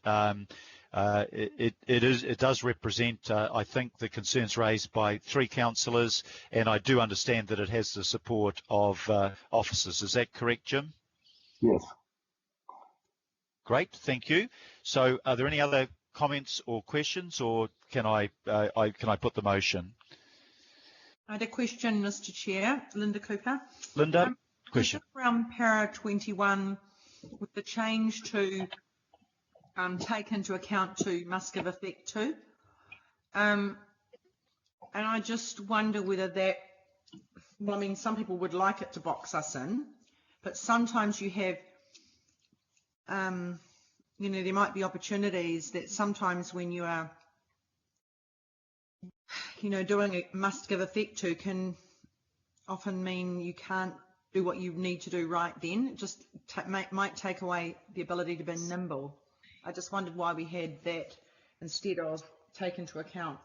It does represent, I think, the concerns raised by 3 councillors, and I do understand that it has the support of officers. Is that correct, Jim? Yes. Great, thank you. So, are there any other comments or questions, or can I put the motion? I had a question, Mr. Chair. Linda Cooper. Linda, question. Around para 21, with the change to take into account to must give effect to. And I just wonder whether that, well, I mean, some people would like it to box us in, but sometimes you have, you know, there might be opportunities that sometimes when you are, you know, doing a must give effect to can often mean you can't do what you need to do right then. It just might take away the ability to be nimble. I just wondered why we had that instead of take into account.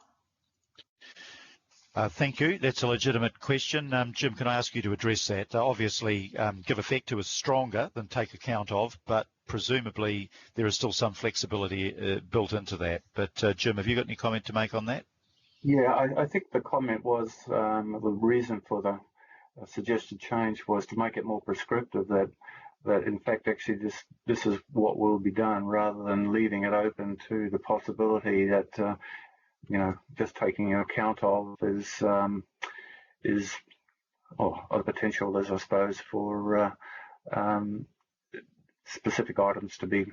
Thank you. That's a legitimate question. Jim, can I ask you to address that? Obviously, give effect to is stronger than take account of, but presumably there is still some flexibility built into that. But Jim, have you got any comment to make on that? Yeah, I think the comment was the reason for the suggested change was to make it more prescriptive that in fact actually this is what will be done, rather than leaving it open to the possibility that you know, just taking account of is a potential, as I suppose, for specific items to be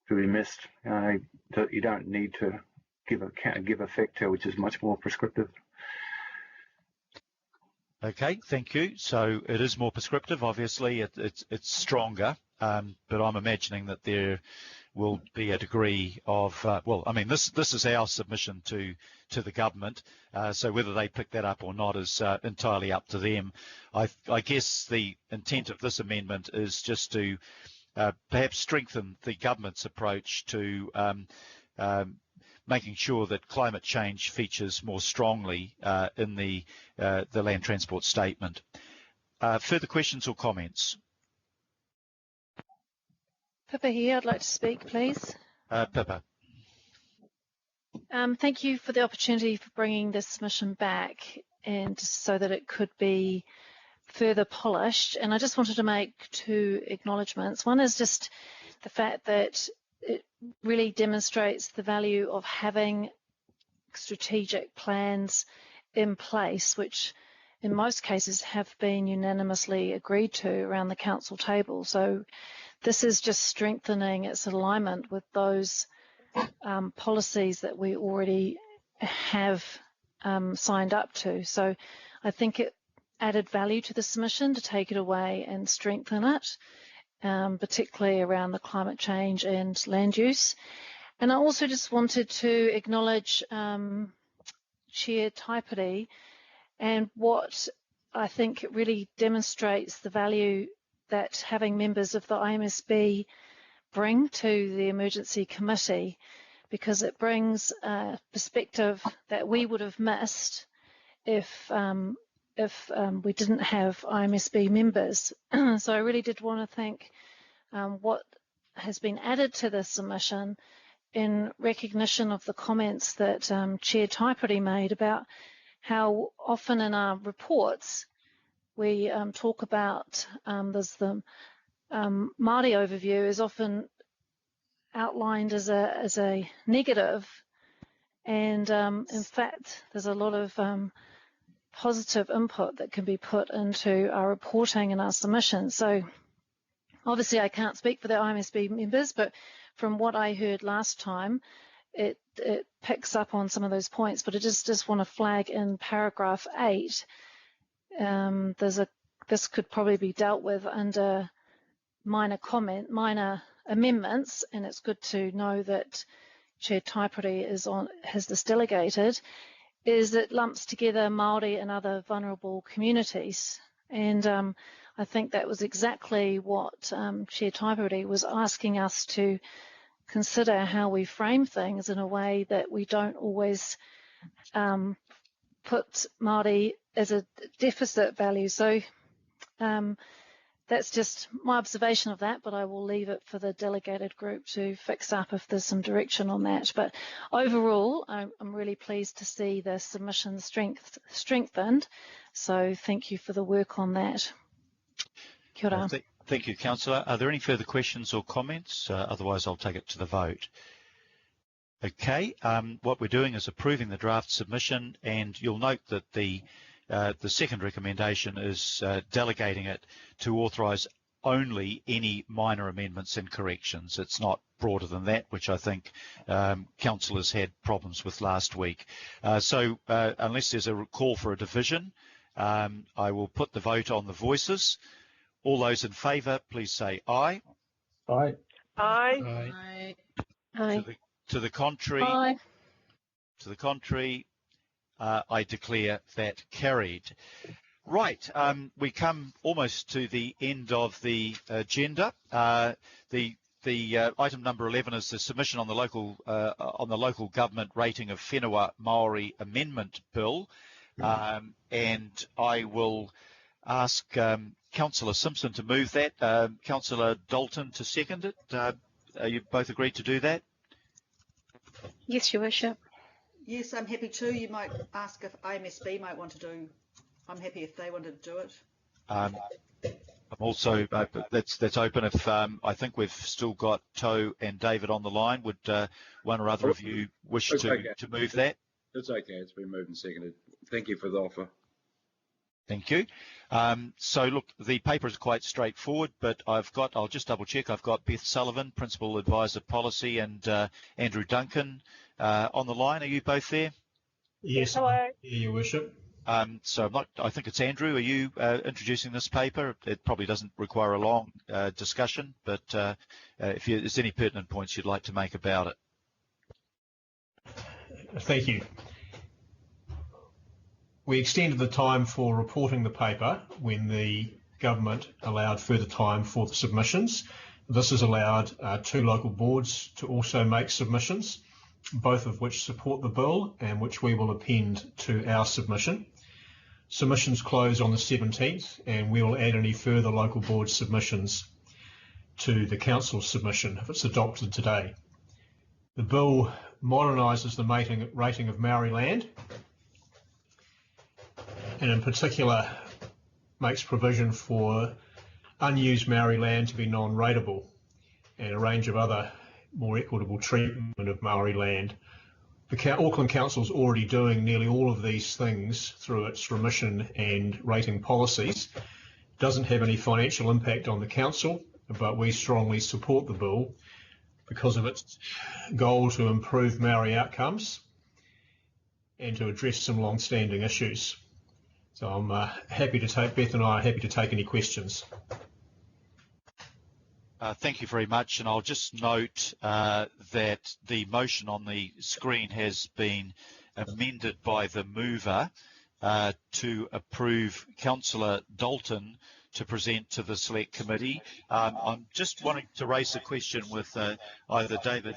missed. You don't need to give effect to, which is much more prescriptive. Okay, thank you. So it is more prescriptive. Obviously, it's stronger, but I'm imagining that there will be a degree of well, I mean, this is our submission to the government. So whether they pick that up or not is entirely up to them. I guess the intent of this amendment is just to perhaps strengthen the government's approach to making sure that climate change features more strongly in the land transport statement. Further questions or comments? Pippa here, I'd like to speak, please. Pippa. Thank you for the opportunity for bringing this submission back, and so that it could be further polished. And I just wanted to make 2 acknowledgements. One is just the fact that it really demonstrates the value of having strategic plans in place, which in most cases have been unanimously agreed to around the council table. So this is just strengthening its alignment with those policies that we already have signed up to. So I think it added value to the submission to take it away and strengthen it, particularly around the climate change and land use. And I also just wanted to acknowledge Chair Taipere and what I think really demonstrates the value that having members of the IMSB bring to the Emergency Committee, because it brings a perspective that we would have missed if we didn't have IMSB members. So I really did want to thank what has been added to this submission in recognition of the comments that Chair Taipere made about how often in our reports we talk about there's the Māori overview is often outlined as a negative, and in fact there's a lot of positive input that can be put into our reporting and our submissions. So obviously I can't speak for the IMSB members, but from what I heard last time, it picks up on some of those points. But I just want to flag in paragraph 8, this could probably be dealt with under minor amendments, and it's good to know that Chair Taipere has this delegated, is it lumps together Māori and other vulnerable communities. And I think that was exactly what Chair Taipere was asking us to consider, how we frame things in a way that we don't always put Māori as a deficit value. So that's just my observation of that, but I will leave it for the delegated group to fix up if there's some direction on that. But overall, I'm really pleased to see the submission strengthened. So thank you for the work on that. Kia ora. Thank you, Councillor. Are there any further questions or comments? Otherwise, I'll take it to the vote. Okay, what we're doing is approving the draft submission, and you'll note that the second recommendation is delegating it to authorise only any minor amendments and corrections. It's not broader than that, which I think councillors had problems with last week. So unless there's a call for a division, I will put the vote on the voices. All those in favour, please say aye. Aye. Aye. Aye. Aye. To the contrary. Aye. To the contrary. I declare that carried. Right, we come almost to the end of the agenda. The item number 11 is the submission on the local government rating of Whenua Māori Amendment Bill, and I will ask Councillor Simpson to move that. Councillor Dalton to second it. Are you both agreed to do that? Yes, Your Worship. Yes, I'm happy to. You might ask if IMSB might want to do. I'm happy if they wanted to do it. I'm also that's open. If I think we've still got Toe and David on the line, would one or other of you wish to move that? It's okay. It's been moved and seconded. Thank you for the offer. Thank you. So look, the paper is quite straightforward, but I'll just double check. I've got Beth Sullivan, Principal Advisor Policy, and Andrew Duncan on the line. Are you both there? Yes. Hello. Your Worship. So I think it's Andrew. Are you introducing this paper? It probably doesn't require a long discussion, but if there's any pertinent points you'd like to make about it. Thank you. We extended the time for reporting the paper when the government allowed further time for the submissions. This has allowed 2 local boards to also make submissions, both of which support the bill and which we will append to our submission. Submissions close on the 17th, and we will add any further local board submissions to the council's submission if it's adopted today. The bill modernises the rating of Maori land, and in particular makes provision for unused Maori land to be non-rateable, and a range of other more equitable treatment of Maori land. The Auckland Council is already doing nearly all of these things through its remission and rating policies. It doesn't have any financial impact on the council, but we strongly support the bill because of its goal to improve Maori outcomes and to address some long-standing issues. So I'm happy to take, Beth and I are happy to take any questions. Thank you very much, and I'll just note that the motion on the screen has been amended by the mover to approve Councillor Dalton to present to the Select Committee. I'm just wanting to raise a question with either David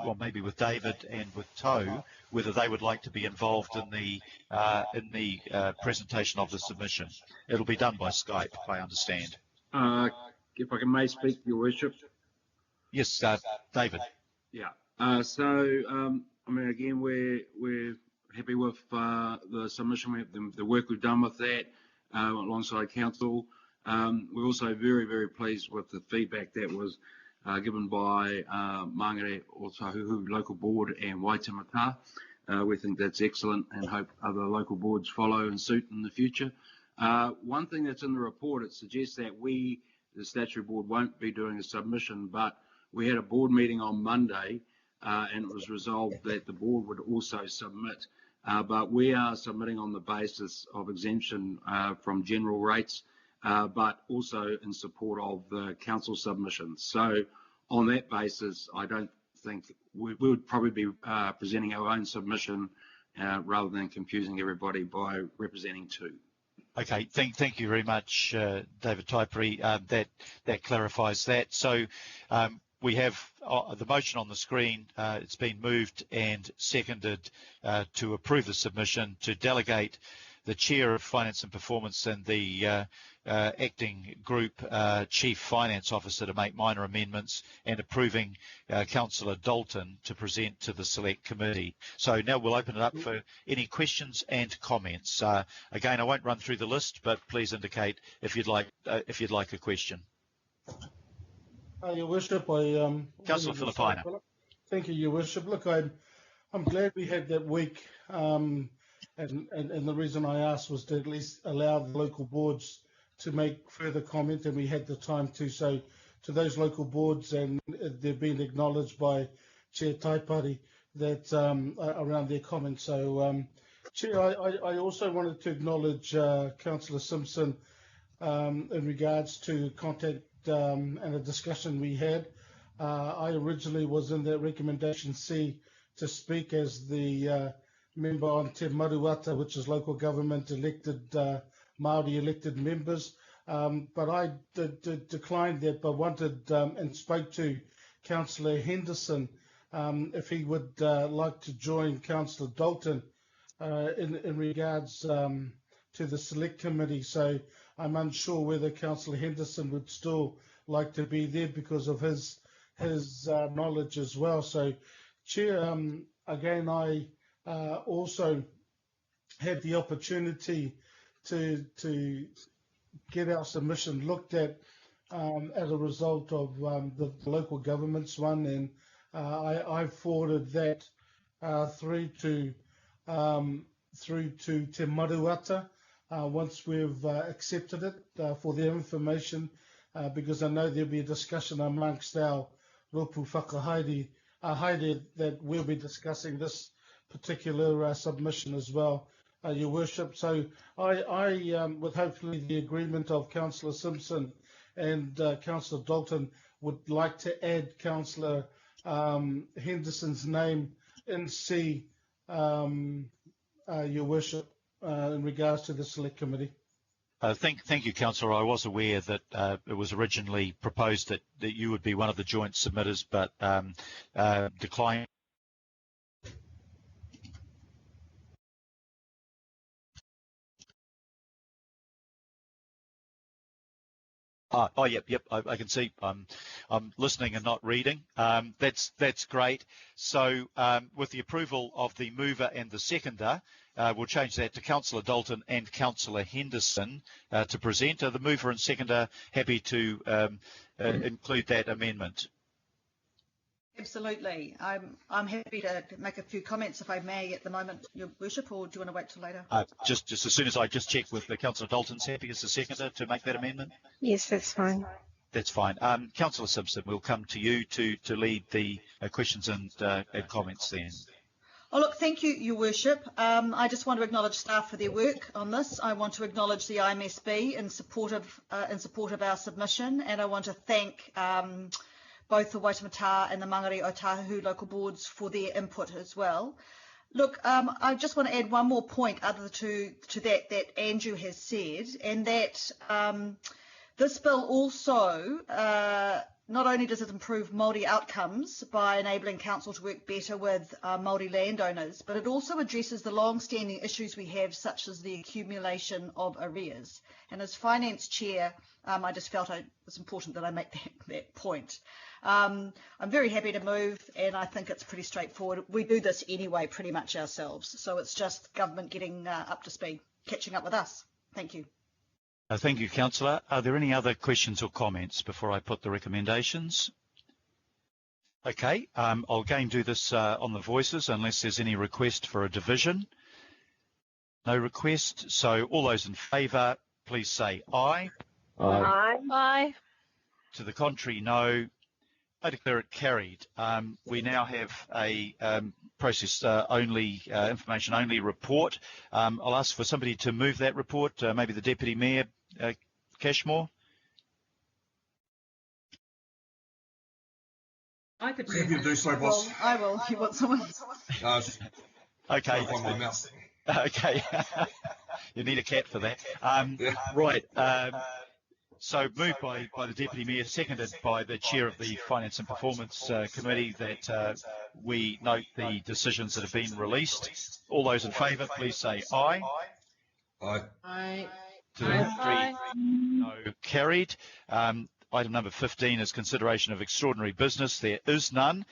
or maybe with David and with Toe, whether they would like to be involved in the presentation of the submission. It'll be done by Skype, I understand. If I may speak, Your Worship. Yes, David. Yeah. I mean, again, we're happy with the submission, the work we've done with that alongside Council. We're also very, very pleased with the feedback that was given by Māngere Ōtahuhu Local Board and Waitemata. We think that's excellent and hope other local boards follow and suit in the future. One thing that's in the report, it suggests that the Statutory Board, won't be doing a submission, but we had a board meeting on Monday and it was resolved that the board would also submit. But we are submitting on the basis of exemption from general rates, but also in support of the council submissions. So on that basis, I don't think we would probably be presenting our own submission rather than confusing everybody by representing two. Okay, thank you very much, David Taiperi. That clarifies that. So we have the motion on the screen. It's been moved and seconded to approve the submission to delegate the Chair of Finance and Performance and the Acting Group Chief Finance Officer to make minor amendments, and approving Councillor Dalton to present to the Select Committee. So now we'll open it up for any questions and comments. Again, I won't run through the list, but please indicate if you'd like a question. Your Worship, Councillor Filipina. Thank you, Your Worship. Look, I'm glad we had that week, and the reason I asked was to at least allow the local boards to make further comment, and we had the time to. So to those local boards, and they've been acknowledged by Chair Taiperi that around their comments. So Chair, I also wanted to acknowledge Councillor Simpson in regards to contact and a discussion we had. I originally was in that recommendation C to speak as the member on Te Maruata, which is local government elected, Māori elected members. But I declined that, but wanted and spoke to Councillor Henderson if he would like to join Councillor Dalton in regards to the Select Committee. So I'm unsure whether Councillor Henderson would still like to be there because of his knowledge as well. So, Chair, again, I also had the opportunity to get our submission looked at as a result of the local government's one, and I forwarded that through to Te Maruata once we've accepted it for their information, because I know there'll be a discussion amongst our Ropu Whakahaere that we'll be discussing this particular submission as well, Your Worship. So I with hopefully the agreement of Councillor Simpson and Councillor Dalton, would like to add Councillor Henderson's name in C, Your Worship, in regards to the Select Committee. Thank you, Councillor. I was aware that it was originally proposed that you would be one of the joint submitters, but declined. Yep. I can see. I'm listening and not reading. That's great. So with the approval of the mover and the seconder, we'll change that to Councillor Dalton and Councillor Henderson to present. Are the mover and seconder happy to include that amendment? Absolutely. I'm happy to make a few comments if I may at the moment, Your Worship, or do you want to wait till later? Just as soon as I just check with the Councillor Dalton's happy as the seconder to make that amendment? Yes, that's fine. That's fine. Councillor Simpson, we'll come to you to lead the questions and comments then. Oh, look, thank you, Your Worship. I just want to acknowledge staff for their work on this. I want to acknowledge the IMSB in support of our submission, and I want to thank both the Waitemata and the Mangere Otahu local boards for their input as well. Look, I just want to add one more point other to that Andrew has said, and that this bill also not only does it improve Māori outcomes by enabling council to work better with Māori landowners, but it also addresses the long-standing issues we have, such as the accumulation of arrears. And as Finance Chair, I just felt it was important that I make that point. I'm very happy to move, and I think it's pretty straightforward. We do this anyway pretty much ourselves, so it's just government getting up to speed, catching up with us. Thank you. Thank you, Councillor. Are there any other questions or comments before I put the recommendations? Okay, I'll again do this on the voices unless there's any request for a division. No request, so all those in favour, please say aye. Aye. Aye. To the contrary, no. I declare it carried. We now have a process only, information only report. I'll ask for somebody to move that report, maybe the Deputy Mayor, Cashmore. I could Happy to do so, boss. Well, I will. You want someone? Okay. My mouse. Okay. You need a cat for that. Right. So moved by the Deputy Mayor, seconded by the Chair of the Finance and Performance Committee, that we note the decisions that have been released. All those in favour, please say aye. Aye. Aye. To the contrary, no, carried. Item number 15 is consideration of extraordinary business. There is none.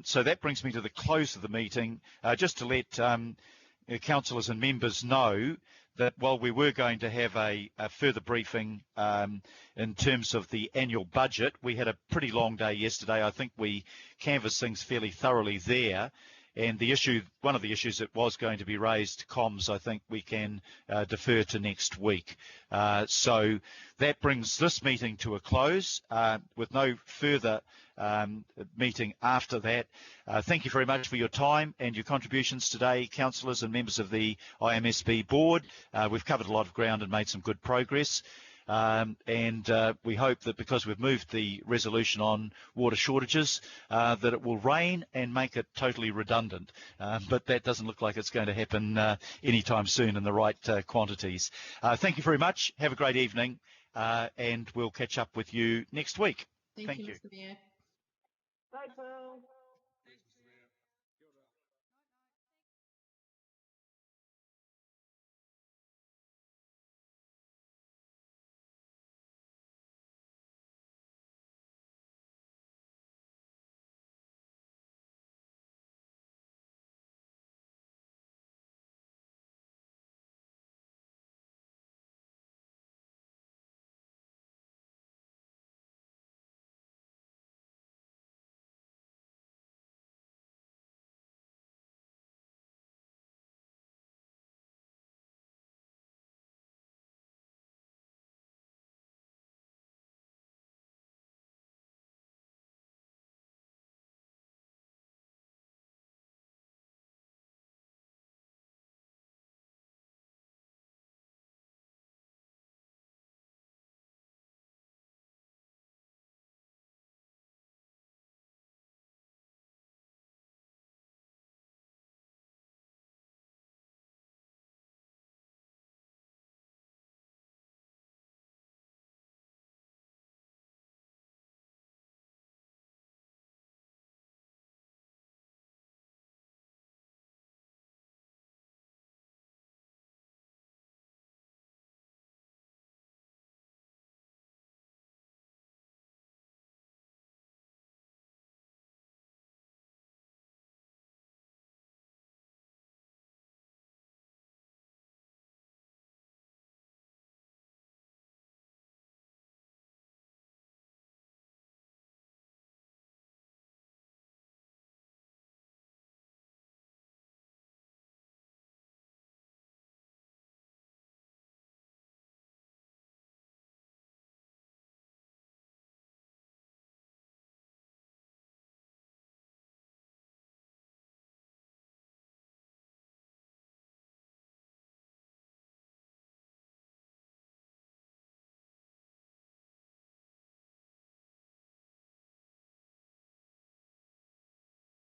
So that brings me to the close of the meeting. Just to let councillors and members know that while we were going to have a further briefing in terms of the annual budget, we had a pretty long day yesterday. I think we canvassed things fairly thoroughly there. And the issue, one of the issues that was going to be raised, comms, I think we can defer to next week. So that brings this meeting to a close with no further meeting after that. Thank you very much for your time and your contributions today, councillors and members of the IMSB board. We've covered a lot of ground and made some good progress. And we hope that because we've moved the resolution on water shortages, that it will rain and make it totally redundant. But that doesn't look like it's going to happen anytime soon in the right quantities. Thank you very much. Have a great evening, and we'll catch up with you next week. Thank you. Mr. Mayor. Bye, Paul.